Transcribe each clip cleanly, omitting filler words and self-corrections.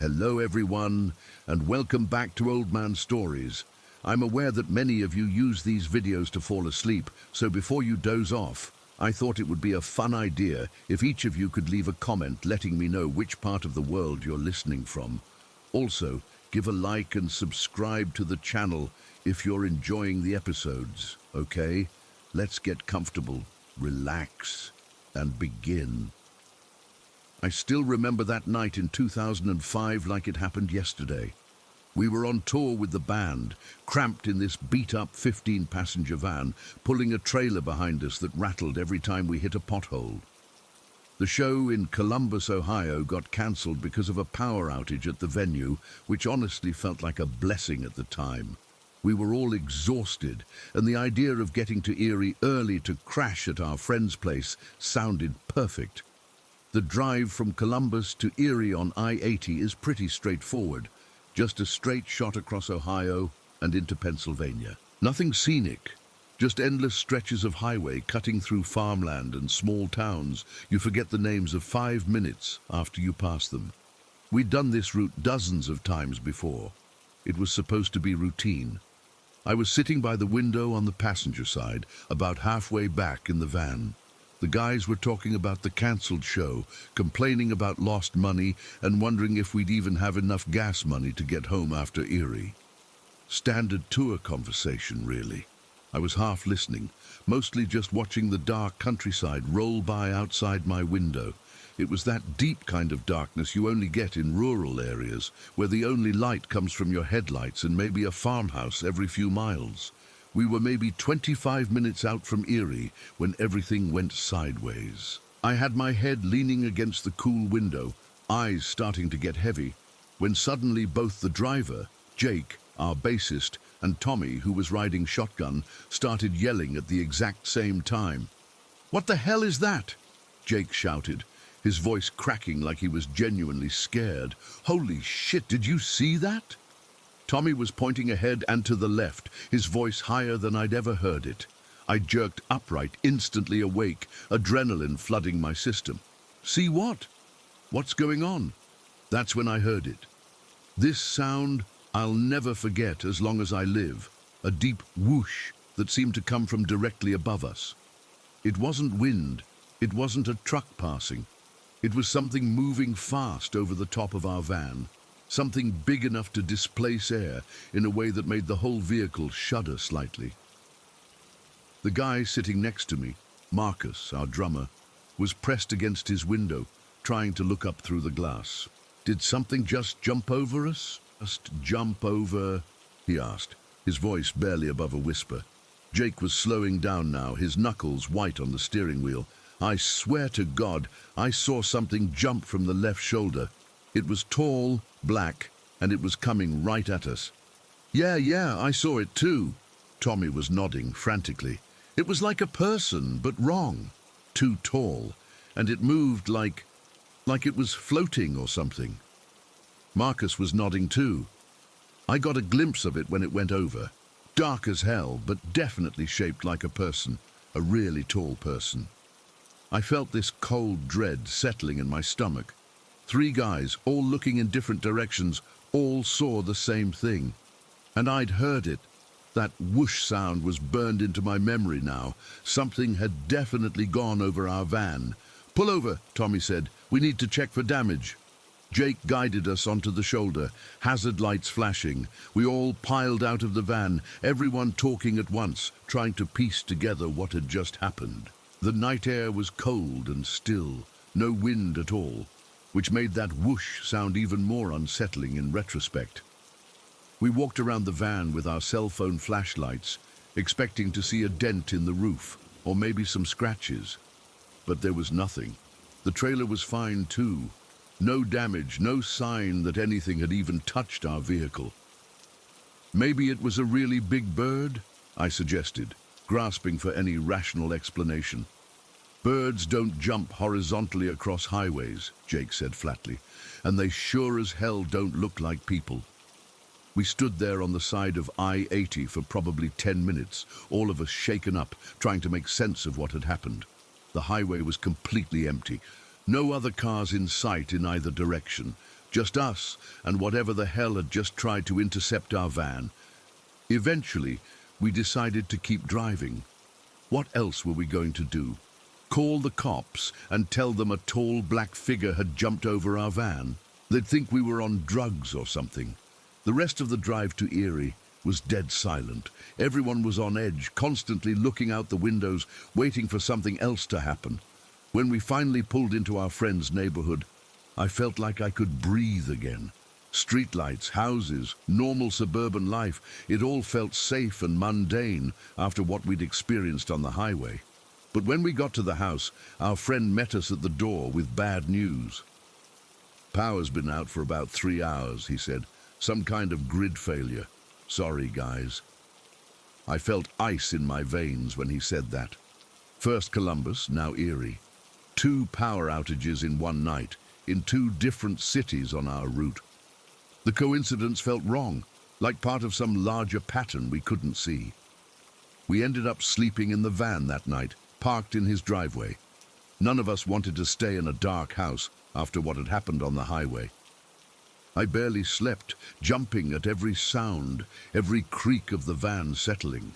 Hello everyone, and welcome back to Old Man Stories. I'm aware that many of you use these videos to fall asleep, so before you doze off, I thought it would be a fun idea if each of you could leave a comment letting me know which part of the world you're listening from. Also, give a like and subscribe to the channel if you're enjoying the episodes, okay? Let's get comfortable, relax, and begin. I still remember that night in 2005 like it happened yesterday. We were on tour with the band, cramped in this beat-up 15-passenger van, pulling a trailer behind us that rattled every time we hit a pothole. The show in Columbus, Ohio got cancelled because of a power outage at the venue, which honestly felt like a blessing at the time. We were all exhausted, and the idea of getting to Erie early to crash at our friend's place sounded perfect. The drive from Columbus to Erie on I-80 is pretty straightforward, just a straight shot across Ohio and into Pennsylvania. Nothing scenic, just endless stretches of highway cutting through farmland and small towns. You forget the names of 5 minutes after you pass them. We'd done this route dozens of times before. It was supposed to be routine. I was sitting by the window on the passenger side, about halfway back in the van. The guys were talking about the cancelled show, complaining about lost money, and wondering if we'd even have enough gas money to get home after Erie. Standard tour conversation, really. I was half listening, mostly just watching the dark countryside roll by outside my window. It was that deep kind of darkness you only get in rural areas, where the only light comes from your headlights and maybe a farmhouse every few miles. We were maybe 25 minutes out from Erie when everything went sideways. I had my head leaning against the cool window, eyes starting to get heavy, when suddenly both the driver, Jake, our bassist, and Tommy, who was riding shotgun, started yelling at the exact same time. "What the hell is that?" Jake shouted, his voice cracking like he was genuinely scared. "Holy shit, did you see that?" Tommy was pointing ahead and to the left, his voice higher than I'd ever heard it. I jerked upright, instantly awake, adrenaline flooding my system. "See what? What's going on?" That's when I heard it. This sound I'll never forget as long as I live, a deep whoosh that seemed to come from directly above us. It wasn't wind, it wasn't a truck passing. It was something moving fast over the top of our van. Something big enough to displace air in a way that made the whole vehicle shudder slightly. The guy sitting next to me, Marcus, our drummer, was pressed against his window, trying to look up through the glass. "Did something just jump over us?" "Just jump over?" he asked, his voice barely above a whisper. Jake was slowing down now, his knuckles white on the steering wheel. "I swear to God, I saw something jump from the left shoulder. It was tall, black, and it was coming right at us." Yeah, I saw it too." Tommy was nodding frantically. "It was like a person, but wrong. Too tall, and it moved like it was floating or something." Marcus was nodding too. "I got a glimpse of it when it went over. Dark as hell, but definitely shaped like a person, a really tall person." I felt this cold dread settling in my stomach. 3 guys, all looking in different directions, all saw the same thing. And I'd heard it. That whoosh sound was burned into my memory now. Something had definitely gone over our van. "Pull over," Tommy said. "We need to check for damage." Jake guided us onto the shoulder, hazard lights flashing. We all piled out of the van, everyone talking at once, trying to piece together what had just happened. The night air was cold and still, no wind at all, which made that whoosh sound even more unsettling in retrospect. We walked around the van with our cell phone flashlights, expecting to see a dent in the roof, or maybe some scratches. But there was nothing. The trailer was fine too. No damage, no sign that anything had even touched our vehicle. "Maybe it was a really big bird?" I suggested, grasping for any rational explanation. "Birds don't jump horizontally across highways," Jake said flatly, "and they sure as hell don't look like people." We stood there on the side of I-80 for probably 10 minutes, all of us shaken up, trying to make sense of what had happened. The highway was completely empty. No other cars in sight in either direction. Just us and whatever the hell had just tried to intercept our van. Eventually, we decided to keep driving. What else were we going to do? Call the cops and tell them a tall black figure had jumped over our van? They'd think we were on drugs or something. The rest of the drive to Erie was dead silent. Everyone was on edge, constantly looking out the windows, waiting for something else to happen. When we finally pulled into our friend's neighborhood, I felt like I could breathe again. Streetlights, houses, normal suburban life, it all felt safe and mundane after what we'd experienced on the highway. But when we got to the house, our friend met us at the door with bad news. "Power's been out for about 3 hours," he said. "Some kind of grid failure. Sorry, guys." I felt ice in my veins when he said that. First Columbus, now Erie. 2 power outages in one night, in 2 different cities on our route. The coincidence felt wrong, like part of some larger pattern we couldn't see. We ended up sleeping in the van that night, parked in his driveway. None of us wanted to stay in a dark house after what had happened on the highway. I barely slept, jumping at every sound, every creak of the van settling.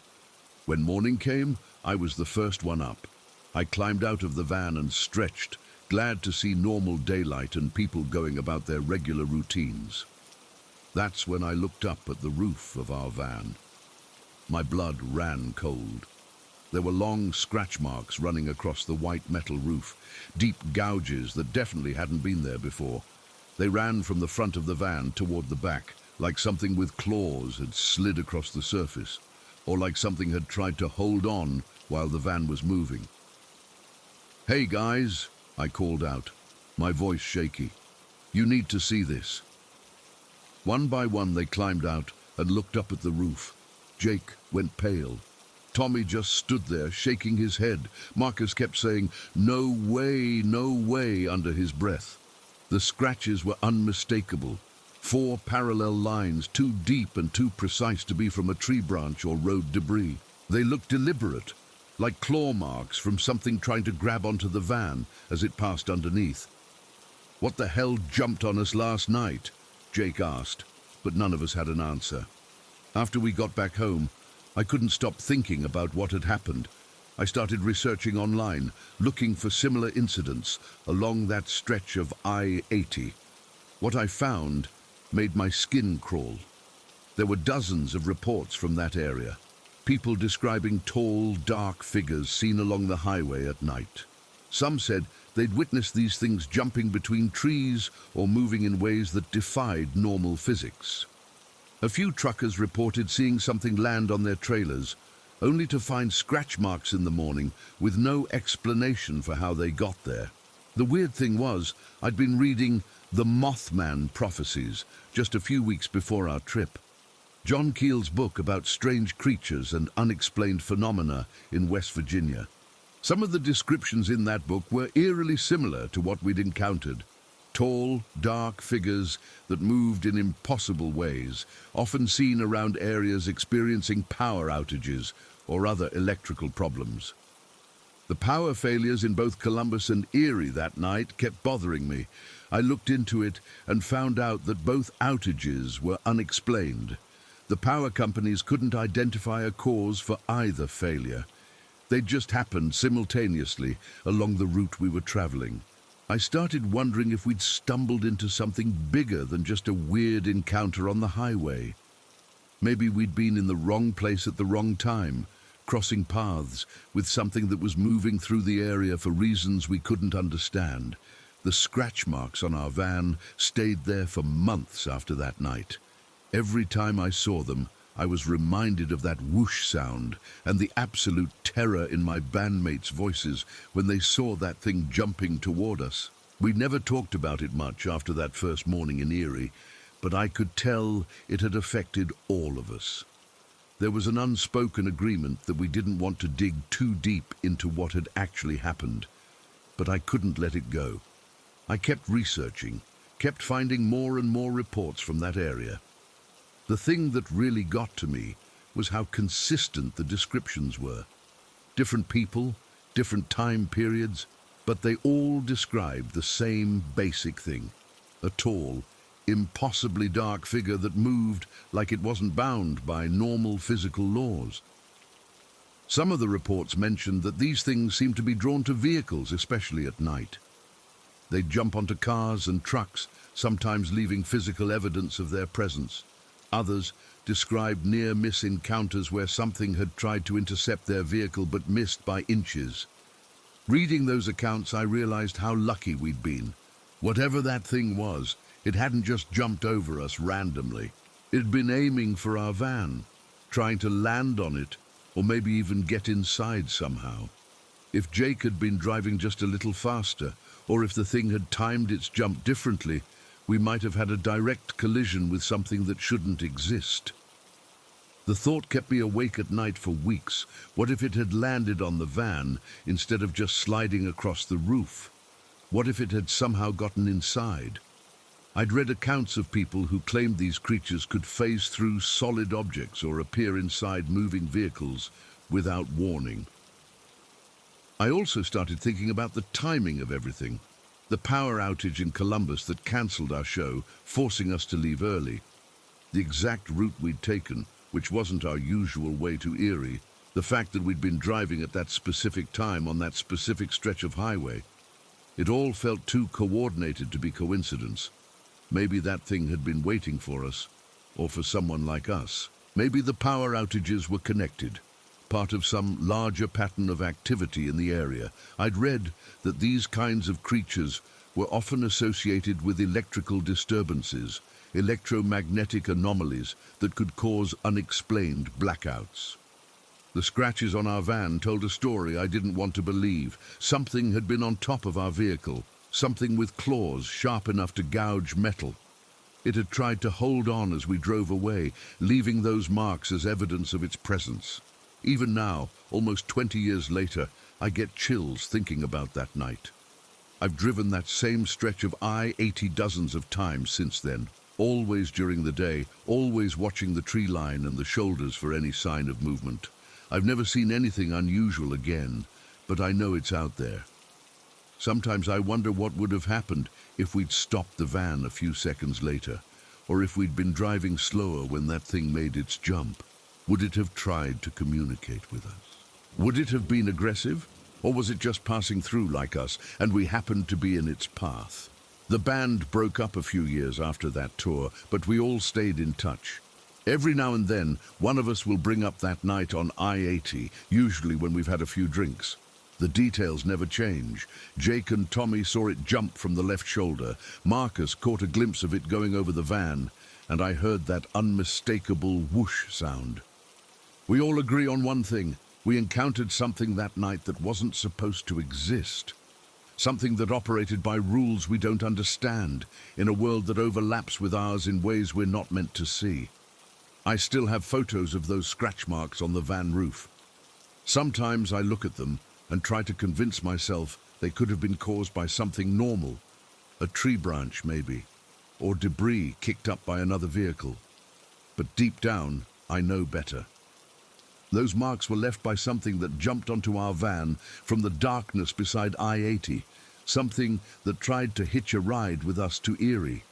When morning came, I was the first one up. I climbed out of the van and stretched, glad to see normal daylight and people going about their regular routines. That's when I looked up at the roof of our van. My blood ran cold. There were long scratch marks running across the white metal roof, deep gouges that definitely hadn't been there before. They ran from the front of the van toward the back, like something with claws had slid across the surface, or like something had tried to hold on while the van was moving. "Hey guys," I called out, my voice shaky. "You need to see this." One by one they climbed out and looked up at the roof. Jake went pale. Tommy just stood there, shaking his head. Marcus kept saying, "No way, no way," under his breath. The scratches were unmistakable. 4 parallel lines, too deep and too precise to be from a tree branch or road debris. They looked deliberate, like claw marks from something trying to grab onto the van as it passed underneath. "What the hell jumped on us last night?" Jake asked, but none of us had an answer. After we got back home, I couldn't stop thinking about what had happened. I started researching online, looking for similar incidents along that stretch of I-80. What I found made my skin crawl. There were dozens of reports from that area, people describing tall, dark figures seen along the highway at night. Some said they'd witnessed these things jumping between trees or moving in ways that defied normal physics. A few truckers reported seeing something land on their trailers, only to find scratch marks in the morning with no explanation for how they got there. The weird thing was, I'd been reading The Mothman Prophecies just a few weeks before our trip. John Keel's book about strange creatures and unexplained phenomena in West Virginia. Some of the descriptions in that book were eerily similar to what we'd encountered. Tall, dark figures that moved in impossible ways, often seen around areas experiencing power outages or other electrical problems. The power failures in both Columbus and Erie that night kept bothering me. I looked into it and found out that both outages were unexplained. The power companies couldn't identify a cause for either failure. They just happened simultaneously along the route we were traveling. I started wondering if we'd stumbled into something bigger than just a weird encounter on the highway. Maybe we'd been in the wrong place at the wrong time, crossing paths with something that was moving through the area for reasons we couldn't understand. The scratch marks on our van stayed there for months after that night. Every time I saw them, I was reminded of that whoosh sound and the absolute terror in my bandmates' voices when they saw that thing jumping toward us. We never talked about it much after that first morning in Erie, but I could tell it had affected all of us. There was an unspoken agreement that we didn't want to dig too deep into what had actually happened, but I couldn't let it go. I kept researching, kept finding more and more reports from that area. The thing that really got to me was how consistent the descriptions were. Different people, different time periods, but they all described the same basic thing: a tall, impossibly dark figure that moved like it wasn't bound by normal physical laws. Some of the reports mentioned that these things seemed to be drawn to vehicles, especially at night. They'd jump onto cars and trucks, sometimes leaving physical evidence of their presence. Others described near-miss encounters where something had tried to intercept their vehicle but missed by inches. Reading those accounts, I realized how lucky we'd been. Whatever that thing was, it hadn't just jumped over us randomly. It'd been aiming for our van, trying to land on it, or maybe even get inside somehow. If Jake had been driving just a little faster, or if the thing had timed its jump differently, we might have had a direct collision with something that shouldn't exist. The thought kept me awake at night for weeks. What if it had landed on the van instead of just sliding across the roof? What if it had somehow gotten inside? I'd read accounts of people who claimed these creatures could phase through solid objects or appear inside moving vehicles without warning. I also started thinking about the timing of everything. The power outage in Columbus that cancelled our show, forcing us to leave early. The exact route we'd taken, which wasn't our usual way to Erie. The fact that we'd been driving at that specific time on that specific stretch of highway. It all felt too coordinated to be coincidence. Maybe that thing had been waiting for us, or for someone like us. Maybe the power outages were connected, part of some larger pattern of activity in the area. I'd read that these kinds of creatures were often associated with electrical disturbances, electromagnetic anomalies that could cause unexplained blackouts. The scratches on our van told a story I didn't want to believe. Something had been on top of our vehicle, something with claws sharp enough to gouge metal. It had tried to hold on as we drove away, leaving those marks as evidence of its presence. Even now, almost 20 years later, I get chills thinking about that night. I've driven that same stretch of I-80 dozens of times since then, always during the day, always watching the tree line and the shoulders for any sign of movement. I've never seen anything unusual again, but I know it's out there. Sometimes I wonder what would have happened if we'd stopped the van a few seconds later, or if we'd been driving slower when that thing made its jump. Would it have tried to communicate with us? Would it have been aggressive, or was it just passing through like us, and we happened to be in its path? The band broke up a few years after that tour, but we all stayed in touch. Every now and then, one of us will bring up that night on I-80, usually when we've had a few drinks. The details never change. Jake and Tommy saw it jump from the left shoulder. Marcus caught a glimpse of it going over the van, and I heard that unmistakable whoosh sound. We all agree on one thing. We encountered something that night that wasn't supposed to exist. Something that operated by rules we don't understand, in a world that overlaps with ours in ways we're not meant to see. I still have photos of those scratch marks on the van roof. Sometimes I look at them and try to convince myself they could have been caused by something normal, a tree branch maybe, or debris kicked up by another vehicle. But deep down, I know better. Those marks were left by something that jumped onto our van from the darkness beside I-80, something that tried to hitch a ride with us to Erie.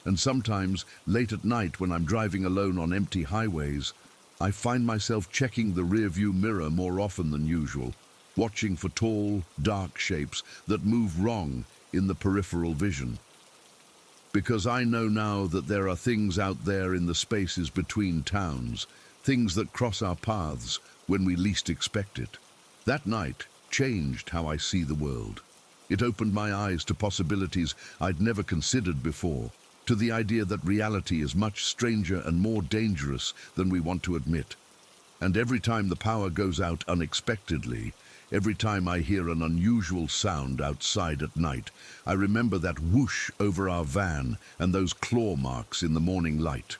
And sometimes, late at night when I'm driving alone on empty highways, I find myself checking the rearview mirror more often than usual, watching for tall, dark shapes that move wrong in the peripheral vision. Because I know now that there are things out there in the spaces between towns, things that cross our paths when we least expect it. That night changed how I see the world. It opened my eyes to possibilities I'd never considered before, to the idea that reality is much stranger and more dangerous than we want to admit. And every time the power goes out unexpectedly, every time I hear an unusual sound outside at night, I remember that whoosh over our van and those claw marks in the morning light.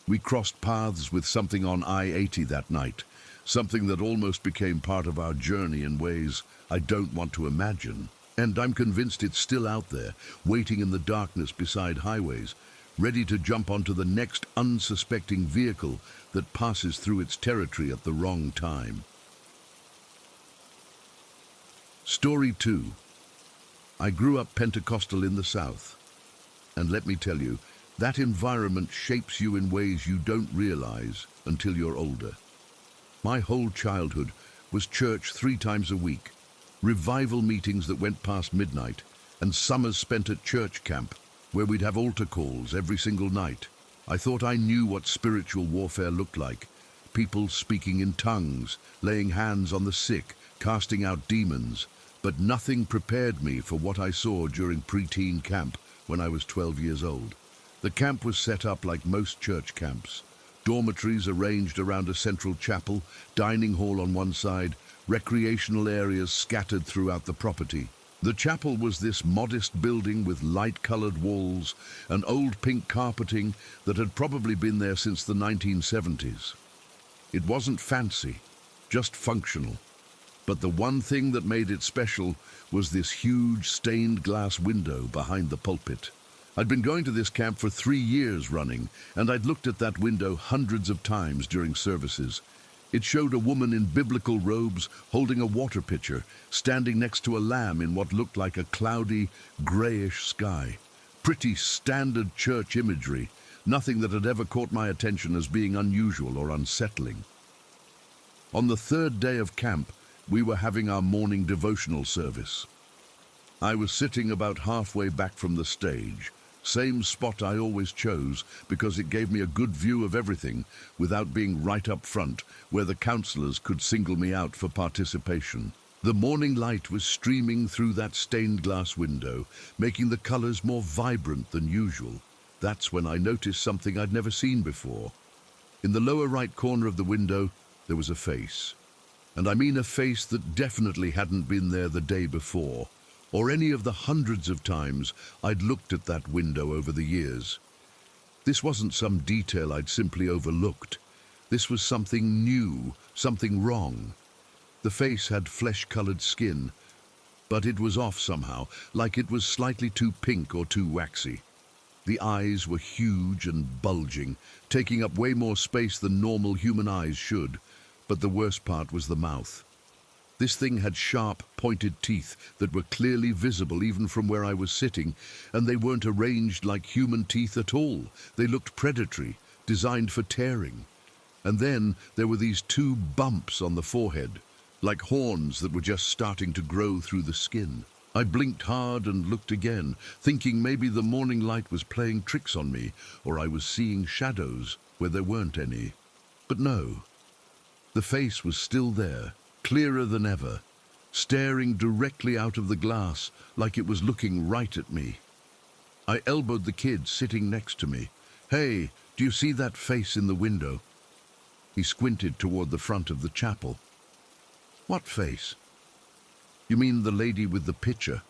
We crossed paths with something on I-80 that night, something that almost became part of our journey in ways I don't want to imagine. And I'm convinced it's still out there, waiting in the darkness beside highways, ready to jump onto the next unsuspecting vehicle that passes through its territory at the wrong time. Story 2. I grew up Pentecostal in the South. And let me tell you, That environment shapes you in ways you don't realize until you're older. My whole childhood was church 3 times a week, revival meetings that went past midnight, and summers spent at church camp, where we'd have altar calls every single night. I thought I knew what spiritual warfare looked like. People speaking in tongues, laying hands on the sick, casting out demons. But nothing prepared me for what I saw during preteen camp when I was 12 years old. The camp was set up like most church camps. Dormitories arranged around a central chapel, dining hall on one side, recreational areas scattered throughout the property. The chapel was this modest building with light-colored walls and old pink carpeting that had probably been there since the 1970s. It wasn't fancy, just functional. But the one thing that made it special was this huge stained glass window behind the pulpit. I'd been going to this camp for 3 years running, and I'd looked at that window hundreds of times during services. It showed a woman in biblical robes holding a water pitcher, standing next to a lamb in what looked like a cloudy, grayish sky. Pretty standard church imagery, nothing that had ever caught my attention as being unusual or unsettling. On the 3rd day of camp, we were having our morning devotional service. I was sitting about halfway back from the stage, same spot I always chose because it gave me a good view of everything without being right up front where the counselors could single me out for participation. The morning light was streaming through that stained glass window, making the colors more vibrant than usual. That's when I noticed something I'd never seen before. In the lower right corner of the window, there was a face. And I mean a face that definitely hadn't been there the day before, or any of the hundreds of times I'd looked at that window over the years. This wasn't some detail I'd simply overlooked. This was something new, something wrong. The face had flesh-colored skin, but it was off somehow, like it was slightly too pink or too waxy. The eyes were huge and bulging, taking up way more space than normal human eyes should, but the worst part was the mouth. This thing had sharp, pointed teeth that were clearly visible even from where I was sitting, and they weren't arranged like human teeth at all. They looked predatory, designed for tearing. And then there were these 2 bumps on the forehead, like horns that were just starting to grow through the skin. I blinked hard and looked again, thinking maybe the morning light was playing tricks on me, or I was seeing shadows where there weren't any. But no. The face was still there, clearer than ever, staring directly out of the glass like it was looking right at me. I elbowed the kid sitting next to me. "Hey, do you see that face in the window?" He squinted toward the front of the chapel. "What face?" "You mean the lady with the pitcher?"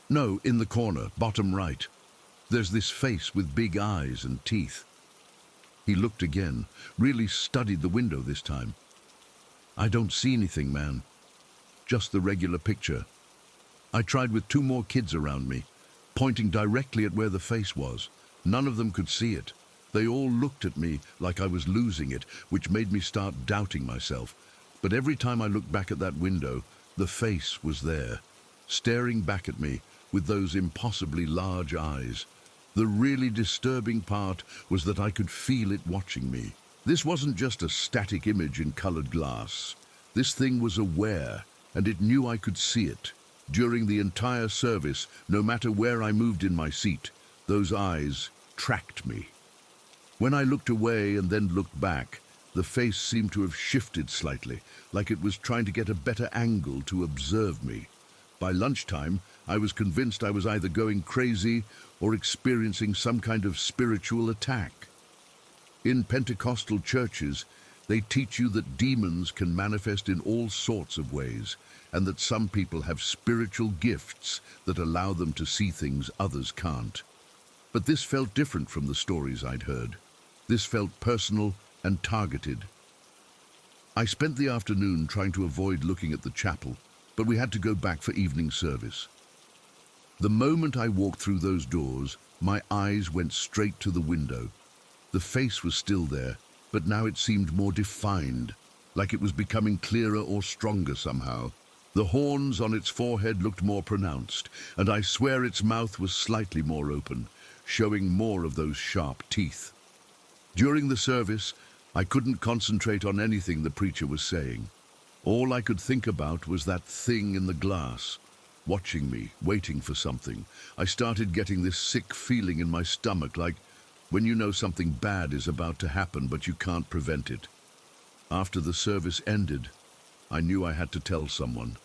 "No, in the corner, bottom right. There's this face with big eyes and teeth." He looked again, really studied the window this time. "I don't see anything, man. Just the regular picture." I tried with 2 more kids around me, pointing directly at where the face was. None of them could see it. They all looked at me like I was losing it, which made me start doubting myself. But every time I looked back at that window, the face was there, staring back at me with those impossibly large eyes. The really disturbing part was that I could feel it watching me. This wasn't just a static image in colored glass. This thing was aware, and it knew I could see it. During the entire service, no matter where I moved in my seat, those eyes tracked me. When I looked away and then looked back, the face seemed to have shifted slightly, like it was trying to get a better angle to observe me. By lunchtime, I was convinced I was either going crazy or experiencing some kind of spiritual attack. In Pentecostal churches, they teach you that demons can manifest in all sorts of ways, and that some people have spiritual gifts that allow them to see things others can't. But this felt different from the stories I'd heard. This felt personal and targeted. I spent the afternoon trying to avoid looking at the chapel, but we had to go back for evening service. The moment I walked through those doors, my eyes went straight to the window. The face was still there, but now it seemed more defined, like it was becoming clearer or stronger somehow. The horns on its forehead looked more pronounced, and I swear its mouth was slightly more open. showing more of those sharp teeth. During the service, I couldn't concentrate on anything the preacher was saying. All I could think about was that thing in the glass, watching me, waiting for something. I started getting this sick feeling in my stomach, like when you know something bad is about to happen but you can't prevent it. After the service ended, I knew I had to tell someone.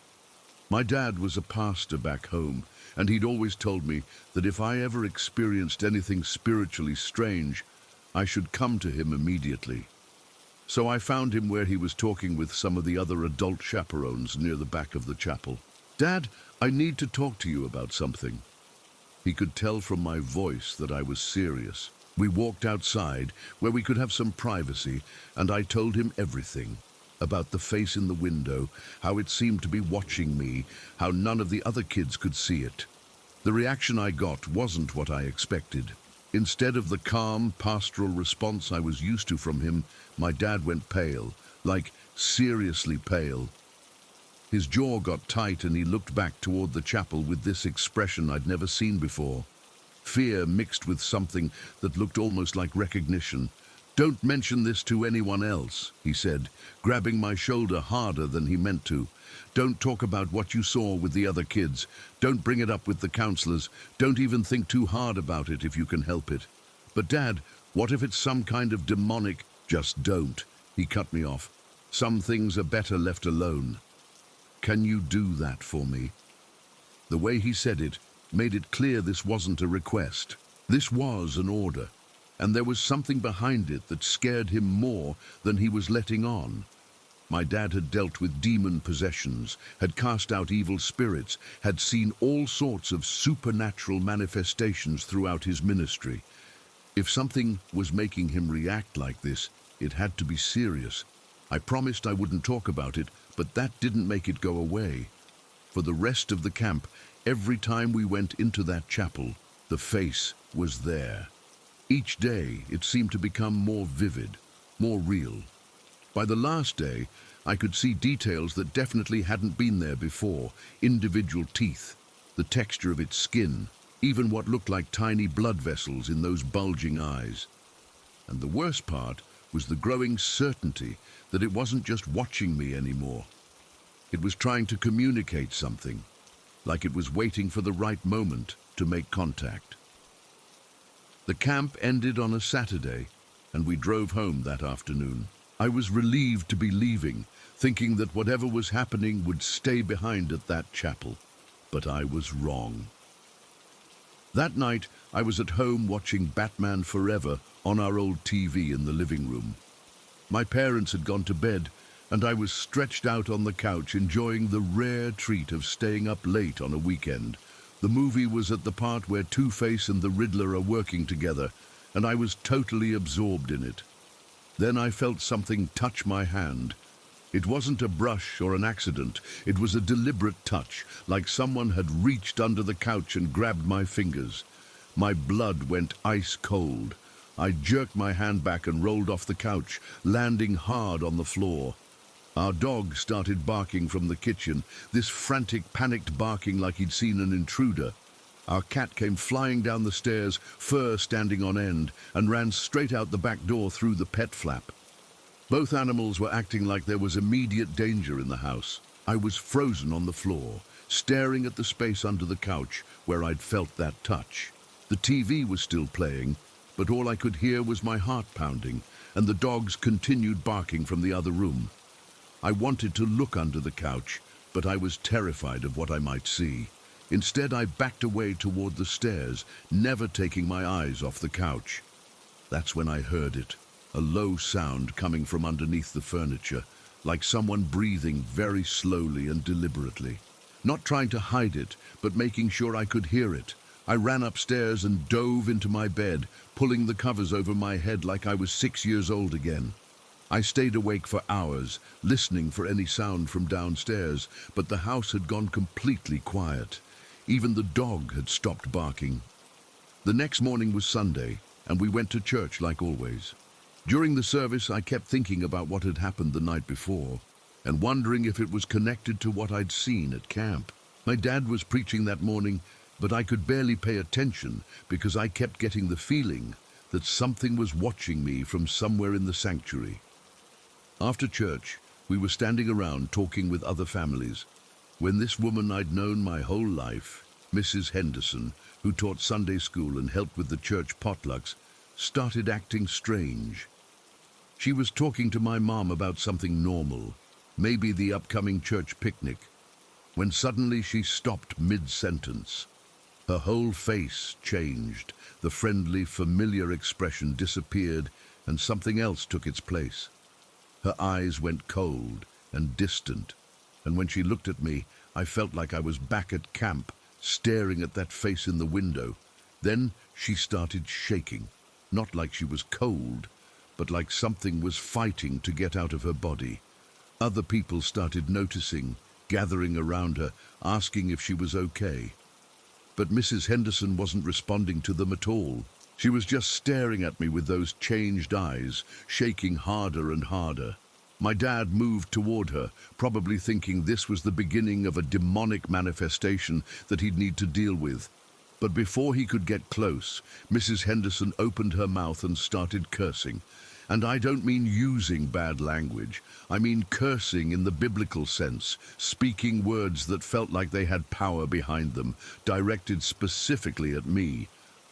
My dad was a pastor back home, and he'd always told me that if I ever experienced anything spiritually strange, I should come to him immediately. So I found him where he was talking with some of the other adult chaperones near the back of the chapel. "Dad, I need to talk to you about something." He could tell from my voice that I was serious. We walked outside where we could have some privacy, and I told him everything. About the face in the window, how it seemed to be watching me, how none of the other kids could see it. The reaction I got wasn't what I expected. Instead of the calm, pastoral response I was used to from him, my dad went pale, like seriously pale. His jaw got tight and he looked back toward the chapel with this expression I'd never seen before. Fear mixed with something that looked almost like recognition. "Don't mention this to anyone else," he said, grabbing my shoulder harder than he meant to. "Don't talk about what you saw with the other kids. Don't bring it up with the counselors. Don't even think too hard about it if you can help it." "But Dad, what if it's some kind of demonic—" "Just don't," he cut me off. "Some things are better left alone. Can you do that for me?" The way he said it made it clear this wasn't a request. This was an order. And there was something behind it that scared him more than he was letting on. My dad had dealt with demon possessions, had cast out evil spirits, had seen all sorts of supernatural manifestations throughout his ministry. If something was making him react like this, it had to be serious. I promised I wouldn't talk about it, but that didn't make it go away. For the rest of the camp, every time we went into that chapel, the face was there. Each day, it seemed to become more vivid, more real. By the last day, I could see details that definitely hadn't been there before. Individual teeth, the texture of its skin, even what looked like tiny blood vessels in those bulging eyes. And the worst part was the growing certainty that it wasn't just watching me anymore. It was trying to communicate something, like it was waiting for the right moment to make contact. The camp ended on a Saturday, and we drove home that afternoon. I was relieved to be leaving, thinking that whatever was happening would stay behind at that chapel. But I was wrong. That night, I was at home watching Batman Forever on our old TV in the living room. My parents had gone to bed, and I was stretched out on the couch enjoying the rare treat of staying up late on a weekend. The movie was at the part where Two-Face and the Riddler are working together, and I was totally absorbed in it. Then I felt something touch my hand. It wasn't a brush or an accident. It was a deliberate touch, like someone had reached under the couch and grabbed my fingers. My blood went ice cold. I jerked my hand back and rolled off the couch, landing hard on the floor. Our dog started barking from the kitchen, this frantic, panicked barking like he'd seen an intruder. Our cat came flying down the stairs, fur standing on end, and ran straight out the back door through the pet flap. Both animals were acting like there was immediate danger in the house. I was frozen on the floor, staring at the space under the couch where I'd felt that touch. The TV was still playing, but all I could hear was my heart pounding, and the dogs continued barking from the other room. I wanted to look under the couch, but I was terrified of what I might see. Instead, I backed away toward the stairs, never taking my eyes off the couch. That's when I heard it, a low sound coming from underneath the furniture, like someone breathing very slowly and deliberately. Not trying to hide it, but making sure I could hear it. I ran upstairs and dove into my bed, pulling the covers over my head like I was 6 years old again. I stayed awake for hours, listening for any sound from downstairs, but the house had gone completely quiet. Even the dog had stopped barking. The next morning was Sunday, and we went to church like always. During the service, I kept thinking about what had happened the night before, and wondering if it was connected to what I'd seen at camp. My dad was preaching that morning, but I could barely pay attention because I kept getting the feeling that something was watching me from somewhere in the sanctuary. After church, we were standing around talking with other families when this woman I'd known my whole life, Mrs. Henderson, who taught Sunday school and helped with the church potlucks, started acting strange. She was talking to my mom about something normal, maybe the upcoming church picnic, when suddenly she stopped mid-sentence. Her whole face changed, the friendly, familiar expression disappeared, and something else took its place. Her eyes went cold and distant, and when she looked at me, I felt like I was back at camp, staring at that face in the window. Then she started shaking, not like she was cold, but like something was fighting to get out of her body. Other people started noticing, gathering around her, asking if she was okay. But Mrs. Henderson wasn't responding to them at all. She was just staring at me with those changed eyes, shaking harder and harder. My dad moved toward her, probably thinking this was the beginning of a demonic manifestation that he'd need to deal with. But before he could get close, Mrs. Henderson opened her mouth and started cursing. And I don't mean using bad language. I mean cursing in the biblical sense, speaking words that felt like they had power behind them, directed specifically at me.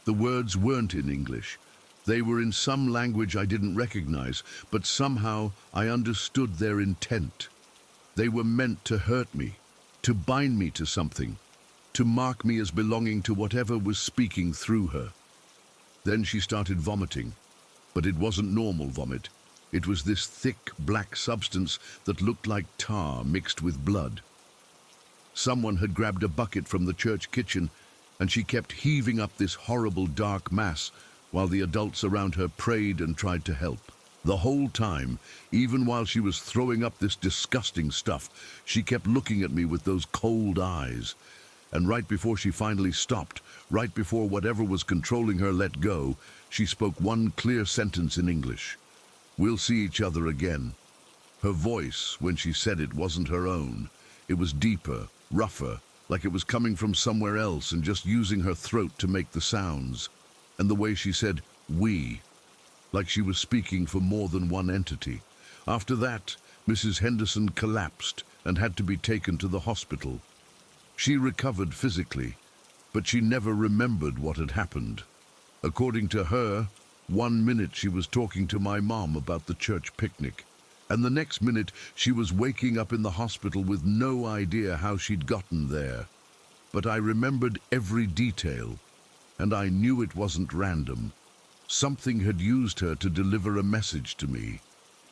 The words weren't in English. They were in some language I didn't recognize, but somehow I understood their intent. They were meant to hurt me, to bind me to something, to mark me as belonging to whatever was speaking through her. Then she started vomiting. But it wasn't normal vomit. It was this thick, black substance that looked like tar mixed with blood. Someone had grabbed a bucket from the church kitchen, and she kept heaving up this horrible dark mass while the adults around her prayed and tried to help. The whole time, even while she was throwing up this disgusting stuff, she kept looking at me with those cold eyes. And right before she finally stopped, right before whatever was controlling her let go, she spoke one clear sentence in English. "We'll see each other again." Her voice, when she said it, wasn't her own. It was deeper, rougher, like it was coming from somewhere else and just using her throat to make the sounds. And the way she said, "we," like she was speaking for more than one entity. After that, Mrs. Henderson collapsed and had to be taken to the hospital. She recovered physically, but she never remembered what had happened. According to her, 1 minute she was talking to my mom about the church picnic, and the next minute she was waking up in the hospital with no idea how she'd gotten there. But I remembered every detail, and I knew it wasn't random. Something had used her to deliver a message to me,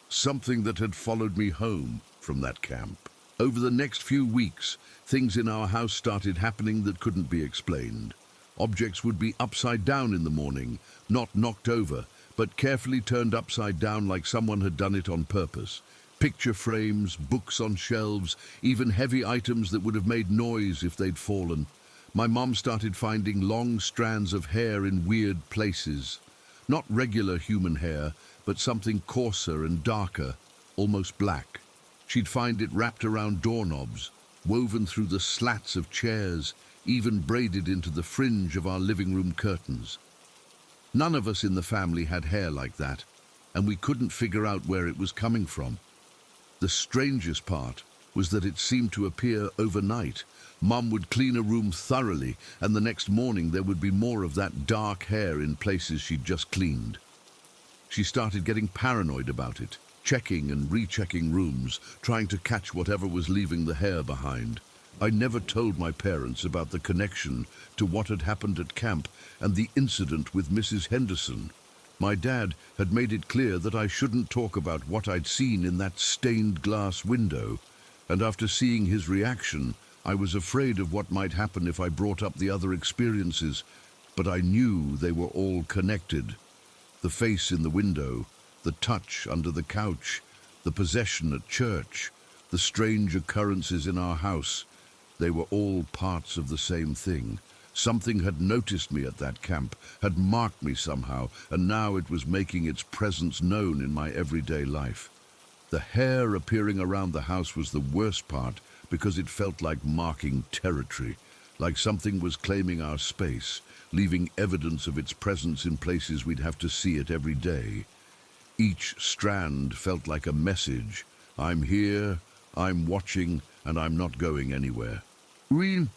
something that had followed me home from that camp. Over the next few weeks, things in our house started happening that couldn't be explained. Objects would be upside down in the morning, not knocked over, but carefully turned upside down like someone had done it on purpose. Picture frames, books on shelves, even heavy items that would have made noise if they'd fallen. My mom started finding long strands of hair in weird places. Not regular human hair, but something coarser and darker, almost black. She'd find it wrapped around doorknobs, woven through the slats of chairs, even braided into the fringe of our living room curtains. None of us in the family had hair like that, and we couldn't figure out where it was coming from. The strangest part was that it seemed to appear overnight. Mom would clean a room thoroughly, and the next morning there would be more of that dark hair in places she'd just cleaned. She started getting paranoid about it, checking and rechecking rooms, trying to catch whatever was leaving the hair behind. I never told my parents about the connection to what had happened at camp and the incident with Mrs. Henderson. My dad had made it clear that I shouldn't talk about what I'd seen in that stained glass window, and after seeing his reaction, I was afraid of what might happen if I brought up the other experiences, but I knew they were all connected. The face in the window, the touch under the couch, the possession at church, the strange occurrences in our house, they were all parts of the same thing. Something had noticed me at that camp, had marked me somehow, and now it was making its presence known in my everyday life. The hair appearing around the house was the worst part because it felt like marking territory. like something was claiming our space, leaving evidence of its presence in places we'd have to see it every day. Each strand felt like a message. I'm here, I'm watching, and I'm not going anywhere.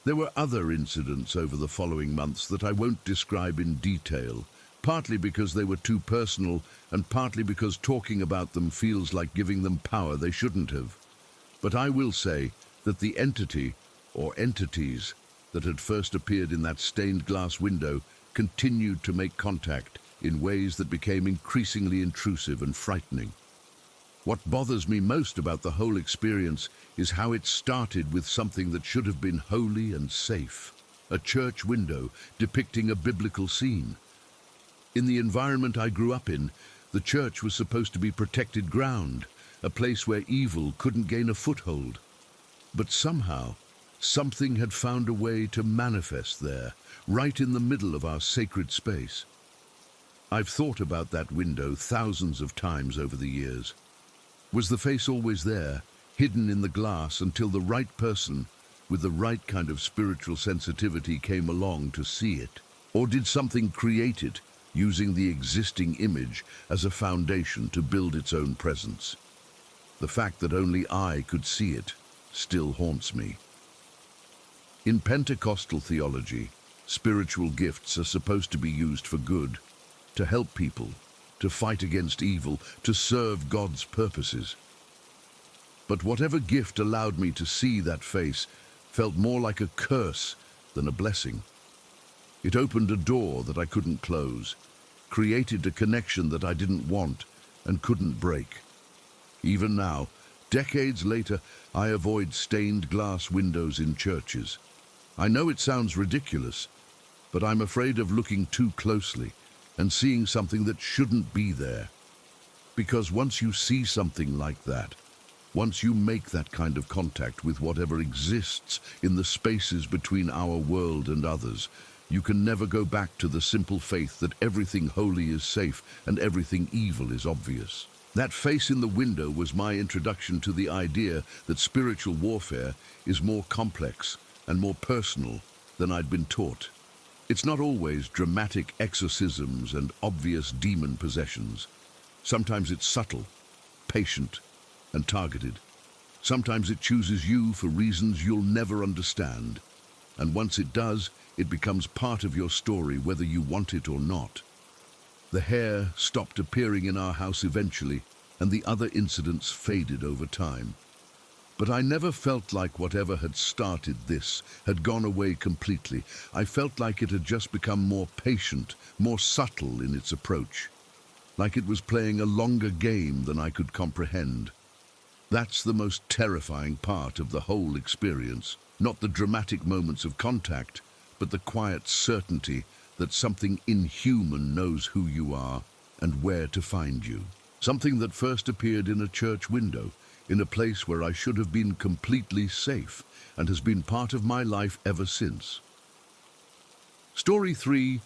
There were other incidents over the following months that I won't describe in detail, partly because they were too personal and partly because talking about them feels like giving them power they shouldn't have. But I will say that the entity, or entities, that had first appeared in that stained glass window continued to make contact in ways that became increasingly intrusive and frightening. What bothers me most about the whole experience is how it started with something that should have been holy and safe, a church window depicting a biblical scene. In the environment I grew up in, the church was supposed to be protected ground, a place where evil couldn't gain a foothold. But somehow, something had found a way to manifest there, right in the middle of our sacred space. I've thought about that window thousands of times over the years. Was the face always there, hidden in the glass until the right person, with the right kind of spiritual sensitivity, came along to see it? Or did something create it, using the existing image as a foundation to build its own presence? The fact that only I could see it still haunts me. In Pentecostal theology, spiritual gifts are supposed to be used for good, to help people, to fight against evil, to serve God's purposes. But whatever gift allowed me to see that face felt more like a curse than a blessing. It opened a door that I couldn't close, created a connection that I didn't want and couldn't break. Even now, decades later, I avoid stained glass windows in churches. I know it sounds ridiculous, but I'm afraid of looking too closely and seeing something that shouldn't be there. Because once you see something like that, once you make that kind of contact with whatever exists in the spaces between our world and others, you can never go back to the simple faith that everything holy is safe and everything evil is obvious. That face in the window was my introduction to the idea that spiritual warfare is more complex and more personal than I'd been taught. It's not always dramatic exorcisms and obvious demon possessions. Sometimes it's subtle, patient, and targeted. Sometimes it chooses you for reasons you'll never understand. And once it does, it becomes part of your story whether you want it or not. The hair stopped appearing in our house eventually, and the other incidents faded over time. But I never felt like whatever had started this had gone away completely. I felt like it had just become more patient, more subtle in its approach. Like it was playing a longer game than I could comprehend. That's the most terrifying part of the whole experience. Not the dramatic moments of contact, but the quiet certainty that something inhuman knows who you are and where to find you. Something that first appeared in a church window, in a place where I should have been completely safe, and has been part of my life ever since. Story 3.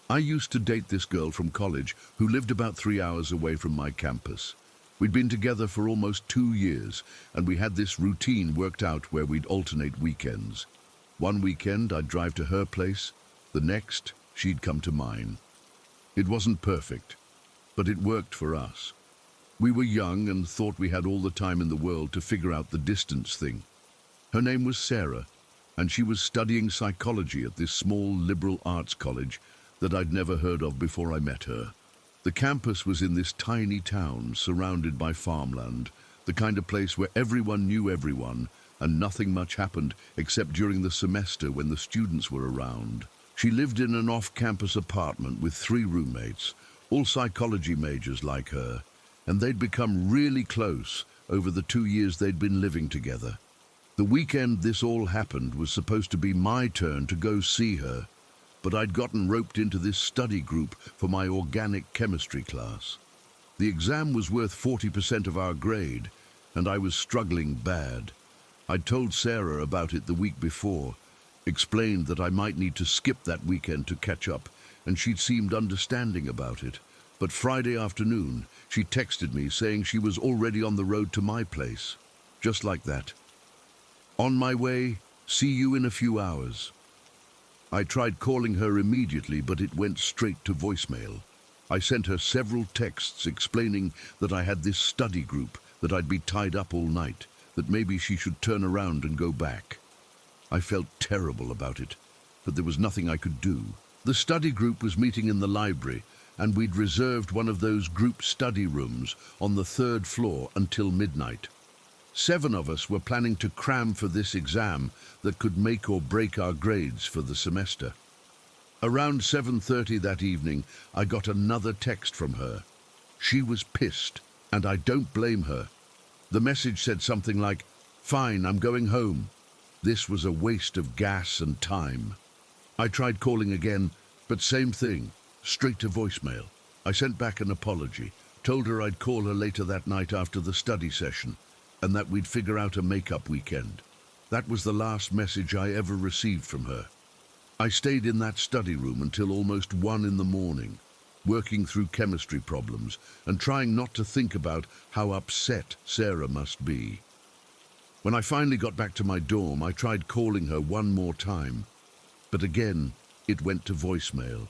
I used to date this girl from college who lived about 3 hours away from my campus. We'd been together for almost 2 years, and we had this routine worked out where we'd alternate weekends. One weekend I'd drive to her place, the next she'd come to mine. It wasn't perfect, but it worked for us. We were young and thought we had all the time in the world to figure out the distance thing. Her name was Sarah, and she was studying psychology at this small liberal arts college that I'd never heard of before I met her. The campus was in this tiny town surrounded by farmland, the kind of place where everyone knew everyone and nothing much happened except during the semester when the students were around. She lived in an off-campus apartment with 3 roommates, all psychology majors like her, and they'd become really close over the 2 years they'd been living together. The weekend this all happened was supposed to be my turn to go see her, but I'd gotten roped into this study group for my organic chemistry class. The exam was worth 40% of our grade, and I was struggling bad. I'd told Sarah about it the week before, explained that I might need to skip that weekend to catch up, and she'd seemed understanding about it. But Friday afternoon, she texted me saying she was already on the road to my place. Just like that. On my way, see you in a few hours. I tried calling her immediately, but it went straight to voicemail. I sent her several texts explaining that I had this study group, that I'd be tied up all night, that maybe she should turn around and go back. I felt terrible about it, but there was nothing I could do. The study group was meeting in the library, and we'd reserved one of those group study rooms on the 3rd floor until midnight. 7 of us were planning to cram for this exam that could make or break our grades for the semester. Around 7:30 that evening, I got another text from her. She was pissed, and I don't blame her. The message said something like, "Fine, I'm going home." This was a waste of gas and time. I tried calling again, but same thing, straight to voicemail. I sent back an apology, told her I'd call her later that night after the study session, and that we'd figure out a makeup weekend. That was the last message I ever received from her. I stayed in that study room until almost 1 in the morning, working through chemistry problems and trying not to think about how upset Sarah must be. When I finally got back to my dorm, I tried calling her one more time, but again, it went to voicemail.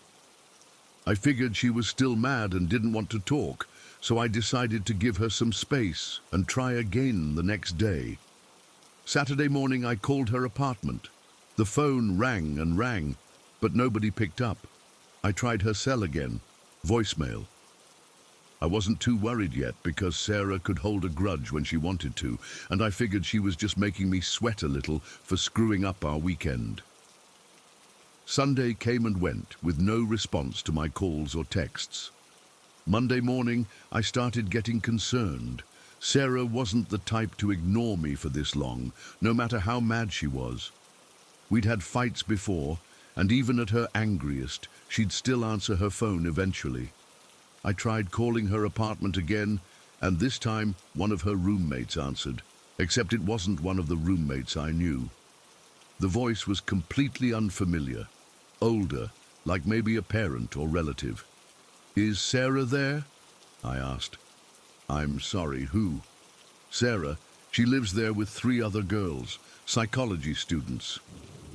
I figured she was still mad and didn't want to talk, so I decided to give her some space and try again the next day. Saturday morning, I called her apartment. The phone rang and rang, but nobody picked up. I tried her cell again, voicemail. I wasn't too worried yet because Sarah could hold a grudge when she wanted to, and I figured she was just making me sweat a little for screwing up our weekend. Sunday came and went with no response to my calls or texts. Monday morning, I started getting concerned. Sarah wasn't the type to ignore me for this long, no matter how mad she was. We'd had fights before, and even at her angriest, she'd still answer her phone eventually. I tried calling her apartment again, and this time one of her roommates answered, except it wasn't one of the roommates I knew. The voice was completely unfamiliar, older, like maybe a parent or relative. "Is Sarah there?" I asked. "I'm sorry, who?" "Sarah. She lives there with 3 other girls, psychology students."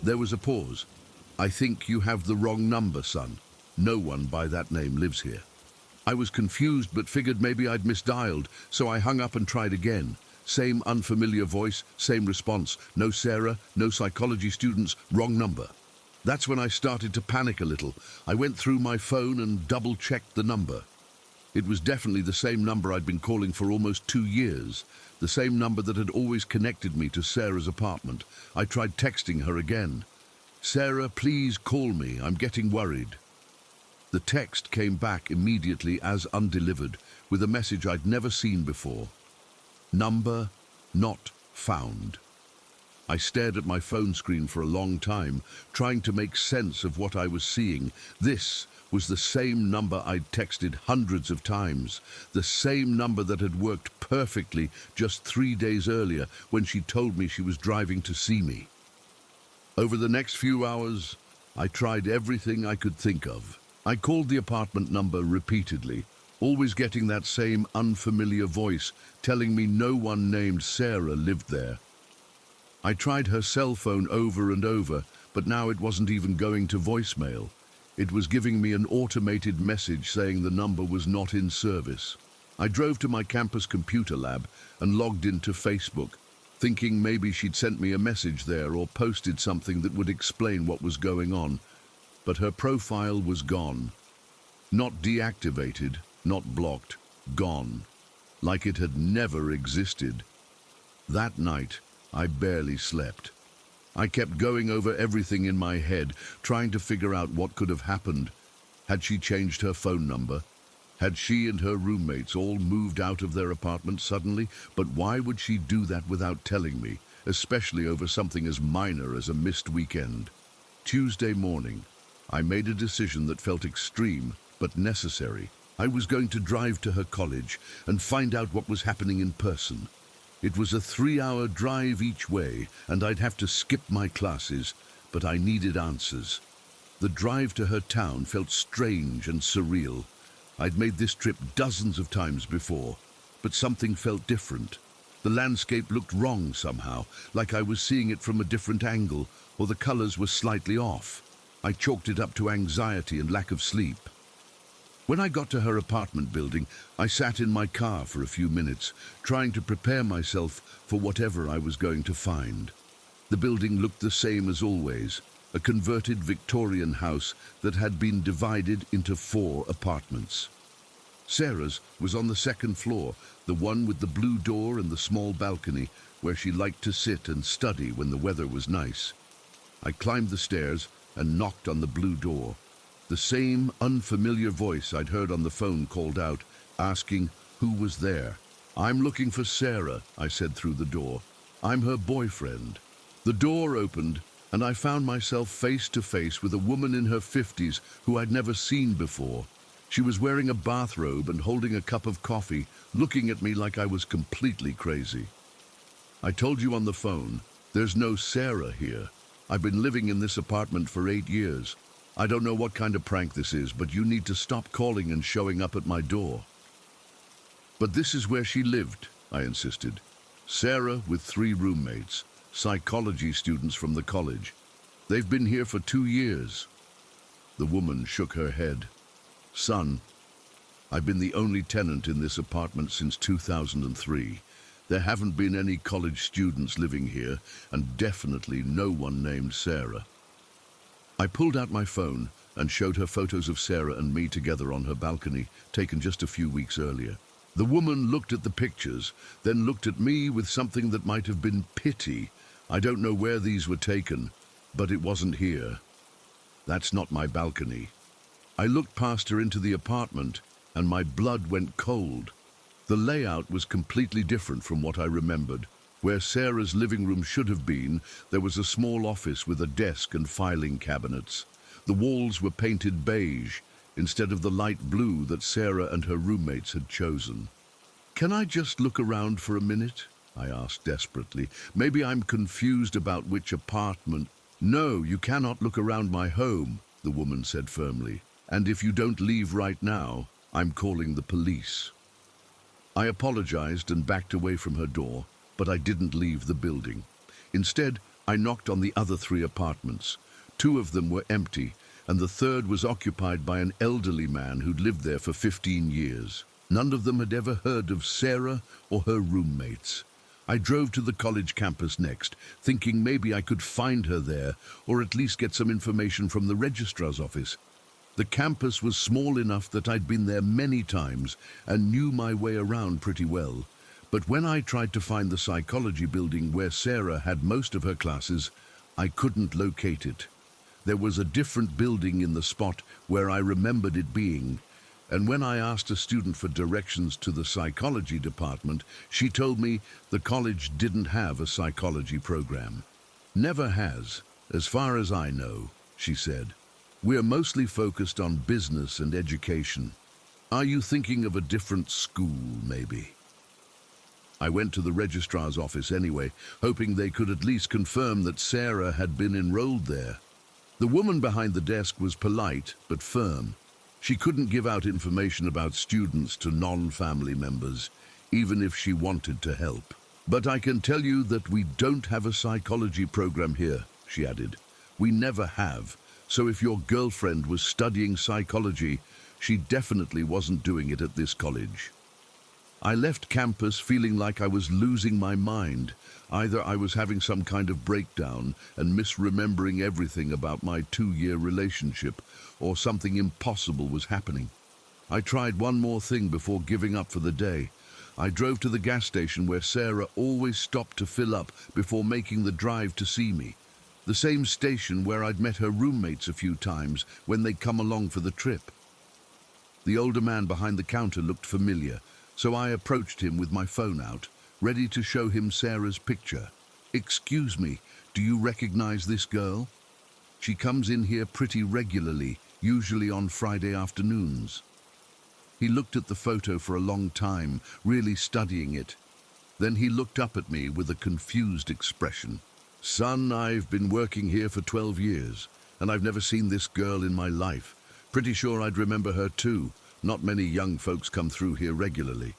There was a pause. "I think you have the wrong number, son. No one by that name lives here." I was confused but figured maybe I'd misdialed, so I hung up and tried again. Same unfamiliar voice, same response. No Sarah, no psychology students, wrong number. That's when I started to panic a little. I went through my phone and double-checked the number. It was definitely the same number I'd been calling for almost 2 years, the same number that had always connected me to Sarah's apartment. I tried texting her again. "Sarah, please call me. I'm getting worried." The text came back immediately as undelivered, with a message I'd never seen before. "Number not found." I stared at my phone screen for a long time, trying to make sense of what I was seeing. This was the same number I'd texted hundreds of times, the same number that had worked perfectly just 3 days earlier when she told me she was driving to see me. Over the next few hours, I tried everything I could think of. I called the apartment number repeatedly, always getting that same unfamiliar voice telling me no one named Sarah lived there. I tried her cell phone over and over, but now it wasn't even going to voicemail. It was giving me an automated message saying the number was not in service. I drove to my campus computer lab and logged into Facebook, thinking maybe she'd sent me a message there or posted something that would explain what was going on. But her profile was gone. Not deactivated, not blocked, gone. Like it had never existed. That night, I barely slept. I kept going over everything in my head, trying to figure out what could have happened. Had she changed her phone number? Had she and her roommates all moved out of their apartment suddenly? But why would she do that without telling me, especially over something as minor as a missed weekend? Tuesday morning, I made a decision that felt extreme but necessary. I was going to drive to her college and find out what was happening in person. It was a 3-hour drive each way, and I'd have to skip my classes, but I needed answers. The drive to her town felt strange and surreal. I'd made this trip dozens of times before, but something felt different. The landscape looked wrong somehow, like I was seeing it from a different angle, or the colors were slightly off. I chalked it up to anxiety and lack of sleep. When I got to her apartment building, I sat in my car for a few minutes, trying to prepare myself for whatever I was going to find. The building looked the same as always, a converted Victorian house that had been divided into 4 apartments. Sarah's was on the 2nd floor, the one with the blue door and the small balcony where she liked to sit and study when the weather was nice. I climbed the stairs and knocked on the blue door. The same unfamiliar voice I'd heard on the phone called out, asking who was there. "I'm looking for Sarah," I said through the door. "I'm her boyfriend." The door opened, and I found myself face to face with a woman in her 50s who I'd never seen before. She was wearing a bathrobe and holding a cup of coffee, looking at me like I was completely crazy. "I told you on the phone, there's no Sarah here. I've been living in this apartment for 8 years. I don't know what kind of prank this is, but you need to stop calling and showing up at my door." "But this is where she lived," I insisted. "Sarah with 3 roommates, psychology students from the college. They've been here for 2 years. The woman shook her head. "Son, I've been the only tenant in this apartment since 2003. There haven't been any college students living here, and definitely no one named Sarah." I pulled out my phone and showed her photos of Sarah and me together on her balcony, taken just a few weeks earlier. The woman looked at the pictures, then looked at me with something that might have been pity. "I don't know where these were taken, but it wasn't here. That's not my balcony." I looked past her into the apartment, and my blood went cold. The layout was completely different from what I remembered. Where Sarah's living room should have been, there was a small office with a desk and filing cabinets. The walls were painted beige, instead of the light blue that Sarah and her roommates had chosen. "Can I just look around for a minute?" I asked desperately. "Maybe I'm confused about which apartment." "No, you cannot look around my home," the woman said firmly. "And if you don't leave right now, I'm calling the police." I apologized and backed away from her door, but I didn't leave the building. Instead, I knocked on the other 3 apartments. 2 of them were empty, and the 3rd was occupied by an elderly man who'd lived there for 15 years. None of them had ever heard of Sarah or her roommates. I drove to the college campus next, thinking maybe I could find her there, or at least get some information from the registrar's office. The campus was small enough that I'd been there many times and knew my way around pretty well. But when I tried to find the psychology building where Sarah had most of her classes, I couldn't locate it. There was a different building in the spot where I remembered it being, and when I asked a student for directions to the psychology department, she told me the college didn't have a psychology program. "Never has, as far as I know," she said. "We're mostly focused on business and education. Are you thinking of a different school, maybe?" I went to the registrar's office anyway, hoping they could at least confirm that Sarah had been enrolled there. The woman behind the desk was polite but firm. She couldn't give out information about students to non-family members, even if she wanted to help. "But I can tell you that we don't have a psychology program here," she added. "We never have. So if your girlfriend was studying psychology, she definitely wasn't doing it at this college." I left campus feeling like I was losing my mind. Either I was having some kind of breakdown and misremembering everything about my 2-year relationship, or something impossible was happening. I tried one more thing before giving up for the day. I drove to the gas station where Sarah always stopped to fill up before making the drive to see me. The same station where I'd met her roommates a few times when they'd come along for the trip. The older man behind the counter looked familiar, so I approached him with my phone out, ready to show him Sarah's picture. "Excuse me, do you recognize this girl? She comes in here pretty regularly, usually on Friday afternoons." He looked at the photo for a long time, really studying it. Then he looked up at me with a confused expression. "Son, I've been working here for 12 years, and I've never seen this girl in my life. Pretty sure I'd remember her too. Not many young folks come through here regularly."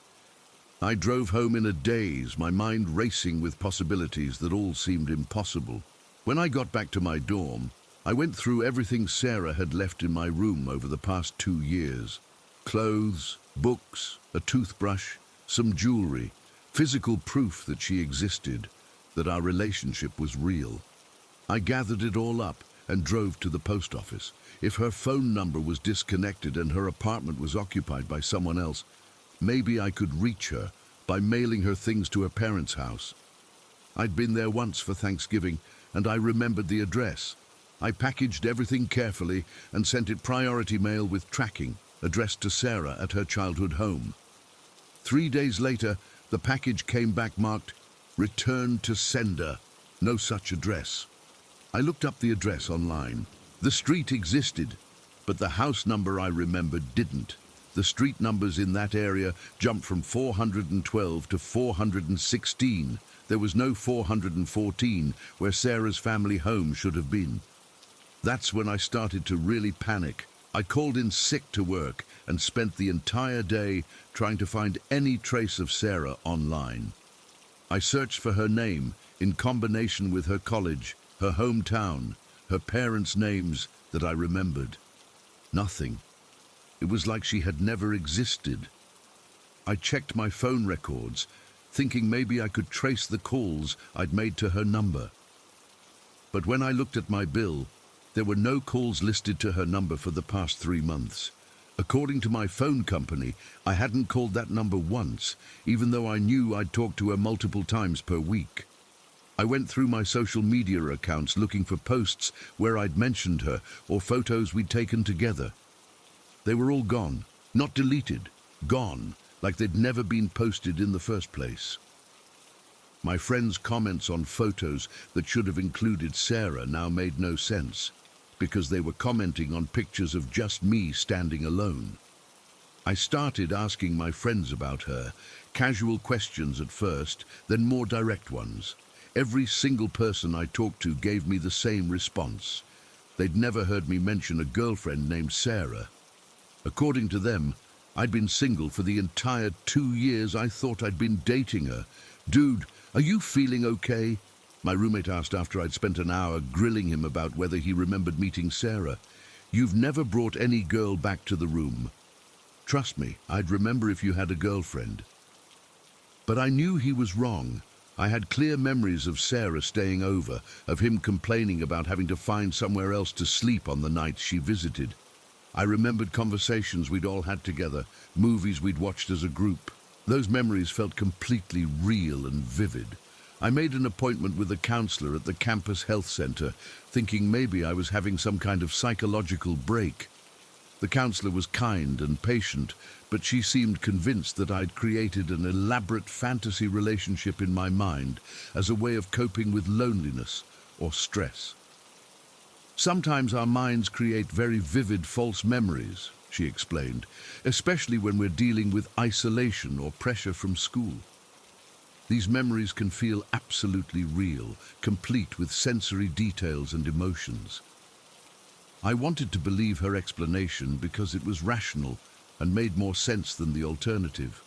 I drove home in a daze, my mind racing with possibilities that all seemed impossible. When I got back to my dorm, I went through everything Sarah had left in my room over the past 2 years. Clothes, books, a toothbrush, some jewelry, physical proof that she existed, that our relationship was real. I gathered it all up and drove to the post office. If her phone number was disconnected and her apartment was occupied by someone else, maybe I could reach her by mailing her things to her parents' house. I'd been there once for Thanksgiving, and I remembered the address. I packaged everything carefully and sent it priority mail with tracking, addressed to Sarah at her childhood home. 3 days later, the package came back marked, "Return to sender." No such address. I looked up the address online. The street existed, but the house number I remembered didn't. The street numbers in that area jumped from 412 to 416. There was no 414 where Sarah's family home should have been. That's when I started to really panic. I called in sick to work and spent the entire day trying to find any trace of Sarah online. I searched for her name in combination with her college, her hometown, her parents' names that I remembered. Nothing. It was like she had never existed. I checked my phone records, thinking maybe I could trace the calls I'd made to her number. But when I looked at my bill, there were no calls listed to her number for the past 3 months. According to my phone company, I hadn't called that number once, even though I knew I'd talked to her multiple times per week. I went through my social media accounts looking for posts where I'd mentioned her or photos we'd taken together. They were all gone, not deleted, gone, like they'd never been posted in the first place. My friends' comments on photos that should have included Sarah now made no sense, because they were commenting on pictures of just me standing alone. I started asking my friends about her, casual questions at first, then more direct ones. Every single person I talked to gave me the same response. They'd never heard me mention a girlfriend named Sarah. According to them, I'd been single for the entire 2 years I thought I'd been dating her. "Dude, are you feeling okay?" My roommate asked after I'd spent an hour grilling him about whether he remembered meeting Sarah. "You've never brought any girl back to the room. Trust me, I'd remember if you had a girlfriend." But I knew he was wrong. I had clear memories of Sarah staying over, of him complaining about having to find somewhere else to sleep on the nights she visited. I remembered conversations we'd all had together, movies we'd watched as a group. Those memories felt completely real and vivid. I made an appointment with a counselor at the campus health center, thinking maybe I was having some kind of psychological break. The counselor was kind and patient, but she seemed convinced that I'd created an elaborate fantasy relationship in my mind as a way of coping with loneliness or stress. "Sometimes our minds create very vivid false memories," she explained, "especially when we're dealing with isolation or pressure from school. These memories can feel absolutely real, complete with sensory details and emotions." I wanted to believe her explanation because it was rational and made more sense than the alternative.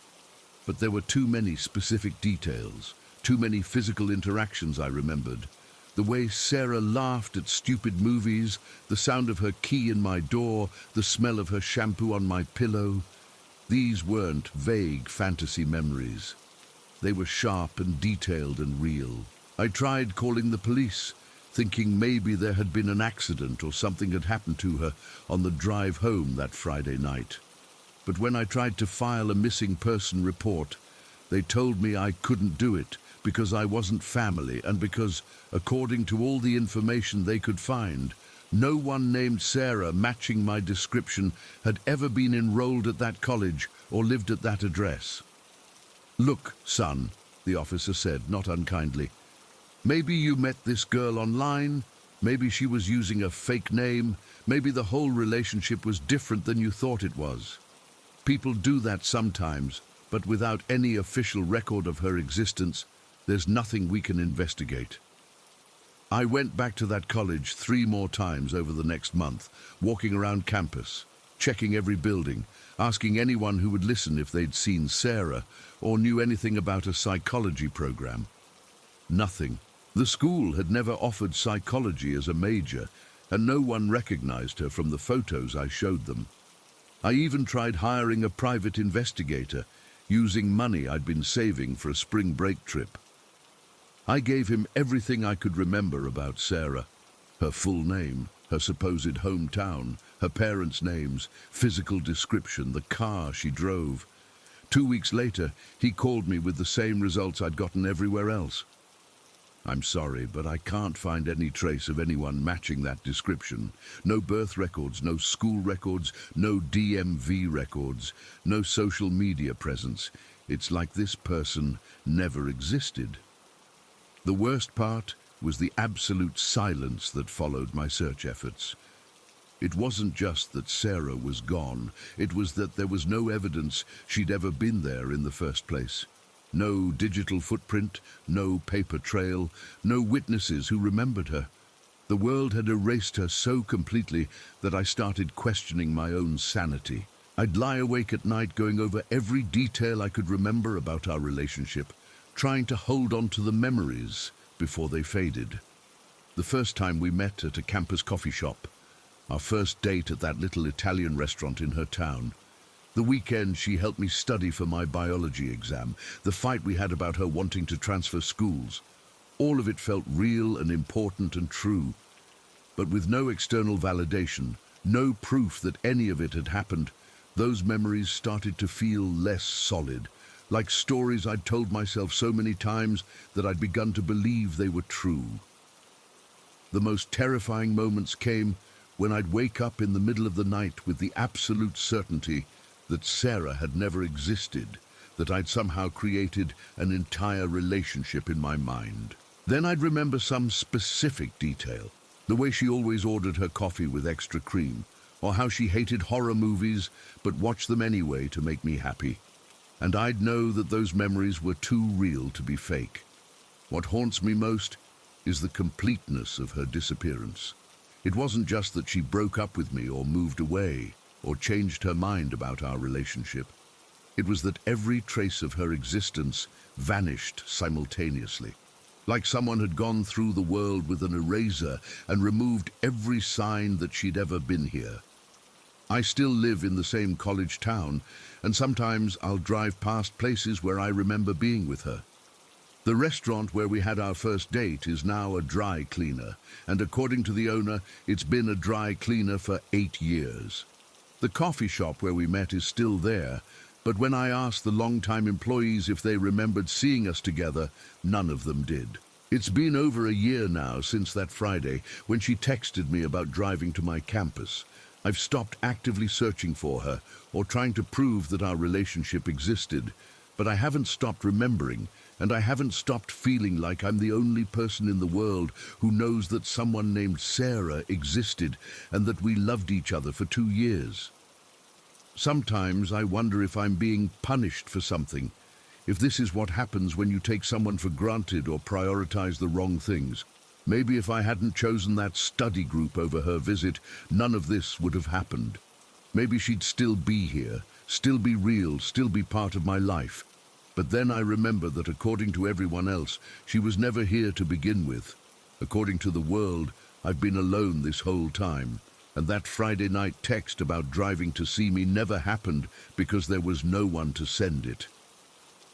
But there were too many specific details, too many physical interactions I remembered. The way Sarah laughed at stupid movies, the sound of her key in my door, the smell of her shampoo on my pillow. These weren't vague fantasy memories. They were sharp and detailed and real. I tried calling the police, thinking maybe there had been an accident or something had happened to her on the drive home that Friday night. But when I tried to file a missing person report, they told me I couldn't do it because I wasn't family and because, according to all the information they could find, no one named Sarah matching my description had ever been enrolled at that college or lived at that address. "Look, son," the officer said, not unkindly, "maybe you met this girl online, maybe she was using a fake name, maybe the whole relationship was different than you thought it was. People do that sometimes, but without any official record of her existence, there's nothing we can investigate." I went back to that college 3 more times over the next month, walking around campus, checking every building, asking anyone who would listen if they'd seen Sarah or knew anything about a psychology program. Nothing. The school had never offered psychology as a major, and no one recognized her from the photos I showed them. I even tried hiring a private investigator, using money I'd been saving for a spring break trip. I gave him everything I could remember about Sarah: her full name, her supposed hometown, her parents' names, physical description, the car she drove. 2 weeks later, he called me with the same results I'd gotten everywhere else. I'm sorry, but I can't find any trace of anyone matching that description. No birth records, no school records, no DMV records, no social media presence. It's like this person never existed. The worst part was the absolute silence that followed my search efforts. It wasn't just that Sarah was gone, it was that there was no evidence she'd ever been there in the first place. No digital footprint, no paper trail, no witnesses who remembered her. The world had erased her so completely that I started questioning my own sanity. I'd lie awake at night going over every detail I could remember about our relationship, trying to hold on to the memories before they faded. The first time we met at a campus coffee shop, our first date at that little Italian restaurant in her town, the weekend she helped me study for my biology exam, the fight we had about her wanting to transfer schools. All of it felt real and important and true. But with no external validation, no proof that any of it had happened, those memories started to feel less solid, like stories I'd told myself so many times that I'd begun to believe they were true. The most terrifying moments came when I'd wake up in the middle of the night with the absolute certainty that Sarah had never existed, that I'd somehow created an entire relationship in my mind. Then I'd remember some specific detail, the way she always ordered her coffee with extra cream, or how she hated horror movies but watched them anyway to make me happy. And I'd know that those memories were too real to be fake. What haunts me most is the completeness of her disappearance. It wasn't just that she broke up with me or moved away, or changed her mind about our relationship. It was that every trace of her existence vanished simultaneously, like someone had gone through the world with an eraser and removed every sign that she'd ever been here. I still live in the same college town, and sometimes I'll drive past places where I remember being with her. The restaurant where we had our first date is now a dry cleaner, and according to the owner, it's been a dry cleaner for 8 years. The coffee shop where we met is still there, but when I asked the longtime employees if they remembered seeing us together, none of them did. It's been over a year now since that Friday when she texted me about driving to my campus. I've stopped actively searching for her or trying to prove that our relationship existed, but I haven't stopped remembering, and I haven't stopped feeling like I'm the only person in the world who knows that someone named Sarah existed and that we loved each other for 2 years. Sometimes I wonder if I'm being punished for something, if this is what happens when you take someone for granted or prioritize the wrong things. Maybe if I hadn't chosen that study group over her visit, none of this would have happened. Maybe she'd still be here, still be real, still be part of my life. But then I remember that according to everyone else, she was never here to begin with. According to the world, I've been alone this whole time. And that Friday night text about driving to see me never happened because there was no one to send it.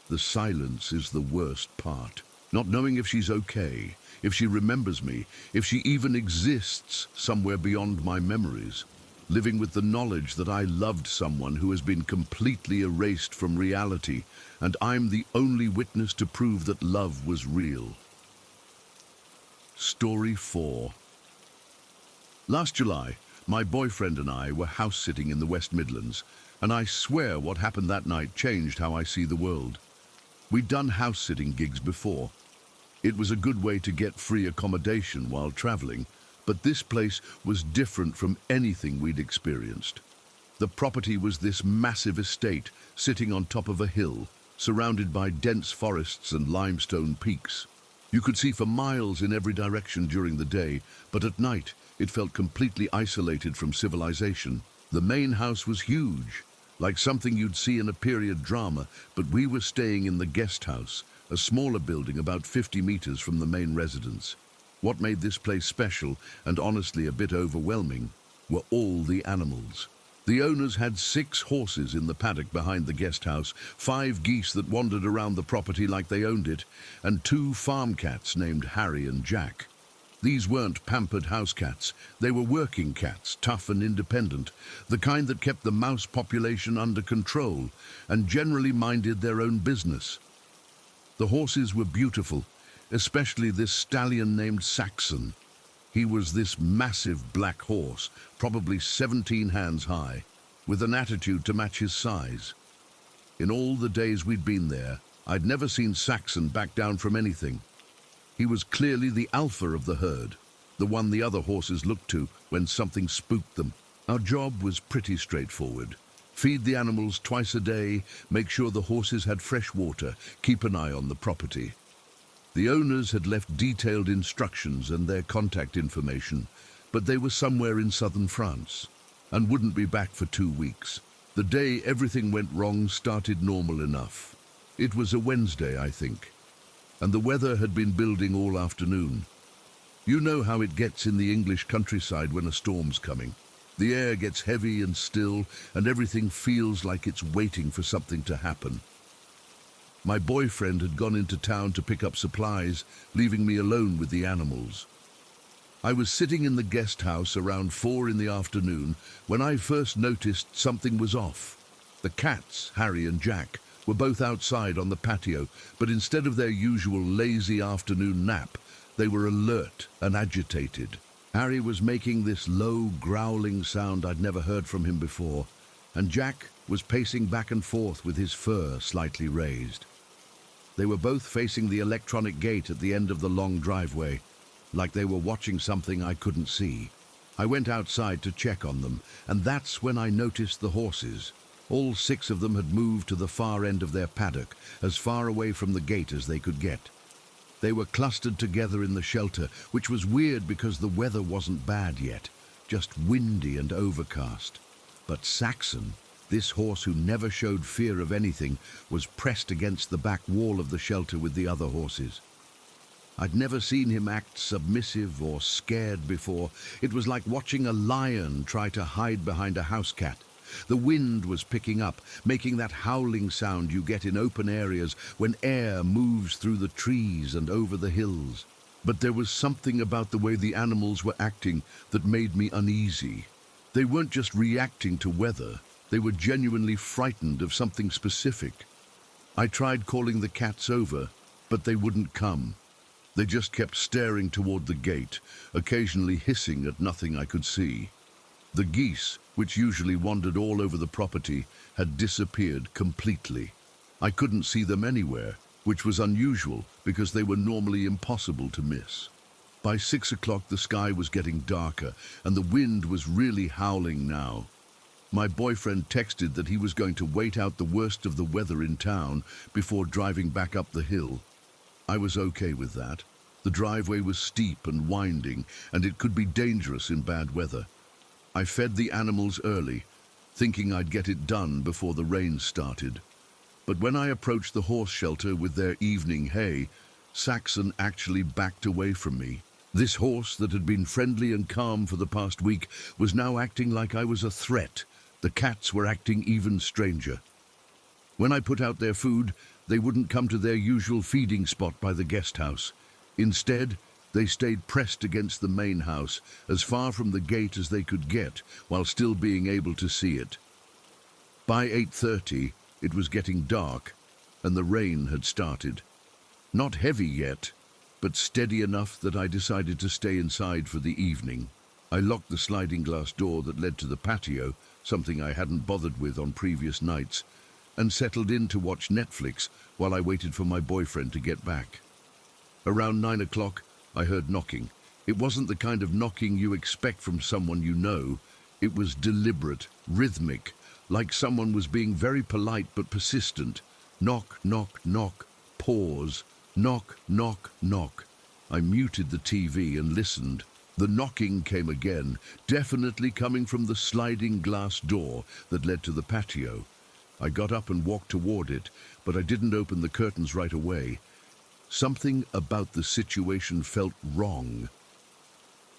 The silence is the worst part. Not knowing if she's okay, if she remembers me, if she even exists somewhere beyond my memories. Living with the knowledge that I loved someone who has been completely erased from reality, and I'm the only witness to prove that love was real. Story 4. Last July, my boyfriend and I were house-sitting in the West Midlands, and I swear what happened that night changed how I see the world. We'd done house-sitting gigs before. It was a good way to get free accommodation while traveling, but this place was different from anything we'd experienced. The property was this massive estate sitting on top of a hill, surrounded by dense forests and limestone peaks. You could see for miles in every direction during the day, but at night it felt completely isolated from civilization. The main house was huge, like something you'd see in a period drama, but we were staying in the guest house, a smaller building about 50 meters from the main residence. What made this place special, and honestly a bit overwhelming, were all the animals. The owners had 6 horses in the paddock behind the guest house, 5 geese that wandered around the property like they owned it, and 2 farm cats named Harry and Jack. These weren't pampered house cats. They were working cats, tough and independent, the kind that kept the mouse population under control and generally minded their own business. The horses were beautiful, especially this stallion named Saxon. He was this massive black horse, probably 17 hands high, with an attitude to match his size. In all the days we'd been there, I'd never seen Saxon back down from anything. He was clearly the alpha of the herd, the one the other horses looked to when something spooked them. Our job was pretty straightforward. Feed the animals twice a day, make sure the horses had fresh water, keep an eye on the property. The owners had left detailed instructions and their contact information, but they were somewhere in southern France and wouldn't be back for 2 weeks. The day everything went wrong started normal enough. It was a Wednesday, I think, and the weather had been building all afternoon. You know how it gets in the English countryside when a storm's coming. The air gets heavy and still, and everything feels like it's waiting for something to happen. My boyfriend had gone into town to pick up supplies, leaving me alone with the animals. I was sitting in the guest house around 4 in the afternoon when I first noticed something was off. The cats, Harry and Jack, were both outside on the patio, but instead of their usual lazy afternoon nap, they were alert and agitated. Harry was making this low, growling sound I'd never heard from him before, and Jack was pacing back and forth with his fur slightly raised. They were both facing the electronic gate at the end of the long driveway, like they were watching something I couldn't see. I went outside to check on them, and that's when I noticed the horses. All 6 of them had moved to the far end of their paddock, as far away from the gate as they could get. They were clustered together in the shelter, which was weird because the weather wasn't bad yet, just windy and overcast. But Saxon, this horse who never showed fear of anything, was pressed against the back wall of the shelter with the other horses. I'd never seen him act submissive or scared before. It was like watching a lion try to hide behind a house cat. The wind was picking up, making that howling sound you get in open areas when air moves through the trees and over the hills. But there was something about the way the animals were acting that made me uneasy. They weren't just reacting to weather, they were genuinely frightened of something specific. I tried calling the cats over, but they wouldn't come. They just kept staring toward the gate, occasionally hissing at nothing I could see. The geese, which usually wandered all over the property, had disappeared completely. I couldn't see them anywhere, which was unusual because they were normally impossible to miss. By 6 o'clock the sky was getting darker and the wind was really howling now. My boyfriend texted that he was going to wait out the worst of the weather in town before driving back up the hill. I was okay with that. The driveway was steep and winding, and it could be dangerous in bad weather. I fed the animals early, thinking I'd get it done before the rain started. But when I approached the horse shelter with their evening hay, Saxon actually backed away from me. This horse that had been friendly and calm for the past week was now acting like I was a threat. The cats were acting even stranger. When I put out their food, they wouldn't come to their usual feeding spot by the guest house. Instead, they stayed pressed against the main house, as far from the gate as they could get, while still being able to see it. By 8:30, it was getting dark, and the rain had started. Not heavy yet, but steady enough that I decided to stay inside for the evening. I locked the sliding glass door that led to the patio, something I hadn't bothered with on previous nights, and settled in to watch Netflix while I waited for my boyfriend to get back. Around 9 o'clock, I heard knocking. It wasn't the kind of knocking you expect from someone you know. It was deliberate, rhythmic, like someone was being very polite but persistent. Knock, knock, knock, pause, knock, knock, knock. I muted the TV and listened. The knocking came again, definitely coming from the sliding glass door that led to the patio. I got up and walked toward it, but I didn't open the curtains right away. Something about the situation felt wrong.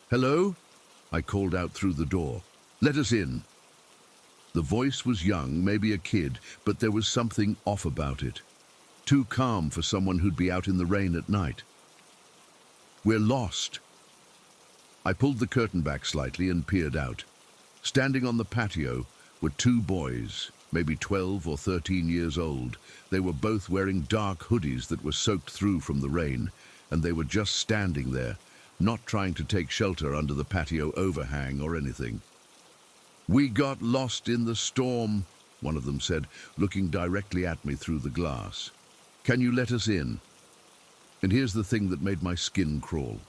"Hello?" I called out through the door. "Let us in." The voice was young, maybe a kid, but there was something off about it. Too calm for someone who'd be out in the rain at night. "We're lost." I pulled the curtain back slightly and peered out. Standing on the patio were two boys, maybe 12 or 13 years old. They were both wearing dark hoodies that were soaked through from the rain, and they were just standing there, not trying to take shelter under the patio overhang or anything. "We got lost in the storm," one of them said, looking directly at me through the glass. "Can you let us in?" And here's the thing that made my skin crawl.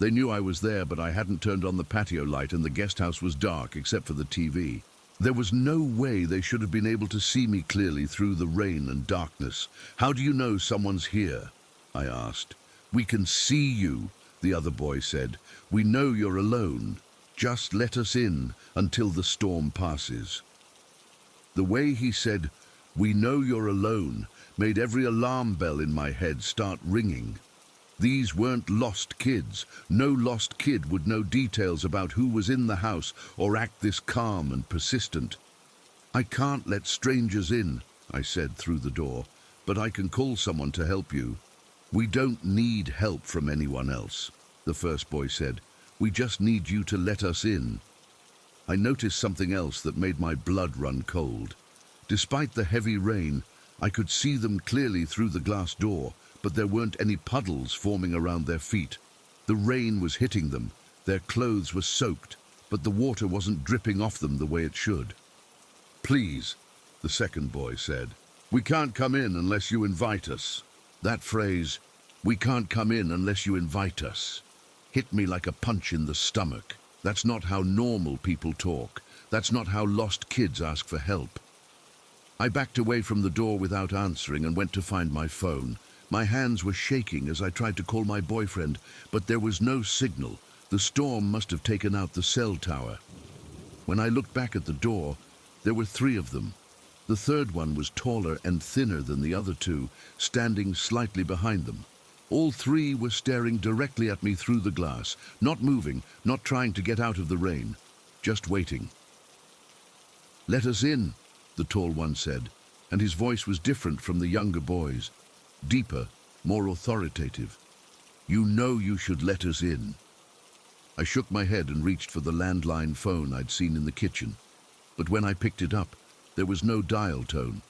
They knew I was there, but I hadn't turned on the patio light and the guest house was dark except for the TV. There was no way they should have been able to see me clearly through the rain and darkness. "How do you know someone's here?" I asked. "We can see you," the other boy said. "We know you're alone. Just let us in until the storm passes." The way he said, "We know you're alone," made every alarm bell in my head start ringing. These weren't lost kids. No lost kid would know details about who was in the house or act this calm and persistent. "I can't let strangers in," I said through the door, "but I can call someone to help you." "We don't need help from anyone else," the first boy said. "We just need you to let us in." I noticed something else that made my blood run cold. Despite the heavy rain, I could see them clearly through the glass door, but there weren't any puddles forming around their feet. The rain was hitting them, their clothes were soaked, but the water wasn't dripping off them the way it should. "Please," the second boy said, "we can't come in unless you invite us." That phrase, "we can't come in unless you invite us," hit me like a punch in the stomach. That's not how normal people talk. That's not how lost kids ask for help. I backed away from the door without answering and went to find my phone. My hands were shaking as I tried to call my boyfriend, but there was no signal. The storm must have taken out the cell tower. When I looked back at the door, there were 3 of them. The third one was taller and thinner than the other 2, standing slightly behind them. All 3 were staring directly at me through the glass, not moving, not trying to get out of the rain, just waiting. "Let us in," the tall one said, and his voice was different from the younger boys. Deeper, more authoritative. "You know you should let us in." I shook my head and reached for the landline phone I'd seen in the kitchen. But when I picked it up, there was no dial tone.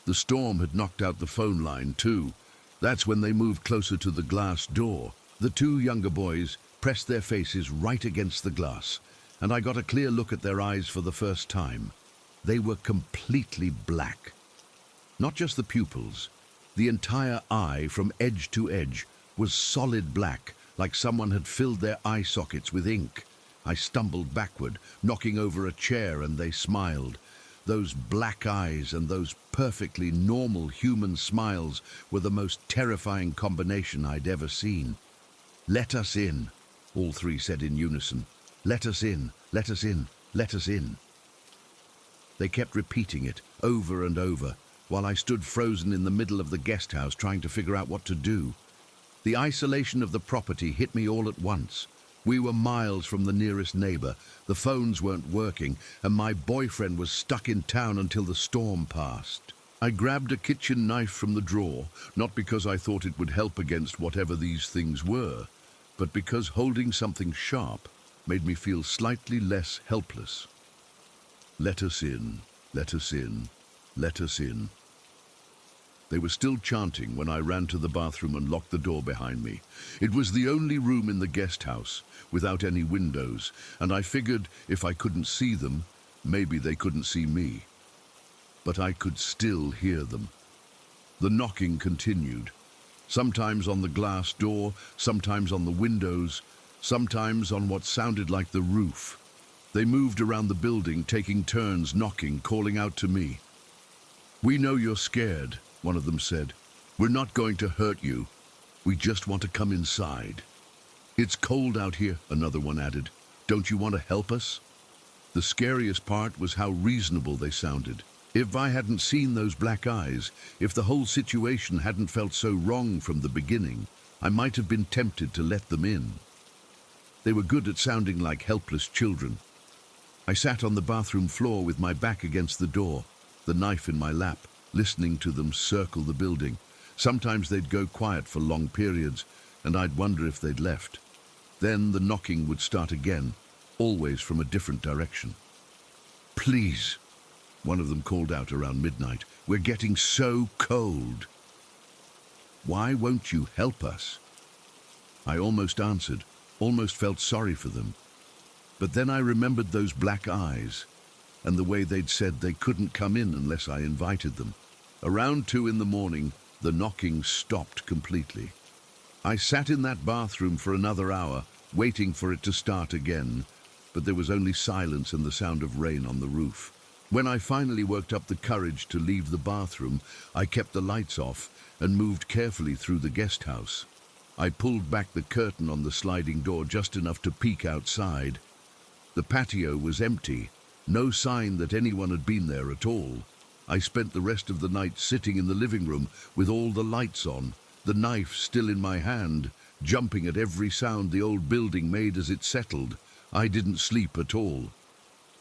The storm had knocked out the phone line too. That's when they moved closer to the glass door. The 2 younger boys pressed their faces right against the glass, and I got a clear look at their eyes for the first time. They were completely black. Not just the pupils. The entire eye, from edge to edge, was solid black, like someone had filled their eye sockets with ink. I stumbled backward, knocking over a chair, and they smiled. Those black eyes and those perfectly normal human smiles were the most terrifying combination I'd ever seen. "Let us in," all 3 said in unison. "Let us in, let us in, let us in." They kept repeating it over and over, while I stood frozen in the middle of the guest house trying to figure out what to do. The isolation of the property hit me all at once. We were miles from the nearest neighbor, the phones weren't working, and my boyfriend was stuck in town until the storm passed. I grabbed a kitchen knife from the drawer, not because I thought it would help against whatever these things were, but because holding something sharp made me feel slightly less helpless. "Let us in, let us in, let us in." They were still chanting when I ran to the bathroom and locked the door behind me. It was the only room in the guest house, without any windows, and I figured if I couldn't see them, maybe they couldn't see me. But I could still hear them. The knocking continued, sometimes on the glass door, sometimes on the windows, sometimes on what sounded like the roof. They moved around the building, taking turns knocking, calling out to me. "We know you're scared," one of them said. "We're not going to hurt you. We just want to come inside." "It's cold out here," another one added. "Don't you want to help us?" The scariest part was how reasonable they sounded. If I hadn't seen those black eyes, if the whole situation hadn't felt so wrong from the beginning, I might have been tempted to let them in. They were good at sounding like helpless children. I sat on the bathroom floor with my back against the door, the knife in my lap, listening to them circle the building. Sometimes they'd go quiet for long periods, and I'd wonder if they'd left. Then the knocking would start again, always from a different direction. "Please," one of them called out around midnight, "we're getting so cold." "Why won't you help us?" I almost answered, almost felt sorry for them. But then I remembered those black eyes, and the way they'd said they couldn't come in unless I invited them. Around 2 in the morning, the knocking stopped completely. I sat in that bathroom for another hour, waiting for it to start again, but there was only silence and the sound of rain on the roof. When I finally worked up the courage to leave the bathroom, I kept the lights off and moved carefully through the guest house. I pulled back the curtain on the sliding door just enough to peek outside. The patio was empty, no sign that anyone had been there at all. I spent the rest of the night sitting in the living room with all the lights on, the knife still in my hand, jumping at every sound the old building made as it settled. I didn't sleep at all.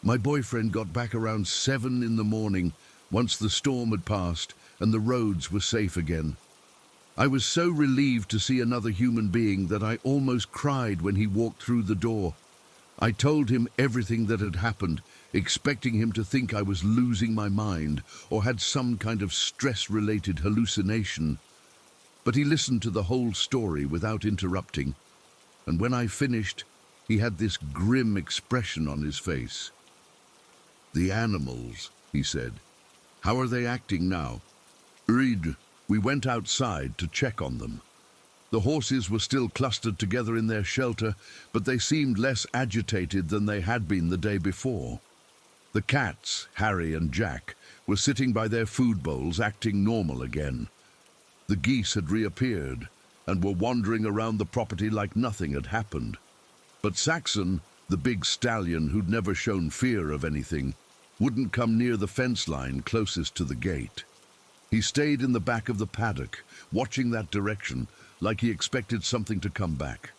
My boyfriend got back around 7 in the morning, once the storm had passed and the roads were safe again. I was so relieved to see another human being that I almost cried when he walked through the door. I told him everything that had happened, expecting him to think I was losing my mind or had some kind of stress-related hallucination. But he listened to the whole story without interrupting, and when I finished, he had this grim expression on his face. "The animals," he said. "How are they acting now?" We went outside to check on them. The horses were still clustered together in their shelter, but they seemed less agitated than they had been the day before. The cats, Harry and Jack, were sitting by their food bowls, acting normal again. The geese had reappeared and were wandering around the property like nothing had happened. But Saxon, the big stallion who'd never shown fear of anything, wouldn't come near the fence line closest to the gate. He stayed in the back of the paddock, watching that direction, like he expected something to come back.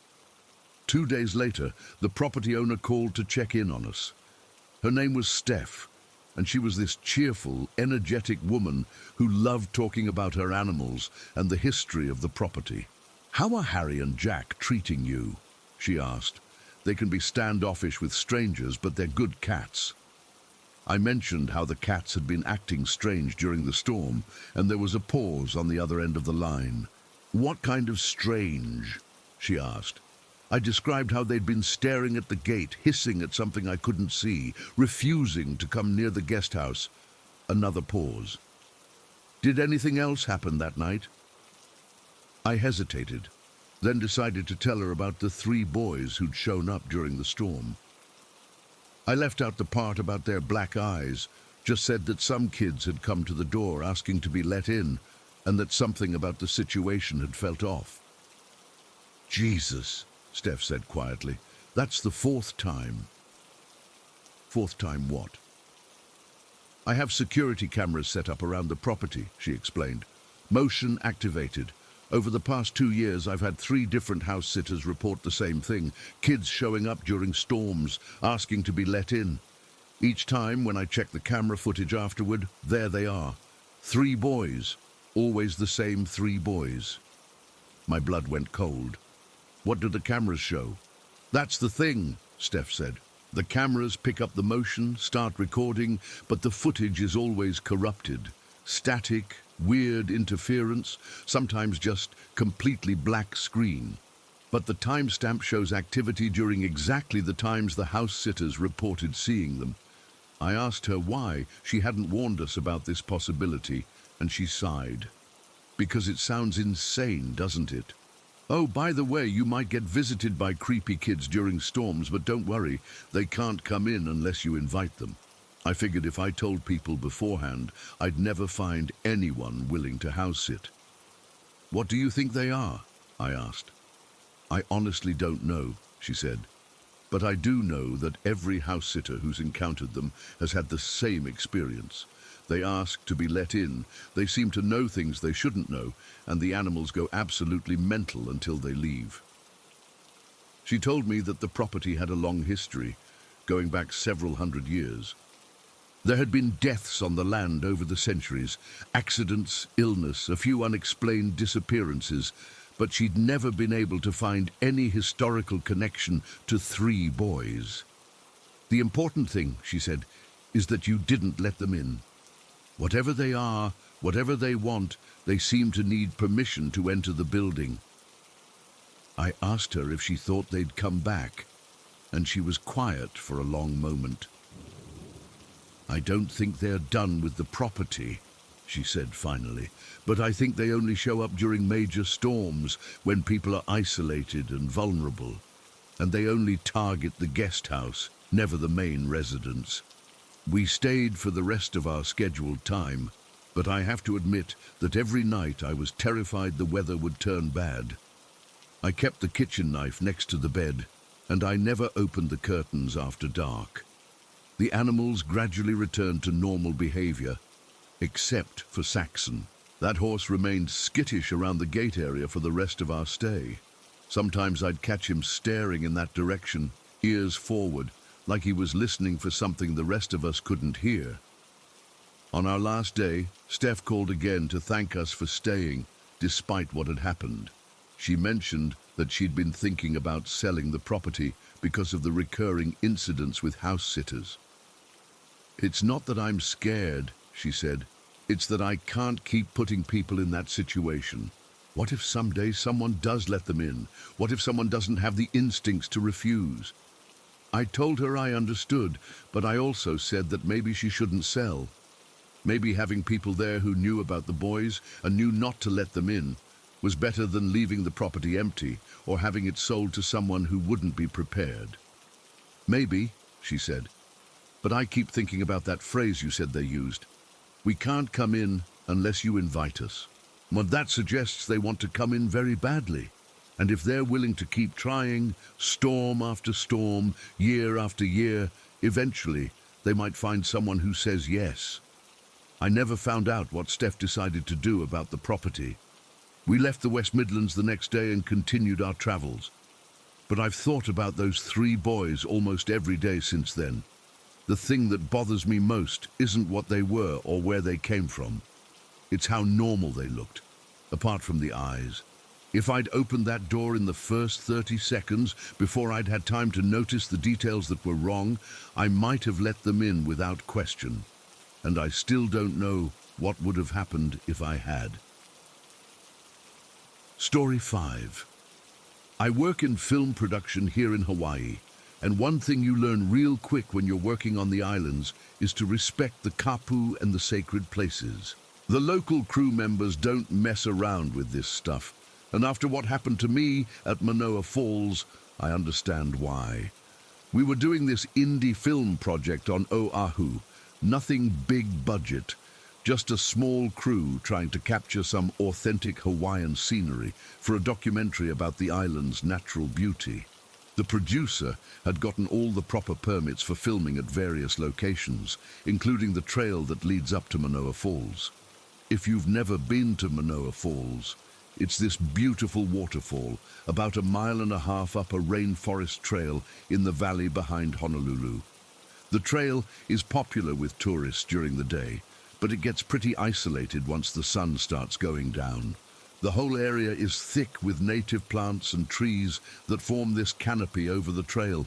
2 days later, the property owner called to check in on us. Her name was Steph, and she was this cheerful, energetic woman who loved talking about her animals and the history of the property. "How are Harry and Jack treating you?" she asked. "They can be standoffish with strangers, but they're good cats." I mentioned how the cats had been acting strange during the storm, and there was a pause on the other end of the line. "What kind of strange?" she asked. I described how they'd been staring at the gate, hissing at something I couldn't see, refusing to come near the guest house. Another pause. "Did anything else happen that night?" I hesitated, then decided to tell her about the 3 boys who'd shown up during the storm. I left out the part about their black eyes, just said that some kids had come to the door asking to be let in, and that something about the situation had felt off. "Jesus," Steph said quietly, "that's the 4th time." "4th time what?" "I have security cameras set up around the property," she explained. "Motion activated. Over the past 2 years, I've had 3 different house sitters report the same thing, kids showing up during storms, asking to be let in. Each time, when I check the camera footage afterward, there they are. 3 boys, always the same 3 boys. My blood went cold. "What do the cameras show?" "That's the thing," Steph said. "The cameras pick up the motion, start recording, but the footage is always corrupted. Static, weird interference, sometimes just completely black screen. But the timestamp shows activity during exactly the times the house sitters reported seeing them." I asked her why she hadn't warned us about this possibility, and she sighed. "Because it sounds insane, doesn't it? Oh, by the way, you might get visited by creepy kids during storms, but don't worry, they can't come in unless you invite them." I figured if I told people beforehand, I'd never find anyone willing to house sit. "What do you think they are?" I asked. "I honestly don't know," she said. "But I do know that every house sitter who's encountered them has had the same experience. They ask to be let in, they seem to know things they shouldn't know, and the animals go absolutely mental until they leave." She told me that the property had a long history, going back several hundred years. There had been deaths on the land over the centuries, accidents, illness, a few unexplained disappearances, but she'd never been able to find any historical connection to 3 boys. The important thing, she said, is that you didn't let them in. Whatever they are, whatever they want, they seem to need permission to enter the building. I asked her if she thought they'd come back, and she was quiet for a long moment. I don't think they're done with the property, she said finally, but I think they only show up during major storms when people are isolated and vulnerable, and they only target the guest house, never the main residence. We stayed for the rest of our scheduled time, but I have to admit that every night I was terrified the weather would turn bad. I kept the kitchen knife next to the bed, and I never opened the curtains after dark. The animals gradually returned to normal behavior, except for Saxon. That horse remained skittish around the gate area for the rest of our stay. Sometimes I'd catch him staring in that direction, ears forward, like he was listening for something the rest of us couldn't hear. On our last day, Steph called again to thank us for staying, despite what had happened. She mentioned that she'd been thinking about selling the property because of the recurring incidents with house sitters. It's not that I'm scared, she said. It's that I can't keep putting people in that situation. What if someday someone does let them in? What if someone doesn't have the instincts to refuse? I told her I understood, but I also said that maybe she shouldn't sell. Maybe having people there who knew about the boys and knew not to let them in was better than leaving the property empty or having it sold to someone who wouldn't be prepared. Maybe, she said, but I keep thinking about that phrase you said they used. We can't come in unless you invite us. Well, that suggests they want to come in very badly. And if they're willing to keep trying, storm after storm, year after year, eventually they might find someone who says yes. I never found out what Steph decided to do about the property. We left the West Midlands the next day and continued our travels. But I've thought about those 3 boys almost every day since then. The thing that bothers me most isn't what they were or where they came from. It's how normal they looked, apart from the eyes. If I'd opened that door in the first 30 seconds before I'd had time to notice the details that were wrong, I might have let them in without question. And I still don't know what would have happened if I had. Story 5. I work in film production here in Hawaii, and one thing you learn real quick when you're working on the islands is to respect the kapu and the sacred places. The local crew members don't mess around with this stuff, and after what happened to me at Manoa Falls, I understand why. We were doing this indie film project on Oahu, nothing big budget, just a small crew trying to capture some authentic Hawaiian scenery for a documentary about the island's natural beauty. The producer had gotten all the proper permits for filming at various locations, including the trail that leads up to Manoa Falls. If you've never been to Manoa Falls, it's this beautiful waterfall about 1.5 miles up a rainforest trail in the valley behind Honolulu. The trail is popular with tourists during the day, but it gets pretty isolated once the sun starts going down. The whole area is thick with native plants and trees that form this canopy over the trail,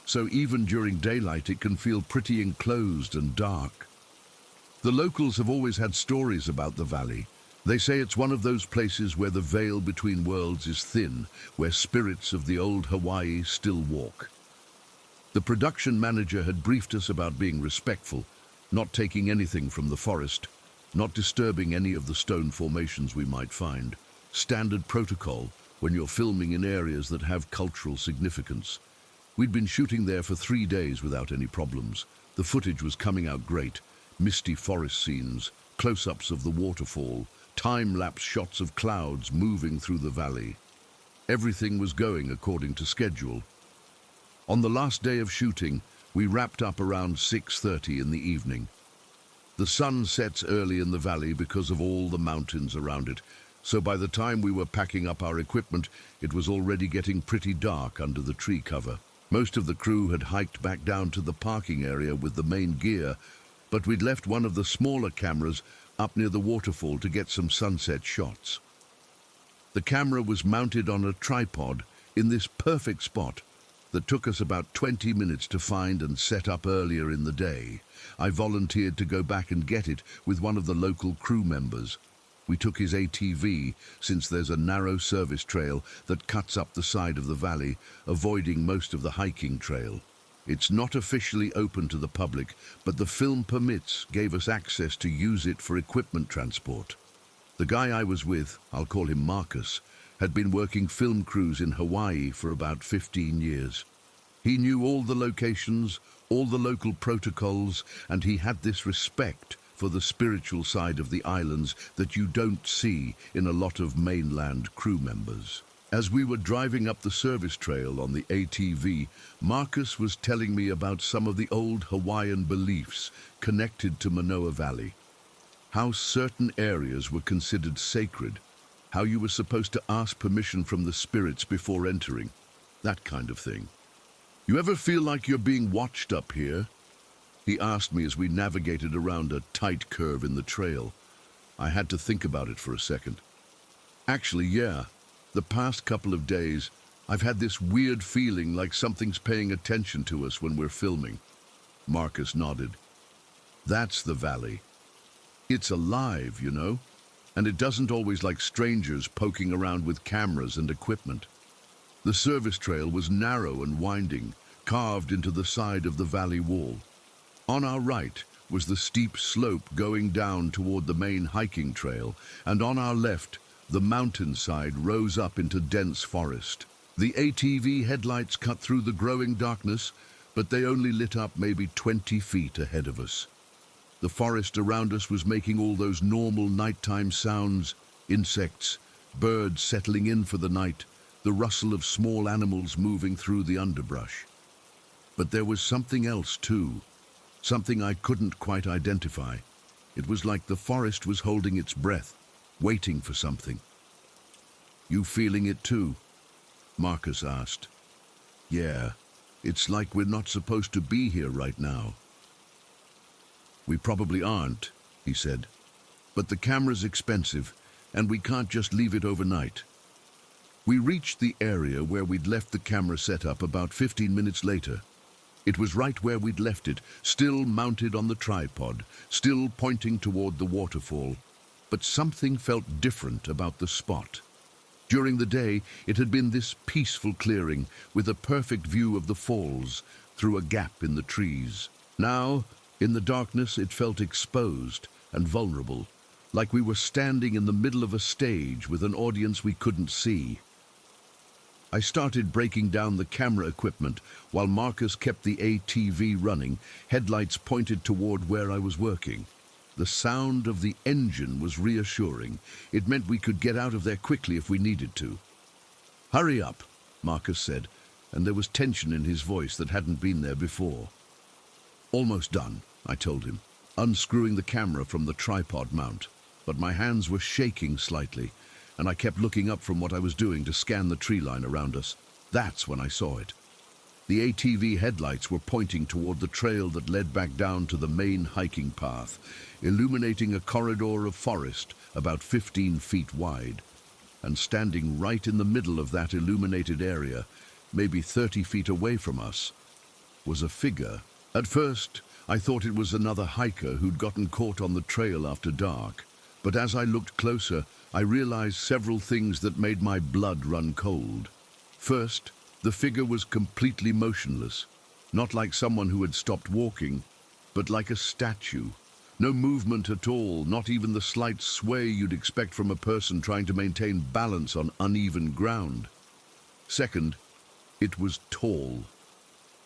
so even during daylight it can feel pretty enclosed and dark. The locals have always had stories about the valley. They say it's one of those places where the veil between worlds is thin, where spirits of the old Hawaii still walk. The production manager had briefed us about being respectful, not taking anything from the forest, not disturbing any of the stone formations we might find. Standard protocol when you're filming in areas that have cultural significance. We'd been shooting there for 3 days without any problems. The footage was coming out great. Misty forest scenes, close-ups of the waterfall, time-lapse shots of clouds moving through the valley. Everything was going according to schedule. On the last day of shooting, we wrapped up around 6:30 in the evening. The sun sets early in the valley because of all the mountains around it, So by the time we were packing up our equipment, it was already getting pretty dark under the tree cover. Most of the crew had hiked back down to the parking area with the main gear, but we'd left one of the smaller cameras up near the waterfall to get some sunset shots. The camera was mounted on a tripod in this perfect spot that took us about 20 minutes to find and set up earlier in the day. I volunteered to go back and get it with one of the local crew members. We took his ATV since there's a narrow service trail that cuts up the side of the valley, avoiding most of the hiking trail. It's not officially open to the public, but the film permits gave us access to use it for equipment transport. The guy I was with, I'll call him Marcus, had been working film crews in Hawaii for about 15 years. He knew all the locations, all the local protocols, and he had this respect for the spiritual side of the islands that you don't see in a lot of mainland crew members. As we were driving up the service trail on the ATV, Marcus was telling me about some of the old Hawaiian beliefs connected to Manoa Valley. How certain areas were considered sacred, how you were supposed to ask permission from the spirits before entering, that kind of thing. "You ever feel like you're being watched up here?" he asked me as we navigated around a tight curve in the trail. I had to think about it for a second. "Actually, yeah. The past couple of days, I've had this weird feeling like something's paying attention to us when we're filming." Marcus nodded. "That's the valley. It's alive, you know, and it doesn't always like strangers poking around with cameras and equipment." The service trail was narrow and winding, carved into the side of the valley wall. On our right was the steep slope going down toward the main hiking trail, and on our left, the mountainside rose up into dense forest. The ATV headlights cut through the growing darkness, but they only lit up maybe 20 feet ahead of us. The forest around us was making all those normal nighttime sounds: insects, birds settling in for the night, the rustle of small animals moving through the underbrush. But there was something else too, something I couldn't quite identify. It was like the forest was holding its breath, waiting for something. "You feeling it too?" Marcus asked. "Yeah, it's like we're not supposed to be here right now." "We probably aren't," he said. "But the camera's expensive, and we can't just leave it overnight." We reached the area where we'd left the camera set up about 15 minutes later. It was right where we'd left it, still mounted on the tripod, still pointing toward the waterfall. But something felt different about the spot. During the day, it had been this peaceful clearing with a perfect view of the falls through a gap in the trees. Now, in the darkness, it felt exposed and vulnerable, like we were standing in the middle of a stage with an audience we couldn't see. I started breaking down the camera equipment while Marcus kept the ATV running, headlights pointed toward where I was working. The sound of the engine was reassuring. It meant we could get out of there quickly if we needed to. "Hurry up," Marcus said, and there was tension in his voice that hadn't been there before. "Almost done," I told him, unscrewing the camera from the tripod mount. But my hands were shaking slightly, and I kept looking up from what I was doing to scan the tree line around us. That's when I saw it. The ATV headlights were pointing toward the trail that led back down to the main hiking path, illuminating a corridor of forest about 15 feet wide. And standing right in the middle of that illuminated area, maybe 30 feet away from us, was a figure. At first, I thought it was another hiker who'd gotten caught on the trail after dark. But as I looked closer, I realized several things that made my blood run cold. First, the figure was completely motionless, not like someone who had stopped walking, but like a statue. No movement at all, not even the slight sway you'd expect from a person trying to maintain balance on uneven ground. Second, it was tall,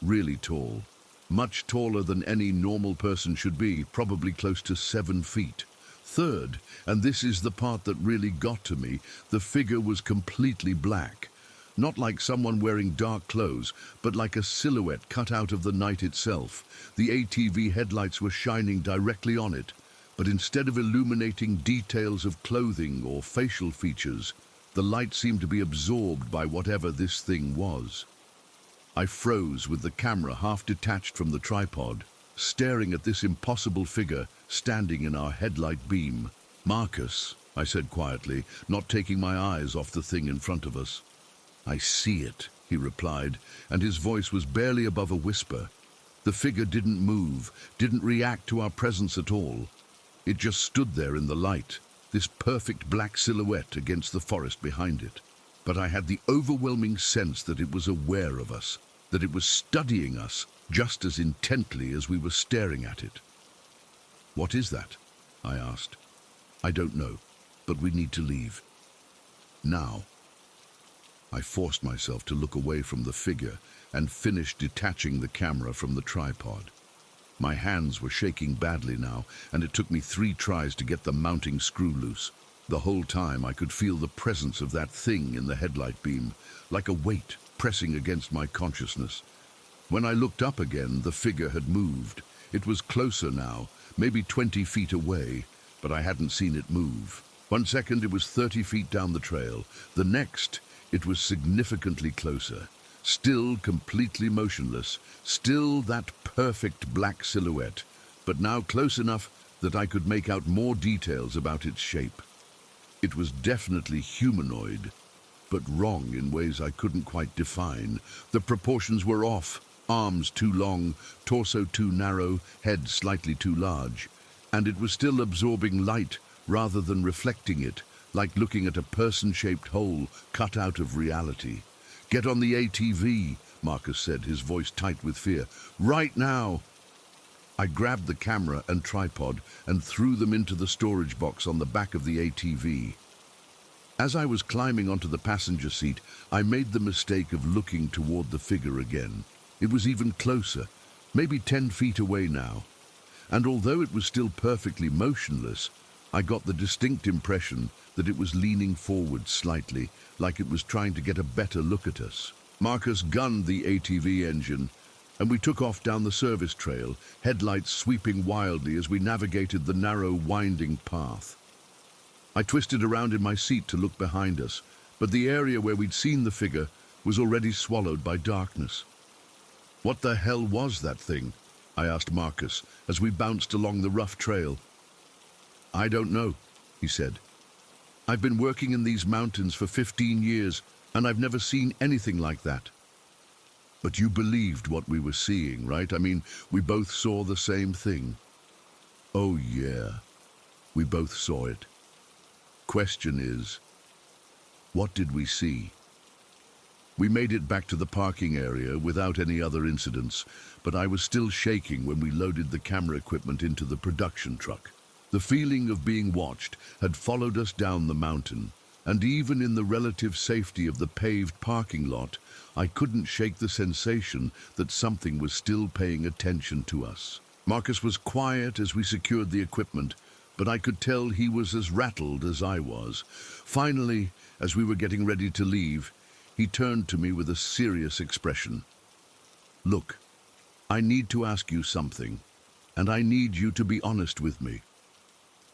really tall, much taller than any normal person should be, probably close to 7 feet. Third, and this is the part that really got to me, the figure was completely black. Not like someone wearing dark clothes, but like a silhouette cut out of the night itself. The ATV headlights were shining directly on it, But instead of illuminating details of clothing or facial features, the light seemed to be absorbed by whatever this thing was. I froze with the camera half detached from the tripod, staring at this impossible figure standing in our headlight beam. "Marcus," I said quietly, not taking my eyes off the thing in front of us. "I see it," he replied, and his voice was barely above a whisper. The figure didn't move, didn't react to our presence at all. It just stood there in the light, this perfect black silhouette against the forest behind it. But I had the overwhelming sense that it was aware of us, that it was studying us just as intently as we were staring at it. "What is that?" I asked. "I don't know, but we need to leave. Now." I forced myself to look away from the figure and finished detaching the camera from the tripod. My hands were shaking badly now, and it took me 3 tries to get the mounting screw loose. The whole time I could feel the presence of that thing in the headlight beam, like a weight pressing against my consciousness. When I looked up again, the figure had moved. It was closer now, maybe 20 feet away, but I hadn't seen it move. One second it was 30 feet down the trail. The next, it was significantly closer. Still completely motionless, still that perfect black silhouette, but now close enough that I could make out more details about its shape. It was definitely humanoid, but wrong in ways I couldn't quite define. The proportions were off, arms too long, torso too narrow, head slightly too large, and it was still absorbing light rather than reflecting it, like looking at a person-shaped hole cut out of reality. "Get on the ATV," Marcus said, his voice tight with fear. "Right now!" I grabbed the camera and tripod and threw them into the storage box on the back of the ATV. As I was climbing onto the passenger seat, I made the mistake of looking toward the figure again. It was even closer, maybe 10 feet away now. And although it was still perfectly motionless, I got the distinct impression that it was leaning forward slightly, like it was trying to get a better look at us. Marcus gunned the ATV engine, and we took off down the service trail, headlights sweeping wildly as we navigated the narrow, winding path. I twisted around in my seat to look behind us, but the area where we'd seen the figure was already swallowed by darkness. "What the hell was that thing?" I asked Marcus as we bounced along the rough trail. "I don't know," he said. "I've been working in these mountains for 15 years, and I've never seen anything like that." "But you believed what we were seeing, right? I mean, we both saw the same thing." "Oh yeah, we both saw it. Question is, what did we see?" We made it back to the parking area without any other incidents, but I was still shaking when we loaded the camera equipment into the production truck. The feeling of being watched had followed us down the mountain, and even in the relative safety of the paved parking lot, I couldn't shake the sensation that something was still paying attention to us. Marcus was quiet as we secured the equipment, but I could tell he was as rattled as I was. Finally, as we were getting ready to leave, he turned to me with a serious expression. "Look, I need to ask you something, and I need you to be honest with me.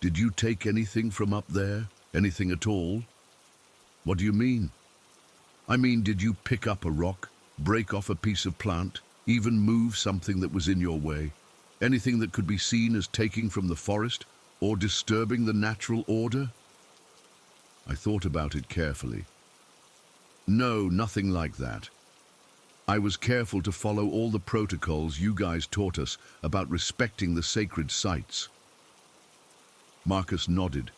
Did you take anything from up there? Anything at all?" "What do you mean?" "I mean, did you pick up a rock, break off a piece of plant, even move something that was in your way? Anything that could be seen as taking from the forest or disturbing the natural order?" I thought about it carefully. "No, nothing like that. I was careful to follow all the protocols you guys taught us about respecting the sacred sites." Marcus nodded,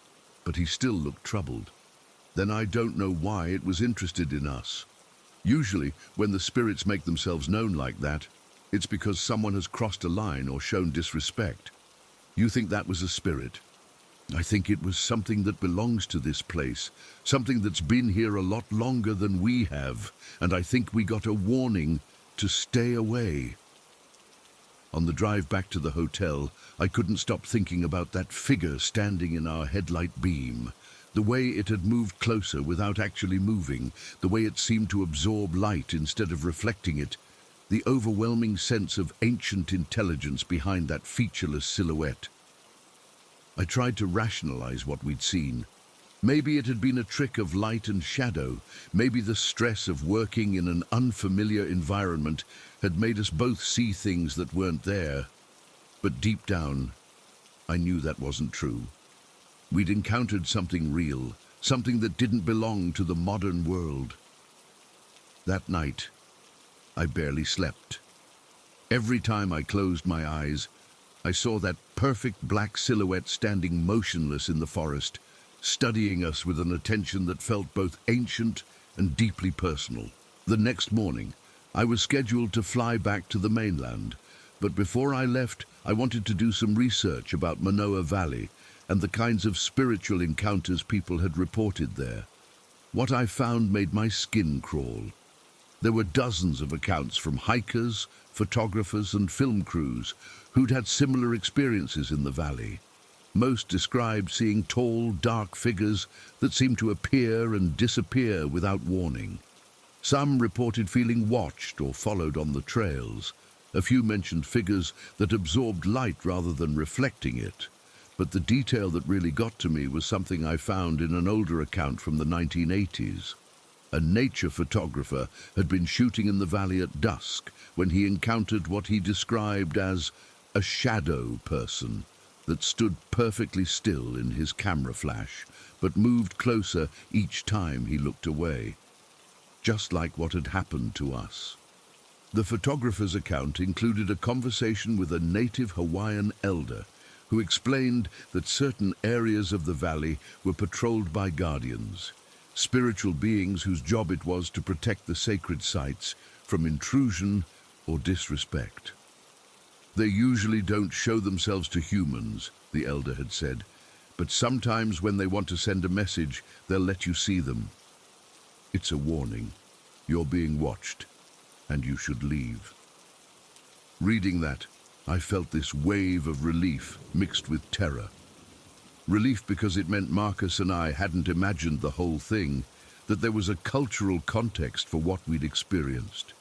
but he still looked troubled. "Then I don't know why it was interested in us. Usually, when the spirits make themselves known like that, it's because someone has crossed a line or shown disrespect. You think that was a spirit? I think it was something that belongs to this place, something that's been here a lot longer than we have, and I think we got a warning to stay away." On the drive back to the hotel, I couldn't stop thinking about that figure standing in our headlight beam. The way it had moved closer without actually moving, the way it seemed to absorb light instead of reflecting it, the overwhelming sense of ancient intelligence behind that featureless silhouette. I tried to rationalize what we'd seen. Maybe it had been a trick of light and shadow. Maybe the stress of working in an unfamiliar environment had made us both see things that weren't there. But deep down, I knew that wasn't true. We'd encountered something real, something that didn't belong to the modern world. That night, I barely slept. Every time I closed my eyes, I saw that perfect black silhouette standing motionless in the forest, studying us with an attention that felt both ancient and deeply personal. The next morning, I was scheduled to fly back to the mainland, but before I left, I wanted to do some research about Manoa Valley and the kinds of spiritual encounters people had reported there. What I found made my skin crawl. There were dozens of accounts from hikers, photographers, and film crews who'd had similar experiences in the valley. Most described seeing tall, dark figures that seemed to appear and disappear without warning. Some reported feeling watched or followed on the trails. A few mentioned figures that absorbed light rather than reflecting it. But the detail that really got to me was something I found in an older account from the 1980s. A nature photographer had been shooting in the valley at dusk when he encountered what he described as a shadow person that stood perfectly still in his camera flash, but moved closer each time he looked away, just like what had happened to us. The photographer's account included a conversation with a native Hawaiian elder who explained that certain areas of the valley were patrolled by guardians, spiritual beings whose job it was to protect the sacred sites from intrusion or disrespect. They usually don't show themselves to humans, the elder had said, but sometimes when they want to send a message, they'll let you see them. It's a warning. You're being watched, and you should leave. Reading that, I felt this wave of relief mixed with terror. Relief because it meant Marcus and I hadn't imagined the whole thing, that there was a cultural context for what we'd experienced.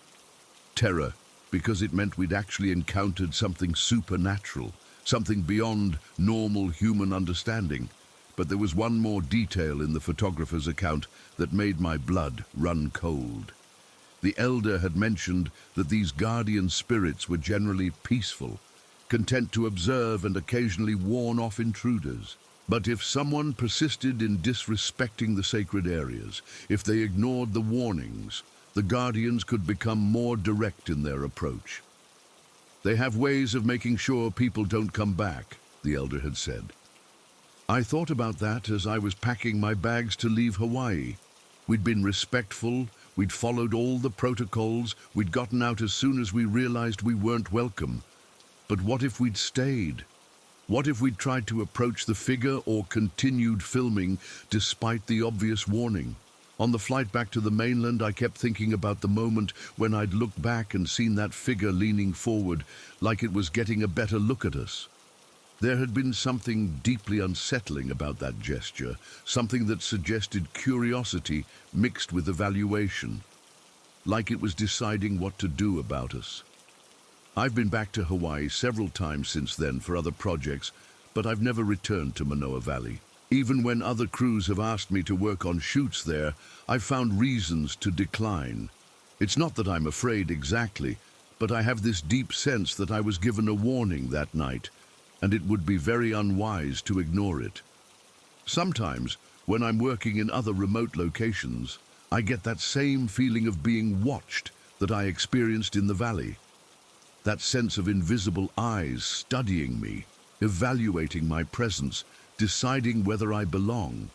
Terror because it meant we'd actually encountered something supernatural, something beyond normal human understanding. But there was one more detail in the photographer's account that made my blood run cold. The elder had mentioned that these guardian spirits were generally peaceful, content to observe and occasionally warn off intruders. But if someone persisted in disrespecting the sacred areas, if they ignored the warnings, the guardians could become more direct in their approach. They have ways of making sure people don't come back, the elder had said. I thought about that as I was packing my bags to leave Hawaii. We'd been respectful, we'd followed all the protocols, we'd gotten out as soon as we realized we weren't welcome. But what if we'd stayed? What if we'd tried to approach the figure or continued filming despite the obvious warning? On the flight back to the mainland, I kept thinking about the moment when I'd looked back and seen that figure leaning forward, like it was getting a better look at us. There had been something deeply unsettling about that gesture, something that suggested curiosity mixed with evaluation, like it was deciding what to do about us. I've been back to Hawaii several times since then for other projects, but I've never returned to Manoa Valley. Even when other crews have asked me to work on shoots there, I've found reasons to decline. It's not that I'm afraid exactly, but I have this deep sense that I was given a warning that night, and it would be very unwise to ignore it. Sometimes, when I'm working in other remote locations, I get that same feeling of being watched that I experienced in the valley. That sense of invisible eyes studying me, evaluating my presence, deciding whether I belong.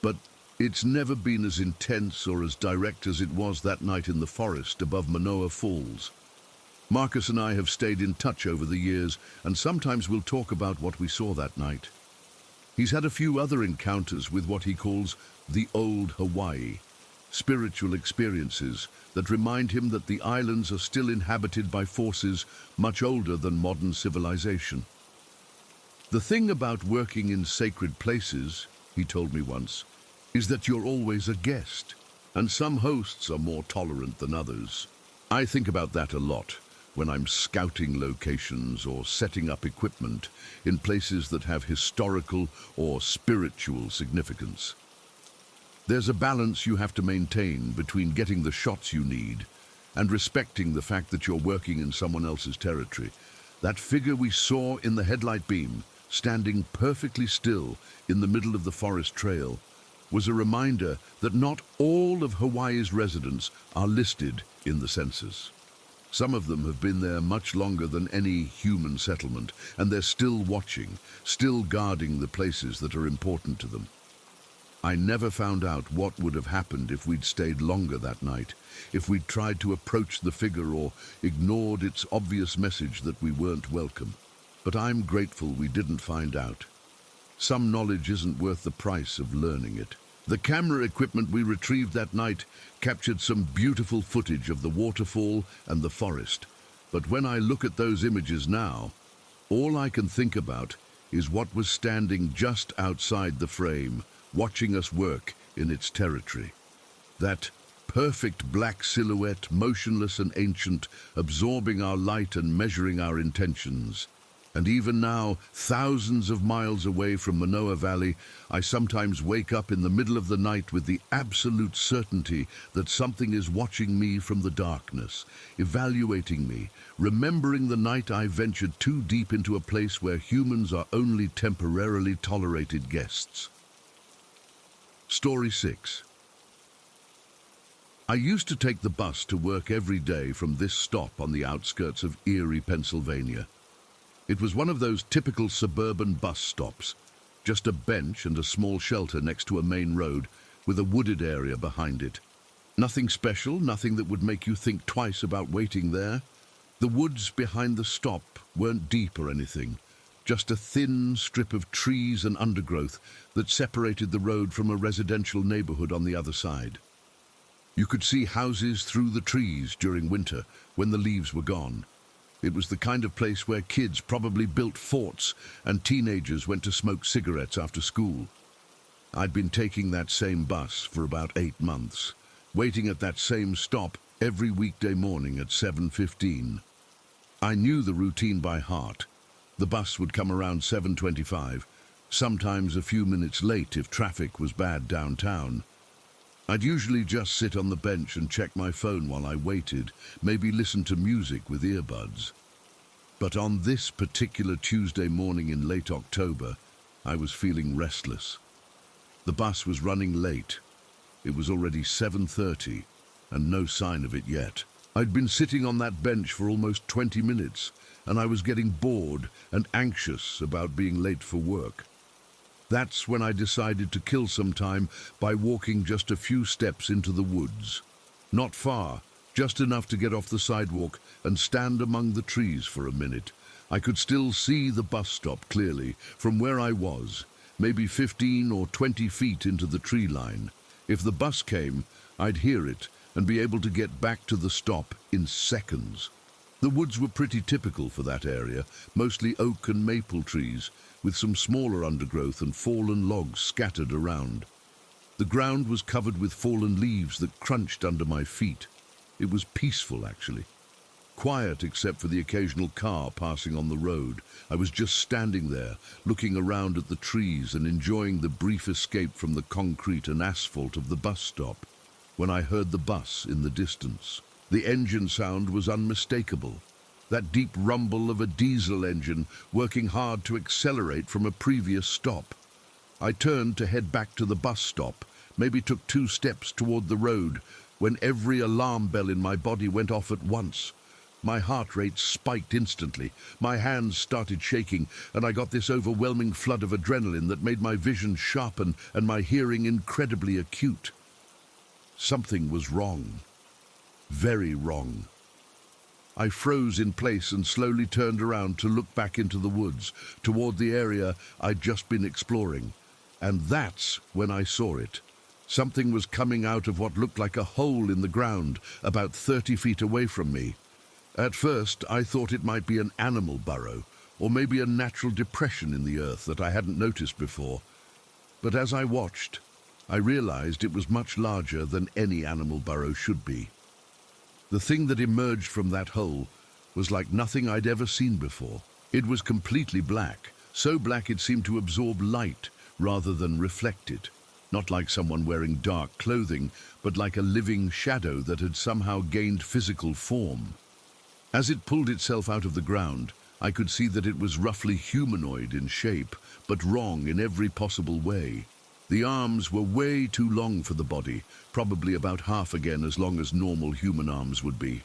But it's never been as intense or as direct as it was that night in the forest above Manoa Falls. Marcus and I have stayed in touch over the years, and sometimes we'll talk about what we saw that night. He's had a few other encounters with what he calls the old Hawaii, spiritual experiences that remind him that the islands are still inhabited by forces much older than modern civilization. The thing about working in sacred places, he told me once, is that you're always a guest, and some hosts are more tolerant than others. I think about that a lot. when I'm scouting locations or setting up equipment in places that have historical or spiritual significance. There's a balance you have to maintain between getting the shots you need and respecting the fact that you're working in someone else's territory. That figure we saw in the headlight beam, standing perfectly still in the middle of the forest trail, was a reminder that not all of Hawaii's residents are listed in the census. Some of them have been there much longer than any human settlement, and they're still watching, still guarding the places that are important to them. I never found out what would have happened if we'd stayed longer that night, if we'd tried to approach the figure or ignored its obvious message that we weren't welcome. But I'm grateful we didn't find out. Some knowledge isn't worth the price of learning it. The camera equipment we retrieved that night captured some beautiful footage of the waterfall and the forest. But when I look at those images now, all I can think about is what was standing just outside the frame, watching us work in its territory. That perfect black silhouette, motionless and ancient, absorbing our light and measuring our intentions. And even now, thousands of miles away from Manoa Valley, I sometimes wake up in the middle of the night with the absolute certainty that something is watching me from the darkness, evaluating me, remembering the night I ventured too deep into a place where humans are only temporarily tolerated guests. Story 6. I used to take the bus to work every day from this stop on the outskirts of Erie, Pennsylvania. It was one of those typical suburban bus stops, just a bench and a small shelter next to a main road with a wooded area behind it. Nothing special, nothing that would make you think twice about waiting there. The woods behind the stop weren't deep or anything, just a thin strip of trees and undergrowth that separated the road from a residential neighborhood on the other side. You could see houses through the trees during winter when the leaves were gone. It was the kind of place where kids probably built forts and teenagers went to smoke cigarettes after school. I'd been taking that same bus for about 8 months, waiting at that same stop every weekday morning at 7:15. I knew the routine by heart. The bus would come around 7:25, sometimes a few minutes late if traffic was bad downtown. I'd usually just sit on the bench and check my phone while I waited, maybe listen to music with earbuds. But on this particular Tuesday morning in late October, I was feeling restless. The bus was running late. It was already 7:30, and no sign of it yet. I'd been sitting on that bench for almost 20 minutes, and I was getting bored and anxious about being late for work. That's when I decided to kill some time by walking just a few steps into the woods. Not far, just enough to get off the sidewalk and stand among the trees for a minute. I could still see the bus stop clearly from where I was, maybe 15 or 20 feet into the tree line. If the bus came, I'd hear it and be able to get back to the stop in seconds. The woods were pretty typical for that area, mostly oak and maple trees, with some smaller undergrowth and fallen logs scattered around. The ground was covered with fallen leaves that crunched under my feet. It was peaceful, actually. Quiet except for the occasional car passing on the road. I was just standing there, looking around at the trees and enjoying the brief escape from the concrete and asphalt of the bus stop, when I heard the bus in the distance. The engine sound was unmistakable. That deep rumble of a diesel engine working hard to accelerate from a previous stop. I turned to head back to the bus stop, maybe took 2 steps toward the road, when every alarm bell in my body went off at once. My heart rate spiked instantly, my hands started shaking, and I got this overwhelming flood of adrenaline that made my vision sharpen and my hearing incredibly acute. Something was wrong. Very wrong. I froze in place and slowly turned around to look back into the woods, toward the area I'd just been exploring. And that's when I saw it. Something was coming out of what looked like a hole in the ground, about 30 feet away from me. At first, I thought it might be an animal burrow, or maybe a natural depression in the earth that I hadn't noticed before. But as I watched, I realized it was much larger than any animal burrow should be. The thing that emerged from that hole was like nothing I'd ever seen before. It was completely black, so black it seemed to absorb light rather than reflect it. Not like someone wearing dark clothing, but like a living shadow that had somehow gained physical form. As it pulled itself out of the ground, I could see that it was roughly humanoid in shape, but wrong in every possible way. The arms were way too long for the body, probably about half again as long as normal human arms would be.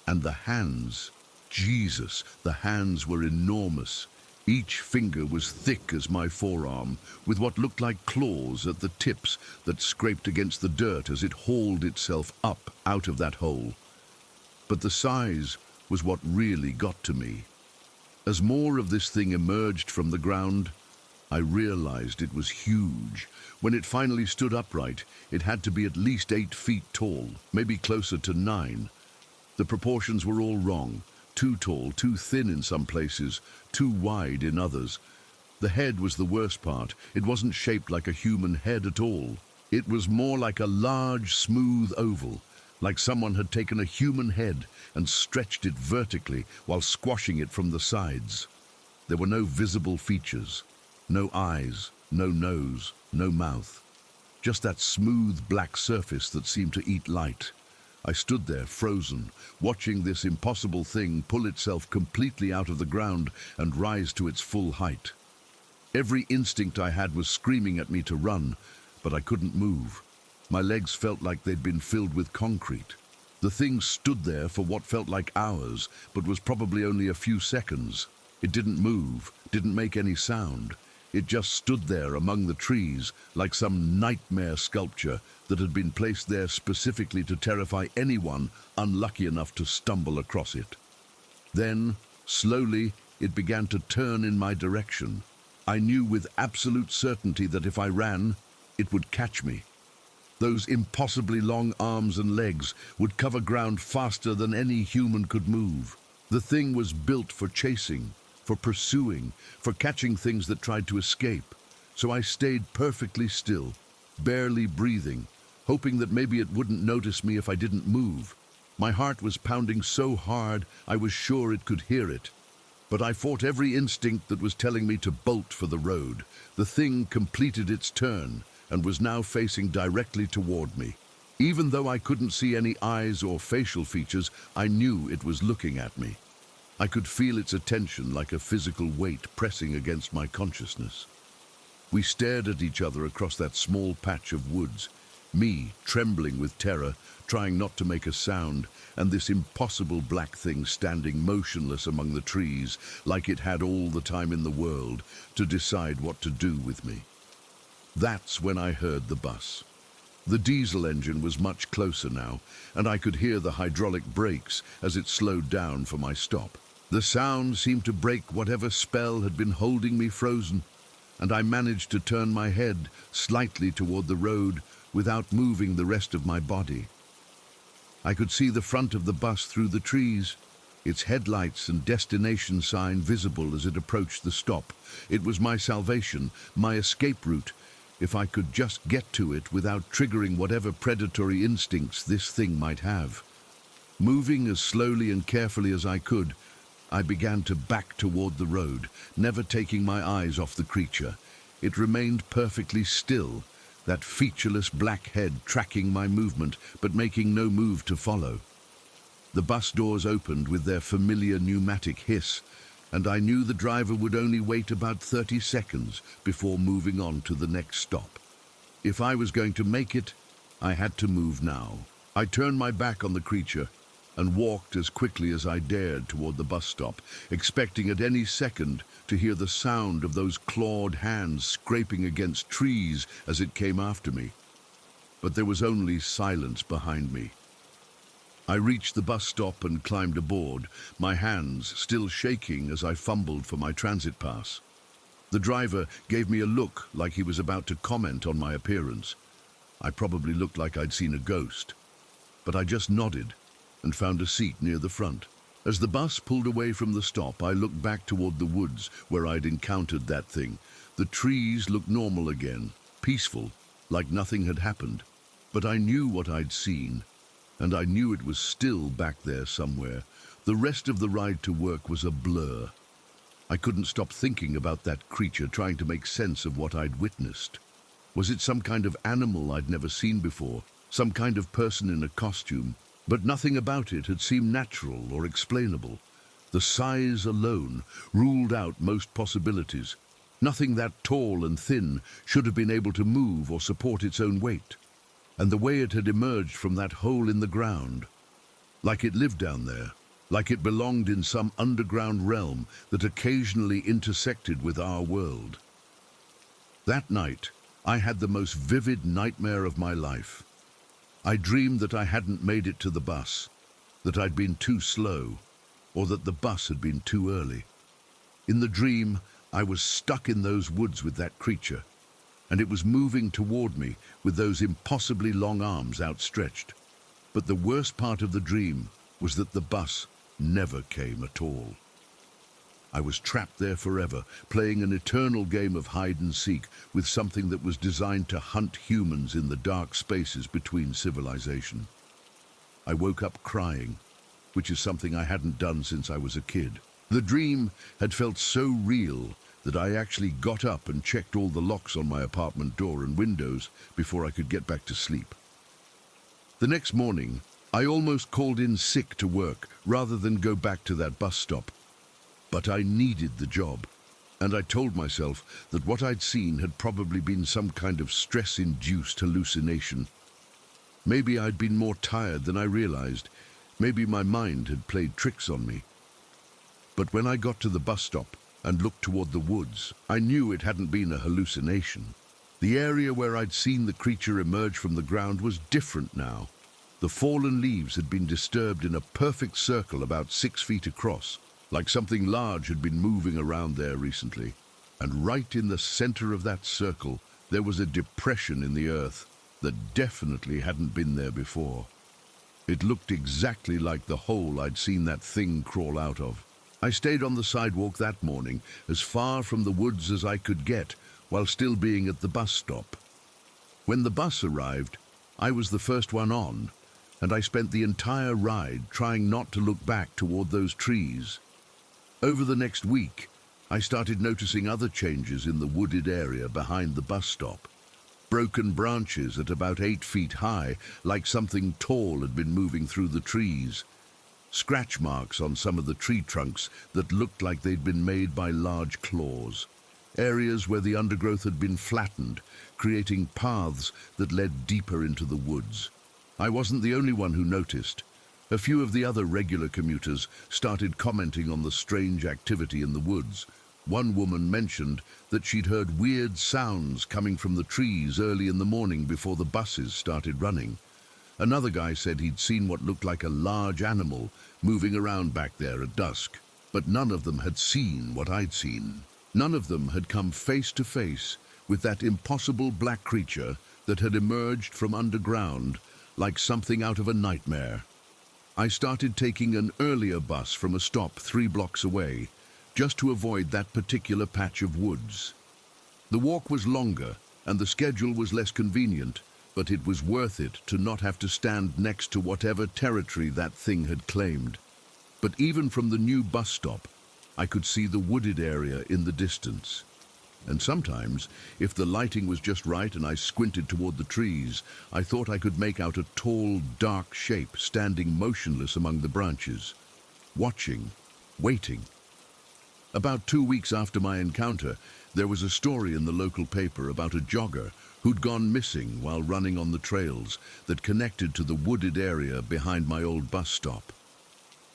And the hands, Jesus, the hands were enormous. Each finger was thick as my forearm, with what looked like claws at the tips that scraped against the dirt as it hauled itself up out of that hole. But the size was what really got to me. As more of this thing emerged from the ground, I realized it was huge. When it finally stood upright, it had to be at least 8 feet tall, maybe closer to 9. The proportions were all wrong. Too tall, too thin in some places, too wide in others. The head was the worst part. It wasn't shaped like a human head at all. It was more like a large, smooth oval, like someone had taken a human head and stretched it vertically while squashing it from the sides. There were no visible features, no eyes, no nose, no mouth. Just that smooth black surface that seemed to eat light. I stood there, frozen, watching this impossible thing pull itself completely out of the ground and rise to its full height. Every instinct I had was screaming at me to run, but I couldn't move. My legs felt like they'd been filled with concrete. The thing stood there for what felt like hours, but was probably only a few seconds. It didn't move, didn't make any sound. It just stood there among the trees, like some nightmare sculpture that had been placed there specifically to terrify anyone unlucky enough to stumble across it. Then, slowly, it began to turn in my direction. I knew with absolute certainty that if I ran, it would catch me. Those impossibly long arms and legs would cover ground faster than any human could move. The thing was built for chasing, for pursuing, for catching things that tried to escape. So I stayed perfectly still, barely breathing, hoping that maybe it wouldn't notice me if I didn't move. My heart was pounding so hard I was sure it could hear it. But I fought every instinct that was telling me to bolt for the road. The thing completed its turn and was now facing directly toward me. Even though I couldn't see any eyes or facial features, I knew it was looking at me. I could feel its attention like a physical weight pressing against my consciousness. We stared at each other across that small patch of woods, me trembling with terror, trying not to make a sound, and this impossible black thing standing motionless among the trees, like it had all the time in the world to decide what to do with me. That's when I heard the bus. The diesel engine was much closer now, and I could hear the hydraulic brakes as it slowed down for my stop. The sound seemed to break whatever spell had been holding me frozen, and I managed to turn my head slightly toward the road without moving the rest of my body. I could see the front of the bus through the trees, its headlights and destination sign visible as it approached the stop. It was my salvation, my escape route, if I could just get to it without triggering whatever predatory instincts this thing might have. Moving as slowly and carefully as I could, I began to back toward the road, never taking my eyes off the creature. It remained perfectly still, that featureless black head tracking my movement, but making no move to follow. The bus doors opened with their familiar pneumatic hiss, and I knew the driver would only wait about 30 seconds before moving on to the next stop. If I was going to make it, I had to move now. I turned my back on the creature and walked as quickly as I dared toward the bus stop, expecting at any second to hear the sound of those clawed hands scraping against trees as it came after me. But there was only silence behind me. I reached the bus stop and climbed aboard, my hands still shaking as I fumbled for my transit pass. The driver gave me a look like he was about to comment on my appearance. I probably looked like I'd seen a ghost, but I just nodded and found a seat near the front. As the bus pulled away from the stop, I looked back toward the woods where I'd encountered that thing. The trees looked normal again, peaceful, like nothing had happened. But I knew what I'd seen, and I knew it was still back there somewhere, The rest of the ride to work was a blur. I couldn't stop thinking about that creature, trying to make sense of what I'd witnessed. Was it some kind of animal I'd never seen before, some kind of person in a costume? But nothing about it had seemed natural or explainable. The size alone ruled out most possibilities. Nothing that tall and thin should have been able to move or support its own weight. And the way it had emerged from that hole in the ground, like it lived down there, like it belonged in some underground realm that occasionally intersected with our world. That night, I had the most vivid nightmare of my life. I dreamed that I hadn't made it to the bus, that I'd been too slow, or that the bus had been too early. In the dream, I was stuck in those woods with that creature, and it was moving toward me with those impossibly long arms outstretched. But the worst part of the dream was that the bus never came at all. I was trapped there forever, playing an eternal game of hide and seek with something that was designed to hunt humans in the dark spaces between civilization. I woke up crying, which is something I hadn't done since I was a kid. The dream had felt so real that I actually got up and checked all the locks on my apartment door and windows before I could get back to sleep. The next morning, I almost called in sick to work rather than go back to that bus stop. But I needed the job, and I told myself that what I'd seen had probably been some kind of stress-induced hallucination. Maybe I'd been more tired than I realized. Maybe my mind had played tricks on me. But when I got to the bus stop and looked toward the woods, I knew it hadn't been a hallucination. The area where I'd seen the creature emerge from the ground was different now. The fallen leaves had been disturbed in a perfect circle about 6 feet across, like something large had been moving around there recently. And right in the center of that circle, there was a depression in the earth that definitely hadn't been there before. It looked exactly like the hole I'd seen that thing crawl out of. I stayed on the sidewalk that morning, as far from the woods as I could get, while still being at the bus stop. When the bus arrived, I was the first one on, and I spent the entire ride trying not to look back toward those trees. Over the next week, I started noticing other changes in the wooded area behind the bus stop. Broken branches at about 8 feet high, like something tall had been moving through the trees. Scratch marks on some of the tree trunks that looked like they'd been made by large claws. Areas where the undergrowth had been flattened, creating paths that led deeper into the woods. I wasn't the only one who noticed. A few of the other regular commuters started commenting on the strange activity in the woods. One woman mentioned that she'd heard weird sounds coming from the trees early in the morning before the buses started running. Another guy said he'd seen what looked like a large animal moving around back there at dusk. But none of them had seen what I'd seen. None of them had come face to face with that impossible black creature that had emerged from underground like something out of a nightmare. I started taking an earlier bus from a stop 3 blocks away, just to avoid that particular patch of woods. The walk was longer, and the schedule was less convenient, but it was worth it to not have to stand next to whatever territory that thing had claimed. But even from the new bus stop, I could see the wooded area in the distance. And sometimes, if the lighting was just right and I squinted toward the trees, I thought I could make out a tall, dark shape standing motionless among the branches, watching, waiting. About 2 weeks after my encounter, there was a story in the local paper about a jogger who'd gone missing while running on the trails that connected to the wooded area behind my old bus stop.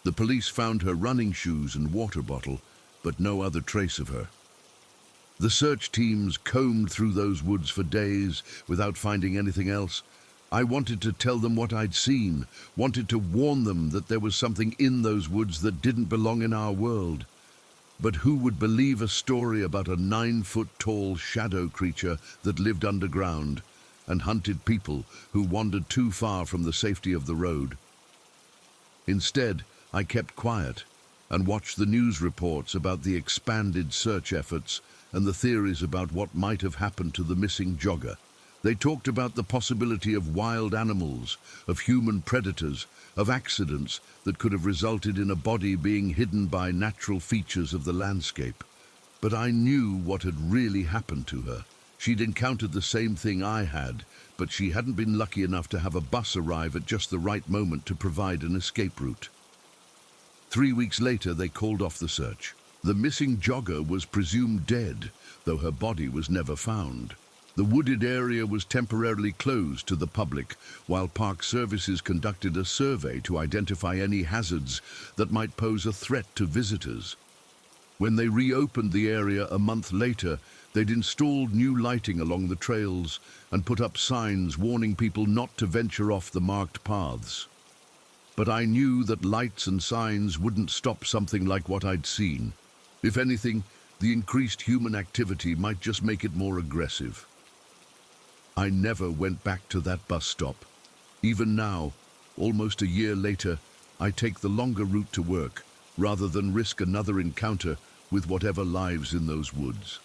The police found her running shoes and water bottle, but no other trace of her. The search teams combed through those woods for days without finding anything else. I wanted to tell them what I'd seen, wanted to warn them that there was something in those woods that didn't belong in our world. But who would believe a story about a 9-foot-tall shadow creature that lived underground and hunted people who wandered too far from the safety of the road? Instead, I kept quiet and watched the news reports about the expanded search efforts and the theories about what might have happened to the missing jogger, They talked about the possibility of wild animals, of human predators, of accidents that could have resulted in a body being hidden by natural features of the landscape. But I knew what had really happened to her. She'd encountered the same thing I had, but she hadn't been lucky enough to have a bus arrive at just the right moment to provide an escape route. 3 weeks later, they called off the search. The missing jogger was presumed dead, though her body was never found. The wooded area was temporarily closed to the public, while Park Services conducted a survey to identify any hazards that might pose a threat to visitors. When they reopened the area a month later, they'd installed new lighting along the trails and put up signs warning people not to venture off the marked paths. But I knew that lights and signs wouldn't stop something like what I'd seen. If anything, the increased human activity might just make it more aggressive. I never went back to that bus stop. Even now, almost a year later, I take the longer route to work, rather than risk another encounter with whatever lives in those woods.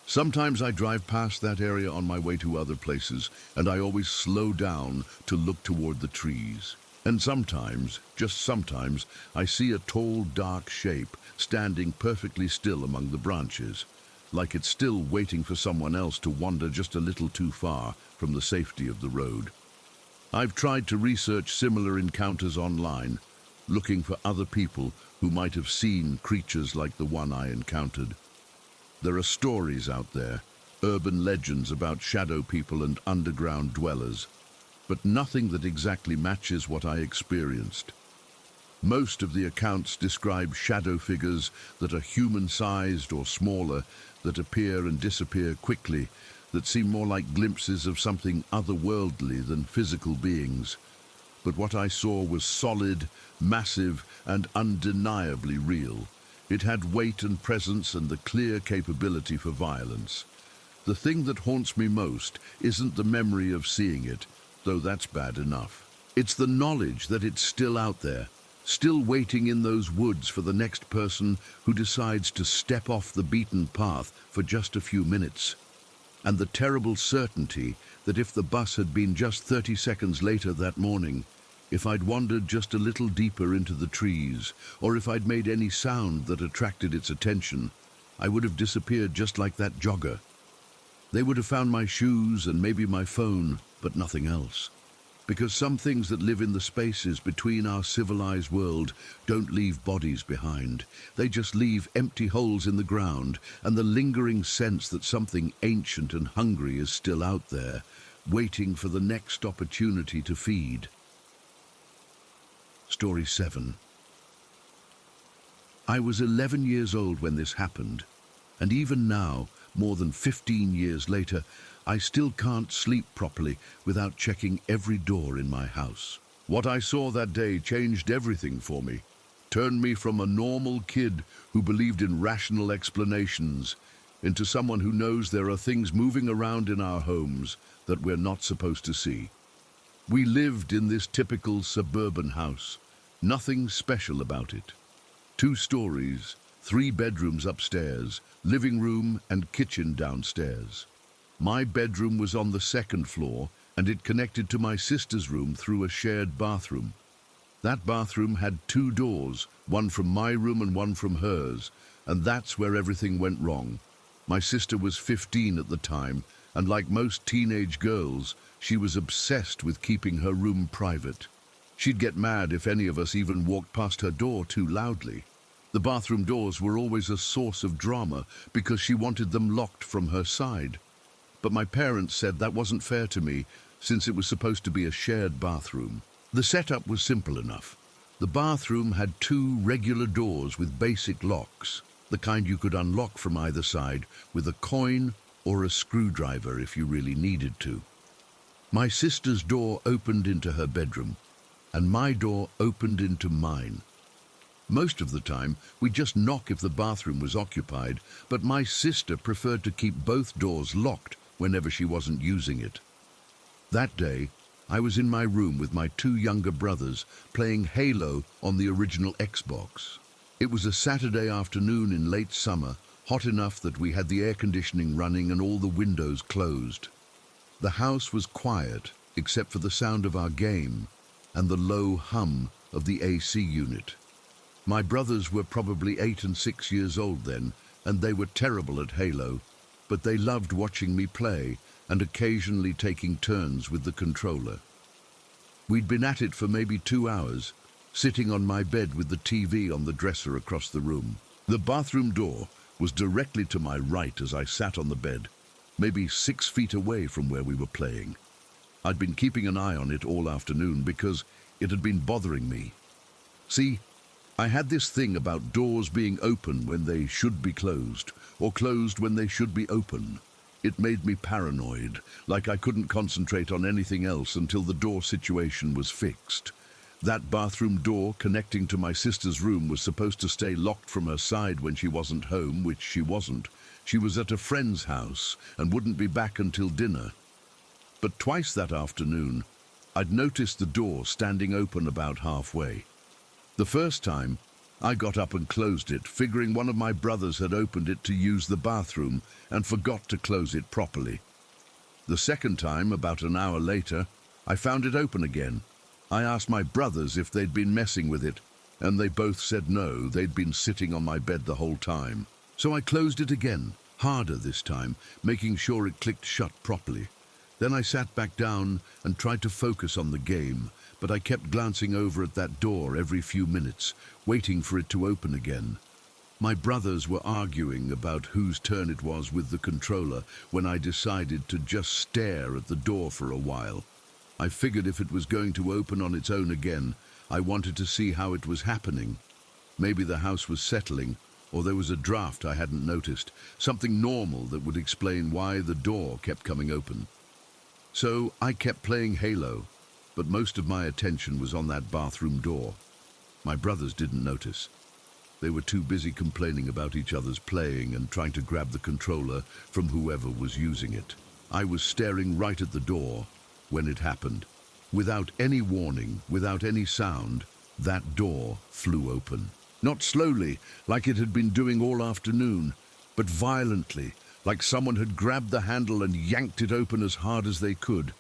Sometimes I drive past that area on my way to other places, and I always slow down to look toward the trees. And sometimes, just sometimes, I see a tall, dark shape standing perfectly still among the branches, like it's still waiting for someone else to wander just a little too far from the safety of the road. I've tried to research similar encounters online, looking for other people who might have seen creatures like the one I encountered. There are stories out there, urban legends about shadow people and underground dwellers, but nothing that exactly matches what I experienced. Most of the accounts describe shadow figures that are human-sized or smaller, that appear and disappear quickly, that seem more like glimpses of something otherworldly than physical beings. But what I saw was solid, massive, and undeniably real. It had weight and presence and the clear capability for violence. The thing that haunts me most isn't the memory of seeing it, though that's bad enough. It's the knowledge that it's still out there, still waiting in those woods for the next person who decides to step off the beaten path for just a few minutes. And the terrible certainty that if the bus had been just 30 seconds later that morning, if I'd wandered just a little deeper into the trees, or if I'd made any sound that attracted its attention, I would have disappeared just like that jogger. They would have found my shoes and maybe my phone, but nothing else. Because some things that live in the spaces between our civilized world don't leave bodies behind. They just leave empty holes in the ground and the lingering sense that something ancient and hungry is still out there, waiting for the next opportunity to feed. Story 7. I was 11 years old when this happened, and even now, more than 15 years later, I still can't sleep properly without checking every door in my house. What I saw that day changed everything for me, turned me from a normal kid who believed in rational explanations into someone who knows there are things moving around in our homes that we're not supposed to see. We lived in this typical suburban house, nothing special about it. 2 stories, 3 bedrooms upstairs, living room and kitchen downstairs. My bedroom was on the 2nd floor, and it connected to my sister's room through a shared bathroom. That bathroom had 2 doors, one from my room and one from hers, and that's where everything went wrong. My sister was 15 at the time, and like most teenage girls, she was obsessed with keeping her room private. She'd get mad if any of us even walked past her door too loudly. The bathroom doors were always a source of drama because she wanted them locked from her side. But my parents said that wasn't fair to me, since it was supposed to be a shared bathroom. The setup was simple enough. The bathroom had 2 regular doors with basic locks, the kind you could unlock from either side with a coin or a screwdriver if you really needed to. My sister's door opened into her bedroom, and my door opened into mine. Most of the time, we'd just knock if the bathroom was occupied, but my sister preferred to keep both doors locked whenever she wasn't using it. That day, I was in my room with my 2 younger brothers playing Halo on the original Xbox. It was a Saturday afternoon in late summer, hot enough that we had the air conditioning running and all the windows closed. The house was quiet, except for the sound of our game and the low hum of the AC unit. My brothers were probably 8 and 6 years old then, and they were terrible at Halo, but they loved watching me play and occasionally taking turns with the controller. We'd been at it for maybe 2 hours, sitting on my bed with the TV on the dresser across the room. The bathroom door was directly to my right as I sat on the bed, maybe 6 feet away from where we were playing. I'd been keeping an eye on it all afternoon because it had been bothering me. See, I had this thing about doors being open when they should be closed, or closed when they should be open. It made me paranoid, like I couldn't concentrate on anything else until the door situation was fixed. That bathroom door connecting to my sister's room was supposed to stay locked from her side when she wasn't home, which she wasn't. She was at a friend's house and wouldn't be back until dinner. But twice that afternoon, I'd noticed the door standing open about halfway. The first time, I got up and closed it, figuring one of my brothers had opened it to use the bathroom and forgot to close it properly. The second time, about an hour later, I found it open again. I asked my brothers if they'd been messing with it, and they both said no, they'd been sitting on my bed the whole time. So I closed it again, harder this time, making sure it clicked shut properly. Then I sat back down and tried to focus on the game, but I kept glancing over at that door every few minutes, waiting for it to open again. My brothers were arguing about whose turn it was with the controller when I decided to just stare at the door for a while. I figured if it was going to open on its own again, I wanted to see how it was happening. Maybe the house was settling, or there was a draft I hadn't noticed, something normal that would explain why the door kept coming open. So I kept playing Halo, but most of my attention was on that bathroom door. My brothers didn't notice. They were too busy complaining about each other's playing and trying to grab the controller from whoever was using it. I was staring right at the door when it happened. Without any warning, without any sound, that door flew open. Not slowly, like it had been doing all afternoon, but violently, like someone had grabbed the handle and yanked it open as hard as they could.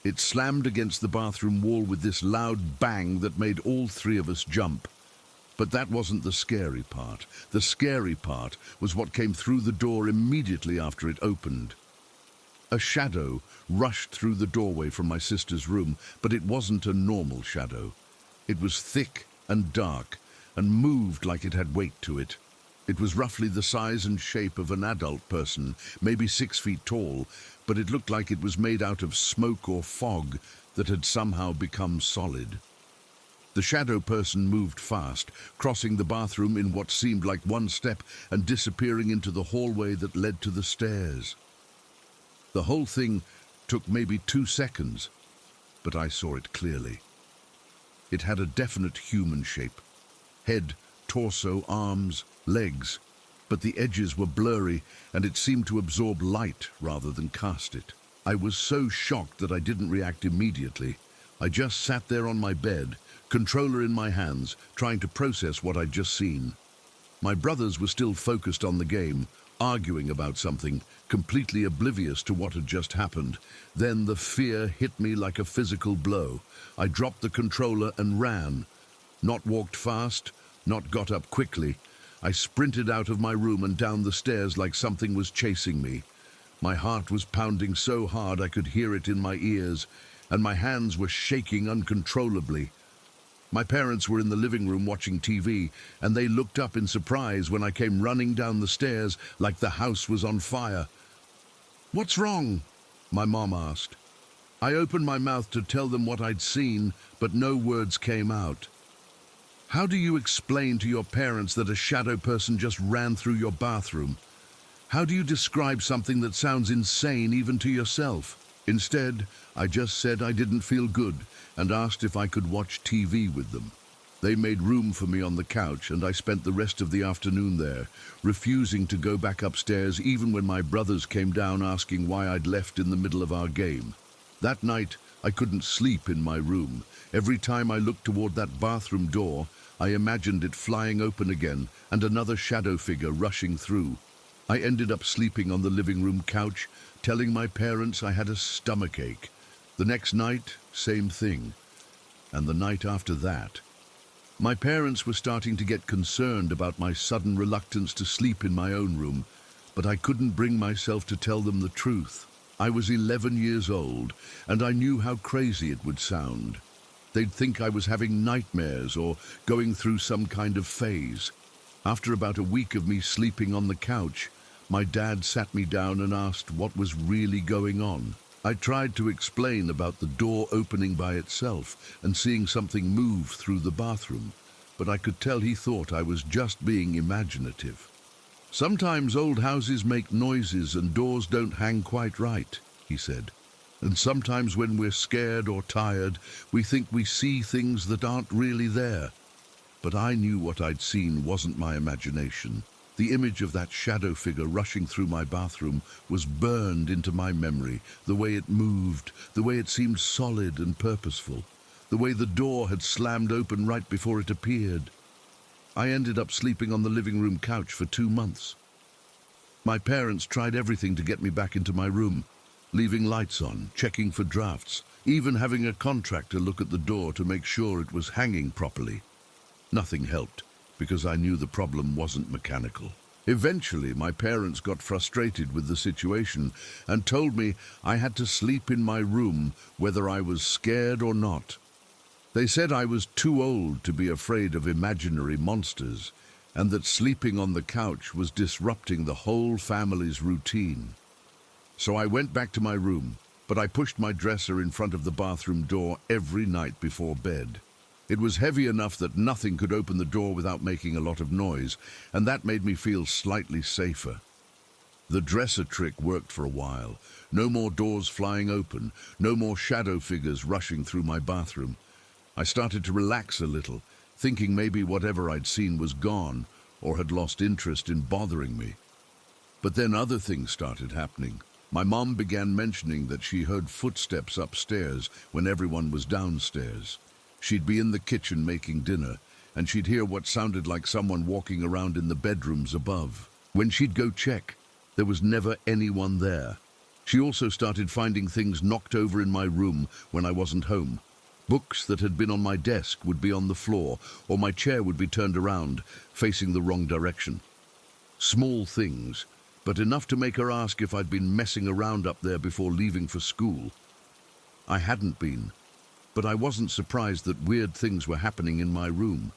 It slammed against the bathroom wall with this loud bang that made all 3 of us jump. But that wasn't the scary part. The scary part was what came through the door immediately after it opened. A shadow rushed through the doorway from my sister's room, but it wasn't a normal shadow. It was thick and dark and moved like it had weight to it. It was roughly the size and shape of an adult person, maybe 6 feet tall, but it looked like it was made out of smoke or fog that had somehow become solid. The shadow person moved fast, crossing the bathroom in what seemed like one step and disappearing into the hallway that led to the stairs. The whole thing took maybe 2 seconds, but I saw it clearly. It had a definite human shape. Head, torso, arms, legs, but the edges were blurry and it seemed to absorb light rather than cast it. I was so shocked that I didn't react immediately. I just sat there on my bed, controller in my hands, trying to process what I'd just seen. My brothers were still focused on the game, arguing about something, completely oblivious to what had just happened. Then the fear hit me like a physical blow. I dropped the controller and ran. Not walked fast, not got up quickly. I sprinted out of my room and down the stairs like something was chasing me. My heart was pounding so hard I could hear it in my ears, and my hands were shaking uncontrollably. My parents were in the living room watching TV, and they looked up in surprise when I came running down the stairs like the house was on fire. "What's wrong?" my mom asked. I opened my mouth to tell them what I'd seen, but no words came out. How do you explain to your parents that a shadow person just ran through your bathroom? How do you describe something that sounds insane even to yourself? Instead, I just said I didn't feel good and asked if I could watch TV with them. They made room for me on the couch and I spent the rest of the afternoon there, refusing to go back upstairs even when my brothers came down asking why I'd left in the middle of our game. That night, I couldn't sleep in my room. Every time I looked toward that bathroom door, I imagined it flying open again and another shadow figure rushing through. I ended up sleeping on the living room couch, telling my parents I had a stomachache. The next night, same thing. And the night after that. My parents were starting to get concerned about my sudden reluctance to sleep in my own room, but I couldn't bring myself to tell them the truth. I was 11 years old, and I knew how crazy it would sound. They'd think I was having nightmares or going through some kind of phase. After about a week of me sleeping on the couch, my dad sat me down and asked what was really going on. I tried to explain about the door opening by itself and seeing something move through the bathroom, but I could tell he thought I was just being imaginative. Sometimes old houses make noises and doors don't hang quite right, he said. And sometimes when we're scared or tired, we think we see things that aren't really there. But I knew what I'd seen wasn't my imagination. The image of that shadow figure rushing through my bathroom was burned into my memory, the way it moved, the way it seemed solid and purposeful, the way the door had slammed open right before it appeared. I ended up sleeping on the living room couch for 2 months. My parents tried everything to get me back into my room, leaving lights on, checking for drafts, even having a contractor look at the door to make sure it was hanging properly. Nothing helped, because I knew the problem wasn't mechanical. Eventually, my parents got frustrated with the situation and told me I had to sleep in my room whether I was scared or not. They said I was too old to be afraid of imaginary monsters, and that sleeping on the couch was disrupting the whole family's routine. So I went back to my room, but I pushed my dresser in front of the bathroom door every night before bed. It was heavy enough that nothing could open the door without making a lot of noise, and that made me feel slightly safer. The dresser trick worked for a while. No more doors flying open, no more shadow figures rushing through my bathroom. I started to relax a little, thinking maybe whatever I'd seen was gone or had lost interest in bothering me. But then other things started happening. My mom began mentioning that she heard footsteps upstairs when everyone was downstairs. She'd be in the kitchen making dinner, and she'd hear what sounded like someone walking around in the bedrooms above. When she'd go check, there was never anyone there. She also started finding things knocked over in my room when I wasn't home. Books that had been on my desk would be on the floor, or my chair would be turned around, facing the wrong direction. Small things, but enough to make her ask if I'd been messing around up there before leaving for school. I hadn't been, but I wasn't surprised that weird things were happening in my room.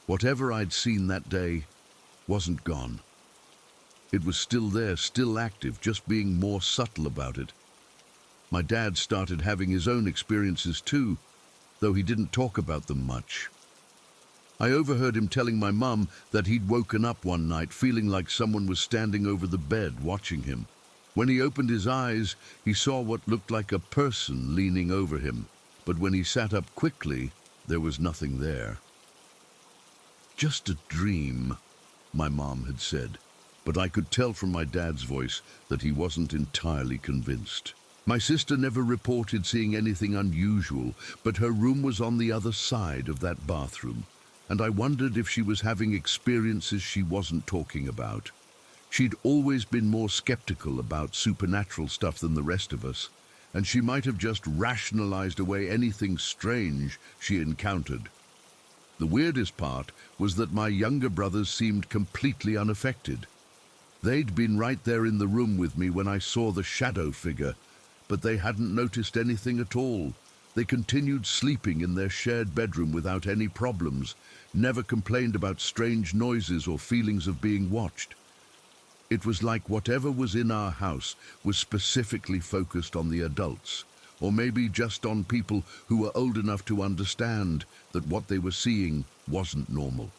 Whatever I'd seen that day wasn't gone. It was still there, still active, just being more subtle about it. My dad started having his own experiences too, though he didn't talk about them much. I overheard him telling my mum that he'd woken up one night feeling like someone was standing over the bed watching him. When he opened his eyes, he saw what looked like a person leaning over him, but when he sat up quickly, there was nothing there. "Just a dream," my mom had said, but I could tell from my dad's voice that he wasn't entirely convinced. My sister never reported seeing anything unusual, but her room was on the other side of that bathroom, and I wondered if she was having experiences she wasn't talking about. She'd always been more skeptical about supernatural stuff than the rest of us, and she might have just rationalized away anything strange she encountered. The weirdest part was that my younger brothers seemed completely unaffected. They'd been right there in the room with me when I saw the shadow figure, but they hadn't noticed anything at all. They continued sleeping in their shared bedroom without any problems, never complained about strange noises or feelings of being watched. It was like whatever was in our house was specifically focused on the adults, or maybe just on people who were old enough to understand that what they were seeing wasn't normal.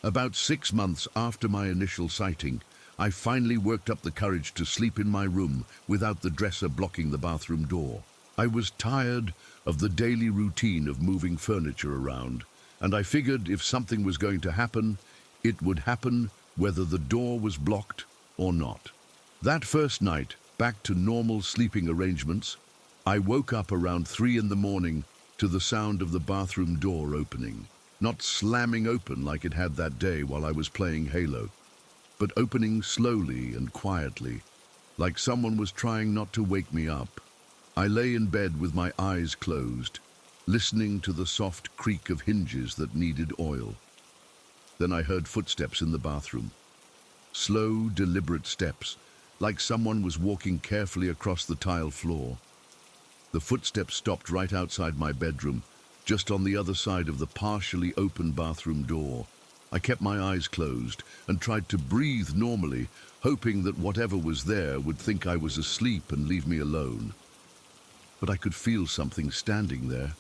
About 6 months after my initial sighting, I finally worked up the courage to sleep in my room without the dresser blocking the bathroom door. I was tired of the daily routine of moving furniture around, and I figured if something was going to happen, it would happen whether the door was blocked or not. That first night, back to normal sleeping arrangements, I woke up around 3 in the morning to the sound of the bathroom door opening, not slamming open like it had that day while I was playing Halo. but opening slowly and quietly, like someone was trying not to wake me up. I lay in bed with my eyes closed, listening to the soft creak of hinges that needed oil. Then I heard footsteps in the bathroom. Slow, deliberate steps, like someone was walking carefully across the tile floor. The footsteps stopped right outside my bedroom, just on the other side of the partially open bathroom door. I kept my eyes closed and tried to breathe normally, hoping that whatever was there would think I was asleep and leave me alone. But I could feel something standing there,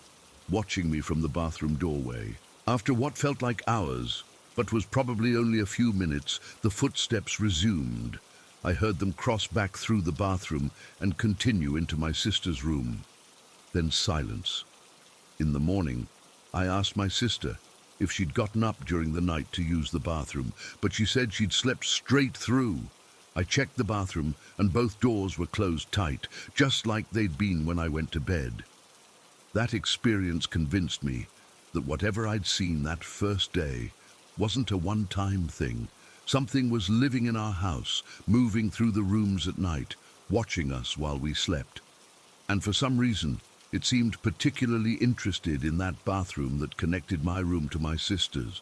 watching me from the bathroom doorway. After what felt like hours, but was probably only a few minutes, the footsteps resumed. I heard them cross back through the bathroom and continue into my sister's room. Then silence. In the morning, I asked my sister if she'd gotten up during the night to use the bathroom, but she said she'd slept straight through. I checked the bathroom and both doors were closed tight, just like they'd been when I went to bed. That experience convinced me that whatever I'd seen that first day wasn't a one-time thing. Something was living in our house, moving through the rooms at night, watching us while we slept. And for some reason, it seemed particularly interested in that bathroom that connected my room to my sister's.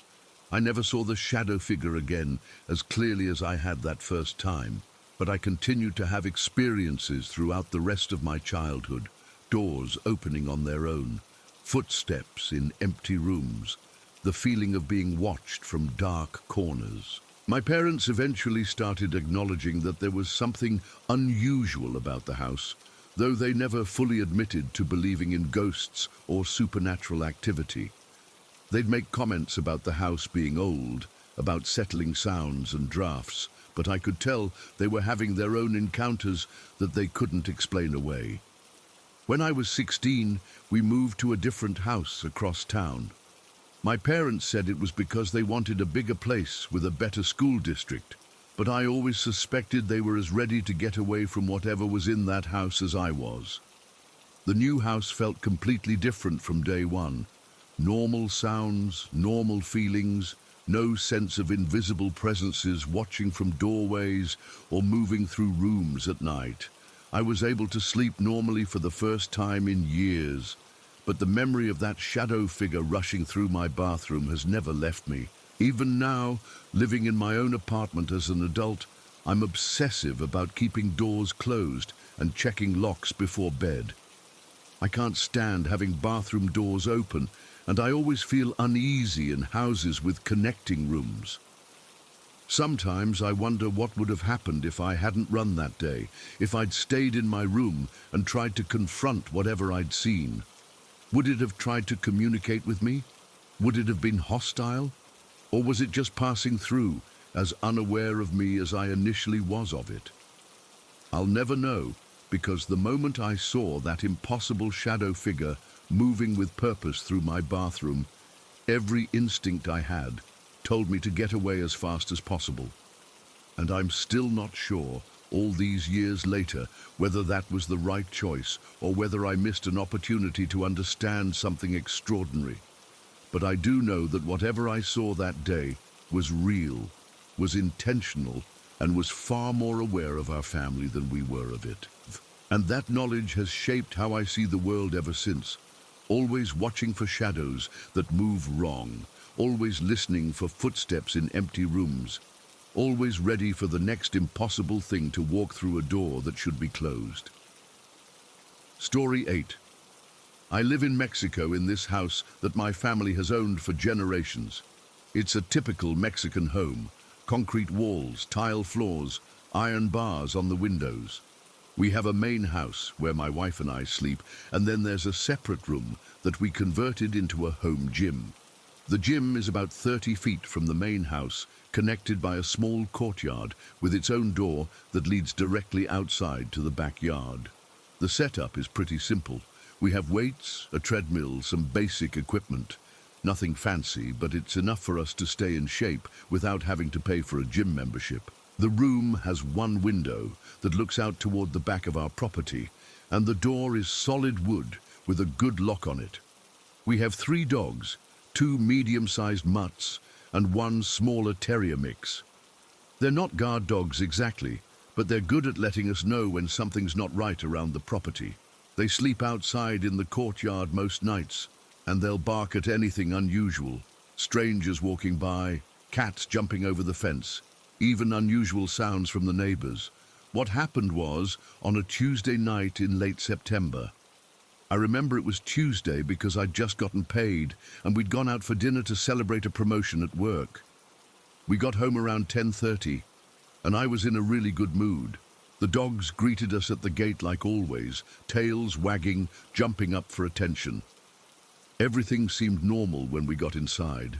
I never saw the shadow figure again as clearly as I had that first time, but I continued to have experiences throughout the rest of my childhood, doors opening on their own, footsteps in empty rooms, the feeling of being watched from dark corners. My parents eventually started acknowledging that there was something unusual about the house, though they never fully admitted to believing in ghosts or supernatural activity. They'd make comments about the house being old, about settling sounds and drafts, but I could tell they were having their own encounters that they couldn't explain away. When I was 16, we moved to a different house across town. My parents said it was because they wanted a bigger place with a better school district, but I always suspected they were as ready to get away from whatever was in that house as I was. The new house felt completely different from day one. Normal sounds, normal feelings, no sense of invisible presences watching from doorways or moving through rooms at night. I was able to sleep normally for the first time in years, but the memory of that shadow figure rushing through my bathroom has never left me. Even now, living in my own apartment as an adult, I'm obsessive about keeping doors closed and checking locks before bed. I can't stand having bathroom doors open, and I always feel uneasy in houses with connecting rooms. Sometimes I wonder what would have happened if I hadn't run that day, if I'd stayed in my room and tried to confront whatever I'd seen. Would it have tried to communicate with me? Would it have been hostile? Or was it just passing through, as unaware of me as I initially was of it? I'll never know, because the moment I saw that impossible shadow figure moving with purpose through my bathroom, every instinct I had told me to get away as fast as possible. And I'm still not sure, all these years later, whether that was the right choice or whether I missed an opportunity to understand something extraordinary. But I do know that whatever I saw that day was real, was intentional, and was far more aware of our family than we were of it. And that knowledge has shaped how I see the world ever since, always watching for shadows that move wrong, always listening for footsteps in empty rooms, always ready for the next impossible thing to walk through a door that should be closed. Story 8. I live in Mexico in this house that my family has owned for generations. It's a typical Mexican home, concrete walls, tile floors, iron bars on the windows. We have a main house where my wife and I sleep, and then there's a separate room that we converted into a home gym. The gym is about 30 feet from the main house, connected by a small courtyard with its own door that leads directly outside to the backyard. The setup is pretty simple. We have weights, a treadmill, some basic equipment. Nothing fancy, but it's enough for us to stay in shape without having to pay for a gym membership. The room has one window that looks out toward the back of our property, and the door is solid wood with a good lock on it. We have 3 dogs, 2 medium-sized mutts, and 1 smaller terrier mix. They're not guard dogs exactly, but they're good at letting us know when something's not right around the property. They sleep outside in the courtyard most nights, and they'll bark at anything unusual. Strangers walking by, cats jumping over the fence, even unusual sounds from the neighbors. What happened was, on a Tuesday night in late September. I remember it was Tuesday because I'd just gotten paid, and we'd gone out for dinner to celebrate a promotion at work. We got home around 10:30, and I was in a really good mood. The dogs greeted us at the gate like always, tails wagging, jumping up for attention. Everything seemed normal when we got inside.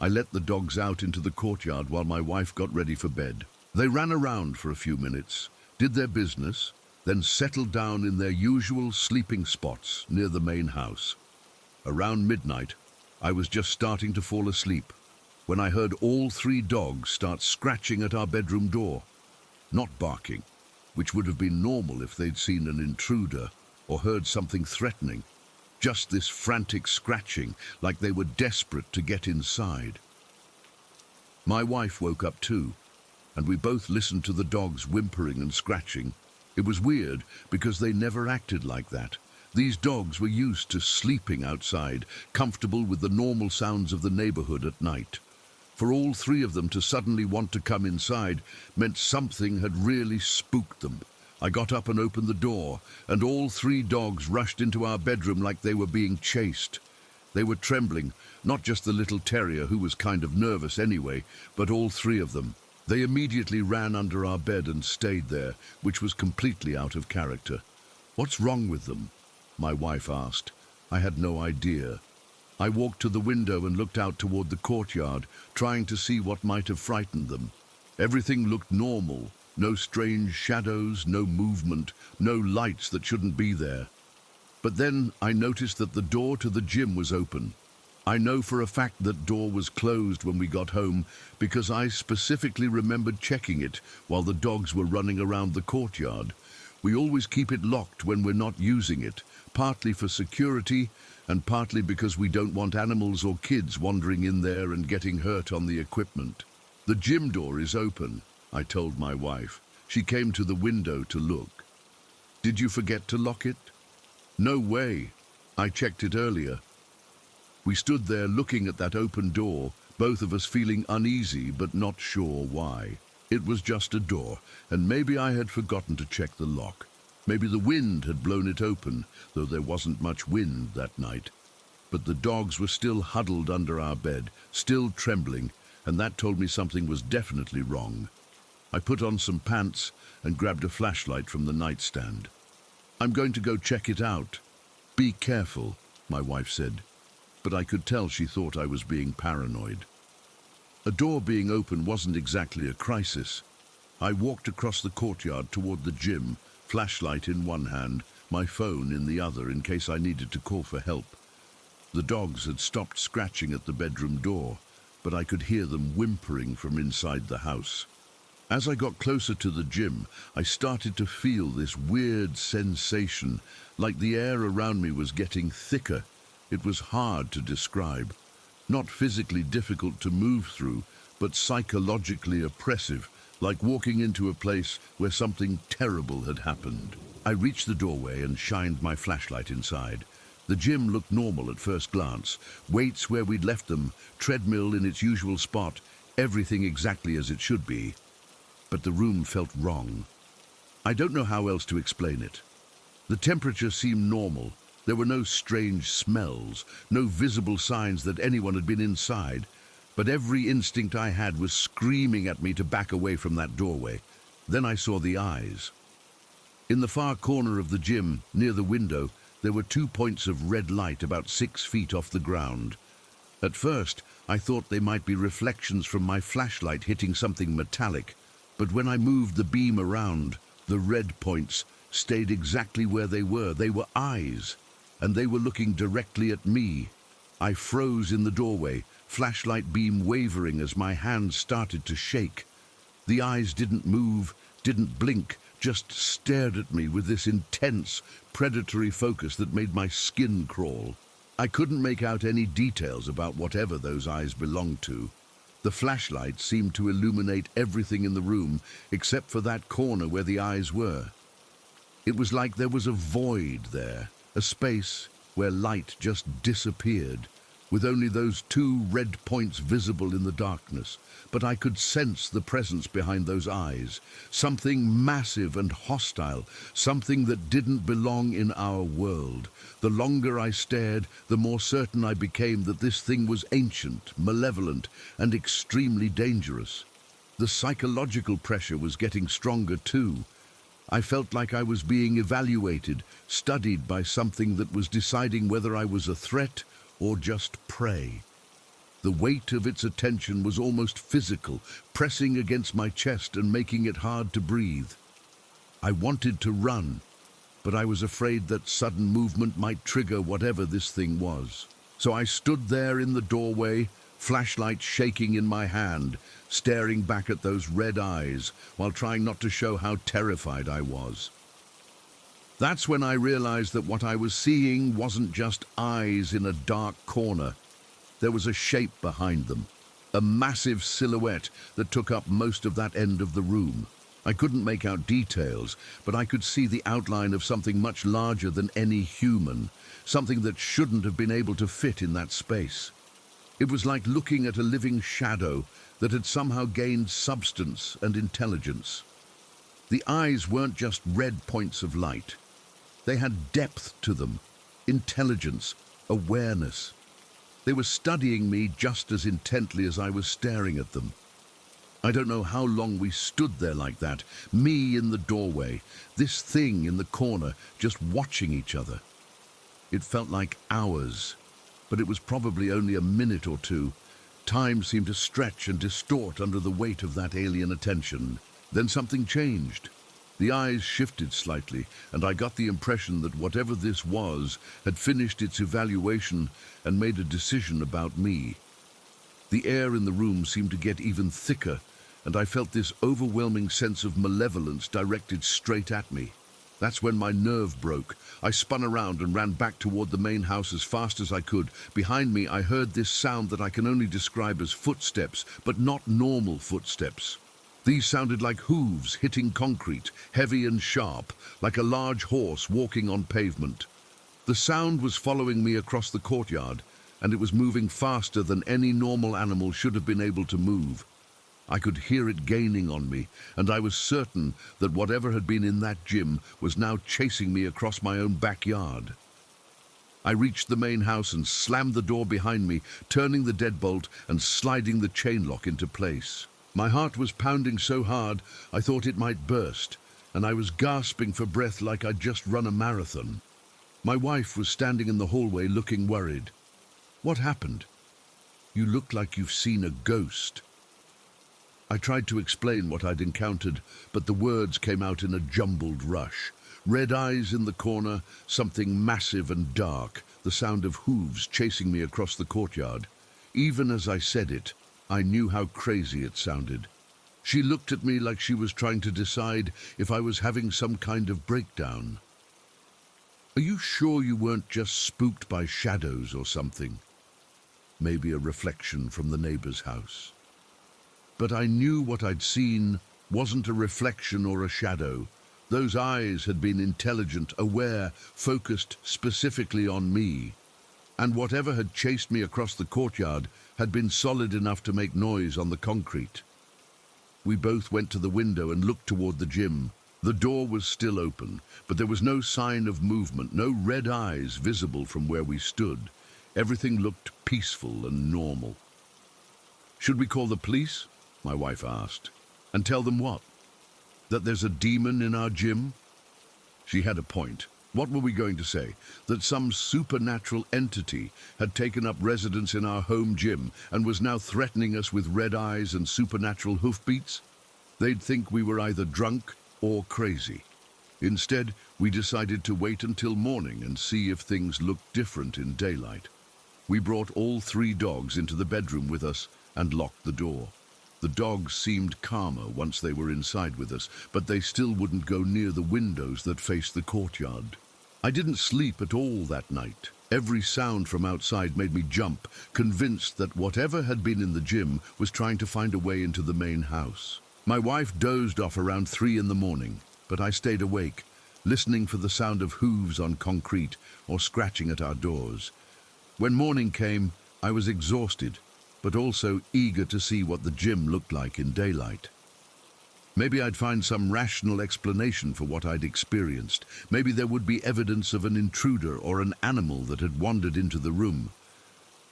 I let the dogs out into the courtyard while my wife got ready for bed. They ran around for a few minutes, did their business, then settled down in their usual sleeping spots near the main house. Around midnight, I was just starting to fall asleep when I heard all three dogs start scratching at our bedroom door. Not barking, which would have been normal if they'd seen an intruder or heard something threatening. Just this frantic scratching, like they were desperate to get inside. My wife woke up too, and we both listened to the dogs whimpering and scratching. It was weird because they never acted like that. These dogs were used to sleeping outside, comfortable with the normal sounds of the neighborhood at night. For all three of them to suddenly want to come inside meant something had really spooked them. I got up and opened the door, and all three dogs rushed into our bedroom like they were being chased. They were trembling, not just the little terrier who was kind of nervous anyway, but all three of them. They immediately ran under our bed and stayed there, which was completely out of character. "What's wrong with them?" my wife asked. I had no idea. I walked to the window and looked out toward the courtyard, trying to see what might have frightened them. Everything looked normal. No strange shadows, no movement, no lights that shouldn't be there. But then I noticed that the door to the gym was open. I know for a fact that door was closed when we got home because I specifically remembered checking it while the dogs were running around the courtyard. We always keep it locked when we're not using it, partly for security and partly because we don't want animals or kids wandering in there and getting hurt on the equipment. "The gym door is open," I told my wife. She came to the window to look. "Did you forget to lock it?" "No way. I checked it earlier." We stood there looking at that open door, both of us feeling uneasy but not sure why. It was just a door, and maybe I had forgotten to check the lock. Maybe the wind had blown it open, though there wasn't much wind that night. But the dogs were still huddled under our bed, still trembling, and that told me something was definitely wrong. I put on some pants and grabbed a flashlight from the nightstand. "I'm going to go check it out." "Be careful," my wife said, but I could tell she thought I was being paranoid. A door being open wasn't exactly a crisis. I walked across the courtyard toward the gym, flashlight in one hand, my phone in the other in case I needed to call for help. The dogs had stopped scratching at the bedroom door, but I could hear them whimpering from inside the house. As I got closer to the gym, I started to feel this weird sensation, like the air around me was getting thicker. It was hard to describe. Not physically difficult to move through, but psychologically oppressive, like walking into a place where something terrible had happened. I reached the doorway and shined my flashlight inside. The gym looked normal at first glance. Weights where we'd left them, treadmill in its usual spot, everything exactly as it should be. But the room felt wrong. I don't know how else to explain it. The temperature seemed normal. There were no strange smells, no visible signs that anyone had been inside. But every instinct I had was screaming at me to back away from that doorway. Then I saw the eyes. In the far corner of the gym, near the window, there were 2 points of red light about 6 feet off the ground. At first, I thought they might be reflections from my flashlight hitting something metallic, but when I moved the beam around, the red points stayed exactly where they were. They were eyes, and they were looking directly at me. I froze in the doorway, flashlight beam wavering as my hands started to shake. The eyes didn't move, didn't blink, just stared at me with this intense, predatory focus that made my skin crawl. I couldn't make out any details about whatever those eyes belonged to. The flashlight seemed to illuminate everything in the room except for that corner where the eyes were. It was like there was a void there, a space where light just disappeared, with only those two red points visible in the darkness. But I could sense the presence behind those eyes, something massive and hostile, something that didn't belong in our world. The longer I stared, the more certain I became that this thing was ancient, malevolent, and extremely dangerous. The psychological pressure was getting stronger too. I felt like I was being evaluated, studied by something that was deciding whether I was a threat or just prey. The weight of its attention was almost physical, pressing against my chest and making it hard to breathe. I wanted to run, but I was afraid that sudden movement might trigger whatever this thing was. So I stood there in the doorway, flashlight shaking in my hand, staring back at those red eyes while trying not to show how terrified I was. That's when I realized that what I was seeing wasn't just eyes in a dark corner. There was a shape behind them, a massive silhouette that took up most of that end of the room. I couldn't make out details, but I could see the outline of something much larger than any human, something that shouldn't have been able to fit in that space. It was like looking at a living shadow that had somehow gained substance and intelligence. The eyes weren't just red points of light. They had depth to them, intelligence, awareness. They were studying me just as intently as I was staring at them. I don't know how long we stood there like that, me in the doorway, this thing in the corner, just watching each other. It felt like hours, but it was probably only a minute or two. Time seemed to stretch and distort under the weight of that alien attention. Then something changed. The eyes shifted slightly, and I got the impression that whatever this was had finished its evaluation and made a decision about me. The air in the room seemed to get even thicker, and I felt this overwhelming sense of malevolence directed straight at me. That's when my nerve broke. I spun around and ran back toward the main house as fast as I could. Behind me, I heard this sound that I can only describe as footsteps, but not normal footsteps. These sounded like hooves hitting concrete, heavy and sharp, like a large horse walking on pavement. The sound was following me across the courtyard, and it was moving faster than any normal animal should have been able to move. I could hear it gaining on me, and I was certain that whatever had been in that gym was now chasing me across my own backyard. I reached the main house and slammed the door behind me, turning the deadbolt and sliding the chain lock into place. My heart was pounding so hard I thought it might burst, and I was gasping for breath like I'd just run a marathon. My wife was standing in the hallway looking worried. "What happened? You look like you've seen a ghost." I tried to explain what I'd encountered, but the words came out in a jumbled rush. Red eyes in the corner, something massive and dark, the sound of hooves chasing me across the courtyard. Even as I said it, I knew how crazy it sounded. She looked at me like she was trying to decide if I was having some kind of breakdown. "Are you sure you weren't just spooked by shadows or something? Maybe a reflection from the neighbor's house." But I knew what I'd seen wasn't a reflection or a shadow. Those eyes had been intelligent, aware, focused specifically on me. And whatever had chased me across the courtyard had been solid enough to make noise on the concrete. We both went to the window and looked toward the gym. The door was still open, but there was no sign of movement, no red eyes visible from where we stood. Everything looked peaceful and normal. "Should we call the police?" my wife asked. "And tell them what? That there's a demon in our gym?" She had a point. What were we going to say? That some supernatural entity had taken up residence in our home gym and was now threatening us with red eyes and supernatural hoofbeats? They'd think we were either drunk or crazy. Instead, we decided to wait until morning and see if things looked different in daylight. We brought all 3 dogs into the bedroom with us and locked the door. The dogs seemed calmer once they were inside with us, but they still wouldn't go near the windows that faced the courtyard. I didn't sleep at all that night. Every sound from outside made me jump, convinced that whatever had been in the gym was trying to find a way into the main house. My wife dozed off around 3 in the morning, but I stayed awake, listening for the sound of hooves on concrete or scratching at our doors. When morning came, I was exhausted, but also eager to see what the gym looked like in daylight. Maybe I'd find some rational explanation for what I'd experienced. Maybe there would be evidence of an intruder or an animal that had wandered into the room.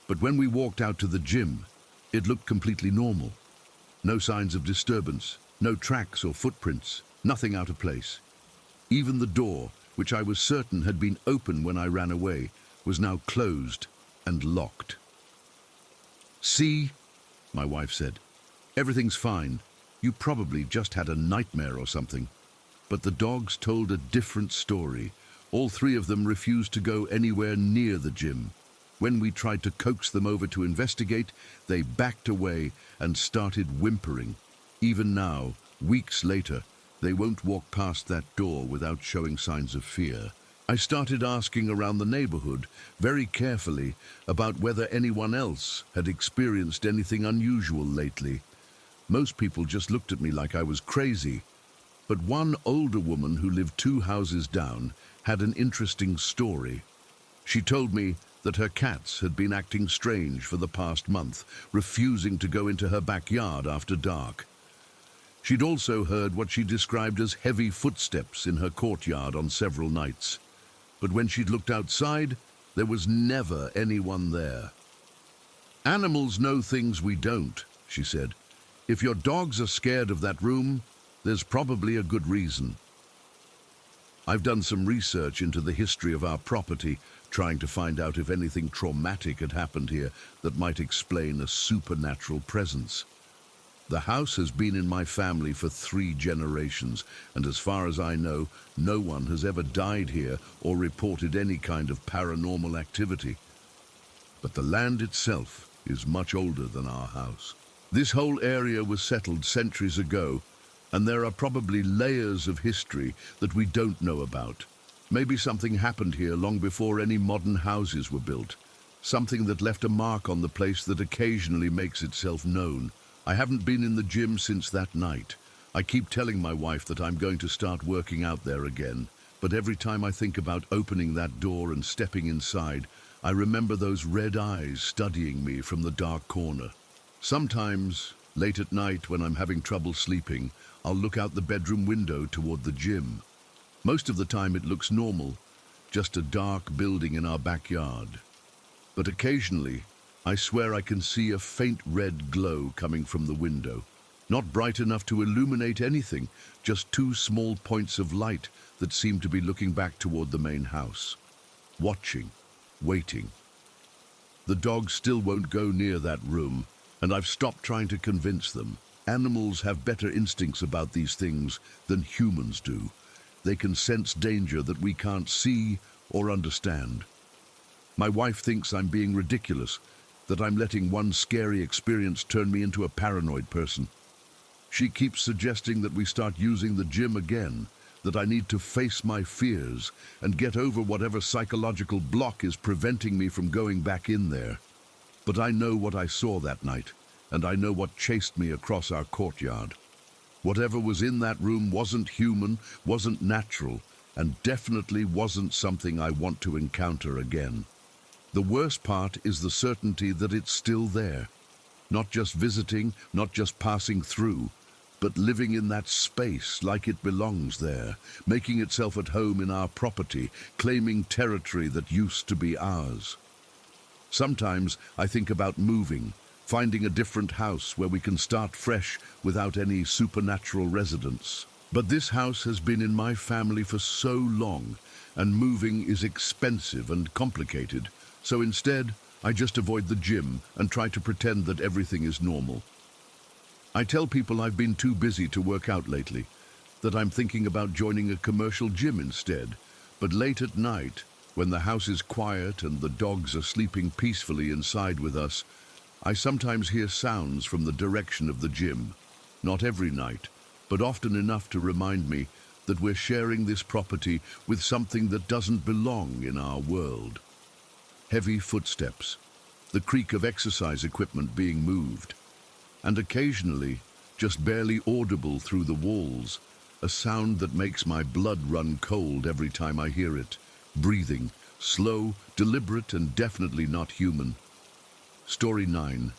But when we walked out to the gym, it looked completely normal. No signs of disturbance, no tracks or footprints, nothing out of place. Even the door, which I was certain had been open when I ran away, was now closed and locked. "See," my wife said, "everything's fine. You probably just had a nightmare or something." But the dogs told a different story. All 3 of them refused to go anywhere near the gym. When we tried to coax them over to investigate, they backed away and started whimpering. Even now, weeks later, they won't walk past that door without showing signs of fear. I started asking around the neighborhood, very carefully, about whether anyone else had experienced anything unusual lately. Most people just looked at me like I was crazy. But one older woman who lived 2 houses down had an interesting story. She told me that her cats had been acting strange for the past month, refusing to go into her backyard after dark. She'd also heard what she described as heavy footsteps in her courtyard on several nights. But when she'd looked outside, there was never anyone there. "Animals know things we don't," she said. "If your dogs are scared of that room, there's probably a good reason." I've done some research into the history of our property, trying to find out if anything traumatic had happened here that might explain a supernatural presence. The house has been in my family for 3 generations, and as far as I know, no one has ever died here or reported any kind of paranormal activity. But the land itself is much older than our house. This whole area was settled centuries ago, and there are probably layers of history that we don't know about. Maybe something happened here long before any modern houses were built, something that left a mark on the place that occasionally makes itself known. I haven't been in the gym since that night. I keep telling my wife that I'm going to start working out there again, but every time I think about opening that door and stepping inside, I remember those red eyes studying me from the dark corner. Sometimes, late at night when I'm having trouble sleeping, I'll look out the bedroom window toward the gym. Most of the time it looks normal, just a dark building in our backyard. But occasionally, I swear I can see a faint red glow coming from the window. Not bright enough to illuminate anything, just 2 small points of light that seem to be looking back toward the main house. Watching, waiting. The dogs still won't go near that room, and I've stopped trying to convince them. Animals have better instincts about these things than humans do. They can sense danger that we can't see or understand. My wife thinks I'm being ridiculous, that I'm letting one scary experience turn me into a paranoid person. She keeps suggesting that we start using the gym again, that I need to face my fears and get over whatever psychological block is preventing me from going back in there. But I know what I saw that night, and I know what chased me across our courtyard. Whatever was in that room wasn't human, wasn't natural, and definitely wasn't something I want to encounter again. The worst part is the certainty that it's still there. Not just visiting, not just passing through, but living in that space like it belongs there, making itself at home in our property, claiming territory that used to be ours. Sometimes I think about moving, finding a different house where we can start fresh without any supernatural residents. But this house has been in my family for so long, and moving is expensive and complicated. So instead, I just avoid the gym and try to pretend that everything is normal. I tell people I've been too busy to work out lately, that I'm thinking about joining a commercial gym instead. But late at night, when the house is quiet and the dogs are sleeping peacefully inside with us, I sometimes hear sounds from the direction of the gym. Not every night, but often enough to remind me that we're sharing this property with something that doesn't belong in our world. heavy footsteps, the creak of exercise equipment being moved, and occasionally, just barely audible through the walls, a sound that makes my blood run cold every time I hear it. Breathing, slow, deliberate, and definitely not human. Story 9.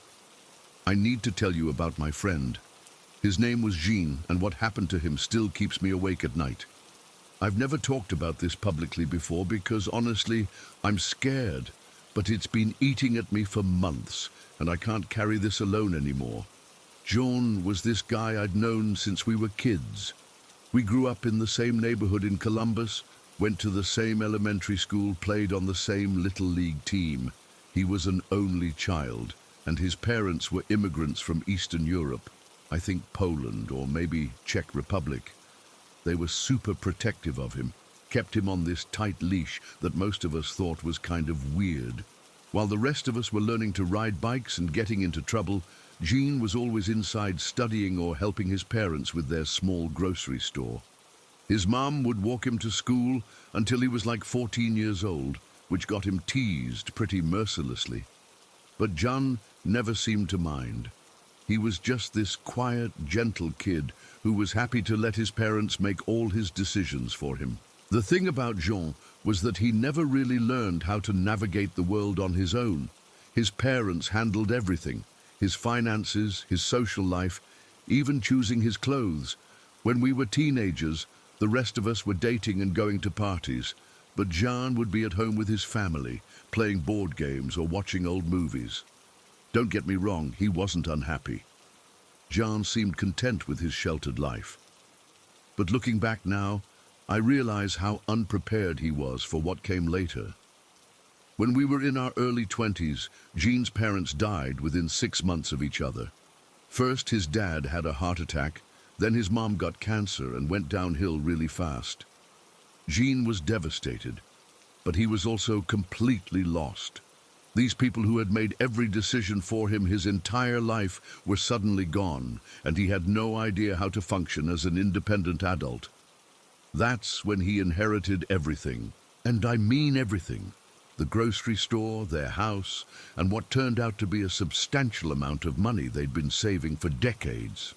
I need to tell you about my friend. His name was Jean, and what happened to him still keeps me awake at night. I've never talked about this publicly before because, honestly, I'm scared, but it's been eating at me for months, and I can't carry this alone anymore. Jean was this guy I'd known since we were kids. We grew up in the same neighborhood in Columbus, went to the same elementary school, played on the same little league team. He was an only child, and his parents were immigrants from Eastern Europe, I think Poland or maybe Czech Republic. They were super protective of him, kept him on this tight leash that most of us thought was kind of weird. While the rest of us were learning to ride bikes and getting into trouble, Jean was always inside studying or helping his parents with their small grocery store. His mom would walk him to school until he was like 14 years old, which got him teased pretty mercilessly. But Jean never seemed to mind. He was just this quiet, gentle kid who was happy to let his parents make all his decisions for him. The thing about Jean was that he never really learned how to navigate the world on his own. His parents handled everything, his finances, his social life, even choosing his clothes. When we were teenagers, the rest of us were dating and going to parties, but Jean would be at home with his family, playing board games or watching old movies. Don't get me wrong, he wasn't unhappy. Jean seemed content with his sheltered life. But looking back now, I realize how unprepared he was for what came later. When we were in our early 20s, Jean's parents died within 6 months of each other. First, his dad had a heart attack, then his mom got cancer and went downhill really fast. Jean was devastated, but he was also completely lost. These people who had made every decision for him his entire life were suddenly gone, and he had no idea how to function as an independent adult. That's when he inherited everything, and I mean everything. The grocery store, their house, and what turned out to be a substantial amount of money they'd been saving for decades.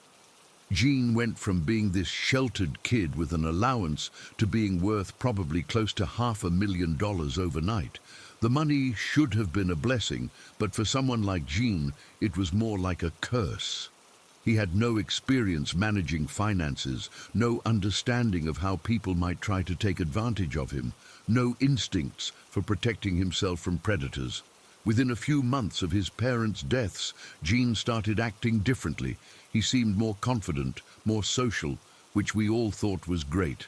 Jean went from being this sheltered kid with an allowance to being worth probably close to $500,000 overnight. The money should have been a blessing, but for someone like Jean, it was more like a curse. He had no experience managing finances, no understanding of how people might try to take advantage of him, no instincts for protecting himself from predators. Within a few months of his parents' deaths, Jean started acting differently. He seemed more confident, more social, which we all thought was great.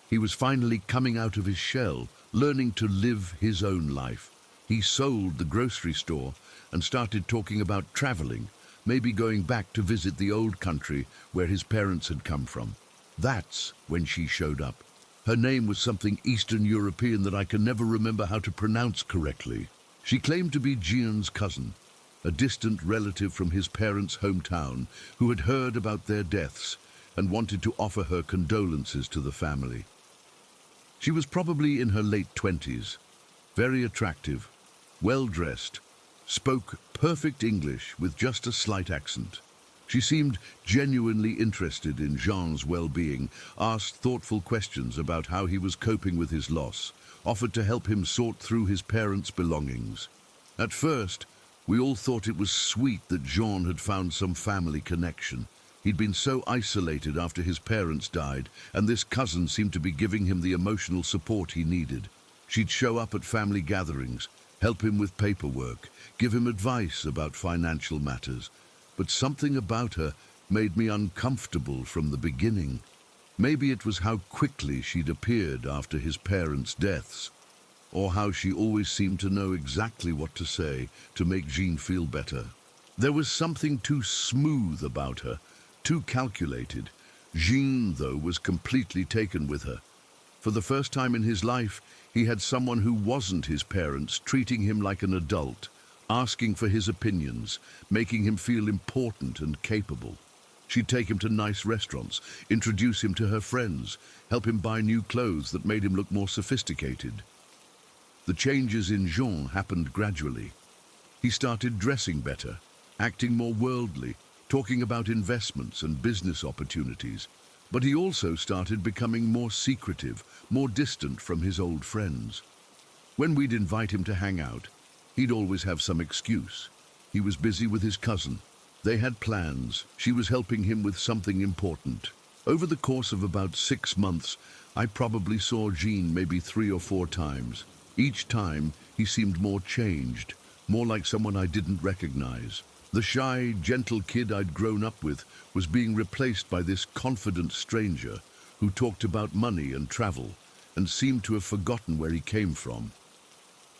He was finally coming out of his shell, learning to live his own life. He sold the grocery store and started talking about traveling, maybe going back to visit the old country where his parents had come from. That's when she showed up. Her name was something Eastern European that I can never remember how to pronounce correctly. She claimed to be Jean's cousin, a distant relative from his parents' hometown who had heard about their deaths and wanted to offer her condolences to the family. She was probably in her late 20s, very attractive, well-dressed, spoke perfect English with just a slight accent. She seemed genuinely interested in Jean's well-being, asked thoughtful questions about how he was coping with his loss, offered to help him sort through his parents' belongings. At first, we all thought it was sweet that Jean had found some family connection. He'd been so isolated after his parents died, and this cousin seemed to be giving him the emotional support he needed. She'd show up at family gatherings, help him with paperwork, give him advice about financial matters. But something about her made me uncomfortable from the beginning. Maybe it was how quickly she'd appeared after his parents' deaths, or how she always seemed to know exactly what to say to make Jean feel better. There was something too smooth about her, too calculated. Jean, though, was completely taken with her. For the first time in his life, he had someone who wasn't his parents treating him like an adult, asking for his opinions, making him feel important and capable. She'd take him to nice restaurants, introduce him to her friends, help him buy new clothes that made him look more sophisticated. The changes in Jean happened gradually. He started dressing better, acting more worldly, talking about investments and business opportunities. But he also started becoming more secretive, more distant from his old friends. When we'd invite him to hang out, he'd always have some excuse. He was busy with his cousin. They had plans. She was helping him with something important. Over the course of about 6 months, I probably saw Jean maybe 3 or 4 times. Each time, he seemed more changed, more like someone I didn't recognize. The shy, gentle kid I'd grown up with was being replaced by this confident stranger who talked about money and travel and seemed to have forgotten where he came from.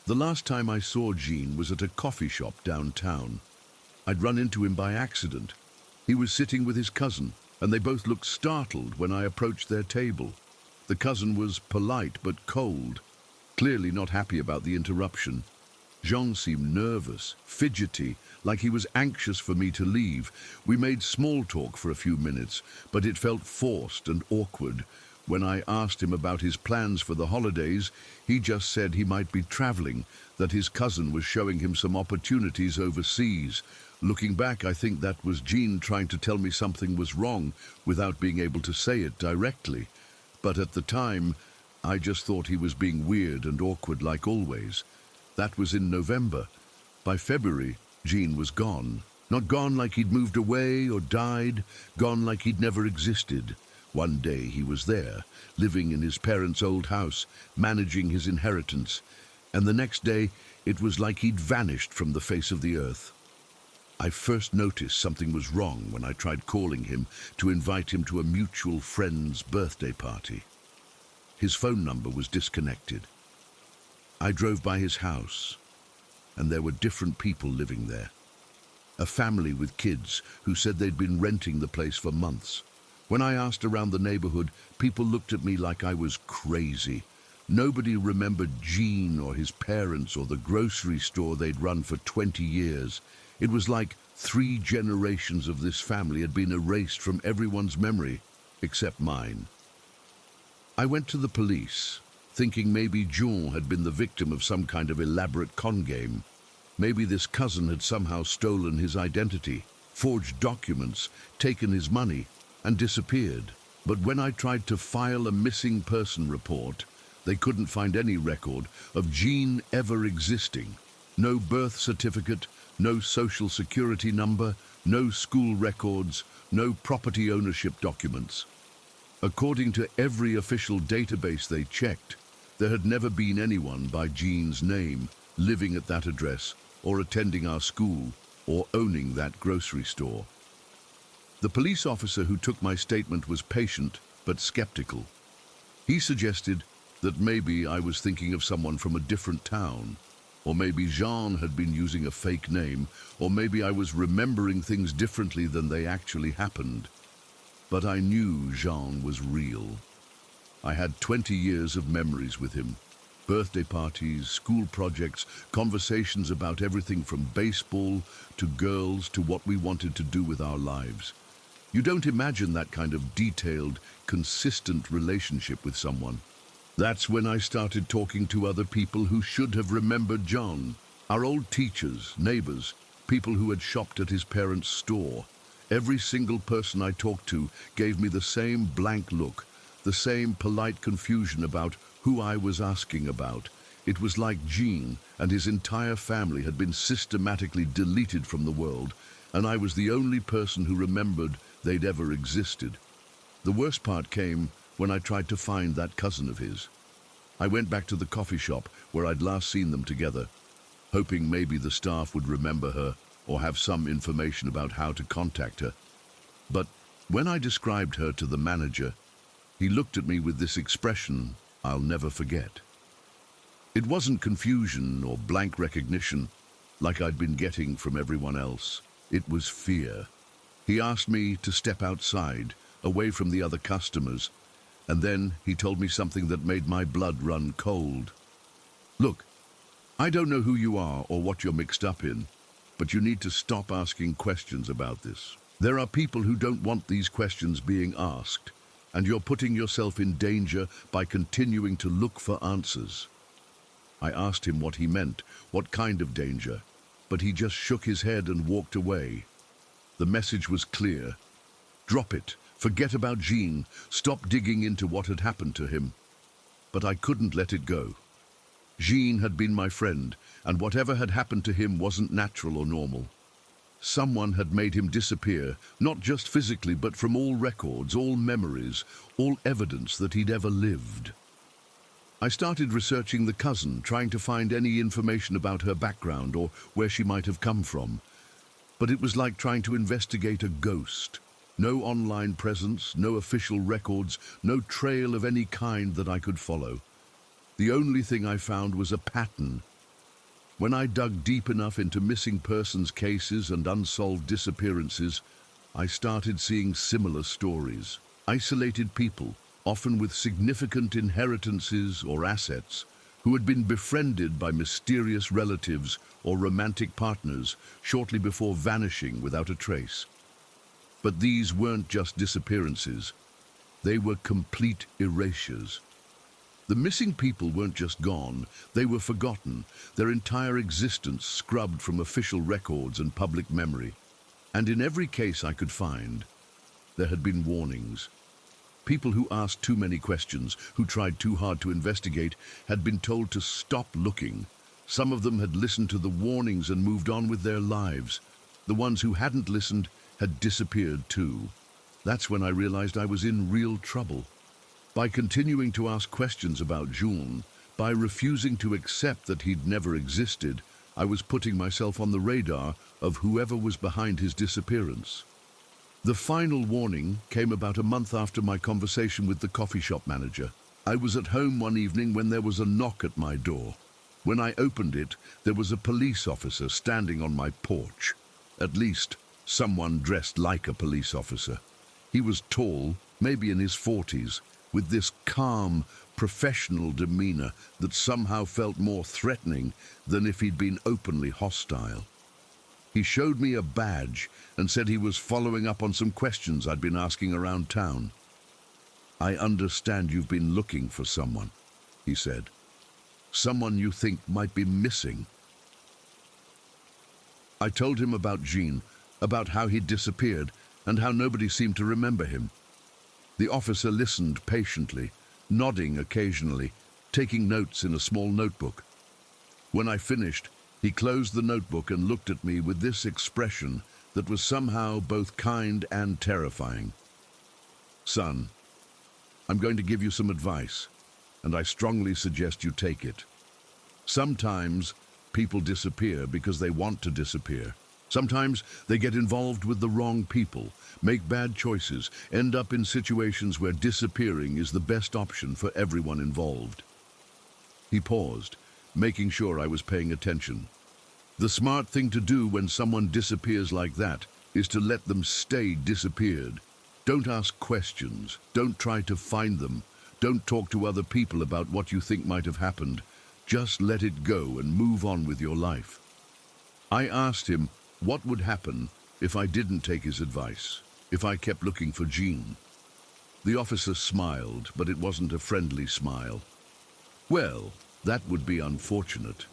The last time I saw Jean was at a coffee shop downtown. I'd run into him by accident. He was sitting with his cousin, and they both looked startled when I approached their table. The cousin was polite but cold, clearly not happy about the interruption. Jean seemed nervous, fidgety, like he was anxious for me to leave. We made small talk for a few minutes, but it felt forced and awkward. When I asked him about his plans for the holidays, he just said he might be traveling, that his cousin was showing him some opportunities overseas. Looking back, I think that was Jean trying to tell me something was wrong without being able to say it directly. But at the time, I just thought he was being weird and awkward like always. That was in November. By February, Jean was gone. Not gone like he'd moved away or died, gone like he'd never existed. One day he was there, living in his parents' old house, managing his inheritance, and the next day it was like he'd vanished from the face of the earth. I first noticed something was wrong when I tried calling him to invite him to a mutual friend's birthday party. His phone number was disconnected. I drove by his house, and there were different people living there. A family with kids who said they'd been renting the place for months. When I asked around the neighborhood, people looked at me like I was crazy. Nobody remembered Jean or his parents or the grocery store they'd run for 20 years. It was like 3 generations of this family had been erased from everyone's memory, except mine. I went to the police, thinking maybe Jean had been the victim of some kind of elaborate con game. Maybe this cousin had somehow stolen his identity, forged documents, taken his money, and disappeared. But when I tried to file a missing person report, they couldn't find any record of Jean ever existing. No birth certificate, no social security number, no school records, no property ownership documents. According to every official database they checked, there had never been anyone by Jean's name living at that address, or attending our school, or owning that grocery store. The police officer who took my statement was patient but skeptical. He suggested that maybe I was thinking of someone from a different town, or maybe Jean had been using a fake name, or maybe I was remembering things differently than they actually happened. But I knew Jean was real. I had 20 years of memories with him. Birthday parties, school projects, conversations about everything from baseball to girls to what we wanted to do with our lives. You don't imagine that kind of detailed, consistent relationship with someone. That's when I started talking to other people who should have remembered John. Our old teachers, neighbors, people who had shopped at his parents' store. Every single person I talked to gave me the same blank look, the same polite confusion about who I was asking about. It was like Jean and his entire family had been systematically deleted from the world, and I was the only person who remembered they'd ever existed. The worst part came when I tried to find that cousin of his. I went back to the coffee shop where I'd last seen them together, hoping maybe the staff would remember her or have some information about how to contact her. But when I described her to the manager, he looked at me with this expression I'll never forget. It wasn't confusion or blank recognition like I'd been getting from everyone else. It was fear. He asked me to step outside, away from the other customers, and then he told me something that made my blood run cold. Look, I don't know who you are or what you're mixed up in, but you need to stop asking questions about this. There are people who don't want these questions being asked, and you're putting yourself in danger by continuing to look for answers. I asked him what he meant, what kind of danger, but he just shook his head and walked away. The message was clear. Drop it. Forget about Jean. Stop digging into what had happened to him. But I couldn't let it go. Jean had been my friend, and whatever had happened to him wasn't natural or normal. Someone had made him disappear, not just physically, but from all records, all memories, all evidence that he'd ever lived. I started researching the cousin, trying to find any information about her background or where she might have come from. But it was like trying to investigate a ghost. No online presence, no official records, no trail of any kind that I could follow. The only thing I found was a pattern. When I dug deep enough into missing persons cases and unsolved disappearances, I started seeing similar stories. Isolated people, often with significant inheritances or assets, who had been befriended by mysterious relatives or romantic partners shortly before vanishing without a trace. But these weren't just disappearances. They were complete erasures. The missing people weren't just gone, they were forgotten, their entire existence scrubbed from official records and public memory. And in every case I could find, there had been warnings. People who asked too many questions, who tried too hard to investigate, had been told to stop looking. Some of them had listened to the warnings and moved on with their lives. The ones who hadn't listened had disappeared too. That's when I realized I was in real trouble. By continuing to ask questions about Jules, by refusing to accept that he'd never existed, I was putting myself on the radar of whoever was behind his disappearance. The final warning came about a month after my conversation with the coffee shop manager. I was at home one evening when there was a knock at my door. When I opened it, there was a police officer standing on my porch. At least, someone dressed like a police officer. He was tall, maybe in his 40s, with this calm, professional demeanor that somehow felt more threatening than if he'd been openly hostile. He showed me a badge and said he was following up on some questions I'd been asking around town. "I understand you've been looking for someone," he said. "Someone you think might be missing." I told him about Jean, about how he'd disappeared, and how nobody seemed to remember him. The officer listened patiently, nodding occasionally, taking notes in a small notebook. When I finished, he closed the notebook and looked at me with this expression that was somehow both kind and terrifying. "Son, I'm going to give you some advice, and I strongly suggest you take it. Sometimes people disappear because they want to disappear. Sometimes they get involved with the wrong people, make bad choices, end up in situations where disappearing is the best option for everyone involved." He paused, making sure I was paying attention. "The smart thing to do when someone disappears like that is to let them stay disappeared. Don't ask questions, don't try to find them, don't talk to other people about what you think might have happened. Just let it go and move on with your life." I asked him what would happen if I didn't take his advice, if I kept looking for Jean. The officer smiled, but it wasn't a friendly smile. "Well, that would be unfortunate.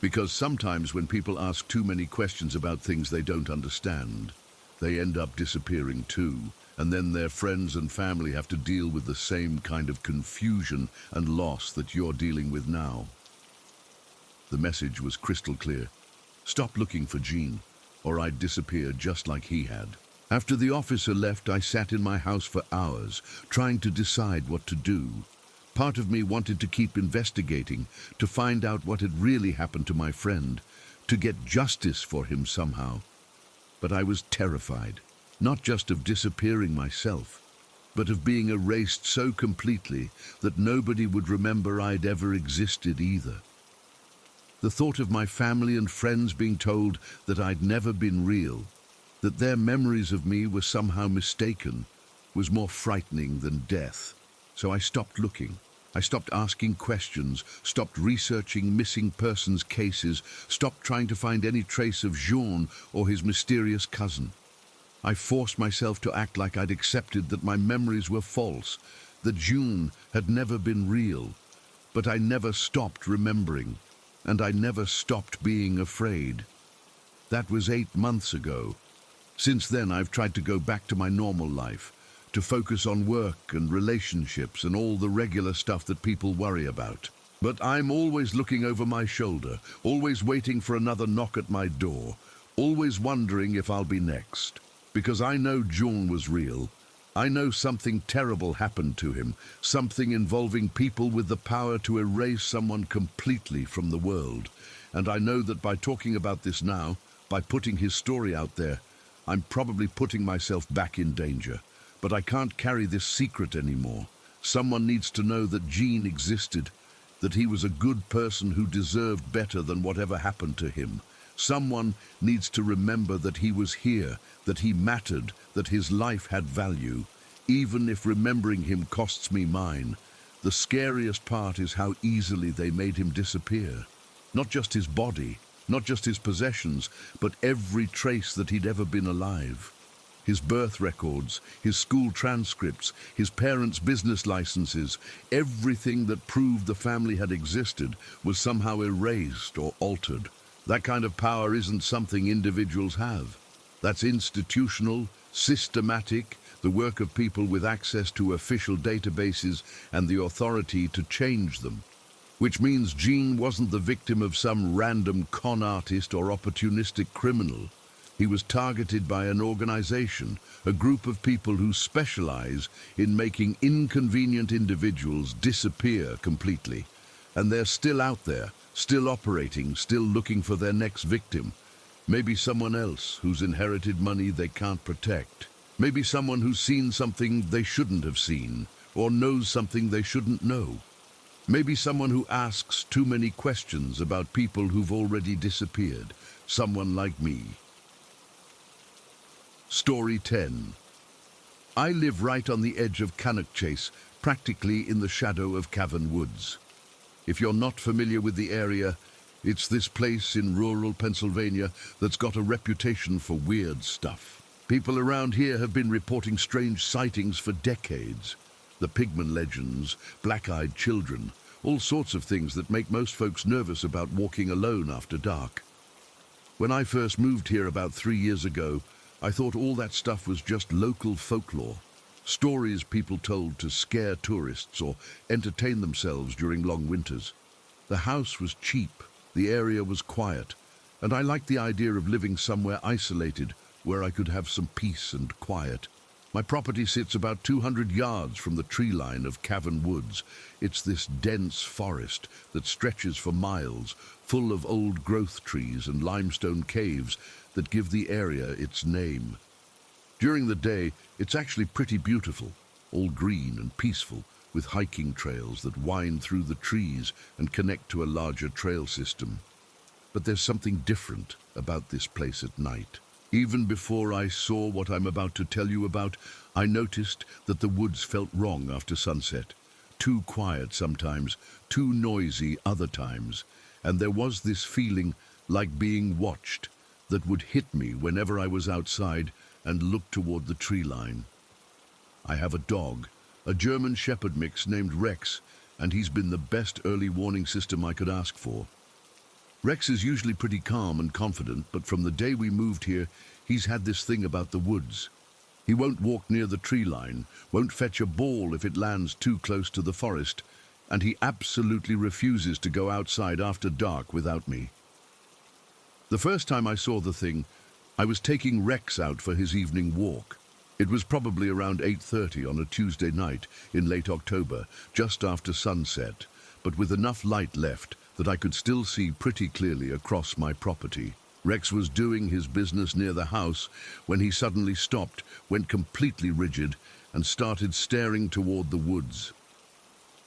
Because sometimes when people ask too many questions about things they don't understand, they end up disappearing too, and then their friends and family have to deal with the same kind of confusion and loss that you're dealing with now." The message was crystal clear. Stop looking for Jean, or I'd disappear just like he had. After the officer left, I sat in my house for hours, trying to decide what to do. Part of me wanted to keep investigating, to find out what had really happened to my friend, to get justice for him somehow. But I was terrified, not just of disappearing myself, but of being erased so completely that nobody would remember I'd ever existed either. The thought of my family and friends being told that I'd never been real, that their memories of me were somehow mistaken, was more frightening than death. So I stopped looking. I stopped asking questions, stopped researching missing persons cases, stopped trying to find any trace of Jean or his mysterious cousin. I forced myself to act like I'd accepted that my memories were false, that June had never been real, But I never stopped remembering, and I never stopped being afraid. That was 8 months ago. Since then, I've tried to go back to my normal life, to focus on work and relationships and all the regular stuff that people worry about. But I'm always looking over my shoulder, always waiting for another knock at my door, always wondering if I'll be next. Because I know John was real. I know something terrible happened to him, something involving people with the power to erase someone completely from the world. And I know that by talking about this now, by putting his story out there, I'm probably putting myself back in danger. But I can't carry this secret anymore. Someone needs to know that Gene existed, that he was a good person who deserved better than whatever happened to him. Someone needs to remember that he was here, that he mattered, that his life had value, even if remembering him costs me mine. The scariest part is how easily they made him disappear. Not just his body, not just his possessions, but every trace that he'd ever been alive. His birth records, his school transcripts, his parents' business licenses, everything that proved the family had existed was somehow erased or altered. That kind of power isn't something individuals have. That's institutional, systematic, the work of people with access to official databases and the authority to change them. Which means Gene wasn't the victim of some random con artist or opportunistic criminal. He was targeted by an organization, a group of people who specialize in making inconvenient individuals disappear completely. And they're still out there, still operating, still looking for their next victim. Maybe someone else who's inherited money they can't protect. Maybe someone who's seen something they shouldn't have seen, or knows something they shouldn't know. Maybe someone who asks too many questions about people who've already disappeared. Someone like me. Story 10. I live right on the edge of Cannock Chase, practically in the shadow of Cavan Woods. If you're not familiar with the area, it's this place in rural Pennsylvania that's got a reputation for weird stuff. People around here have been reporting strange sightings for decades. The pigman legends, black-eyed children, all sorts of things that make most folks nervous about walking alone after dark. When I first moved here about 3 years ago, I thought all that stuff was just local folklore. Stories people told to scare tourists or entertain themselves during long winters. The house was cheap, the area was quiet, and I liked the idea of living somewhere isolated where I could have some peace and quiet. My property sits about 200 yards from the tree line of Cavan Woods. It's this dense forest that stretches for miles, full of old growth trees and limestone caves that give the area its name. During the day, it's actually pretty beautiful, all green and peaceful, with hiking trails that wind through the trees and connect to a larger trail system. But there's something different about this place at night. Even before I saw what I'm about to tell you about, I noticed that the woods felt wrong after sunset. Too quiet sometimes, too noisy other times. And there was this feeling like being watched that would hit me whenever I was outside and looked toward the tree line. I have a dog, a German Shepherd mix named Rex, and he's been the best early warning system I could ask for. Rex is usually pretty calm and confident, but from the day we moved here, he's had this thing about the woods. He won't walk near the tree line, won't fetch a ball if it lands too close to the forest, and he absolutely refuses to go outside after dark without me. The first time I saw the thing, I was taking Rex out for his evening walk. It was probably around 8:30 on a Tuesday night in late October, just after sunset, but with enough light left that I could still see pretty clearly across my property. Rex was doing his business near the house when he suddenly stopped, went completely rigid, and started staring toward the woods.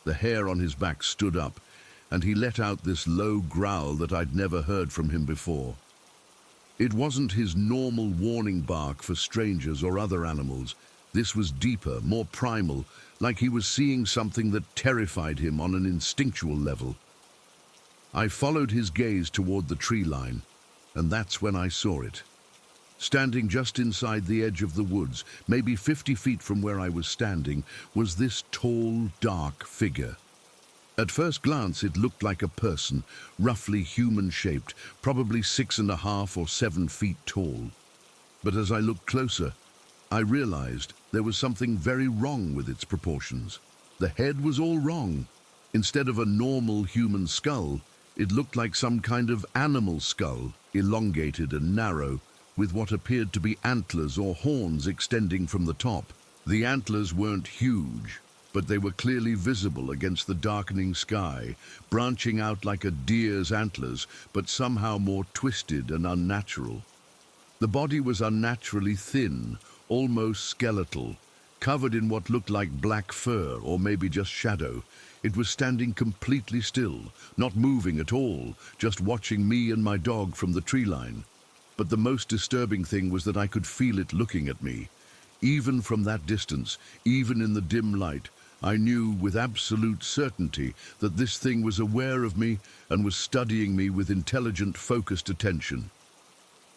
The hair on his back stood up, and he let out this low growl that I'd never heard from him before. It wasn't his normal warning bark for strangers or other animals. This was deeper, more primal, like he was seeing something that terrified him on an instinctual level. I followed his gaze toward the tree line, and that's when I saw it. Standing just inside the edge of the woods, maybe 50 feet from where I was standing, was this tall, dark figure. At first glance, it looked like a person, roughly human-shaped, probably 6.5 or 7 feet tall. But as I looked closer, I realized there was something very wrong with its proportions. The head was all wrong. Instead of a normal human skull, it looked like some kind of animal skull, elongated and narrow, with what appeared to be antlers or horns extending from the top. The antlers weren't huge, but they were clearly visible against the darkening sky, branching out like a deer's antlers, but somehow more twisted and unnatural. The body was unnaturally thin, almost skeletal, covered in what looked like black fur or maybe just shadow. It was standing completely still, not moving at all, just watching me and my dog from the tree line. But the most disturbing thing was that I could feel it looking at me. Even from that distance, even in the dim light, I knew with absolute certainty that this thing was aware of me and was studying me with intelligent, focused attention.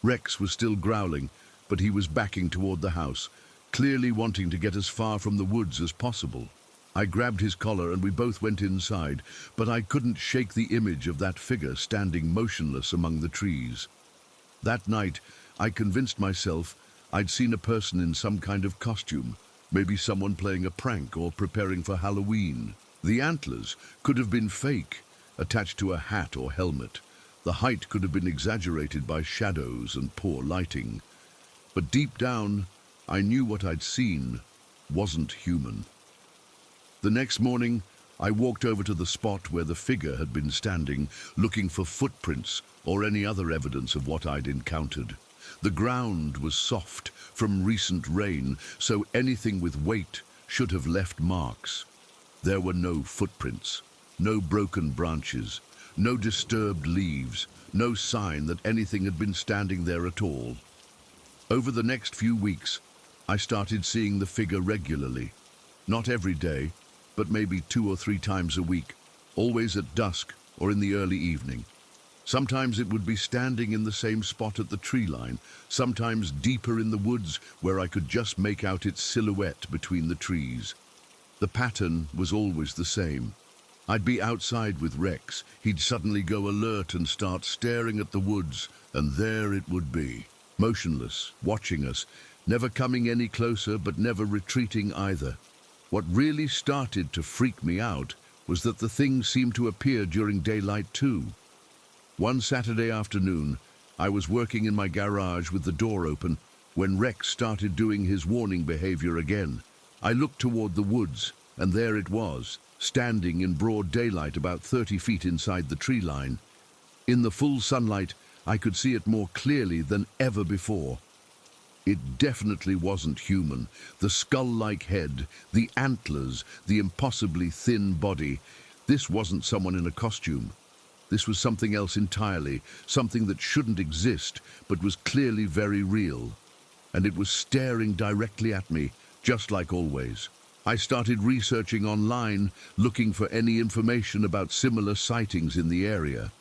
Rex was still growling, but he was backing toward the house, clearly wanting to get as far from the woods as possible. I grabbed his collar and we both went inside, but I couldn't shake the image of that figure standing motionless among the trees. That night, I convinced myself I'd seen a person in some kind of costume, maybe someone playing a prank or preparing for Halloween. The antlers could have been fake, attached to a hat or helmet. The height could have been exaggerated by shadows and poor lighting. But deep down, I knew what I'd seen wasn't human. The next morning, I walked over to the spot where the figure had been standing, looking for footprints or any other evidence of what I'd encountered. The ground was soft from recent rain, so anything with weight should have left marks. There were no footprints, no broken branches, no disturbed leaves, no sign that anything had been standing there at all. Over the next few weeks, I started seeing the figure regularly. Not every day, but maybe 2 or 3 times a week, always at dusk or in the early evening. Sometimes it would be standing in the same spot at the tree line, sometimes deeper in the woods where I could just make out its silhouette between the trees. The pattern was always the same. I'd be outside with Rex, he'd suddenly go alert and start staring at the woods, and there it would be, motionless, watching us, never coming any closer but never retreating either. What really started to freak me out was that the thing seemed to appear during daylight too. One Saturday afternoon, I was working in my garage with the door open when Rex started doing his warning behavior again. I looked toward the woods, and there it was, standing in broad daylight about 30 feet inside the tree line. In the full sunlight, I could see it more clearly than ever before. It definitely wasn't human. The skull-like head, the antlers, the impossibly thin body. This wasn't someone in a costume. This was something else entirely, something that shouldn't exist, but was clearly very real. And it was staring directly at me, just like always. I started researching online, looking for any information about similar sightings in the area.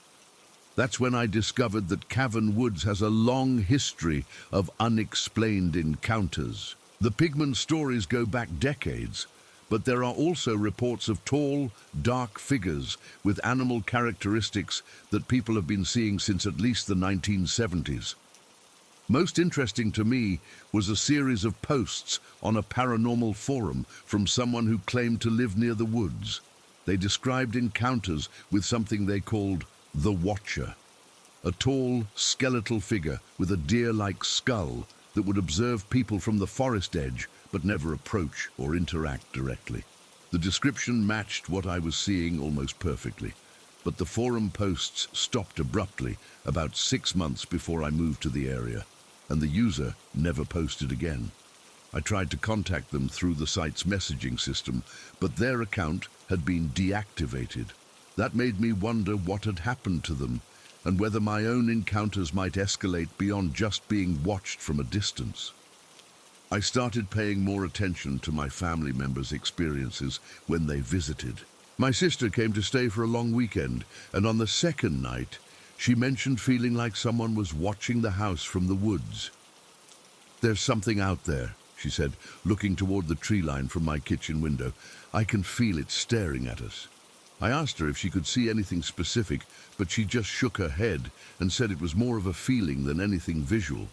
That's when I discovered that Cavan Woods has a long history of unexplained encounters. The Pigman stories go back decades, but there are also reports of tall, dark figures with animal characteristics that people have been seeing since at least the 1970s. Most interesting to me was a series of posts on a paranormal forum from someone who claimed to live near the woods. They described encounters with something they called the Watcher, a tall, skeletal figure with a deer-like skull that would observe people from the forest edge but never approach or interact directly. The description matched what I was seeing almost perfectly, but the forum posts stopped abruptly about 6 months before I moved to the area, and the user never posted again. I tried to contact them through the site's messaging system, but their account had been deactivated. That made me wonder what had happened to them, and whether my own encounters might escalate beyond just being watched from a distance. I started paying more attention to my family members' experiences when they visited. My sister came to stay for a long weekend, and on the second night, she mentioned feeling like someone was watching the house from the woods. "There's something out there," she said, looking toward the tree line from my kitchen window. "I can feel it staring at us." I asked her if she could see anything specific, but she just shook her head and said it was more of a feeling than anything visual.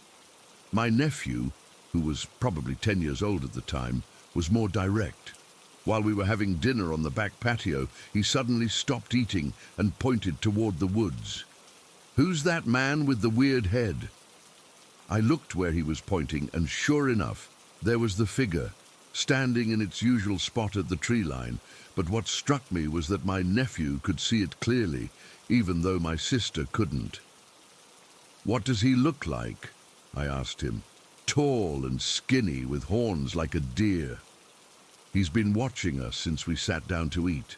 My nephew, who was probably 10 years old at the time, was more direct. While we were having dinner on the back patio, he suddenly stopped eating and pointed toward the woods. "Who's that man with the weird head?" I looked where he was pointing, and sure enough, there was the figure, standing in its usual spot at the tree line. But what struck me was that my nephew could see it clearly, even though my sister couldn't. "What does he look like?" I asked him. "Tall and skinny, with horns like a deer." "He's been watching us since we sat down to eat."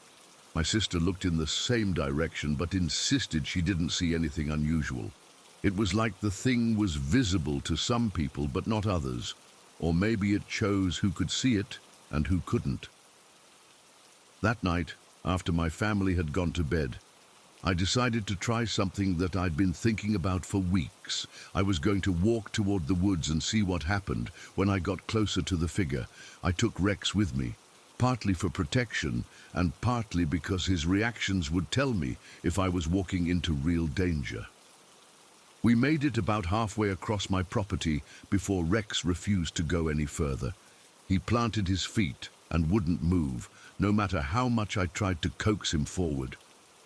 My sister looked in the same direction, but insisted she didn't see anything unusual. It was like the thing was visible to some people, but not others. Or maybe it chose who could see it and who couldn't. That night, after my family had gone to bed, I decided to try something that I'd been thinking about for weeks. I was going to walk toward the woods and see what happened. When I got closer to the figure, I took Rex with me, partly for protection and partly because his reactions would tell me if I was walking into real danger. We made it about halfway across my property before Rex refused to go any further. He planted his feet and wouldn't move, no matter how much I tried to coax him forward.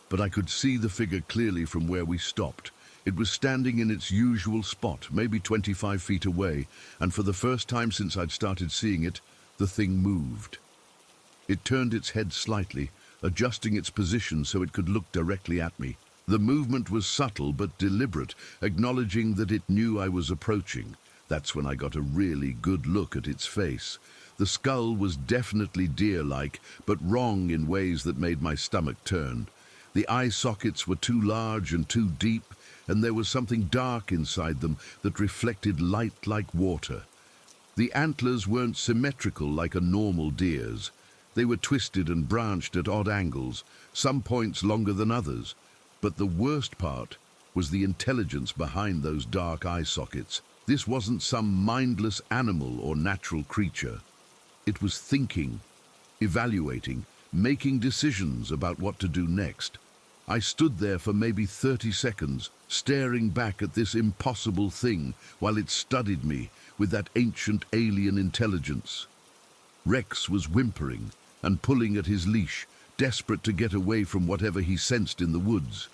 But I could see the figure clearly from where we stopped. It was standing in its usual spot, maybe 25 feet away, and for the first time since I'd started seeing it, the thing moved. It turned its head slightly, adjusting its position so it could look directly at me. The movement was subtle but deliberate, acknowledging that it knew I was approaching. That's when I got a really good look at its face. The skull was definitely deer-like, but wrong in ways that made my stomach turn. The eye sockets were too large and too deep, and there was something dark inside them that reflected light like water. The antlers weren't symmetrical like a normal deer's. They were twisted and branched at odd angles, some points longer than others. But the worst part was the intelligence behind those dark eye sockets. This wasn't some mindless animal or natural creature. It was thinking, evaluating, making decisions about what to do next. I stood there for maybe 30 seconds, staring back at this impossible thing while it studied me with that ancient alien intelligence. Rex was whimpering and pulling at his leash, desperate to get away from whatever he sensed in the woods.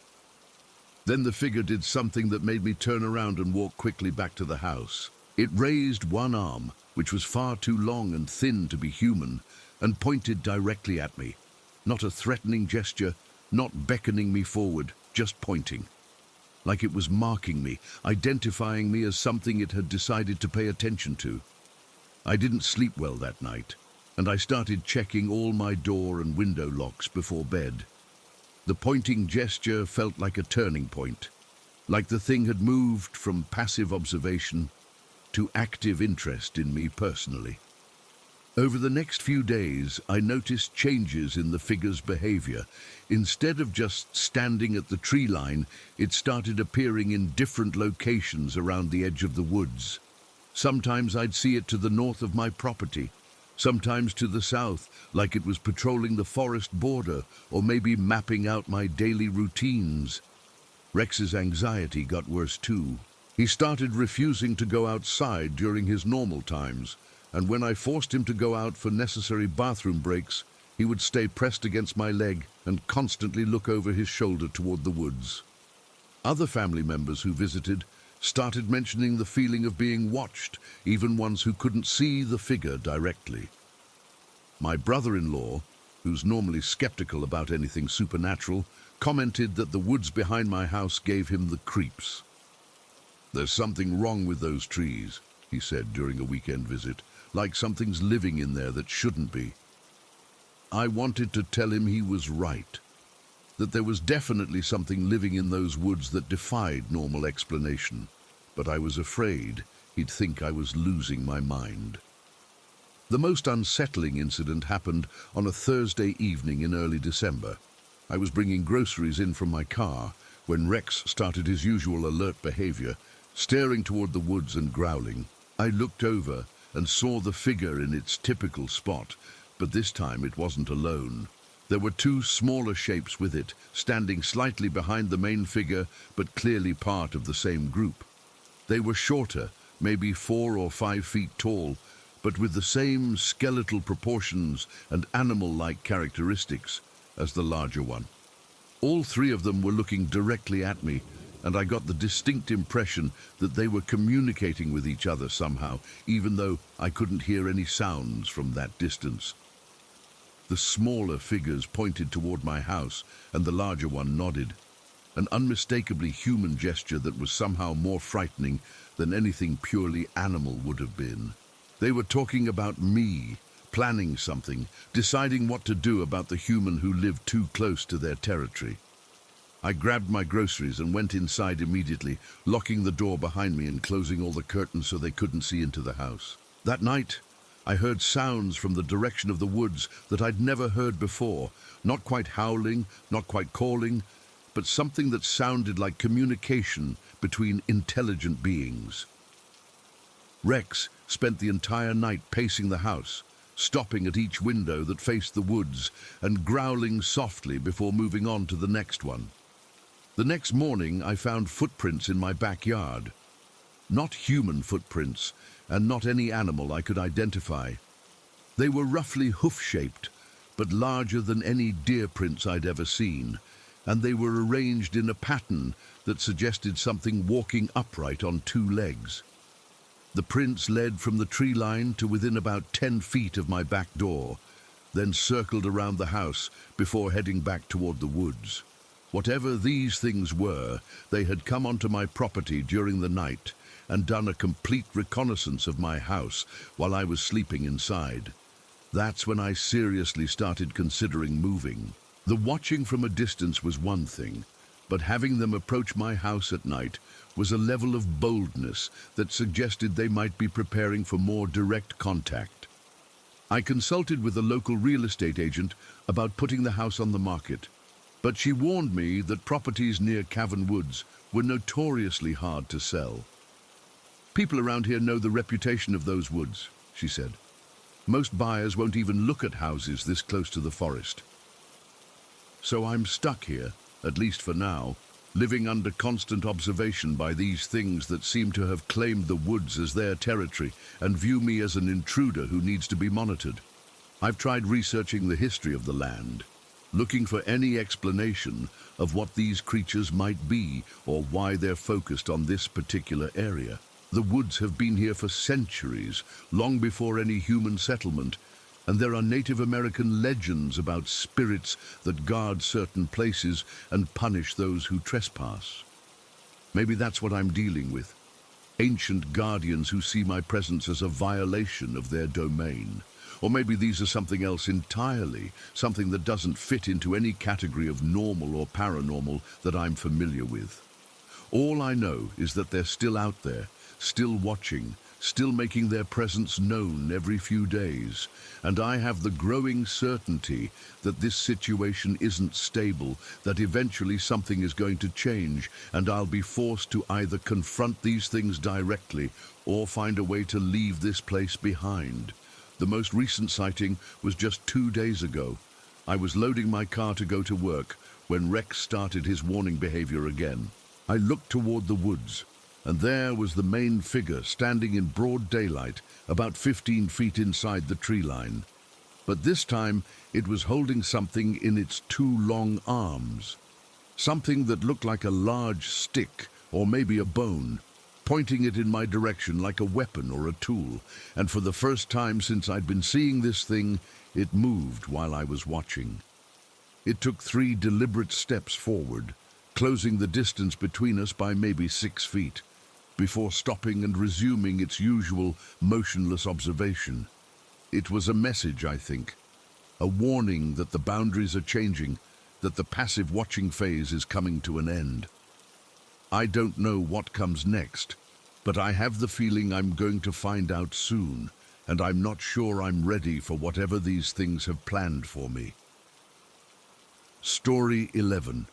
Then the figure did something that made me turn around and walk quickly back to the house. It raised one arm, which was far too long and thin to be human, and pointed directly at me. Not a threatening gesture, not beckoning me forward, just pointing. Like it was marking me, identifying me as something it had decided to pay attention to. I didn't sleep well that night, and I started checking all my door and window locks before bed. The pointing gesture felt like a turning point, like the thing had moved from passive observation to active interest in me personally. Over the next few days, I noticed changes in the figure's behavior. Instead of just standing at the tree line, it started appearing in different locations around the edge of the woods. Sometimes I'd see it to the north of my property, sometimes to the south, like it was patrolling the forest border or maybe mapping out my daily routines. Rex's anxiety got worse too. He started refusing to go outside during his normal times, and when I forced him to go out for necessary bathroom breaks, he would stay pressed against my leg and constantly look over his shoulder toward the woods. Other family members who visited started mentioning the feeling of being watched, even ones who couldn't see the figure directly. My brother-in-law, who's normally skeptical about anything supernatural, commented that the woods behind my house gave him the creeps. "There's something wrong with those trees," he said during a weekend visit, "like something's living in there that shouldn't be." I wanted to tell him he was right, that there was definitely something living in those woods that defied normal explanation, but I was afraid he'd think I was losing my mind. The most unsettling incident happened on a Thursday evening in early December. I was bringing groceries in from my car when Rex started his usual alert behavior, staring toward the woods and growling. I looked over and saw the figure in its typical spot, but this time it wasn't alone. There were two smaller shapes with it, standing slightly behind the main figure, but clearly part of the same group. They were shorter, maybe 4 or 5 feet tall, but with the same skeletal proportions and animal-like characteristics as the larger one. All three of them were looking directly at me, and I got the distinct impression that they were communicating with each other somehow, even though I couldn't hear any sounds from that distance. The smaller figures pointed toward my house, and the larger one nodded. An unmistakably human gesture that was somehow more frightening than anything purely animal would have been. They were talking about me, planning something, deciding what to do about the human who lived too close to their territory. I grabbed my groceries and went inside immediately, locking the door behind me and closing all the curtains so they couldn't see into the house. That night, I heard sounds from the direction of the woods that I'd never heard before, not quite howling, not quite calling, but something that sounded like communication between intelligent beings. Rex spent the entire night pacing the house, stopping at each window that faced the woods and growling softly before moving on to the next one. The next morning, I found footprints in my backyard. Not human footprints, and not any animal I could identify. They were roughly hoof-shaped, but larger than any deer prints I'd ever seen, and they were arranged in a pattern that suggested something walking upright on 2 legs. The prints led from the tree line to within about 10 feet of my back door, then circled around the house before heading back toward the woods. Whatever these things were, they had come onto my property during the night and done a complete reconnaissance of my house while I was sleeping inside. That's when I seriously started considering moving. The watching from a distance was one thing, but having them approach my house at night was a level of boldness that suggested they might be preparing for more direct contact. I consulted with a local real estate agent about putting the house on the market, but she warned me that properties near Cavan Woods were notoriously hard to sell. People around here know the reputation of those woods, she said. Most buyers won't even look at houses this close to the forest. So I'm stuck here, at least for now, living under constant observation by these things that seem to have claimed the woods as their territory and view me as an intruder who needs to be monitored. I've tried researching the history of the land, looking for any explanation of what these creatures might be or why they're focused on this particular area. The woods have been here for centuries, long before any human settlement, and there are Native American legends about spirits that guard certain places and punish those who trespass. Maybe that's what I'm dealing with. Ancient guardians who see my presence as a violation of their domain. Or maybe these are something else entirely, something that doesn't fit into any category of normal or paranormal that I'm familiar with. All I know is that they're still out there, still watching, still making their presence known every few days, and I have the growing certainty that this situation isn't stable, that eventually something is going to change, and I'll be forced to either confront these things directly or find a way to leave this place behind. The most recent sighting was just 2 days ago. I was loading my car to go to work when Rex started his warning behavior again. I looked toward the woods, and there was the main figure standing in broad daylight, about 15 feet inside the tree line. But this time, it was holding something in its 2 long arms. Something that looked like a large stick, or maybe a bone, pointing it in my direction like a weapon or a tool. And for the first time since I'd been seeing this thing, it moved while I was watching. It took 3 deliberate steps forward, closing the distance between us by maybe 6 feet, before stopping and resuming its usual motionless observation. It was a message, I think, a warning that the boundaries are changing, that the passive watching phase is coming to an end. I don't know what comes next, but I have the feeling I'm going to find out soon, and I'm not sure I'm ready for whatever these things have planned for me. Story 11.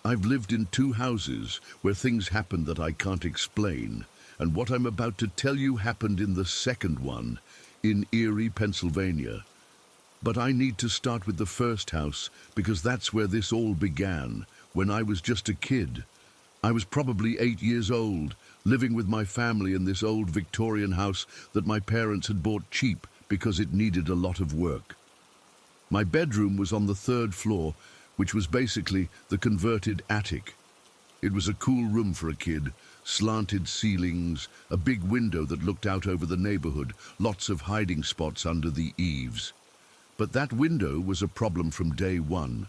I've lived in 2 houses where things happened that I can't explain, and what I'm about to tell you happened in the second one, in Erie, Pennsylvania. But I need to start with the first house because that's where this all began, when I was just a kid. I was probably 8 years old, living with my family in this old Victorian house that my parents had bought cheap because it needed a lot of work. My bedroom was on the 3rd floor, which was basically the converted attic. It was a cool room for a kid, slanted ceilings, a big window that looked out over the neighborhood, lots of hiding spots under the eaves. But that window was a problem from day one.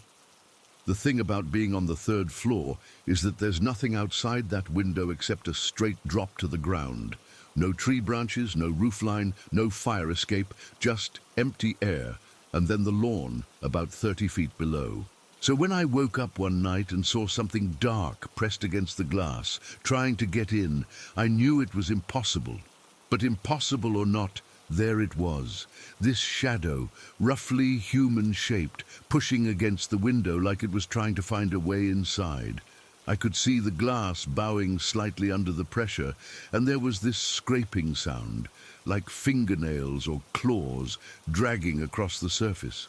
The thing about being on the 3rd floor is that there's nothing outside that window except a straight drop to the ground. No tree branches, no roofline, no fire escape, just empty air, and then the lawn about 30 feet below. So when I woke up one night and saw something dark pressed against the glass, trying to get in, I knew it was impossible. But impossible or not, there it was, this shadow, roughly human-shaped, pushing against the window like it was trying to find a way inside. I could see the glass bowing slightly under the pressure, and there was this scraping sound, like fingernails or claws dragging across the surface.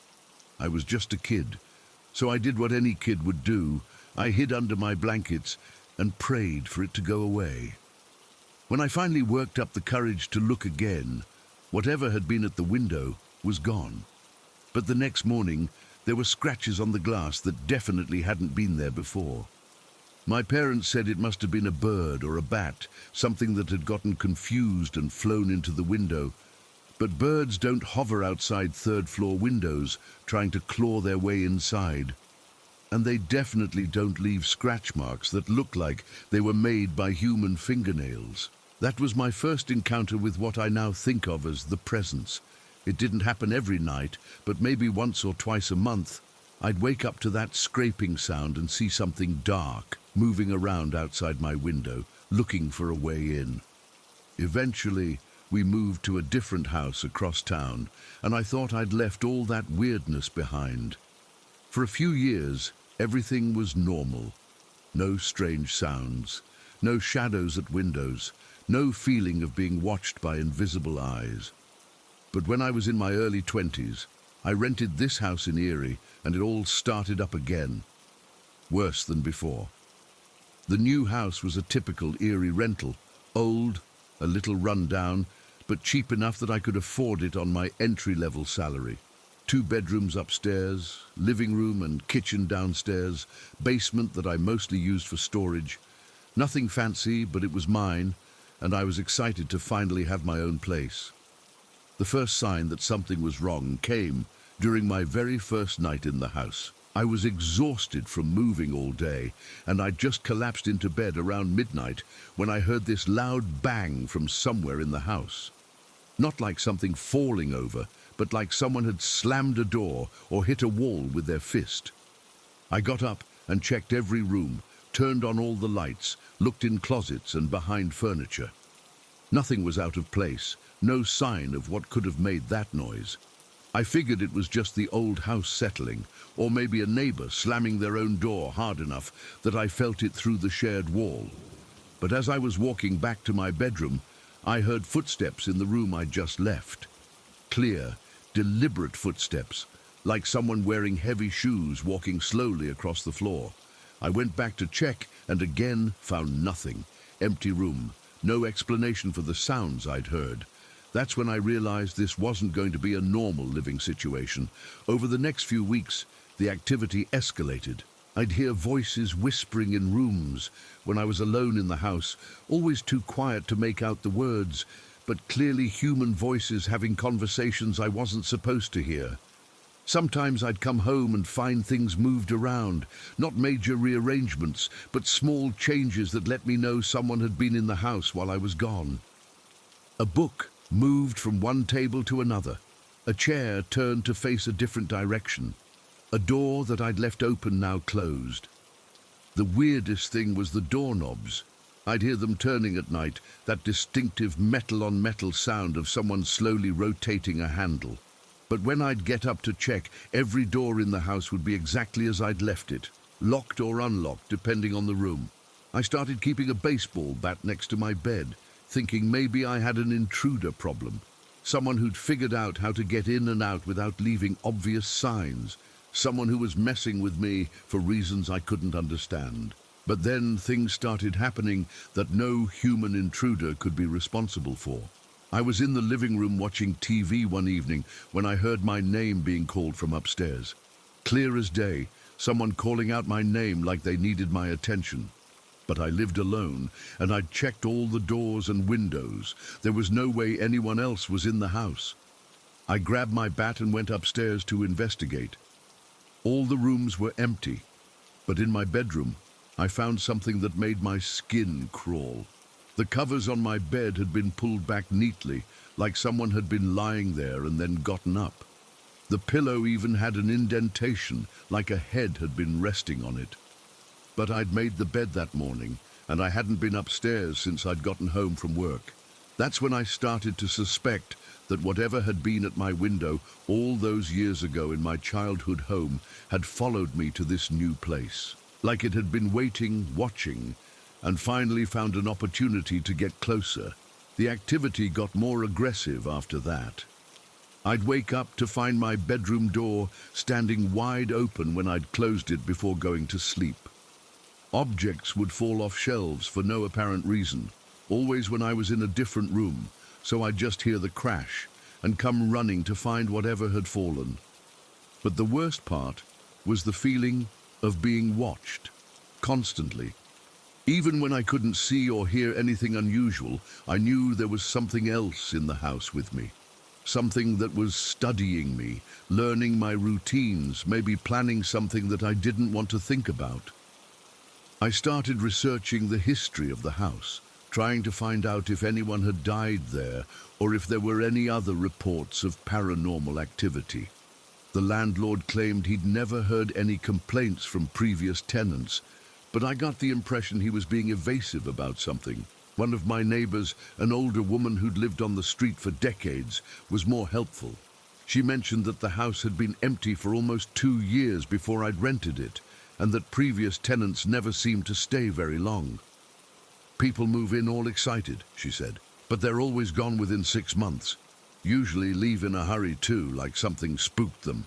I was just a kid, so I did what any kid would do. I hid under my blankets and prayed for it to go away. When I finally worked up the courage to look again, whatever had been at the window was gone. But the next morning, there were scratches on the glass that definitely hadn't been there before. My parents said it must have been a bird or a bat, something that had gotten confused and flown into the window. But birds don't hover outside 3rd floor windows trying to claw their way inside. And they definitely don't leave scratch marks that look like they were made by human fingernails. That was my first encounter with what I now think of as the presence. It didn't happen every night, but maybe once or twice a month. I'd wake up to that scraping sound and see something dark moving around outside my window, looking for a way in. Eventually, we moved to a different house across town, and I thought I'd left all that weirdness behind. For a few years, everything was normal. No strange sounds, no shadows at windows, no feeling of being watched by invisible eyes. But when I was in my early 20s, I rented this house in Erie, and it all started up again. Worse than before. The new house was a typical Erie rental, old, a little run down, but cheap enough that I could afford it on my entry-level salary. 2 bedrooms upstairs, living room and kitchen downstairs, basement that I mostly used for storage. Nothing fancy, but it was mine, and I was excited to finally have my own place. The first sign that something was wrong came during my very first night in the house. I was exhausted from moving all day, and I'd just collapsed into bed around midnight when I heard this loud bang from somewhere in the house. Not like something falling over, but like someone had slammed a door or hit a wall with their fist. I got up and checked every room, turned on all the lights, looked in closets and behind furniture. Nothing was out of place, no sign of what could have made that noise. I figured it was just the old house settling, or maybe a neighbor slamming their own door hard enough that I felt it through the shared wall. But as I was walking back to my bedroom, I heard footsteps in the room I'd just left. Clear, deliberate footsteps, like someone wearing heavy shoes walking slowly across the floor. I went back to check and again found nothing. Empty room, no explanation for the sounds I'd heard. That's when I realized this wasn't going to be a normal living situation. Over the next few weeks, the activity escalated. I'd hear voices whispering in rooms when I was alone in the house, always too quiet to make out the words, but clearly human voices having conversations I wasn't supposed to hear. Sometimes I'd come home and find things moved around, not major rearrangements, but small changes that let me know someone had been in the house while I was gone. A book moved from one table to another. A chair turned to face a different direction. A door that I'd left open now closed. The weirdest thing was the doorknobs. I'd hear them turning at night, that distinctive metal-on-metal sound of someone slowly rotating a handle. But when I'd get up to check, every door in the house would be exactly as I'd left it, locked or unlocked depending on the room. I started keeping a baseball bat next to my bed, thinking maybe I had an intruder problem. Someone who'd figured out how to get in and out without leaving obvious signs. Someone who was messing with me for reasons I couldn't understand. But then things started happening that no human intruder could be responsible for. I was in the living room watching TV one evening when I heard my name being called from upstairs. Clear as day, someone calling out my name like they needed my attention. But I lived alone, and I'd checked all the doors and windows. There was no way anyone else was in the house. I grabbed my bat and went upstairs to investigate. All the rooms were empty, but in my bedroom, I found something that made my skin crawl. The covers on my bed had been pulled back neatly, like someone had been lying there and then gotten up. The pillow even had an indentation, like a head had been resting on it. But I'd made the bed that morning, and I hadn't been upstairs since I'd gotten home from work. That's when I started to suspect that whatever had been at my window all those years ago in my childhood home had followed me to this new place. Like it had been waiting, watching, and finally found an opportunity to get closer. The activity got more aggressive after that. I'd wake up to find my bedroom door standing wide open when I'd closed it before going to sleep. Objects would fall off shelves for no apparent reason, always when I was in a different room, so I'd just hear the crash and come running to find whatever had fallen. But the worst part was the feeling of being watched, constantly. Even when I couldn't see or hear anything unusual, I knew there was something else in the house with me. Something that was studying me, learning my routines, maybe planning something that I didn't want to think about. I started researching the history of the house, trying to find out if anyone had died there or if there were any other reports of paranormal activity. The landlord claimed he'd never heard any complaints from previous tenants, but I got the impression he was being evasive about something. One of my neighbors, an older woman who'd lived on the street for decades, was more helpful. She mentioned that the house had been empty for almost 2 years before I'd rented it, and that previous tenants never seemed to stay very long. People move in all excited, she said, but they're always gone within 6 months. Usually leave in a hurry too, like something spooked them.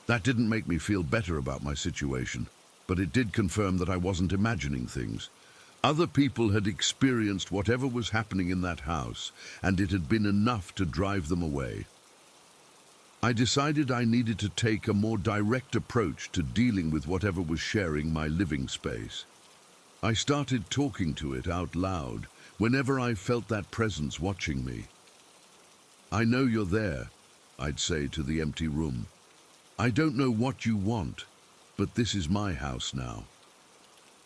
That didn't make me feel better about my situation, but it did confirm that I wasn't imagining things. Other people had experienced whatever was happening in that house, and it had been enough to drive them away. I decided I needed to take a more direct approach to dealing with whatever was sharing my living space. I started talking to it out loud whenever I felt that presence watching me. "I know you're there," I'd say to the empty room. "I don't know what you want, but this is my house now.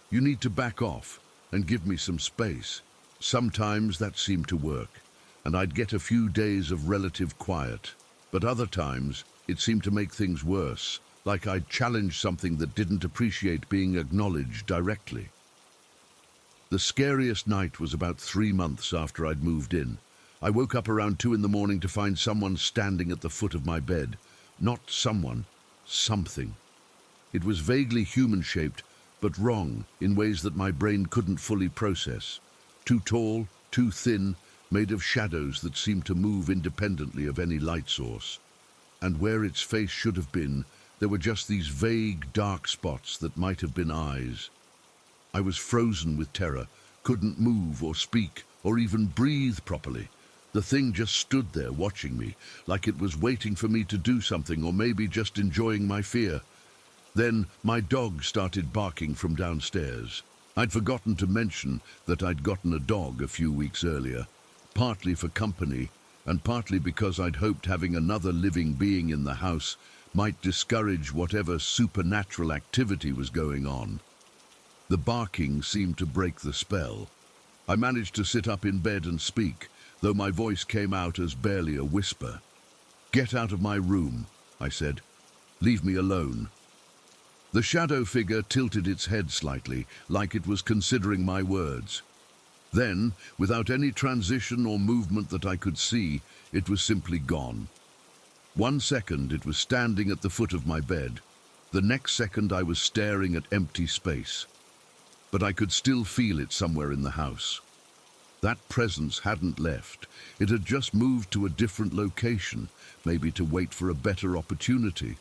You need to back off and give me some space." Sometimes that seemed to work, and I'd get a few days of relative quiet. But other times, it seemed to make things worse, like I'd challenged something that didn't appreciate being acknowledged directly. The scariest night was about 3 months after I'd moved in. I woke up around 2 in the morning to find someone standing at the foot of my bed. Not someone, something. It was vaguely human-shaped, but wrong in ways that my brain couldn't fully process. Too tall, too thin, made of shadows that seemed to move independently of any light source. And where its face should have been, there were just these vague, dark spots that might have been eyes. I was frozen with terror, couldn't move or speak or even breathe properly. The thing just stood there watching me, like it was waiting for me to do something or maybe just enjoying my fear. Then my dog started barking from downstairs. I'd forgotten to mention that I'd gotten a dog a few weeks earlier. Partly for company, and partly because I'd hoped having another living being in the house might discourage whatever supernatural activity was going on. The barking seemed to break the spell. I managed to sit up in bed and speak, though my voice came out as barely a whisper. "Get out of my room," I said. "Leave me alone." The shadow figure tilted its head slightly, like it was considering my words. Then, without any transition or movement that I could see, it was simply gone. 1 second it was standing at the foot of my bed. The next second I was staring at empty space. But I could still feel it somewhere in the house. That presence hadn't left. It had just moved to a different location, maybe to wait for a better opportunity.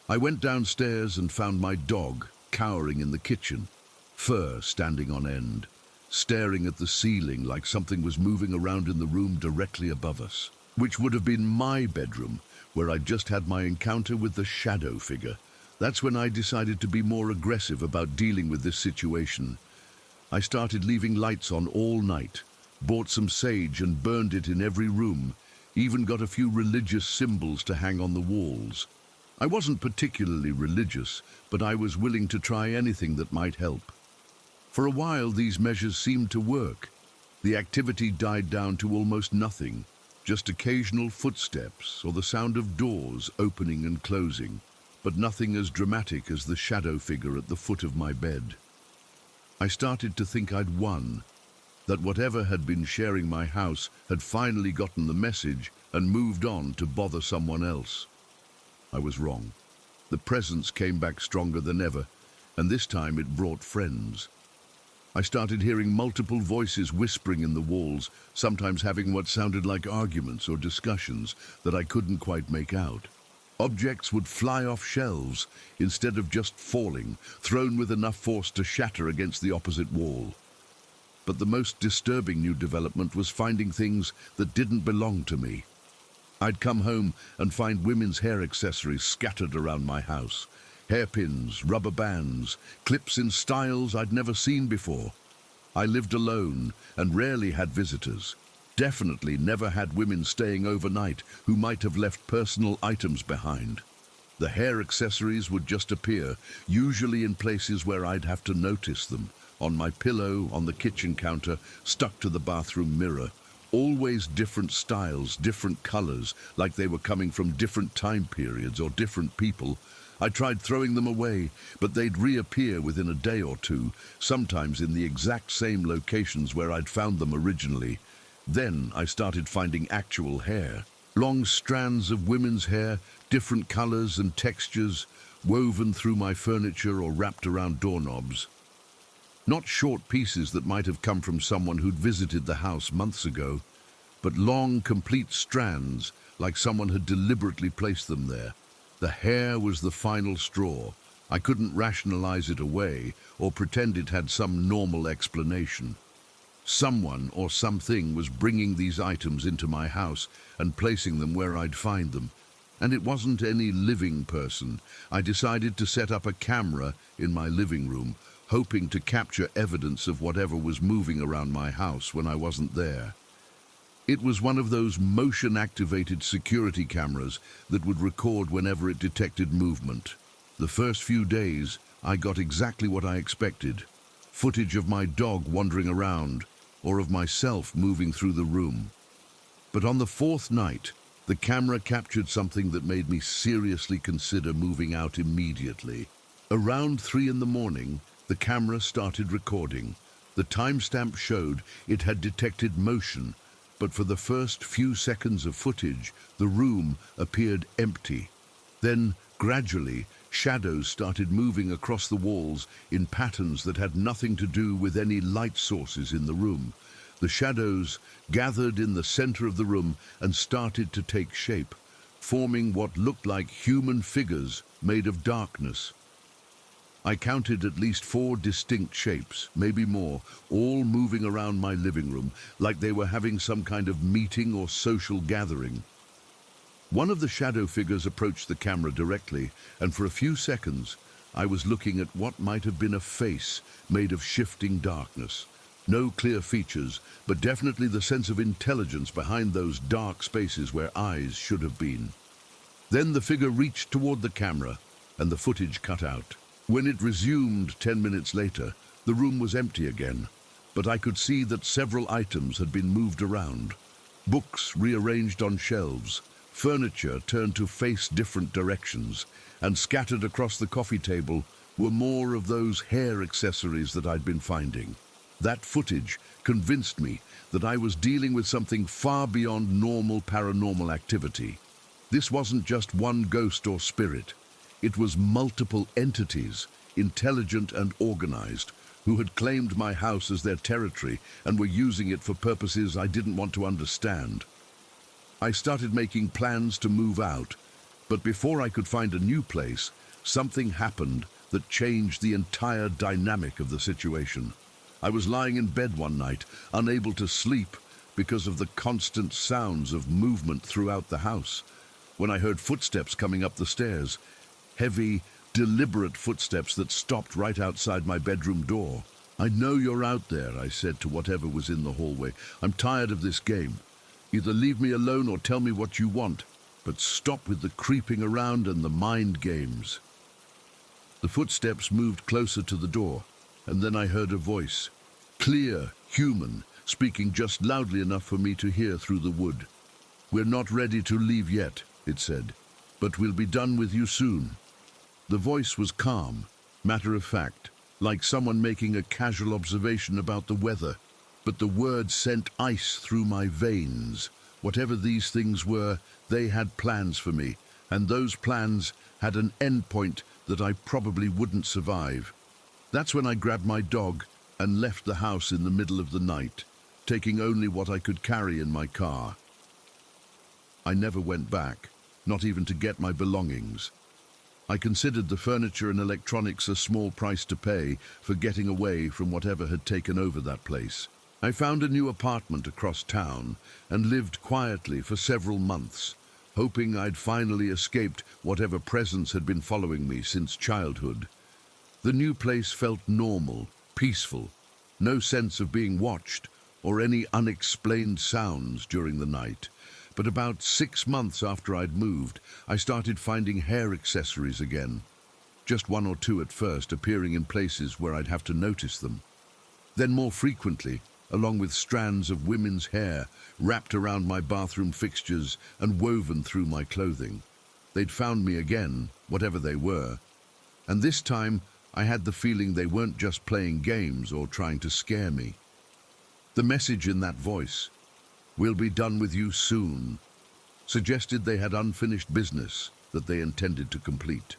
I went downstairs and found my dog cowering in the kitchen, fur standing on end, staring at the ceiling like something was moving around in the room directly above us, which would have been my bedroom, where I'd just had my encounter with the shadow figure. That's when I decided to be more aggressive about dealing with this situation. I started leaving lights on all night, bought some sage and burned it in every room, even got a few religious symbols to hang on the walls. I wasn't particularly religious, but I was willing to try anything that might help. For a while, these measures seemed to work. The activity died down to almost nothing, just occasional footsteps or the sound of doors opening and closing, but nothing as dramatic as the shadow figure at the foot of my bed. I started to think I'd won, that whatever had been sharing my house had finally gotten the message and moved on to bother someone else. I was wrong. The presence came back stronger than ever, and this time it brought friends. I started hearing multiple voices whispering in the walls, sometimes having what sounded like arguments or discussions that I couldn't quite make out. Objects would fly off shelves instead of just falling, thrown with enough force to shatter against the opposite wall. But the most disturbing new development was finding things that didn't belong to me. I'd come home and find women's hair accessories scattered around my house. Hairpins, rubber bands, clips in styles I'd never seen before. I lived alone and rarely had visitors. Definitely never had women staying overnight who might have left personal items behind. The hair accessories would just appear, usually in places where I'd have to notice them. On my pillow, on the kitchen counter, stuck to the bathroom mirror. Always different styles, different colors, like they were coming from different time periods or different people. I tried throwing them away, but they'd reappear within a day or two, sometimes in the exact same locations where I'd found them originally. Then I started finding actual hair. Long strands of women's hair, different colors and textures, woven through my furniture or wrapped around doorknobs. Not short pieces that might have come from someone who'd visited the house months ago, but long, complete strands, like someone had deliberately placed them there. The hair was the final straw. I couldn't rationalize it away or pretend it had some normal explanation. Someone or something was bringing these items into my house and placing them where I'd find them. And it wasn't any living person. I decided to set up a camera in my living room, hoping to capture evidence of whatever was moving around my house when I wasn't there. It was one of those motion-activated security cameras that would record whenever it detected movement. The first few days, I got exactly what I expected. Footage of my dog wandering around, or of myself moving through the room. But on the fourth night, the camera captured something that made me seriously consider moving out immediately. Around 3 in the morning, the camera started recording. The timestamp showed it had detected motion, but for the first few seconds of footage, the room appeared empty. Then, gradually, shadows started moving across the walls in patterns that had nothing to do with any light sources in the room. The shadows gathered in the center of the room and started to take shape, forming what looked like human figures made of darkness. I counted at least 4 distinct shapes, maybe more, all moving around my living room, like they were having some kind of meeting or social gathering. One of the shadow figures approached the camera directly, and for a few seconds, I was looking at what might have been a face made of shifting darkness. No clear features, but definitely the sense of intelligence behind those dark spaces where eyes should have been. Then the figure reached toward the camera, and the footage cut out. When it resumed 10 minutes later, the room was empty again, but I could see that several items had been moved around. Books rearranged on shelves, furniture turned to face different directions, and scattered across the coffee table were more of those hair accessories that I'd been finding. That footage convinced me that I was dealing with something far beyond normal paranormal activity. This wasn't just one ghost or spirit. It was multiple entities, intelligent and organized, who had claimed my house as their territory and were using it for purposes I didn't want to understand. I started making plans to move out, but before I could find a new place, something happened that changed the entire dynamic of the situation. I was lying in bed one night, unable to sleep because of the constant sounds of movement throughout the house, when I heard footsteps coming up the stairs, heavy, deliberate footsteps that stopped right outside my bedroom door. "I know you're out there," I said to whatever was in the hallway. "I'm tired of this game. Either leave me alone or tell me what you want, but stop with the creeping around and the mind games." The footsteps moved closer to the door, and then I heard a voice, clear, human, speaking just loudly enough for me to hear through the wood. "We're not ready to leave yet," it said, "but we'll be done with you soon." The voice was calm, matter-of-fact, like someone making a casual observation about the weather, but the words sent ice through my veins. Whatever these things were, they had plans for me, and those plans had an endpoint that I probably wouldn't survive. That's when I grabbed my dog and left the house in the middle of the night, taking only what I could carry in my car. I never went back, not even to get my belongings. I considered the furniture and electronics a small price to pay for getting away from whatever had taken over that place. I found a new apartment across town and lived quietly for several months, hoping I'd finally escaped whatever presence had been following me since childhood. The new place felt normal, peaceful, no sense of being watched or any unexplained sounds during the night. But about 6 months after I'd moved, I started finding hair accessories again. Just one or two at first, appearing in places where I'd have to notice them. Then more frequently, along with strands of women's hair wrapped around my bathroom fixtures and woven through my clothing. They'd found me again, whatever they were. And this time, I had the feeling they weren't just playing games or trying to scare me. The message in that voice, "We'll be done with you soon," suggested they had unfinished business that they intended to complete.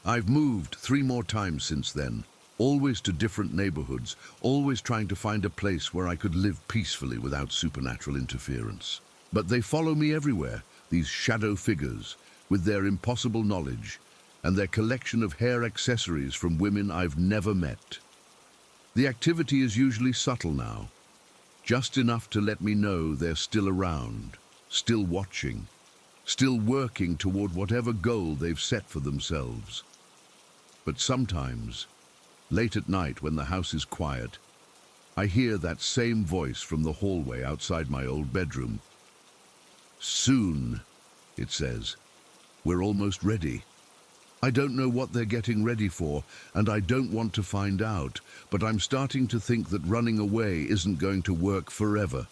I've moved 3 more times since then, always to different neighborhoods, always trying to find a place where I could live peacefully without supernatural interference. But they follow me everywhere, these shadow figures, with their impossible knowledge and their collection of hair accessories from women I've never met. The activity is usually subtle now, just enough to let me know they're still around, still watching, still working toward whatever goal they've set for themselves. But sometimes, late at night when the house is quiet, I hear that same voice from the hallway outside my old bedroom. "Soon," it says. "We're almost ready." I don't know what they're getting ready for, and I don't want to find out, but I'm starting to think that running away isn't going to work forever.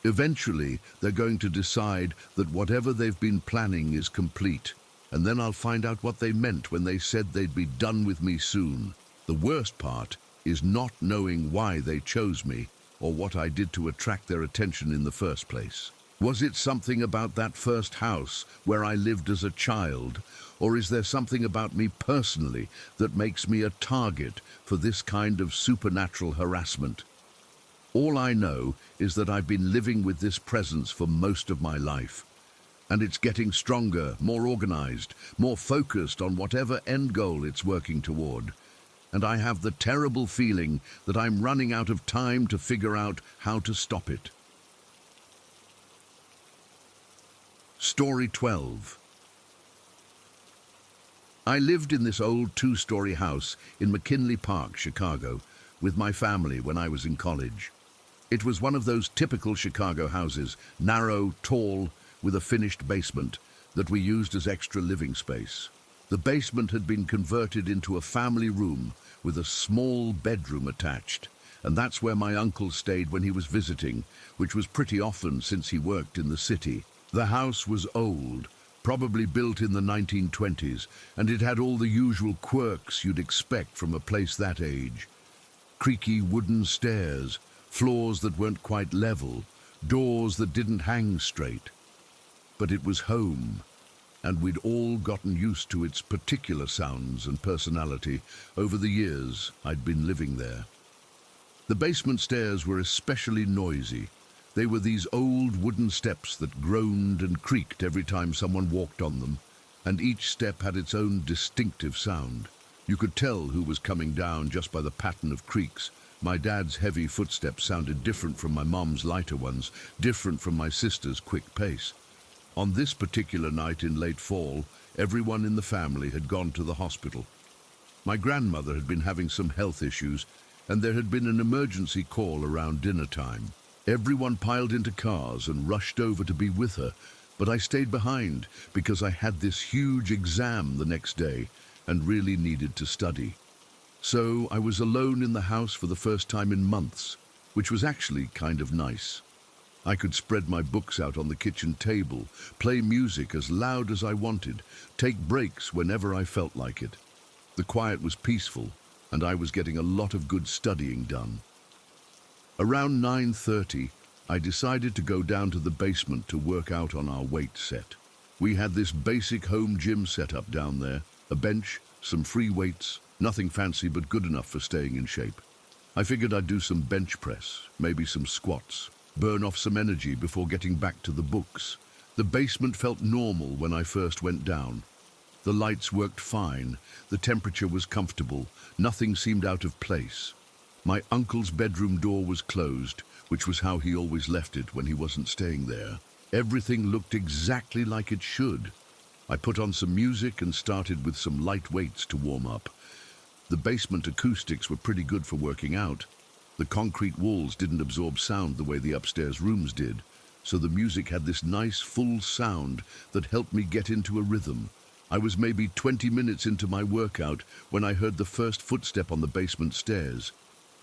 Eventually, they're going to decide that whatever they've been planning is complete, and then I'll find out what they meant when they said they'd be done with me soon. The worst part is not knowing why they chose me or what I did to attract their attention in the first place. Was it something about that first house where I lived as a child, or is there something about me personally that makes me a target for this kind of supernatural harassment? All I know is that I've been living with this presence for most of my life, and it's getting stronger, more organized, more focused on whatever end goal it's working toward. And I have the terrible feeling that I'm running out of time to figure out how to stop it. Story 12. I lived in this old 2-story house in McKinley Park, Chicago, with my family when I was in college. It was one of those typical Chicago houses, narrow, tall, with a finished basement, that we used as extra living space. The basement had been converted into a family room with a small bedroom attached, and that's where my uncle stayed when he was visiting, which was pretty often since he worked in the city. The house was old, probably built in the 1920s, and it had all the usual quirks you'd expect from a place that age. Creaky wooden stairs, floors that weren't quite level, doors that didn't hang straight. But it was home, and we'd all gotten used to its particular sounds and personality over the years I'd been living there. The basement stairs were especially noisy. They were these old wooden steps that groaned and creaked every time someone walked on them, and each step had its own distinctive sound. You could tell who was coming down just by the pattern of creaks. My dad's heavy footsteps sounded different from my mom's lighter ones, different from my sister's quick pace. On this particular night in late fall, everyone in the family had gone to the hospital. My grandmother had been having some health issues, and there had been an emergency call around dinner time. Everyone piled into cars and rushed over to be with her, but I stayed behind because I had this huge exam the next day and really needed to study. So I was alone in the house for the first time in months, which was actually kind of nice. I could spread my books out on the kitchen table, play music as loud as I wanted, take breaks whenever I felt like it. The quiet was peaceful, and I was getting a lot of good studying done. Around 9:30, I decided to go down to the basement to work out on our weight set. We had this basic home gym set up down there, a bench, some free weights, nothing fancy but good enough for staying in shape. I figured I'd do some bench press, maybe some squats, burn off some energy before getting back to the books. The basement felt normal when I first went down. The lights worked fine, the temperature was comfortable, nothing seemed out of place. My uncle's bedroom door was closed, which was how he always left it when he wasn't staying there. Everything looked exactly like it should. I put on some music and started with some light weights to warm up. The basement acoustics were pretty good for working out. The concrete walls didn't absorb sound the way the upstairs rooms did, so the music had this nice full sound that helped me get into a rhythm. I was maybe 20 minutes into my workout when I heard the first footstep on the basement stairs.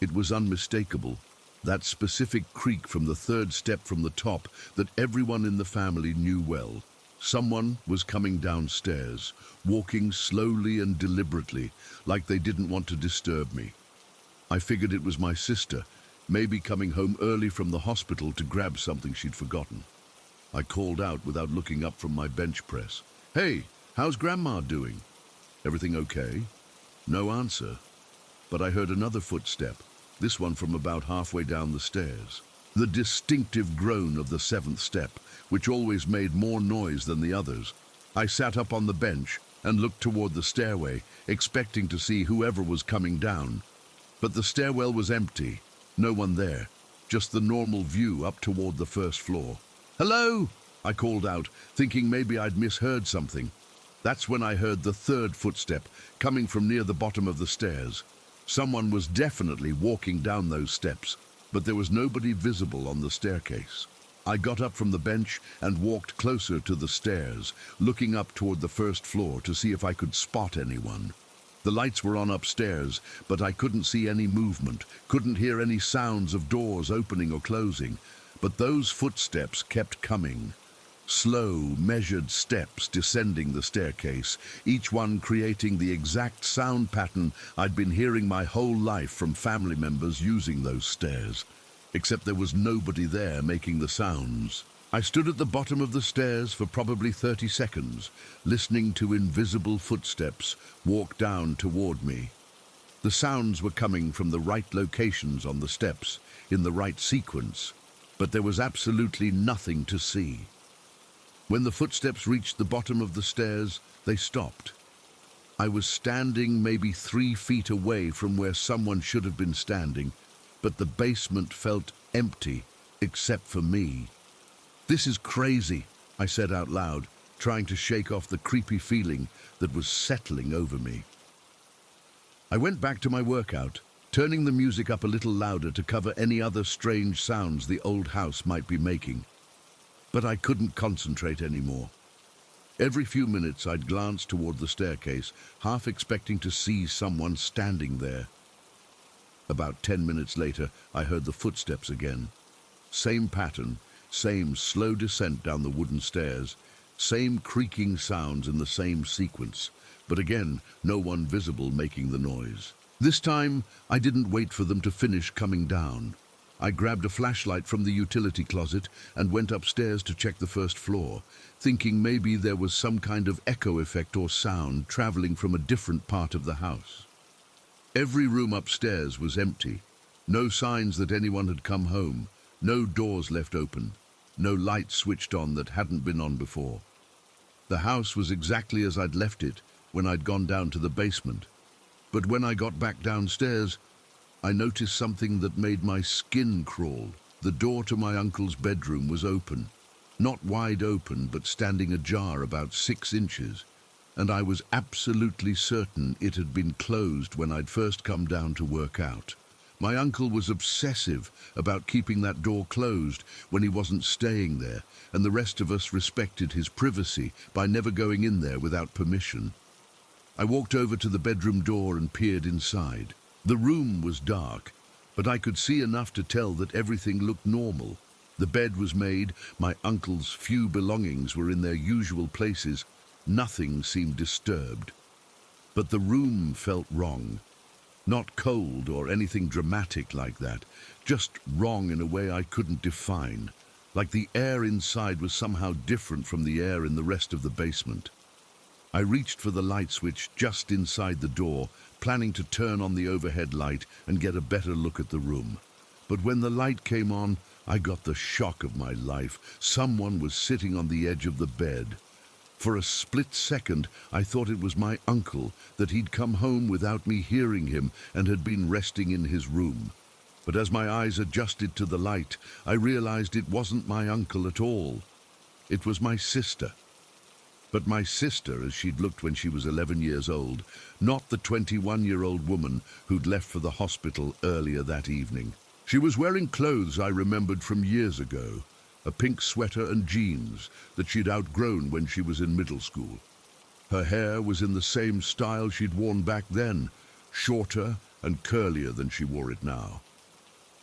It was unmistakable. That specific creak from the third step from the top that everyone in the family knew well. Someone was coming downstairs, walking slowly and deliberately, like they didn't want to disturb me. I figured it was my sister, maybe coming home early from the hospital to grab something she'd forgotten. I called out without looking up from my bench press. "Hey, how's Grandma doing? Everything okay?" No answer. But I heard another footstep, this one from about halfway down the stairs. The distinctive groan of the seventh step, which always made more noise than the others. I sat up on the bench and looked toward the stairway, expecting to see whoever was coming down. But the stairwell was empty, no one there, just the normal view up toward the first floor. "Hello!" I called out, thinking maybe I'd misheard something. That's when I heard the third footstep, coming from near the bottom of the stairs. Someone was definitely walking down those steps, but there was nobody visible on the staircase. I got up from the bench and walked closer to the stairs, looking up toward the first floor to see if I could spot anyone. The lights were on upstairs, but I couldn't see any movement, couldn't hear any sounds of doors opening or closing. But those footsteps kept coming. Slow, measured steps descending the staircase, each one creating the exact sound pattern I'd been hearing my whole life from family members using those stairs. Except there was nobody there making the sounds. I stood at the bottom of the stairs for probably 30 seconds, listening to invisible footsteps walk down toward me. The sounds were coming from the right locations on the steps, in the right sequence, but there was absolutely nothing to see. When the footsteps reached the bottom of the stairs, they stopped. I was standing maybe 3 feet away from where someone should have been standing, but the basement felt empty, except for me. "This is crazy," I said out loud, trying to shake off the creepy feeling that was settling over me. I went back to my workout, turning the music up a little louder to cover any other strange sounds the old house might be making. But I couldn't concentrate anymore. Every few minutes I'd glance toward the staircase, half expecting to see someone standing there. About 10 minutes later, I heard the footsteps again. Same pattern, same slow descent down the wooden stairs, same creaking sounds in the same sequence, but again, no one visible making the noise. This time, I didn't wait for them to finish coming down. I grabbed a flashlight from the utility closet and went upstairs to check the first floor, thinking maybe there was some kind of echo effect or sound traveling from a different part of the house. Every room upstairs was empty. No signs that anyone had come home, no doors left open, no lights switched on that hadn't been on before. The house was exactly as I'd left it when I'd gone down to the basement. But when I got back downstairs, I noticed something that made my skin crawl. The door to my uncle's bedroom was open. Not wide open, but standing ajar about 6 inches. And I was absolutely certain it had been closed when I'd first come down to work out. My uncle was obsessive about keeping that door closed when he wasn't staying there, and the rest of us respected his privacy by never going in there without permission. I walked over to the bedroom door and peered inside. The room was dark, but I could see enough to tell that everything looked normal. The bed was made, my uncle's few belongings were in their usual places. Nothing seemed disturbed. But the room felt wrong. Not cold or anything dramatic like that, just wrong in a way I couldn't define, like the air inside was somehow different from the air in the rest of the basement. I reached for the light switch just inside the door, planning to turn on the overhead light and get a better look at the room. But when the light came on, I got the shock of my life. Someone was sitting on the edge of the bed. For a split second, I thought it was my uncle, that he'd come home without me hearing him and had been resting in his room. But as my eyes adjusted to the light, I realized it wasn't my uncle at all. It was my sister. But my sister, as she'd looked when she was 11 years old, not the 21-year-old woman who'd left for the hospital earlier that evening. She was wearing clothes I remembered from years ago. A pink sweater and jeans that she'd outgrown when she was in middle school. Her hair was in the same style she'd worn back then, shorter and curlier than she wore it now.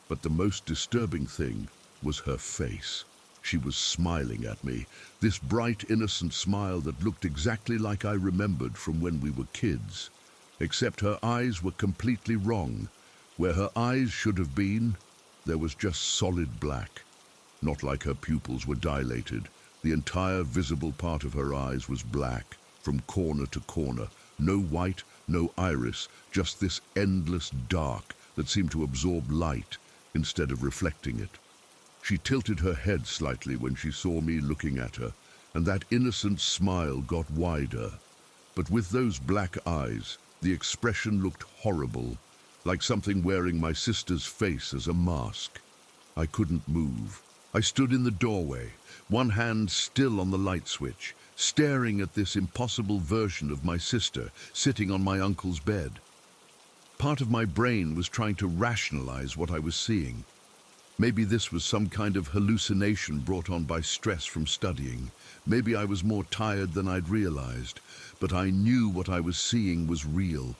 But the most disturbing thing was her face. She was smiling at me, this bright, innocent smile that looked exactly like I remembered from when we were kids. Except her eyes were completely wrong. Where her eyes should have been, there was just solid black. Not like her pupils were dilated. The entire visible part of her eyes was black, from corner to corner. No white, no iris, just this endless dark that seemed to absorb light instead of reflecting it. She tilted her head slightly when she saw me looking at her, and that innocent smile got wider. But with those black eyes, the expression looked horrible, like something wearing my sister's face as a mask. I couldn't move. I stood in the doorway, one hand still on the light switch, staring at this impossible version of my sister sitting on my uncle's bed. Part of my brain was trying to rationalize what I was seeing. Maybe this was some kind of hallucination brought on by stress from studying. Maybe I was more tired than I'd realized, but I knew what I was seeing was real.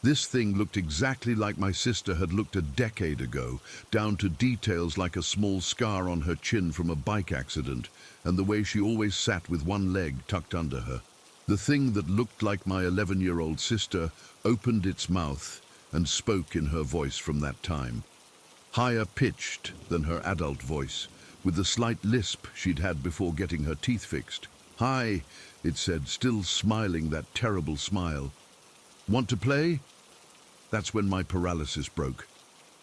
This thing looked exactly like my sister had looked a decade ago, down to details like a small scar on her chin from a bike accident, and the way she always sat with one leg tucked under her. The thing that looked like my 11-year-old sister opened its mouth and spoke in her voice from that time. Higher pitched than her adult voice, with the slight lisp she'd had before getting her teeth fixed. "Hi," it said, still smiling that terrible smile. "Want to play?" That's when my paralysis broke.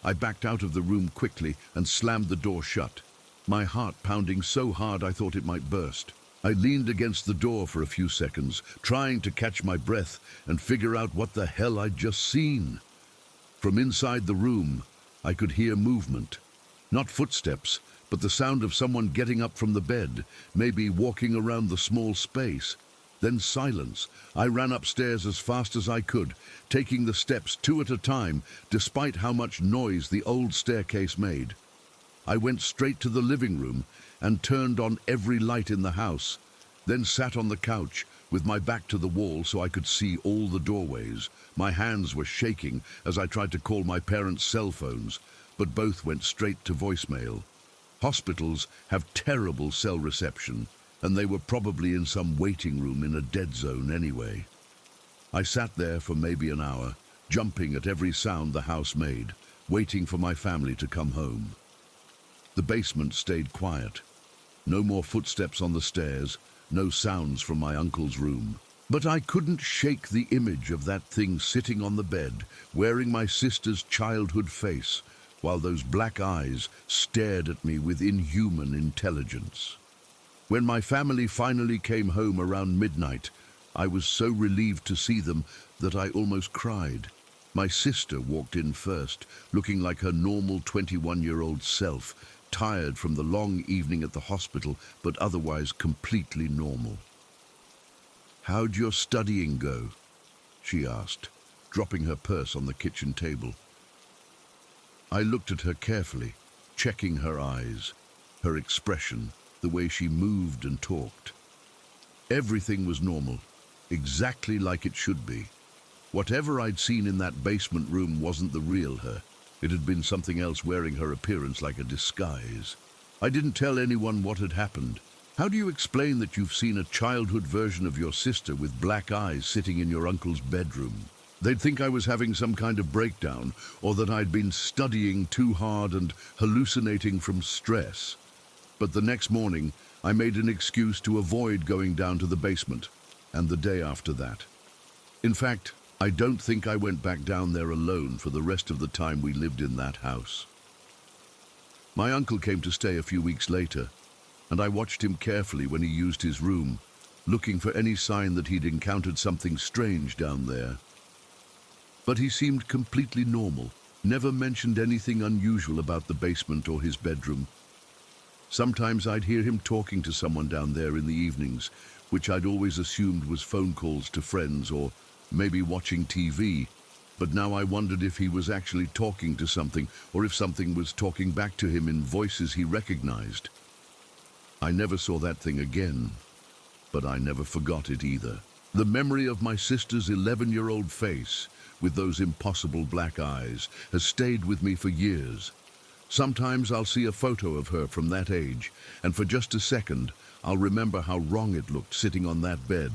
I backed out of the room quickly and slammed the door shut, my heart pounding so hard I thought it might burst. I leaned against the door for a few seconds, trying to catch my breath and figure out what the hell I'd just seen. From inside the room, I could hear movement. Not footsteps, but the sound of someone getting up from the bed, maybe walking around the small space. Then silence. I ran upstairs as fast as I could, taking the steps 2 at a time, despite how much noise the old staircase made. I went straight to the living room and turned on every light in the house, then sat on the couch with my back to the wall so I could see all the doorways. My hands were shaking as I tried to call my parents' cell phones, but both went straight to voicemail. Hospitals have terrible cell reception, and they were probably in some waiting room in a dead zone anyway. I sat there for maybe an hour, jumping at every sound the house made. waiting for my family to come home. The basement stayed quiet. No more footsteps on the stairs, no sounds from my uncle's room. But I couldn't shake the image of that thing sitting on the bed, wearing my sister's childhood face, while those black eyes stared at me with inhuman intelligence. When my family finally came home around midnight, I was so relieved to see them that I almost cried. My sister walked in first, looking like her normal 21-year-old self, tired from the long evening at the hospital, but otherwise completely normal. "How'd your studying go?" she asked, dropping her purse on the kitchen table. I looked at her carefully, checking her eyes, her expression, the way she moved and talked. Everything was normal, exactly like it should be. Whatever I'd seen in that basement room wasn't the real her. It had been something else wearing her appearance like a disguise. I didn't tell anyone what had happened. How do you explain that you've seen a childhood version of your sister with black eyes sitting in your uncle's bedroom? They'd think I was having some kind of breakdown, or that I'd been studying too hard and hallucinating from stress. But the next morning, I made an excuse to avoid going down to the basement, and the day after that. In fact, I don't think I went back down there alone for the rest of the time we lived in that house. My uncle came to stay a few weeks later, and I watched him carefully when he used his room, looking for any sign that he'd encountered something strange down there. But he seemed completely normal, never mentioned anything unusual about the basement or his bedroom. Sometimes I'd hear him talking to someone down there in the evenings, which I'd always assumed was phone calls to friends or maybe watching TV, but now I wondered if he was actually talking to something or if something was talking back to him in voices he recognized. I never saw that thing again, but I never forgot it either. The memory of my sister's 11-year-old face with those impossible black eyes has stayed with me for years. Sometimes I'll see a photo of her from that age, and for just a second, I'll remember how wrong it looked sitting on that bed,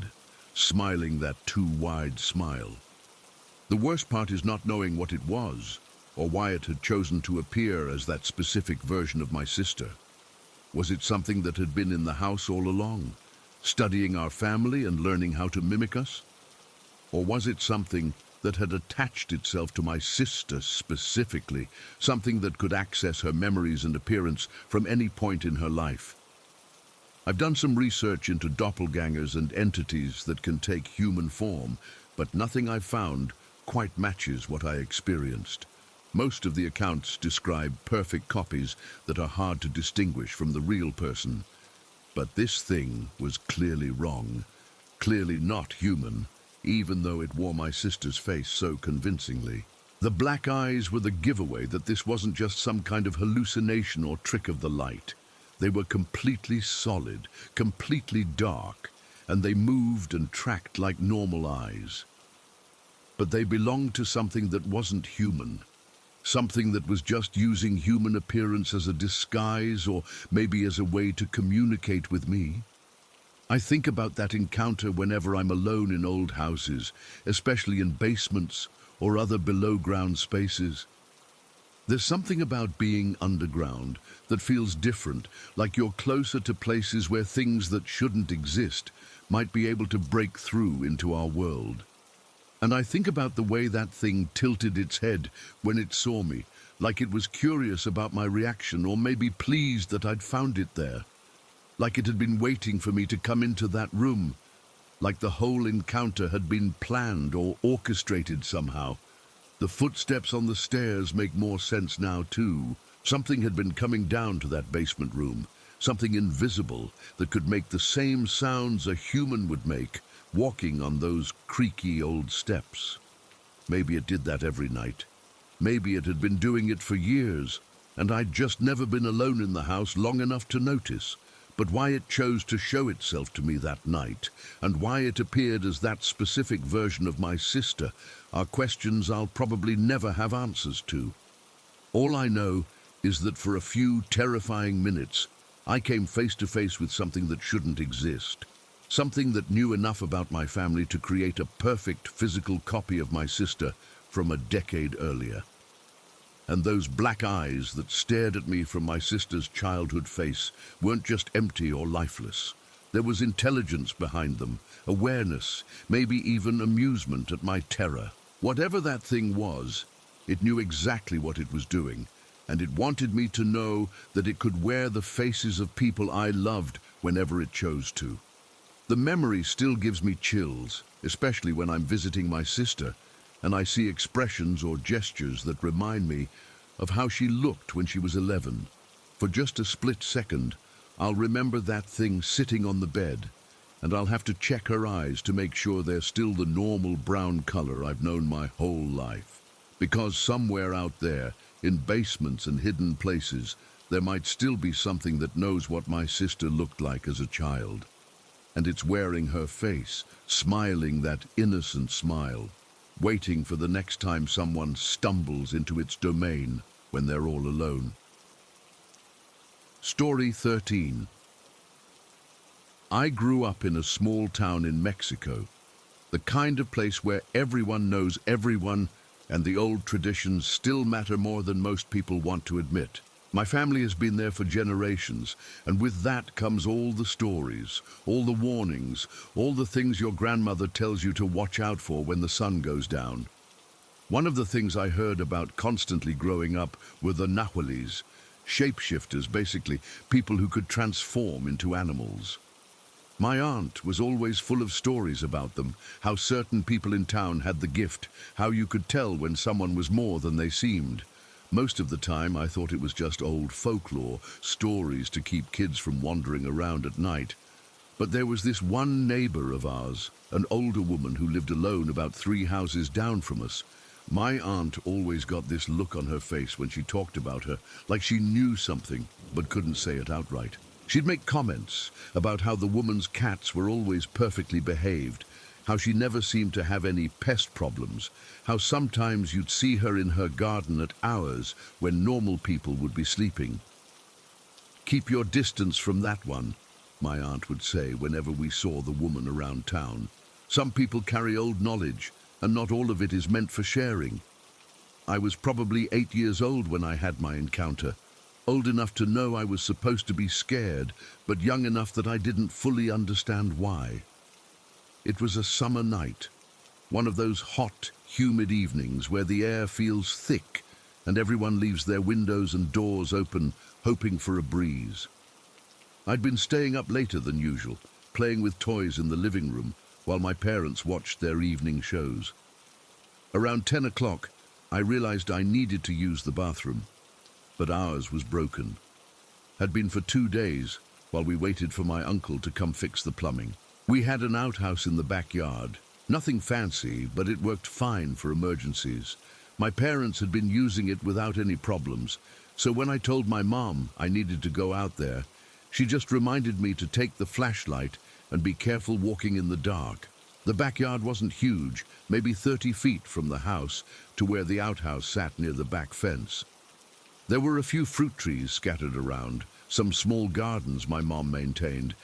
smiling that too wide smile. The worst part is not knowing what it was, or why it had chosen to appear as that specific version of my sister. Was it something that had been in the house all along, studying our family and learning how to mimic us? Or was it something that had attached itself to my sister specifically, something that could access her memories and appearance from any point in her life? I've done some research into doppelgangers and entities that can take human form, but nothing I've found quite matches what I experienced. Most of the accounts describe perfect copies that are hard to distinguish from the real person. But this thing was clearly wrong, clearly not human, even though it wore my sister's face so convincingly. The black eyes were the giveaway that this wasn't just some kind of hallucination or trick of the light. They were completely solid, completely dark, and they moved and tracked like normal eyes. But they belonged to something that wasn't human. Something that was just using human appearance as a disguise or maybe as a way to communicate with me. I think about that encounter whenever I'm alone in old houses, especially in basements or other below-ground spaces. There's something about being underground that feels different, like you're closer to places where things that shouldn't exist might be able to break through into our world. And I think about the way that thing tilted its head when it saw me, like it was curious about my reaction or maybe pleased that I'd found it there. Like it had been waiting for me to come into that room, like the whole encounter had been planned or orchestrated somehow. The footsteps on the stairs make more sense now too. Something had been coming down to that basement room, something invisible that could make the same sounds a human would make, walking on those creaky old steps. Maybe it did that every night. Maybe it had been doing it for years, and I'd just never been alone in the house long enough to notice. But why it chose to show itself to me that night, and why it appeared as that specific version of my sister, are questions I'll probably never have answers to. All I know is that for a few terrifying minutes, I came face to face with something that shouldn't exist. Something that knew enough about my family to create a perfect physical copy of my sister from a decade earlier. And those black eyes that stared at me from my sister's childhood face weren't just empty or lifeless. There was intelligence behind them, awareness, maybe even amusement at my terror. Whatever that thing was, it knew exactly what it was doing, and it wanted me to know that it could wear the faces of people I loved whenever it chose to. The memory still gives me chills, especially when I'm visiting my sister, and I see expressions or gestures that remind me of how she looked when she was 11. For just a split second, I'll remember that thing sitting on the bed, and I'll have to check her eyes to make sure they're still the normal brown color I've known my whole life. Because somewhere out there, in basements and hidden places, there might still be something that knows what my sister looked like as a child. And it's wearing her face, smiling that innocent smile, waiting for the next time someone stumbles into its domain when they're all alone. Story 13. I grew up in a small town in Mexico, the kind of place where everyone knows everyone and the old traditions still matter more than most people want to admit. My family has been there for generations, and with that comes all the stories, all the warnings, all the things your grandmother tells you to watch out for when the sun goes down. One of the things I heard about constantly growing up were the nahuales, shapeshifters, basically people who could transform into animals. My aunt was always full of stories about them, how certain people in town had the gift, how you could tell when someone was more than they seemed. Most of the time I thought it was just old folklore, stories to keep kids from wandering around at night. But there was this one neighbor of ours, an older woman who lived alone about 3 houses down from us. My aunt always got this look on her face when she talked about her, like she knew something, but couldn't say it outright. She'd make comments about how the woman's cats were always perfectly behaved, how she never seemed to have any pest problems, how sometimes you'd see her in her garden at hours when normal people would be sleeping. "Keep your distance from that one," my aunt would say whenever we saw the woman around town. "Some people carry old knowledge, and not all of it is meant for sharing." I was probably 8 years old when I had my encounter, old enough to know I was supposed to be scared, but young enough that I didn't fully understand why. It was a summer night, one of those hot, humid evenings where the air feels thick and everyone leaves their windows and doors open, hoping for a breeze. I'd been staying up later than usual, playing with toys in the living room while my parents watched their evening shows. Around 10 o'clock, I realized I needed to use the bathroom, but ours was broken. Had been for 2 days while we waited for my uncle to come fix the plumbing. We had an outhouse in the backyard. Nothing fancy, but it worked fine for emergencies. My parents had been using it without any problems, so when I told my mom I needed to go out there, she just reminded me to take the flashlight and be careful walking in the dark. The backyard wasn't huge, maybe 30 feet from the house to where the outhouse sat near the back fence. There were a few fruit trees scattered around, some small gardens my mom maintained,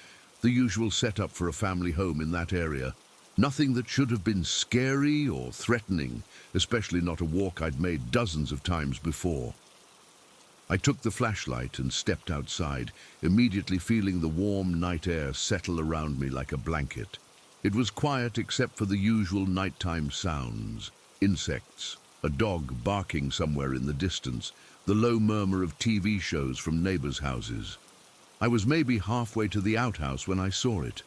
the usual setup for a family home in that area. Nothing that should have been scary or threatening, especially not a walk I'd made dozens of times before. I took the flashlight and stepped outside, immediately feeling the warm night air settle around me like a blanket. It was quiet except for the usual nighttime sounds, insects, a dog barking somewhere in the distance, the low murmur of TV shows from neighbors' houses. I was maybe halfway to the outhouse when I saw it.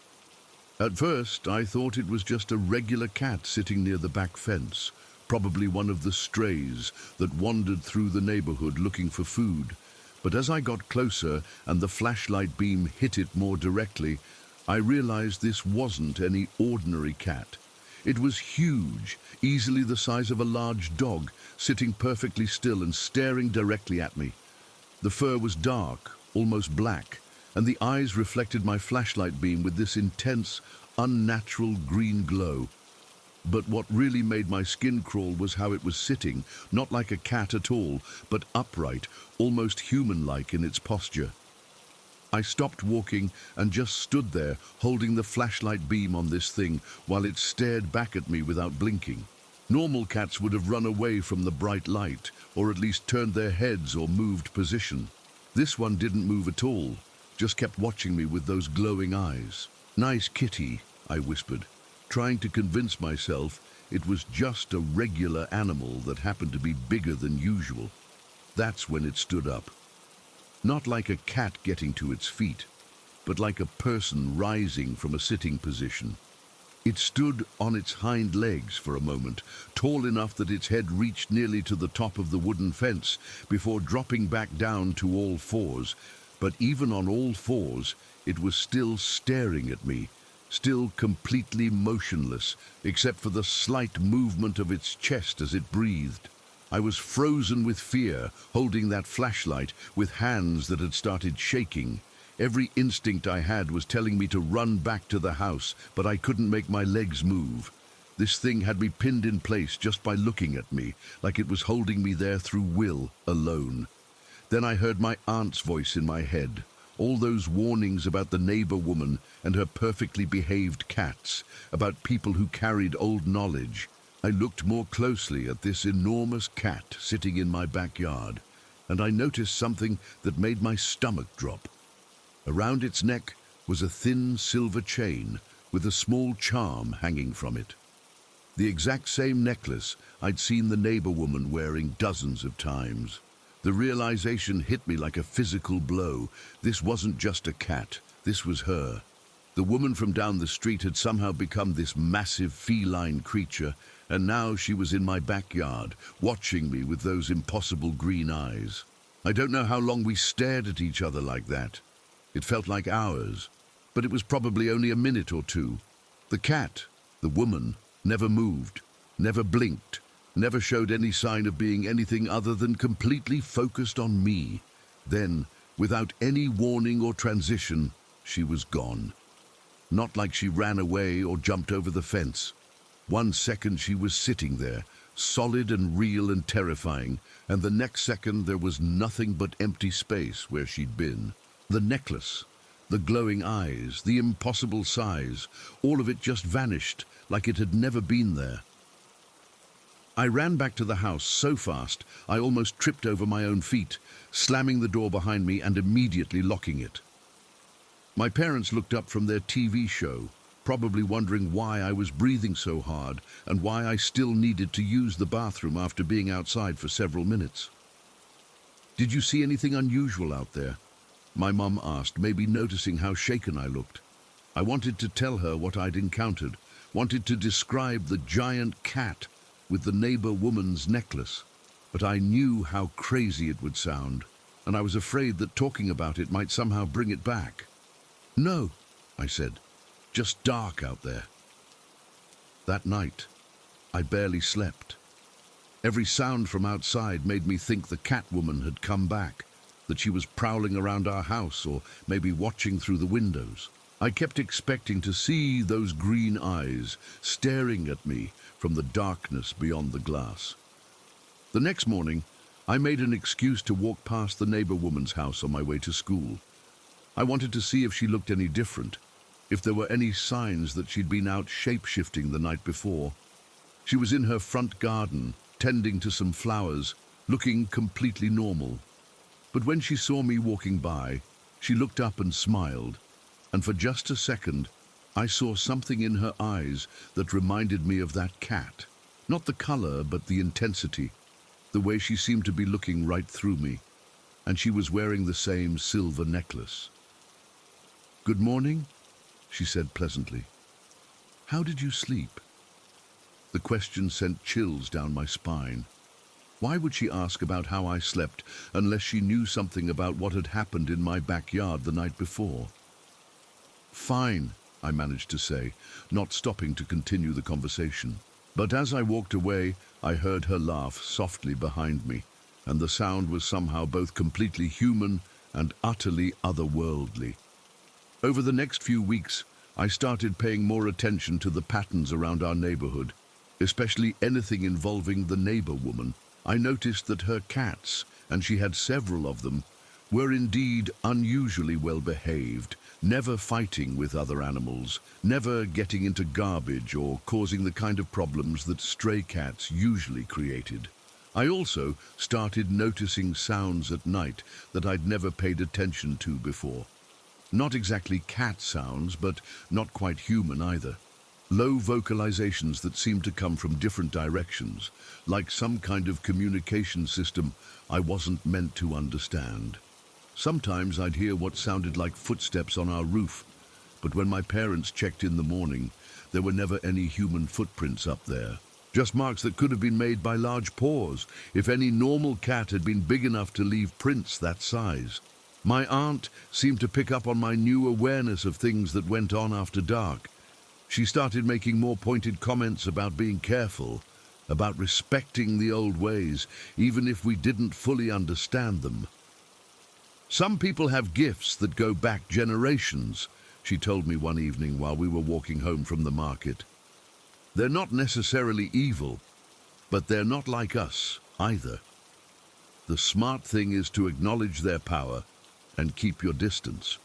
At first, I thought it was just a regular cat sitting near the back fence, probably one of the strays that wandered through the neighborhood looking for food. But as I got closer and the flashlight beam hit it more directly, I realized this wasn't any ordinary cat. It was huge, easily the size of a large dog, sitting perfectly still and staring directly at me. The fur was dark, almost black, and the eyes reflected my flashlight beam with this intense, unnatural green glow. But what really made my skin crawl was how it was sitting, not like a cat at all, but upright, almost human-like in its posture. I stopped walking and just stood there, holding the flashlight beam on this thing while it stared back at me without blinking. Normal cats would have run away from the bright light, or at least turned their heads or moved position. This one didn't move at all, just kept watching me with those glowing eyes. "Nice kitty," I whispered, trying to convince myself it was just a regular animal that happened to be bigger than usual. That's when it stood up. Not like a cat getting to its feet, but like a person rising from a sitting position. It stood on its hind legs for a moment, tall enough that its head reached nearly to the top of the wooden fence before dropping back down to all fours. But even on all fours, it was still staring at me, still completely motionless, except for the slight movement of its chest as it breathed. I was frozen with fear, holding that flashlight with hands that had started shaking. Every instinct I had was telling me to run back to the house, but I couldn't make my legs move. This thing had me pinned in place just by looking at me, like it was holding me there through will alone. Then I heard my aunt's voice in my head, all those warnings about the neighbor woman and her perfectly behaved cats, about people who carried old knowledge. I looked more closely at this enormous cat sitting in my backyard, and I noticed something that made my stomach drop. Around its neck was a thin silver chain with a small charm hanging from it. The exact same necklace I'd seen the neighbor woman wearing dozens of times. The realization hit me like a physical blow. This wasn't just a cat, this was her. The woman from down the street had somehow become this massive feline creature, and now she was in my backyard, watching me with those impossible green eyes. I don't know how long we stared at each other like that. It felt like hours, but it was probably only a minute or two. The cat, the woman, never moved, never blinked, never showed any sign of being anything other than completely focused on me. Then, without any warning or transition, she was gone. Not like she ran away or jumped over the fence. 1 second she was sitting there, solid and real and terrifying, and the next second there was nothing but empty space where she'd been. The necklace, the glowing eyes, the impossible size, all of it just vanished like it had never been there. I ran back to the house so fast I almost tripped over my own feet, slamming the door behind me and immediately locking it. My parents looked up from their TV show, probably wondering why I was breathing so hard and why I still needed to use the bathroom after being outside for several minutes. "Did you see anything unusual out there?" my mum asked, maybe noticing how shaken I looked. I wanted to tell her what I'd encountered, wanted to describe the giant cat with the neighbor woman's necklace, but I knew how crazy it would sound, and I was afraid that talking about it might somehow bring it back. "No," I said, "just dark out there." That night, I barely slept. Every sound from outside made me think the cat woman had come back, that she was prowling around our house or maybe watching through the windows. I kept expecting to see those green eyes staring at me from the darkness beyond the glass. The next morning, I made an excuse to walk past the neighbor woman's house on my way to school. I wanted to see if she looked any different, if there were any signs that she'd been out shape-shifting the night before. She was in her front garden, tending to some flowers, looking completely normal. But when she saw me walking by, she looked up and smiled, and for just a second, I saw something in her eyes that reminded me of that cat. Not the color, but the intensity, the way she seemed to be looking right through me, and she was wearing the same silver necklace. "Good morning," she said pleasantly. "How did you sleep?" The question sent chills down my spine. Why would she ask about how I slept unless she knew something about what had happened in my backyard the night before? "Fine," I managed to say, not stopping to continue the conversation. But as I walked away, I heard her laugh softly behind me, and the sound was somehow both completely human and utterly otherworldly. Over the next few weeks, I started paying more attention to the patterns around our neighborhood, especially anything involving the neighbor woman. I noticed that her cats, and she had several of them, were indeed unusually well behaved, never fighting with other animals, never getting into garbage or causing the kind of problems that stray cats usually created. I also started noticing sounds at night that I'd never paid attention to before. Not exactly cat sounds, but not quite human either. Low vocalizations that seemed to come from different directions, like some kind of communication system I wasn't meant to understand. Sometimes I'd hear what sounded like footsteps on our roof, but when my parents checked in the morning, there were never any human footprints up there. Just marks that could have been made by large paws, if any normal cat had been big enough to leave prints that size. My aunt seemed to pick up on my new awareness of things that went on after dark. She started making more pointed comments about being careful, about respecting the old ways, even if we didn't fully understand them. Some people have gifts that go back generations, she told me one evening while we were walking home from the market. They're not necessarily evil, but they're not like us either. The smart thing is to acknowledge their power and keep your distance.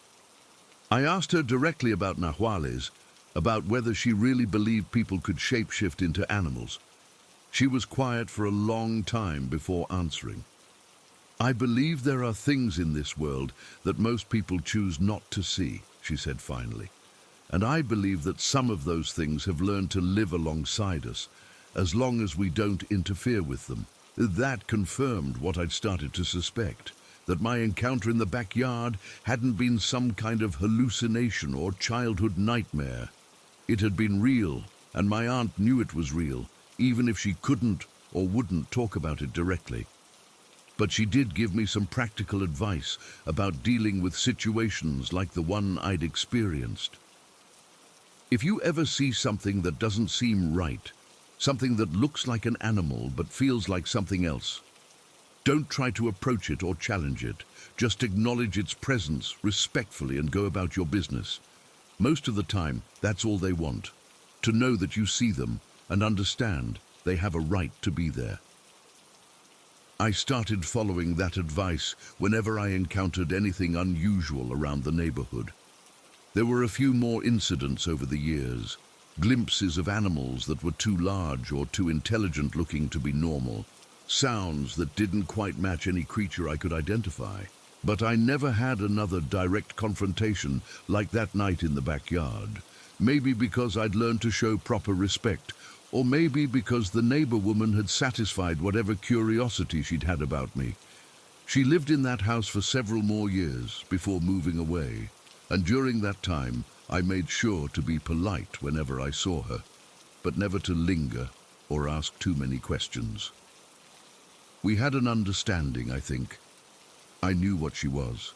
I asked her directly about nahuales, about whether she really believed people could shapeshift into animals. She was quiet for a long time before answering. I believe there are things in this world that most people choose not to see, she said finally. And I believe that some of those things have learned to live alongside us, as long as we don't interfere with them. That confirmed what I'd started to suspect, that my encounter in the backyard hadn't been some kind of hallucination or childhood nightmare. It had been real, and my aunt knew it was real, even if she couldn't or wouldn't talk about it directly. But she did give me some practical advice about dealing with situations like the one I'd experienced. If you ever see something that doesn't seem right, something that looks like an animal but feels like something else, don't try to approach it or challenge it. Just acknowledge its presence respectfully and go about your business. Most of the time, that's all they want, to know that you see them and understand they have a right to be there. I started following that advice whenever I encountered anything unusual around the neighborhood. There were a few more incidents over the years, glimpses of animals that were too large or too intelligent looking to be normal, sounds that didn't quite match any creature I could identify. But I never had another direct confrontation like that night in the backyard. Maybe because I'd learned to show proper respect, or maybe because the neighbor woman had satisfied whatever curiosity she'd had about me. She lived in that house for several more years before moving away, and during that time I made sure to be polite whenever I saw her, but never to linger or ask too many questions. We had an understanding, I think. I knew what she was,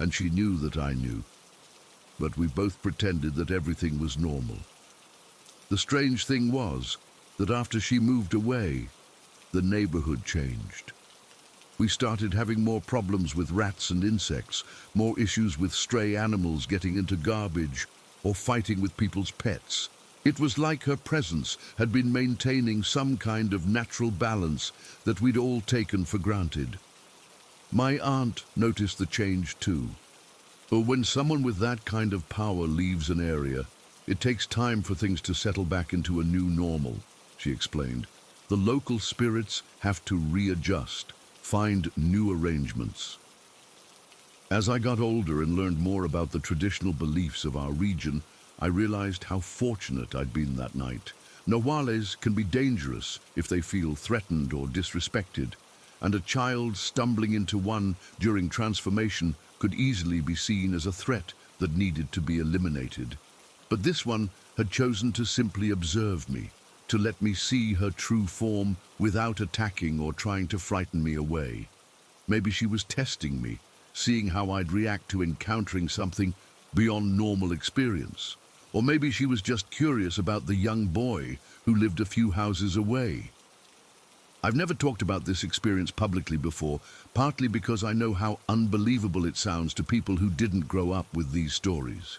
and she knew that I knew, but we both pretended that everything was normal. The strange thing was that after she moved away, the neighborhood changed. We started having more problems with rats and insects, more issues with stray animals getting into garbage or fighting with people's pets. It was like her presence had been maintaining some kind of natural balance that we'd all taken for granted. My aunt noticed the change too. But when someone with that kind of power leaves an area, it takes time for things to settle back into a new normal, she explained. The local spirits have to readjust, find new arrangements. As I got older and learned more about the traditional beliefs of our region, I realized how fortunate I'd been that night. Nahuales can be dangerous if they feel threatened or disrespected, and a child stumbling into one during transformation could easily be seen as a threat that needed to be eliminated. But this one had chosen to simply observe me, to let me see her true form without attacking or trying to frighten me away. Maybe she was testing me, seeing how I'd react to encountering something beyond normal experience. Or maybe she was just curious about the young boy who lived a few houses away. I've never talked about this experience publicly before, partly because I know how unbelievable it sounds to people who didn't grow up with these stories.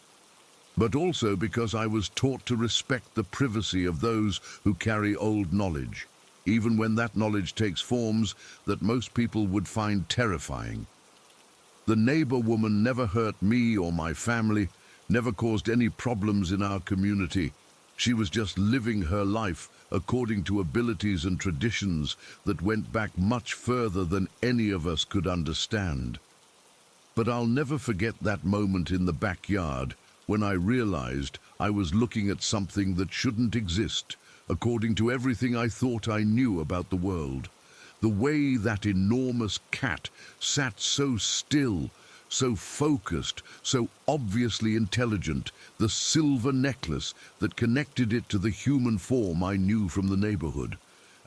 But also because I was taught to respect the privacy of those who carry old knowledge, even when that knowledge takes forms that most people would find terrifying. The neighbor woman never hurt me or my family, never caused any problems in our community. She was just living her life according to abilities and traditions that went back much further than any of us could understand. But I'll never forget that moment in the backyard when I realized I was looking at something that shouldn't exist, according to everything I thought I knew about the world. The way that enormous cat sat so still, so focused, so obviously intelligent, the silver necklace that connected it to the human form I knew from the neighborhood.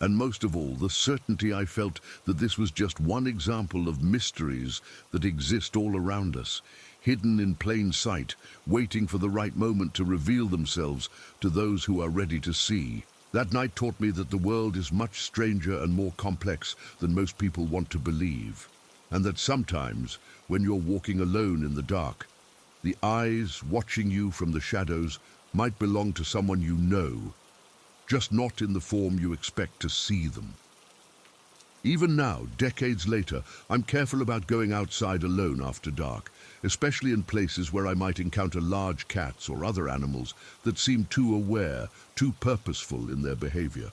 And most of all, the certainty I felt that this was just one example of mysteries that exist all around us, hidden in plain sight, waiting for the right moment to reveal themselves to those who are ready to see. That night taught me that the world is much stranger and more complex than most people want to believe, and that sometimes, when you're walking alone in the dark, the eyes watching you from the shadows might belong to someone you know, just not in the form you expect to see them. Even now, decades later, I'm careful about going outside alone after dark, especially in places where I might encounter large cats or other animals that seem too aware, too purposeful in their behavior.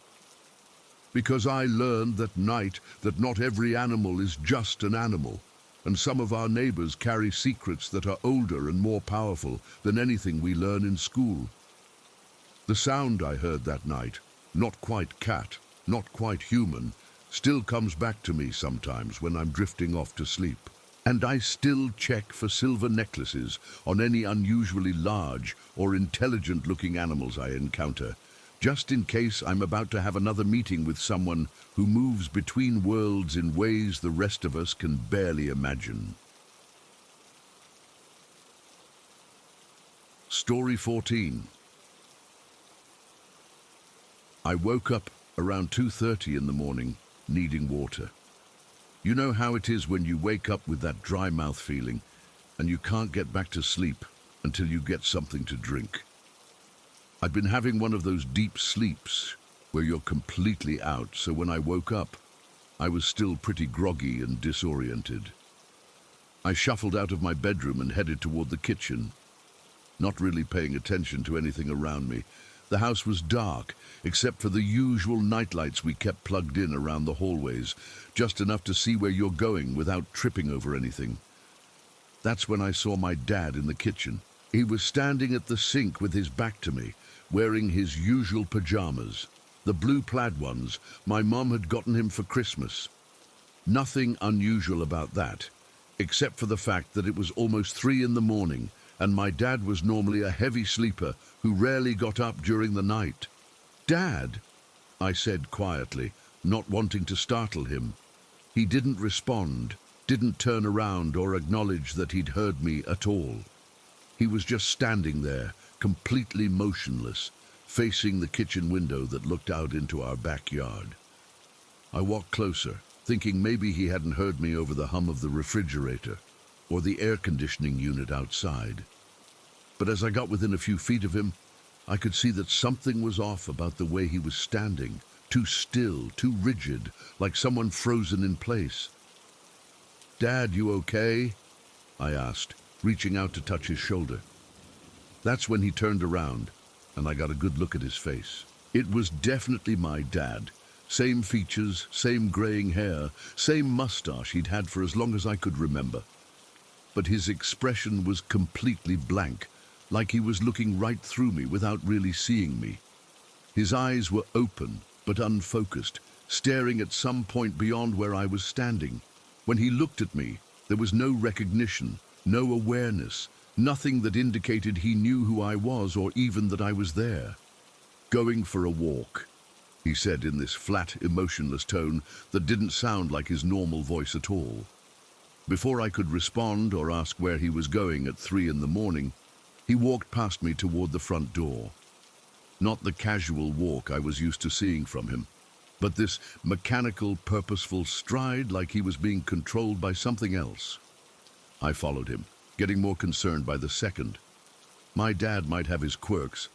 Because I learned that night that not every animal is just an animal, and some of our neighbors carry secrets that are older and more powerful than anything we learn in school. The sound I heard that night, not quite cat, not quite human, still comes back to me sometimes when I'm drifting off to sleep. And I still check for silver necklaces on any unusually large or intelligent-looking animals I encounter, just in case I'm about to have another meeting with someone who moves between worlds in ways the rest of us can barely imagine. Story 14. I woke up around 2:30 in the morning, needing water. You know how it is when you wake up with that dry mouth feeling and you can't get back to sleep until you get something to drink. I'd been having one of those deep sleeps where you're completely out, so when I woke up, I was still pretty groggy and disoriented. I shuffled out of my bedroom and headed toward the kitchen, not really paying attention to anything around me. The house was dark, except for the usual nightlights we kept plugged in around the hallways, just enough to see where you're going without tripping over anything. That's when I saw my dad in the kitchen. He was standing at the sink with his back to me, wearing his usual pajamas, the blue plaid ones my mom had gotten him for Christmas. Nothing unusual about that, except for the fact that it was almost 3 in the morning, and my dad was normally a heavy sleeper who rarely got up during the night. "Dad," I said quietly, not wanting to startle him. He didn't respond, didn't turn around or acknowledge that he'd heard me at all. He was just standing there, completely motionless, facing the kitchen window that looked out into our backyard. I walked closer, thinking maybe he hadn't heard me over the hum of the refrigerator or the air conditioning unit outside. But as I got within a few feet of him, I could see that something was off about the way he was standing, too still, too rigid, like someone frozen in place. "Dad, you okay?" I asked, reaching out to touch his shoulder. That's when he turned around, and I got a good look at his face. It was definitely my dad. Same features, same graying hair, same mustache he'd had for as long as I could remember. But his expression was completely blank, like he was looking right through me without really seeing me. His eyes were open but unfocused, staring at some point beyond where I was standing. When he looked at me, there was no recognition, no awareness, nothing that indicated he knew who I was or even that I was there. "Going for a walk," he said in this flat, emotionless tone that didn't sound like his normal voice at all. Before I could respond or ask where he was going at 3 in the morning, he walked past me toward the front door. Not the casual walk I was used to seeing from him, but this mechanical, purposeful stride like he was being controlled by something else. I followed him, getting more concerned by the second. My dad might have his quirks,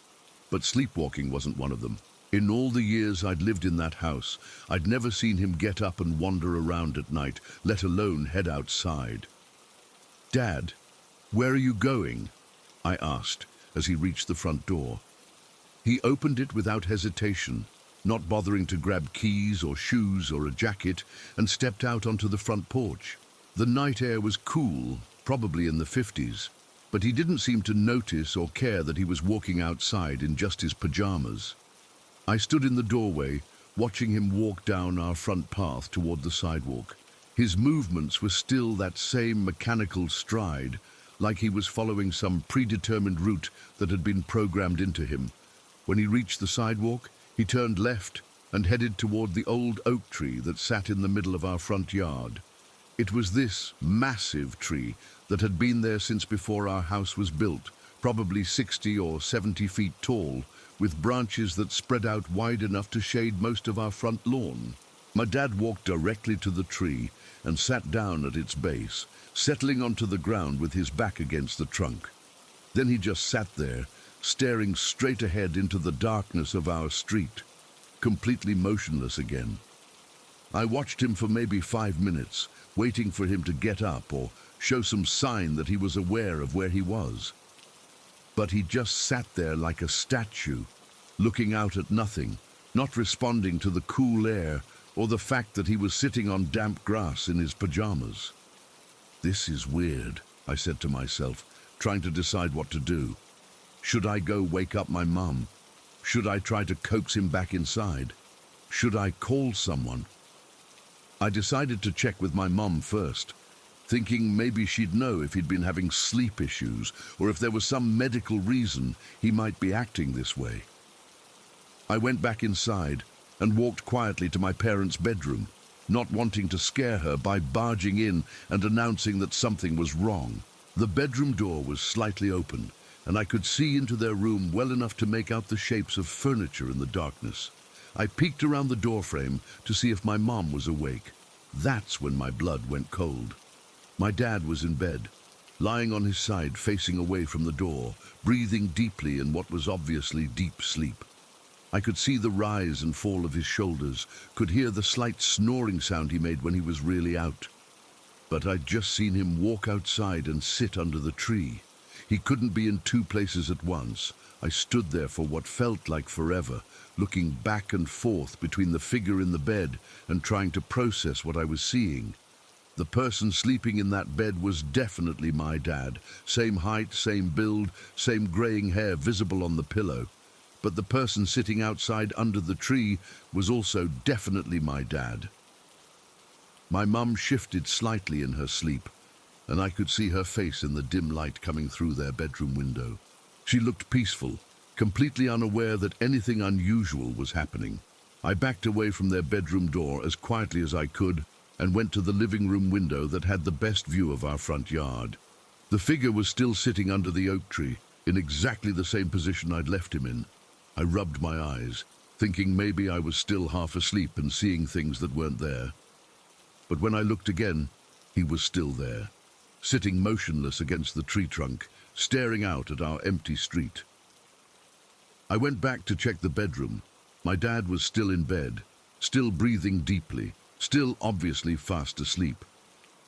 but sleepwalking wasn't one of them. In all the years I'd lived in that house, I'd never seen him get up and wander around at night, let alone head outside. "Dad, where are you going?" I asked as he reached the front door. He opened it without hesitation, not bothering to grab keys or shoes or a jacket, and stepped out onto the front porch. The night air was cool, probably in the 50s, but he didn't seem to notice or care that he was walking outside in just his pajamas. I stood in the doorway, watching him walk down our front path toward the sidewalk. His movements were still that same mechanical stride, like he was following some predetermined route that had been programmed into him. When he reached the sidewalk, he turned left and headed toward the old oak tree that sat in the middle of our front yard. It was this massive tree that had been there since before our house was built, probably 60 or 70 feet tall, with branches that spread out wide enough to shade most of our front lawn. My dad walked directly to the tree and sat down at its base, settling onto the ground with his back against the trunk. Then he just sat there, staring straight ahead into the darkness of our street, completely motionless again. I watched him for maybe 5 minutes, waiting for him to get up or show some sign that he was aware of where he was. But he just sat there like a statue, looking out at nothing, not responding to the cool air or the fact that he was sitting on damp grass in his pajamas. "This is weird," I said to myself, trying to decide what to do. Should I go wake up my mum? Should I try to coax him back inside? Should I call someone? I decided to check with my mum first, thinking maybe she'd know if he'd been having sleep issues or if there was some medical reason he might be acting this way. I went back inside and walked quietly to my parents' bedroom, not wanting to scare her by barging in and announcing that something was wrong. The bedroom door was slightly open, and I could see into their room well enough to make out the shapes of furniture in the darkness. I peeked around the doorframe to see if my mom was awake. That's when my blood went cold. My dad was in bed, lying on his side facing away from the door, breathing deeply in what was obviously deep sleep. I could see the rise and fall of his shoulders, could hear the slight snoring sound he made when he was really out. But I'd just seen him walk outside and sit under the tree. He couldn't be in 2 places at once. I stood there for what felt like forever, looking back and forth between the figure in the bed and trying to process what I was seeing. The person sleeping in that bed was definitely my dad. Same height, same build, same graying hair visible on the pillow. But the person sitting outside under the tree was also definitely my dad. My mum shifted slightly in her sleep, and I could see her face in the dim light coming through their bedroom window. She looked peaceful, completely unaware that anything unusual was happening. I backed away from their bedroom door as quietly as I could and went to the living room window that had the best view of our front yard. The figure was still sitting under the oak tree, in exactly the same position I'd left him in. I rubbed my eyes, thinking maybe I was still half asleep and seeing things that weren't there. But when I looked again, he was still there, sitting motionless against the tree trunk, staring out at our empty street. I went back to check the bedroom. My dad was still in bed, still breathing deeply, still obviously fast asleep.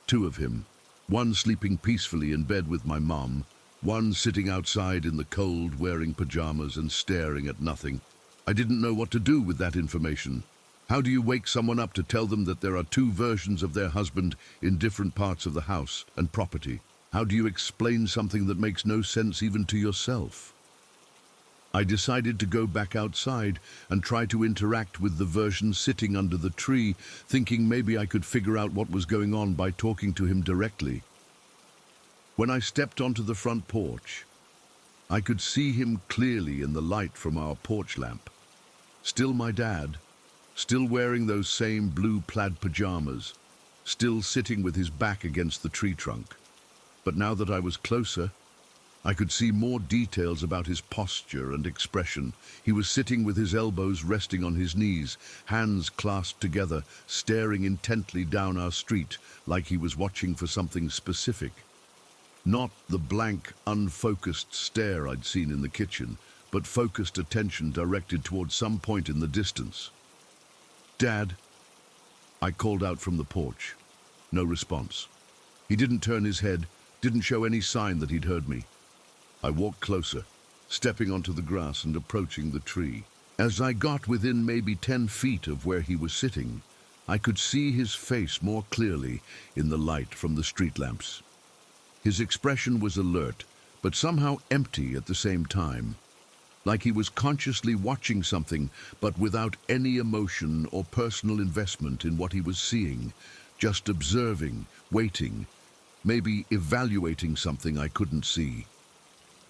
2 of him, one sleeping peacefully in bed with my mom, one sitting outside in the cold wearing pajamas and staring at nothing. I didn't know what to do with that information. How do you wake someone up to tell them that there are 2 versions of their husband in different parts of the house and property? How do you explain something that makes no sense even to yourself? I decided to go back outside and try to interact with the version sitting under the tree, thinking maybe I could figure out what was going on by talking to him directly. When I stepped onto the front porch, I could see him clearly in the light from our porch lamp. Still my dad, still wearing those same blue plaid pajamas, still sitting with his back against the tree trunk. But now that I was closer, I could see more details about his posture and expression. He was sitting with his elbows resting on his knees, hands clasped together, staring intently down our street like he was watching for something specific. Not the blank, unfocused stare I'd seen in the kitchen, but focused attention directed towards some point in the distance. "Dad," I called out from the porch. No response. He didn't turn his head, Didn't show any sign that he'd heard me. I walked closer, stepping onto the grass and approaching the tree. As I got within maybe 10 feet of where he was sitting, I could see his face more clearly in the light from the street lamps. His expression was alert, but somehow empty at the same time, like he was consciously watching something, but without any emotion or personal investment in what he was seeing, just observing, waiting, maybe evaluating something I couldn't see.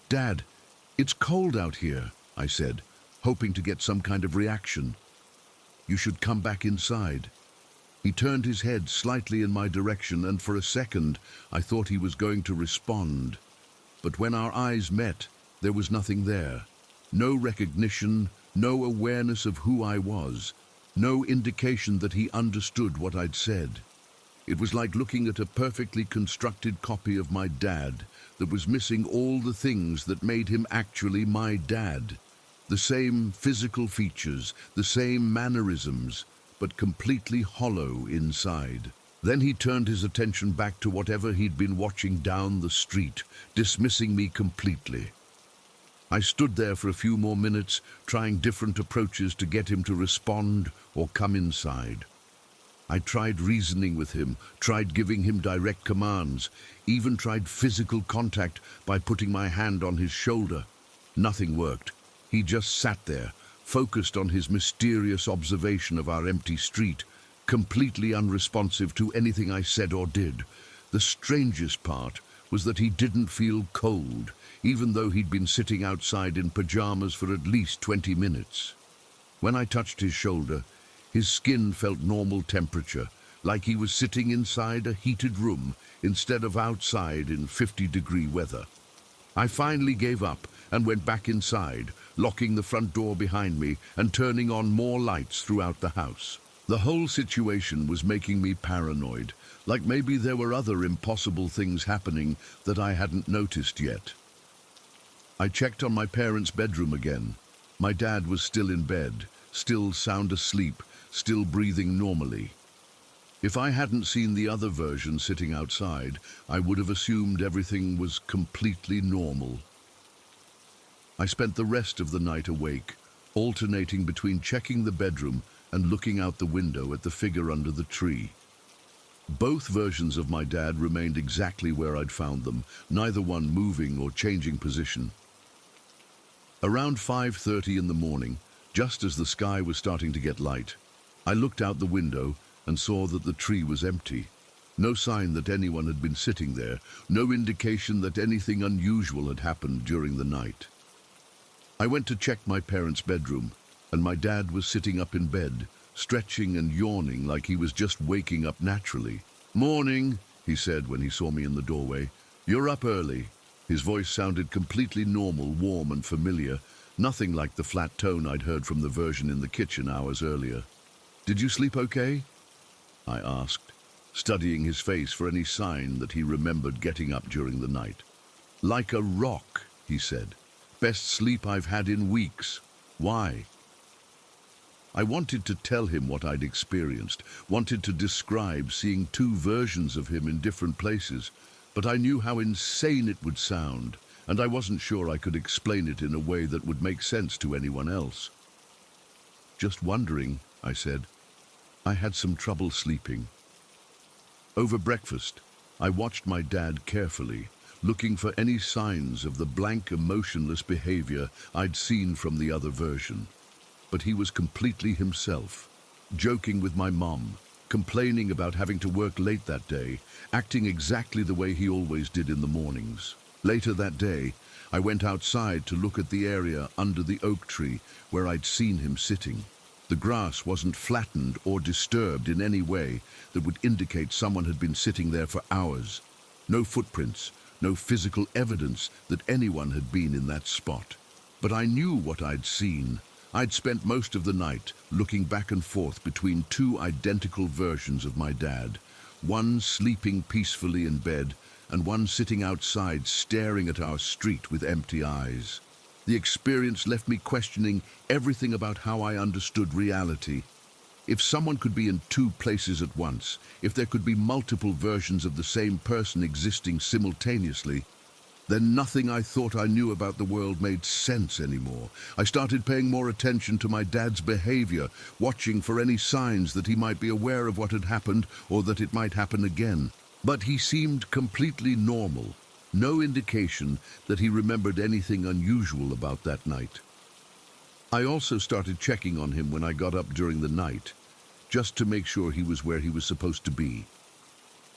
"Dad, it's cold out here," I said, hoping to get some kind of reaction. "You should come back inside." He turned his head slightly in my direction, and for a second I thought he was going to respond. But when our eyes met, there was nothing there. No recognition, no awareness of who I was, no indication that he understood what I'd said. It was like looking at a perfectly constructed copy of my dad that was missing all the things that made him actually my dad. The same physical features, the same mannerisms, but completely hollow inside. Then he turned his attention back to whatever he'd been watching down the street, dismissing me completely. I stood there for a few more minutes, trying different approaches to get him to respond or come inside. I tried reasoning with him, tried giving him direct commands, even tried physical contact by putting my hand on his shoulder. Nothing worked. He just sat there, focused on his mysterious observation of our empty street, completely unresponsive to anything I said or did. The strangest part was that he didn't feel cold, even though he'd been sitting outside in pajamas for at least 20 minutes. When I touched his shoulder, his skin felt normal temperature, like he was sitting inside a heated room instead of outside in 50-degree weather. I finally gave up and went back inside, locking the front door behind me and turning on more lights throughout the house. The whole situation was making me paranoid, like maybe there were other impossible things happening that I hadn't noticed yet. I checked on my parents' bedroom again. My dad was still in bed, still sound asleep, still breathing normally. If I hadn't seen the other version sitting outside, I would have assumed everything was completely normal. I spent the rest of the night awake, alternating between checking the bedroom and looking out the window at the figure under the tree. Both versions of my dad remained exactly where I'd found them, neither one moving or changing position. Around 5:30 in the morning, just as the sky was starting to get light, I looked out the window and saw that the tree was empty. No sign that anyone had been sitting there, no indication that anything unusual had happened during the night. I went to check my parents' bedroom, and my dad was sitting up in bed, stretching and yawning like he was just waking up naturally. "Morning," he said when he saw me in the doorway. "You're up early." His voice sounded completely normal, warm and familiar, nothing like the flat tone I'd heard from the version in the kitchen hours earlier. "Did you sleep okay?" I asked, studying his face for any sign that he remembered getting up during the night. "Like a rock," he said. "Best sleep I've had in weeks. Why?" I wanted to tell him what I'd experienced, wanted to describe seeing two versions of him in different places, but I knew how insane it would sound, and I wasn't sure I could explain it in a way that would make sense to anyone else. "Just wondering," I said. "I had some trouble sleeping." Over breakfast, I watched my dad carefully, looking for any signs of the blank, emotionless behavior I'd seen from the other version. But he was completely himself, joking with my mom, complaining about having to work late that day, acting exactly the way he always did in the mornings. Later that day, I went outside to look at the area under the oak tree where I'd seen him sitting. The grass wasn't flattened or disturbed in any way that would indicate someone had been sitting there for hours. No footprints, no physical evidence that anyone had been in that spot. But I knew what I'd seen. I'd spent most of the night looking back and forth between two identical versions of my dad, one sleeping peacefully in bed and one sitting outside staring at our street with empty eyes. The experience left me questioning everything about how I understood reality. If someone could be in two places at once, if there could be multiple versions of the same person existing simultaneously, then nothing I thought I knew about the world made sense anymore. I started paying more attention to my dad's behavior, watching for any signs that he might be aware of what had happened or that it might happen again. But he seemed completely normal. No indication that he remembered anything unusual about that night. I also started checking on him when I got up during the night, just to make sure he was where he was supposed to be.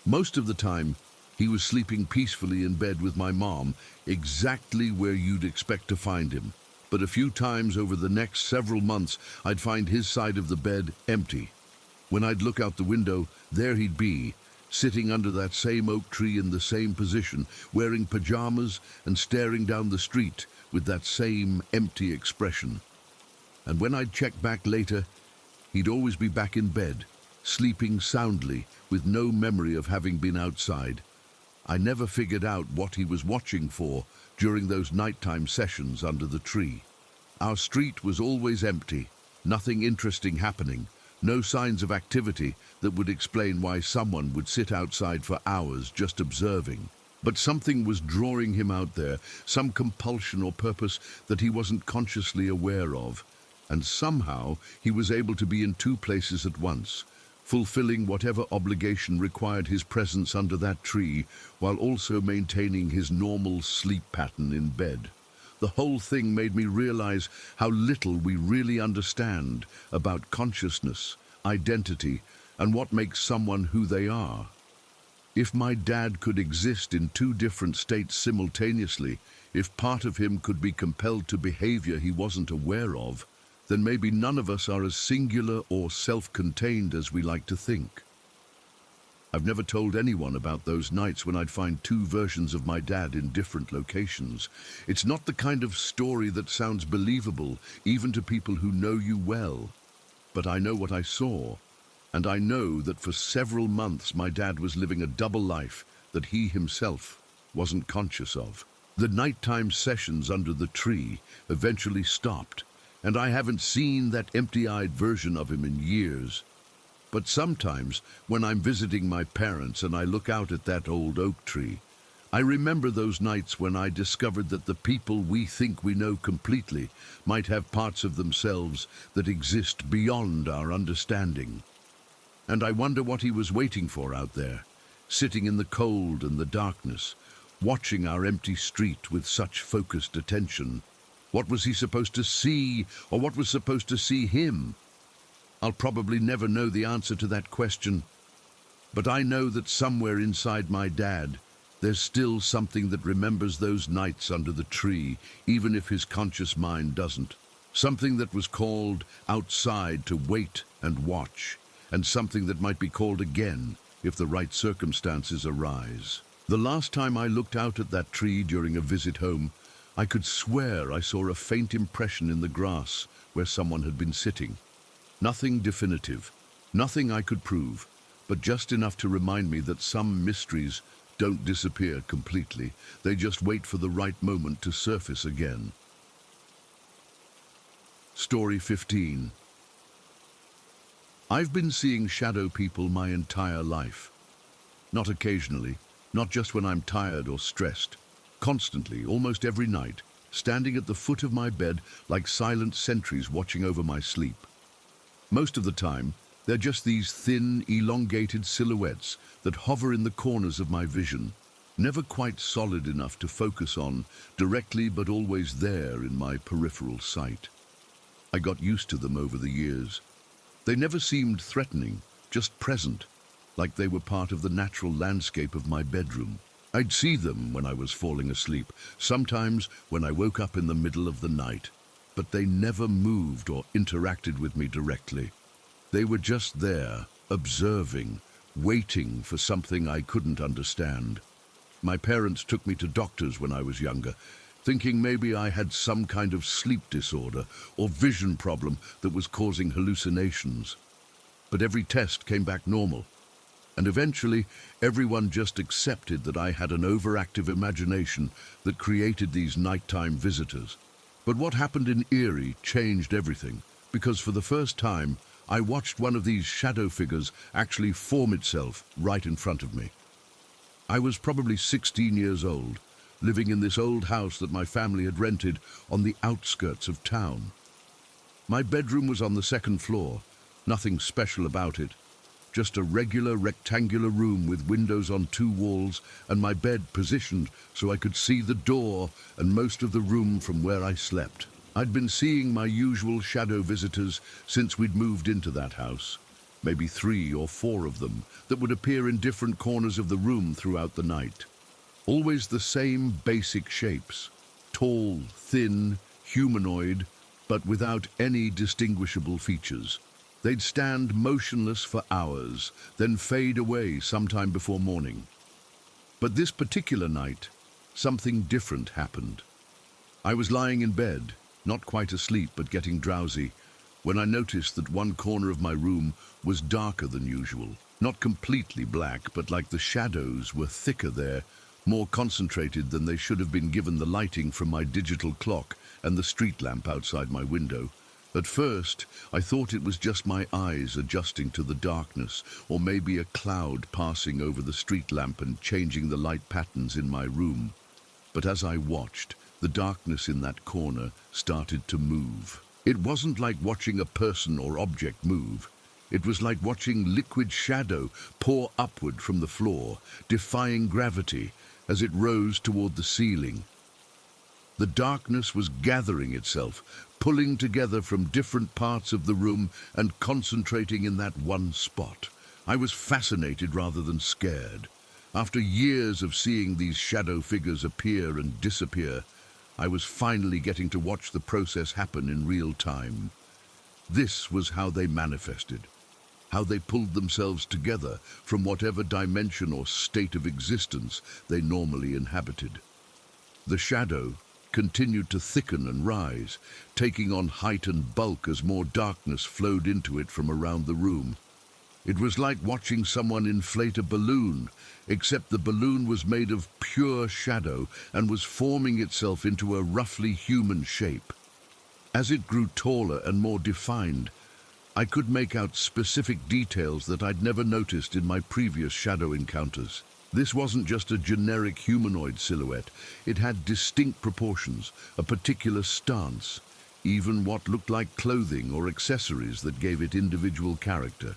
Most of the time, he was sleeping peacefully in bed with my mom, exactly where you'd expect to find him. But a few times over the next several months, I'd find his side of the bed empty. When I'd look out the window, there he'd be, sitting under that same oak tree in the same position, wearing pajamas and staring down the street with that same empty expression. And when I'd check back later, he'd always be back in bed, sleeping soundly, with no memory of having been outside. I never figured out what he was watching for during those nighttime sessions under the tree. Our street was always empty, nothing interesting happening, no signs of activity that would explain why someone would sit outside for hours just observing. But something was drawing him out there, some compulsion or purpose that he wasn't consciously aware of. And somehow he was able to be in two places at once, fulfilling whatever obligation required his presence under that tree, while also maintaining his normal sleep pattern in bed. The whole thing made me realize how little we really understand about consciousness, identity, and what makes someone who they are. If my dad could exist in two different states simultaneously, if part of him could be compelled to behavior he wasn't aware of, then maybe none of us are as singular or self-contained as we like to think. I've never told anyone about those nights when I'd find two versions of my dad in different locations. It's not the kind of story that sounds believable, even to people who know you well. But I know what I saw, and I know that for several months my dad was living a double life that he himself wasn't conscious of. The nighttime sessions under the tree eventually stopped, and I haven't seen that empty-eyed version of him in years. But sometimes, when I'm visiting my parents and I look out at that old oak tree, I remember those nights when I discovered that the people we think we know completely might have parts of themselves that exist beyond our understanding. And I wonder what he was waiting for out there, sitting in the cold and the darkness, watching our empty street with such focused attention. What was he supposed to see, or what was supposed to see him? I'll probably never know the answer to that question, but I know that somewhere inside my dad, there's still something that remembers those nights under the tree, even if his conscious mind doesn't. Something that was called outside to wait and watch, and something that might be called again if the right circumstances arise. The last time I looked out at that tree during a visit home, I could swear I saw a faint impression in the grass where someone had been sitting. Nothing definitive, nothing I could prove, but just enough to remind me that some mysteries don't disappear completely. They just wait for the right moment to surface again. Story 15. I've been seeing shadow people my entire life. Not occasionally, not just when I'm tired or stressed. Constantly, almost every night, standing at the foot of my bed like silent sentries watching over my sleep. Most of the time, they're just these thin, elongated silhouettes that hover in the corners of my vision, never quite solid enough to focus on directly, but always there in my peripheral sight. I got used to them over the years. They never seemed threatening, just present, like they were part of the natural landscape of my bedroom. I'd see them when I was falling asleep, sometimes when I woke up in the middle of the night, but they never moved or interacted with me directly. They were just there, observing, waiting for something I couldn't understand. My parents took me to doctors when I was younger, thinking maybe I had some kind of sleep disorder or vision problem that was causing hallucinations. But every test came back normal. And eventually, everyone just accepted that I had an overactive imagination that created these nighttime visitors. But what happened in Erie changed everything, because for the first time, I watched one of these shadow figures actually form itself right in front of me. I was probably 16 years old, living in this old house that my family had rented on the outskirts of town. My bedroom was on the second floor, nothing special about it. Just a regular rectangular room with windows on two walls and my bed positioned so I could see the door and most of the room from where I slept. I'd been seeing my usual shadow visitors since we'd moved into that house. Maybe 3 or 4 of them that would appear in different corners of the room throughout the night. Always the same basic shapes. Tall, thin, humanoid, but without any distinguishable features. They'd stand motionless for hours, then fade away sometime before morning. But this particular night, something different happened. I was lying in bed, not quite asleep but getting drowsy, when I noticed that one corner of my room was darker than usual. Not completely black, but like the shadows were thicker there, more concentrated than they should have been given the lighting from my digital clock and the street lamp outside my window. At first, I thought it was just my eyes adjusting to the darkness, or maybe a cloud passing over the street lamp and changing the light patterns in my room. But as I watched, the darkness in that corner started to move. It wasn't like watching a person or object move. It was like watching liquid shadow pour upward from the floor, defying gravity as it rose toward the ceiling. The darkness was gathering itself, pulling together from different parts of the room and concentrating in that one spot. I was fascinated rather than scared. After years of seeing these shadow figures appear and disappear, I was finally getting to watch the process happen in real time. This was how they manifested, how they pulled themselves together from whatever dimension or state of existence they normally inhabited. The shadow continued to thicken and rise, taking on height and bulk as more darkness flowed into it from around the room. It was like watching someone inflate a balloon, except the balloon was made of pure shadow and was forming itself into a roughly human shape. As it grew taller and more defined, I could make out specific details that I'd never noticed in my previous shadow encounters. This wasn't just a generic humanoid silhouette. It had distinct proportions, a particular stance, even what looked like clothing or accessories that gave it individual character.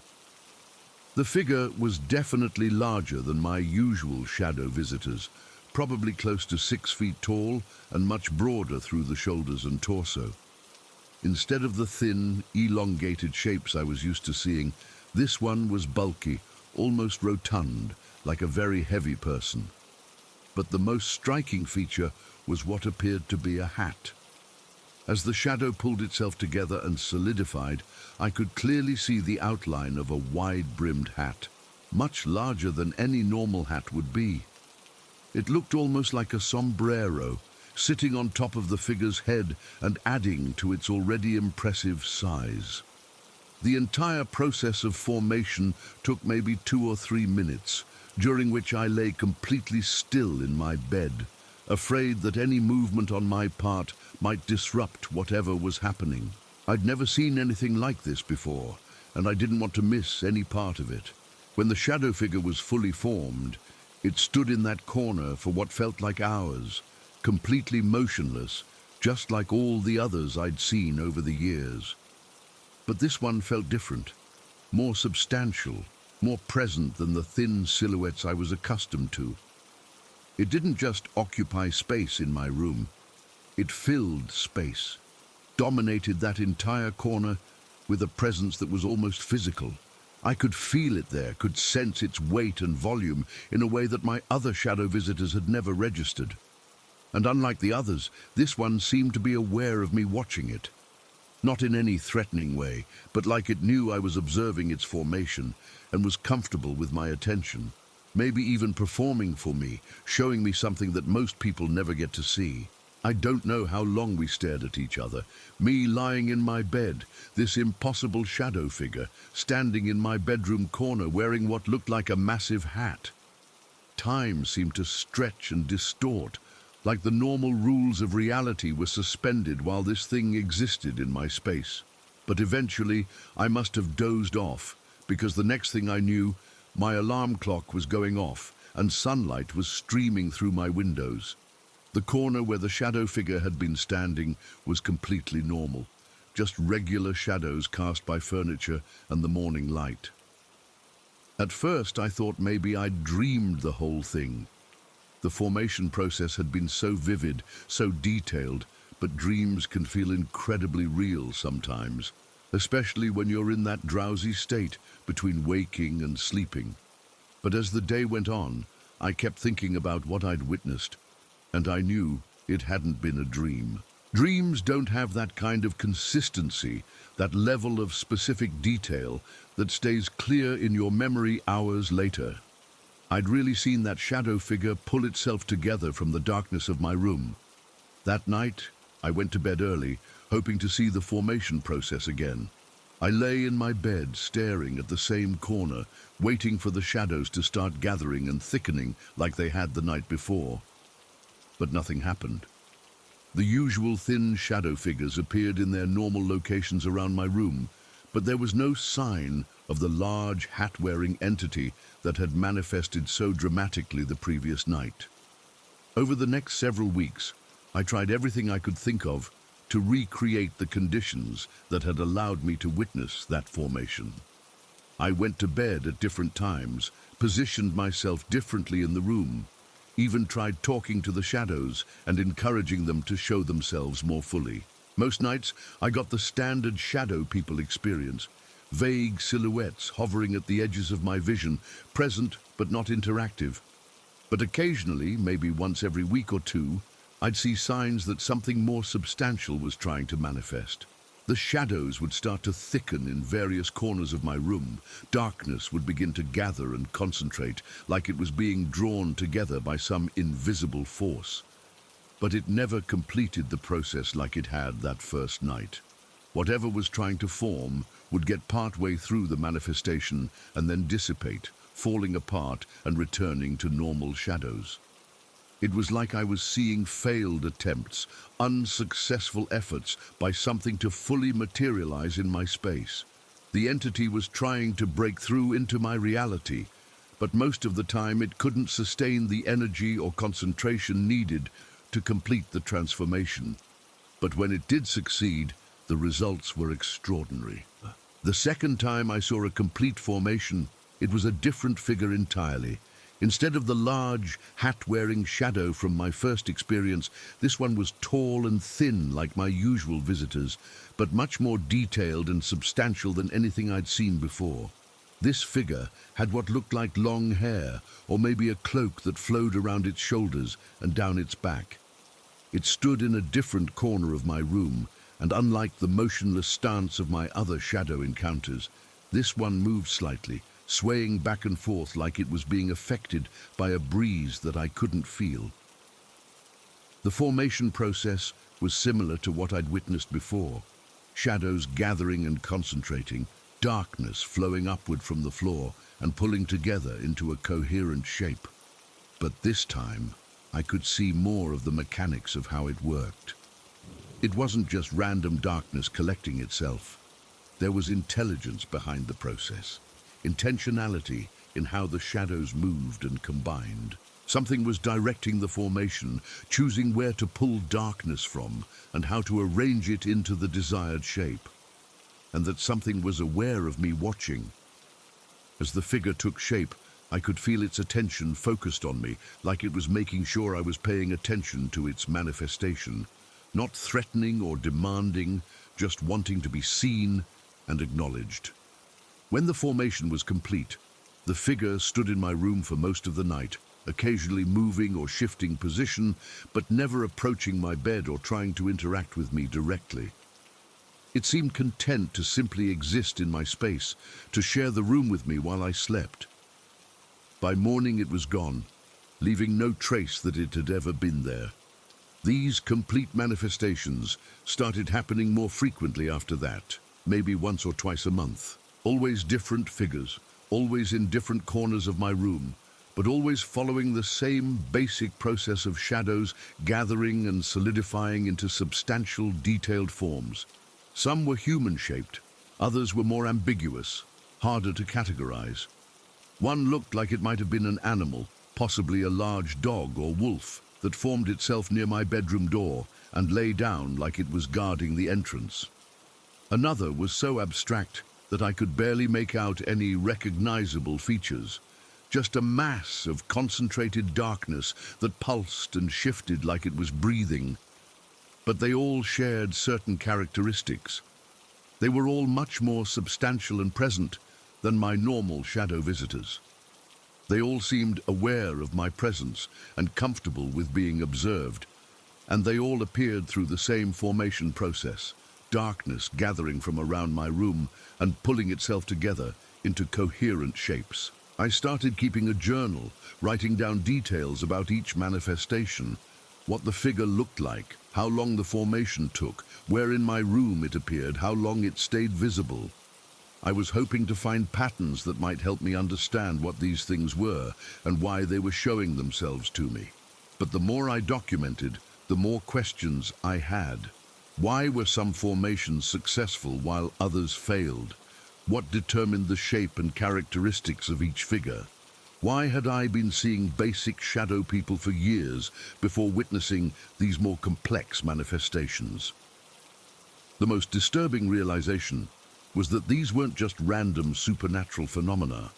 The figure was definitely larger than my usual shadow visitors, probably close to 6 feet tall and much broader through the shoulders and torso. Instead of the thin, elongated shapes I was used to seeing, this one was bulky, almost rotund, like a very heavy person. But the most striking feature was what appeared to be a hat. As the shadow pulled itself together and solidified, I could clearly see the outline of a wide-brimmed hat, much larger than any normal hat would be. It looked almost like a sombrero, sitting on top of the figure's head and adding to its already impressive size. The entire process of formation took maybe 2 or 3 minutes, during which I lay completely still in my bed, afraid that any movement on my part might disrupt whatever was happening. I'd never seen anything like this before, and I didn't want to miss any part of it. When the shadow figure was fully formed, it stood in that corner for what felt like hours, completely motionless, just like all the others I'd seen over the years. But this one felt different, more substantial, more present than the thin silhouettes I was accustomed to. It didn't just occupy space in my room. It filled space, dominated that entire corner with a presence that was almost physical. I could feel it there, could sense its weight and volume in a way that my other shadow visitors had never registered. And unlike the others, this one seemed to be aware of me watching it. Not in any threatening way, but like it knew I was observing its formation and was comfortable with my attention, maybe even performing for me, showing me something that most people never get to see. I don't know how long we stared at each other, me lying in my bed, this impossible shadow figure standing in my bedroom corner wearing what looked like a massive hat. Time seemed to stretch and distort, like the normal rules of reality were suspended while this thing existed in my space. But eventually, I must have dozed off, because the next thing I knew, my alarm clock was going off and sunlight was streaming through my windows. The corner where the shadow figure had been standing was completely normal, just regular shadows cast by furniture and the morning light. At first, I thought maybe I'd dreamed the whole thing. The formation process had been so vivid, so detailed, but dreams can feel incredibly real sometimes, especially when you're in that drowsy state between waking and sleeping. But as the day went on, I kept thinking about what I'd witnessed, and I knew it hadn't been a dream. Dreams don't have that kind of consistency, that level of specific detail that stays clear in your memory hours later. I'd really seen that shadow figure pull itself together from the darkness of my room. That night, I went to bed early, hoping to see the formation process again. I lay in my bed, staring at the same corner, waiting for the shadows to start gathering and thickening like they had the night before. But nothing happened. The usual thin shadow figures appeared in their normal locations around my room, but there was no sign of the large hat-wearing entity that had manifested so dramatically the previous night. Over the next several weeks, I tried everything I could think of to recreate the conditions that had allowed me to witness that formation. I went to bed at different times, positioned myself differently in the room, even tried talking to the shadows and encouraging them to show themselves more fully. Most nights, I got the standard shadow people experience, vague silhouettes hovering at the edges of my vision, present but not interactive. But occasionally, maybe once every week or two, I'd see signs that something more substantial was trying to manifest. The shadows would start to thicken in various corners of my room. Darkness would begin to gather and concentrate, like it was being drawn together by some invisible force. But it never completed the process like it had that first night. Whatever was trying to form would get partway through the manifestation and then dissipate, falling apart and returning to normal shadows. It was like I was seeing failed attempts, unsuccessful efforts by something to fully materialize in my space. The entity was trying to break through into my reality, but most of the time it couldn't sustain the energy or concentration needed to complete the transformation. But when it did succeed, the results were extraordinary. The second time I saw a complete formation, it was a different figure entirely. Instead of the large, hat-wearing shadow from my first experience, this one was tall and thin like my usual visitors, but much more detailed and substantial than anything I'd seen before. This figure had what looked like long hair, or maybe a cloak that flowed around its shoulders and down its back. It stood in a different corner of my room, and unlike the motionless stance of my other shadow encounters, this one moved slightly, swaying back and forth like it was being affected by a breeze that I couldn't feel. The formation process was similar to what I'd witnessed before. Shadows gathering and concentrating, darkness flowing upward from the floor and pulling together into a coherent shape. But this time, I could see more of the mechanics of how it worked. It wasn't just random darkness collecting itself. There was intelligence behind the process. Intentionality in how the shadows moved and combined. Something was directing the formation, choosing where to pull darkness from and how to arrange it into the desired shape. And that something was aware of me watching. As the figure took shape, I could feel its attention focused on me, like it was making sure I was paying attention to its manifestation. Not threatening or demanding, just wanting to be seen and acknowledged. When the formation was complete, the figure stood in my room for most of the night, occasionally moving or shifting position, but never approaching my bed or trying to interact with me directly. It seemed content to simply exist in my space, to share the room with me while I slept. By morning it was gone, leaving no trace that it had ever been there. These complete manifestations started happening more frequently after that, maybe once or twice a month. Always different figures, always in different corners of my room, but always following the same basic process of shadows gathering and solidifying into substantial, detailed forms. Some were human-shaped, others were more ambiguous, harder to categorize. One looked like it might have been an animal, possibly a large dog or wolf, that formed itself near my bedroom door and lay down like it was guarding the entrance. Another was so abstract that I could barely make out any recognizable features, just a mass of concentrated darkness that pulsed and shifted like it was breathing. But they all shared certain characteristics. They were all much more substantial and present than my normal shadow visitors. They all seemed aware of my presence and comfortable with being observed, and they all appeared through the same formation process, darkness gathering from around my room and pulling itself together into coherent shapes. I started keeping a journal, writing down details about each manifestation, what the figure looked like, how long the formation took, where in my room it appeared, how long it stayed visible. I was hoping to find patterns that might help me understand what these things were and why they were showing themselves to me. But the more I documented, the more questions I had. Why were some formations successful while others failed? What determined the shape and characteristics of each figure? Why had I been seeing basic shadow people for years before witnessing these more complex manifestations? The most disturbing realization was that these weren't just random supernatural phenomena.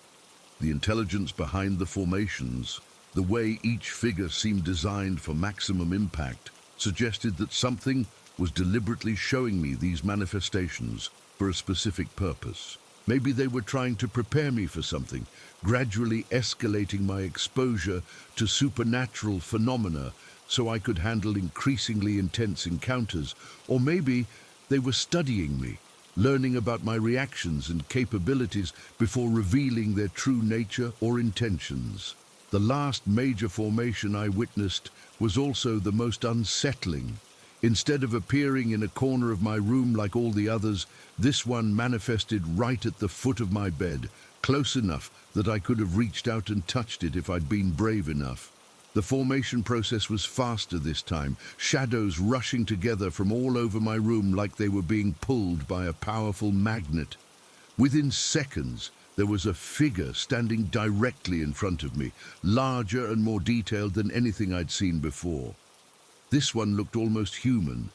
The intelligence behind the formations, the way each figure seemed designed for maximum impact, suggested that something was deliberately showing me these manifestations for a specific purpose. Maybe they were trying to prepare me for something, gradually escalating my exposure to supernatural phenomena so I could handle increasingly intense encounters. Or maybe they were studying me, learning about my reactions and capabilities before revealing their true nature or intentions. The last major formation I witnessed was also the most unsettling. Instead of appearing in a corner of my room like all the others, this one manifested right at the foot of my bed, close enough that I could have reached out and touched it if I'd been brave enough. The formation process was faster this time, shadows rushing together from all over my room like they were being pulled by a powerful magnet. Within seconds, there was a figure standing directly in front of me, larger and more detailed than anything I'd seen before. This one looked almost human,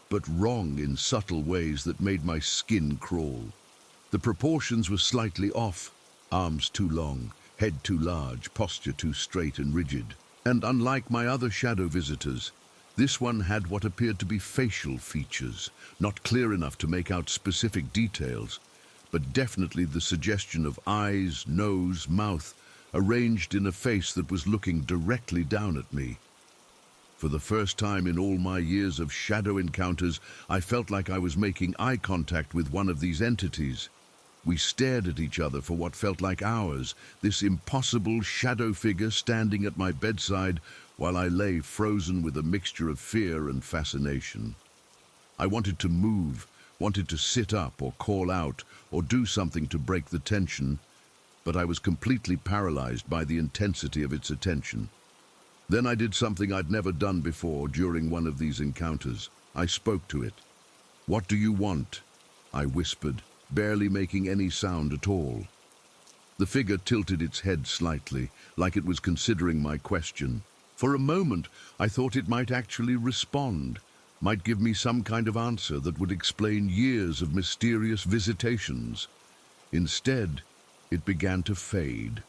but wrong in subtle ways that made my skin crawl. The proportions were slightly off, arms too long, head too large, posture too straight and rigid. And unlike my other shadow visitors, this one had what appeared to be facial features, not clear enough to make out specific details, but definitely the suggestion of eyes, nose, mouth, arranged in a face that was looking directly down at me. For the first time in all my years of shadow encounters, I felt like I was making eye contact with one of these entities. We stared at each other for what felt like hours, this impossible shadow figure standing at my bedside while I lay frozen with a mixture of fear and fascination. I wanted to move, wanted to sit up or call out or do something to break the tension, but I was completely paralyzed by the intensity of its attention. Then I did something I'd never done before during one of these encounters. I spoke to it. "What do you want?" I whispered, barely making any sound at all. The figure tilted its head slightly, like it was considering my question. For a moment, I thought it might actually respond, might give me some kind of answer that would explain years of mysterious visitations. Instead, it began to fade.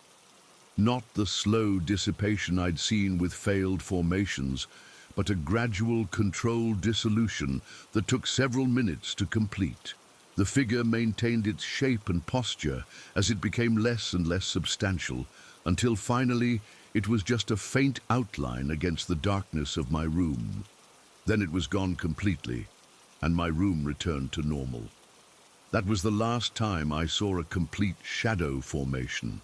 Not the slow dissipation I'd seen with failed formations, but a gradual, controlled dissolution that took several minutes to complete. The figure maintained its shape and posture as it became less and less substantial, until finally it was just a faint outline against the darkness of my room. Then it was gone completely, and my room returned to normal. That was the last time I saw a complete shadow formation.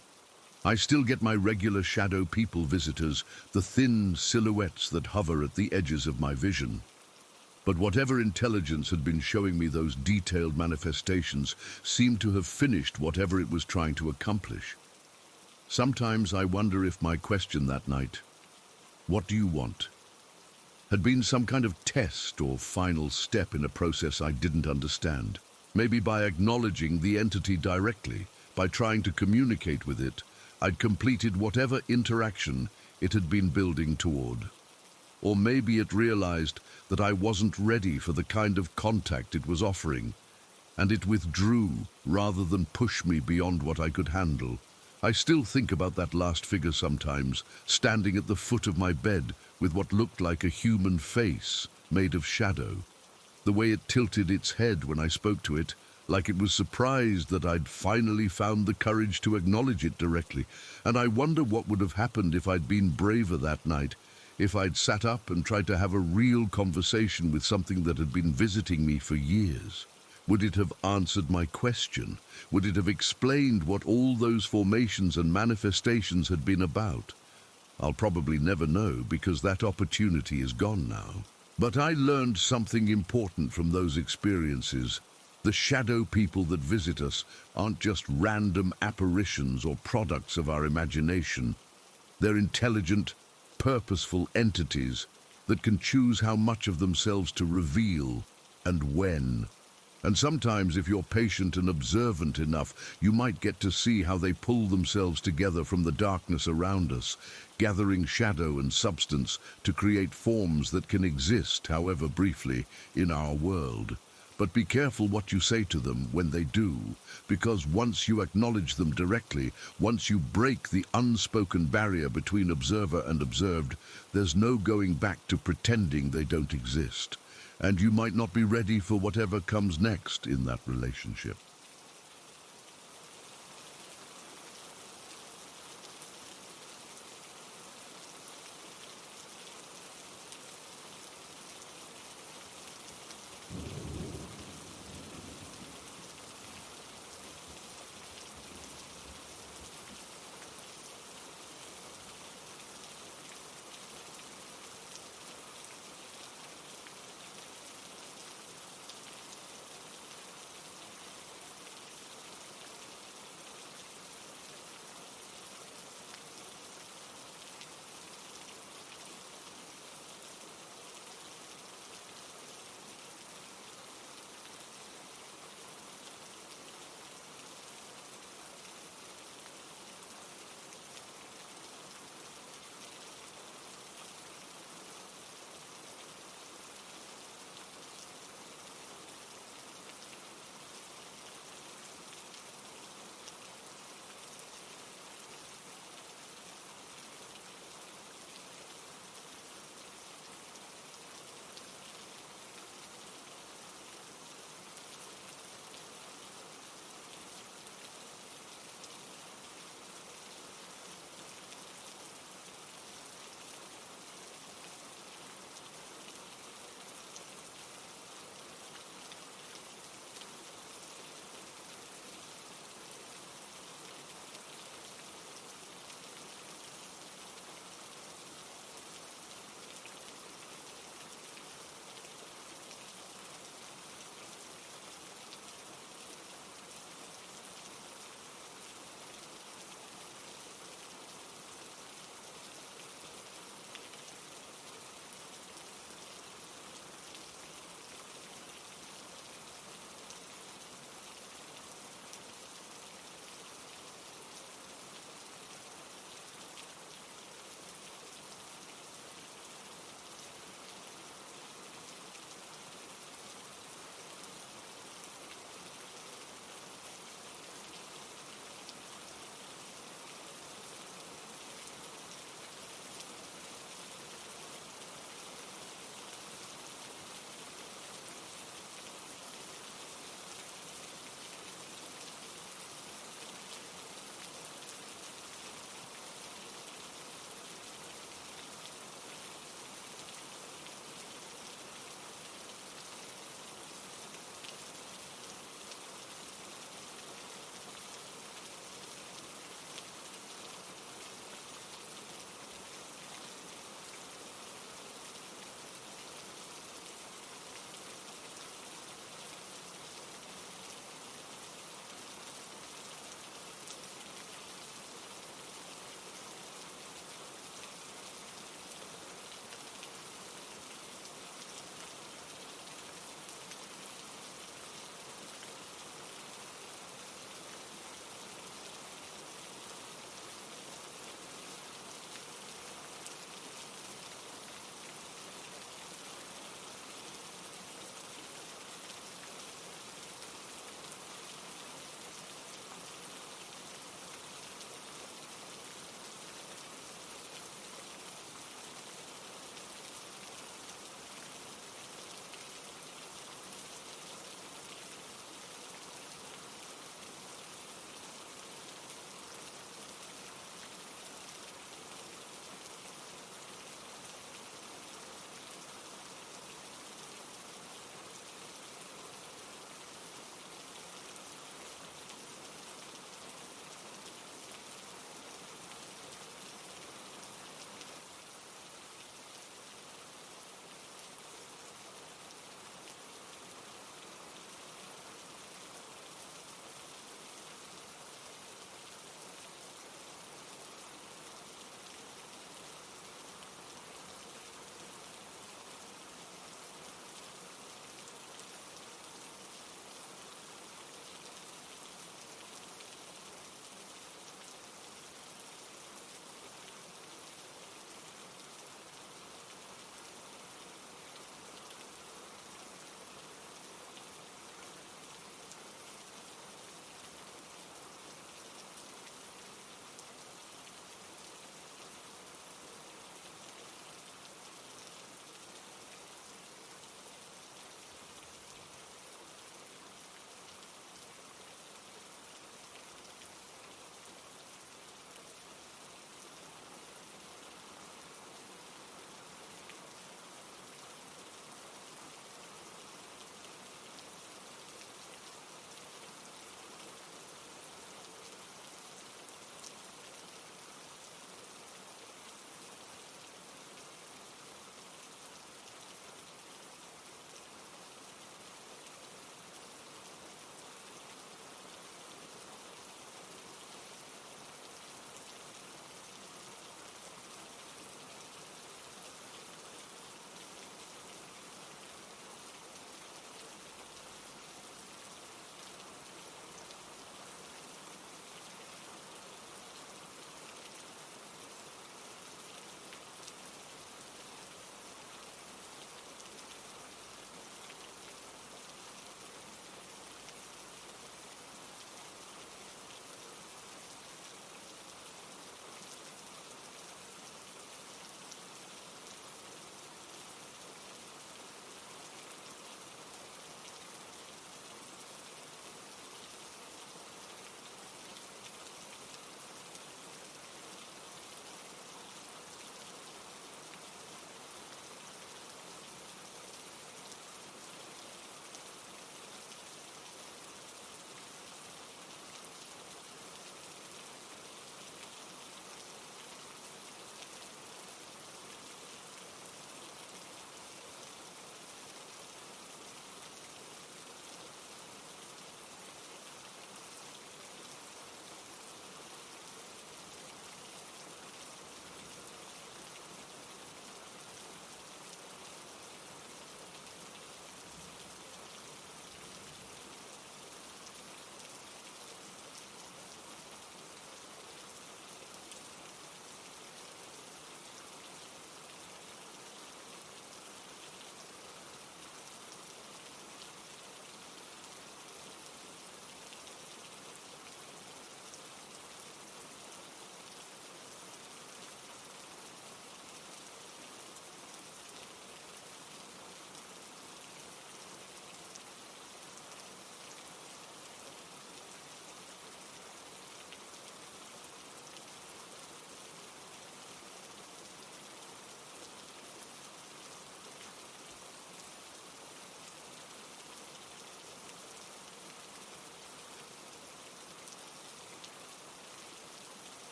I still get my regular shadow people visitors, the thin silhouettes that hover at the edges of my vision. But whatever intelligence had been showing me those detailed manifestations seemed to have finished whatever it was trying to accomplish. Sometimes I wonder if my question that night, "What do you want?" had been some kind of test or final step in a process I didn't understand. Maybe by acknowledging the entity directly, by trying to communicate with it, I'd completed whatever interaction it had been building toward. Or maybe it realized that I wasn't ready for the kind of contact it was offering, and it withdrew rather than push me beyond what I could handle. I still think about that last figure sometimes, standing at the foot of my bed with what looked like a human face made of shadow. The way it tilted its head when I spoke to it, like it was surprised that I'd finally found the courage to acknowledge it directly. And I wonder what would have happened if I'd been braver that night, if I'd sat up and tried to have a real conversation with something that had been visiting me for years. Would it have answered my question? Would it have explained what all those formations and manifestations had been about? I'll probably never know, because that opportunity is gone now. But I learned something important from those experiences. The shadow people that visit us aren't just random apparitions or products of our imagination. They're intelligent, purposeful entities that can choose how much of themselves to reveal and when. And sometimes, if you're patient and observant enough, you might get to see how they pull themselves together from the darkness around us, gathering shadow and substance to create forms that can exist, however briefly, in our world. But be careful what you say to them when they do, because once you acknowledge them directly, once you break the unspoken barrier between observer and observed, there's no going back to pretending they don't exist. And you might not be ready for whatever comes next in that relationship.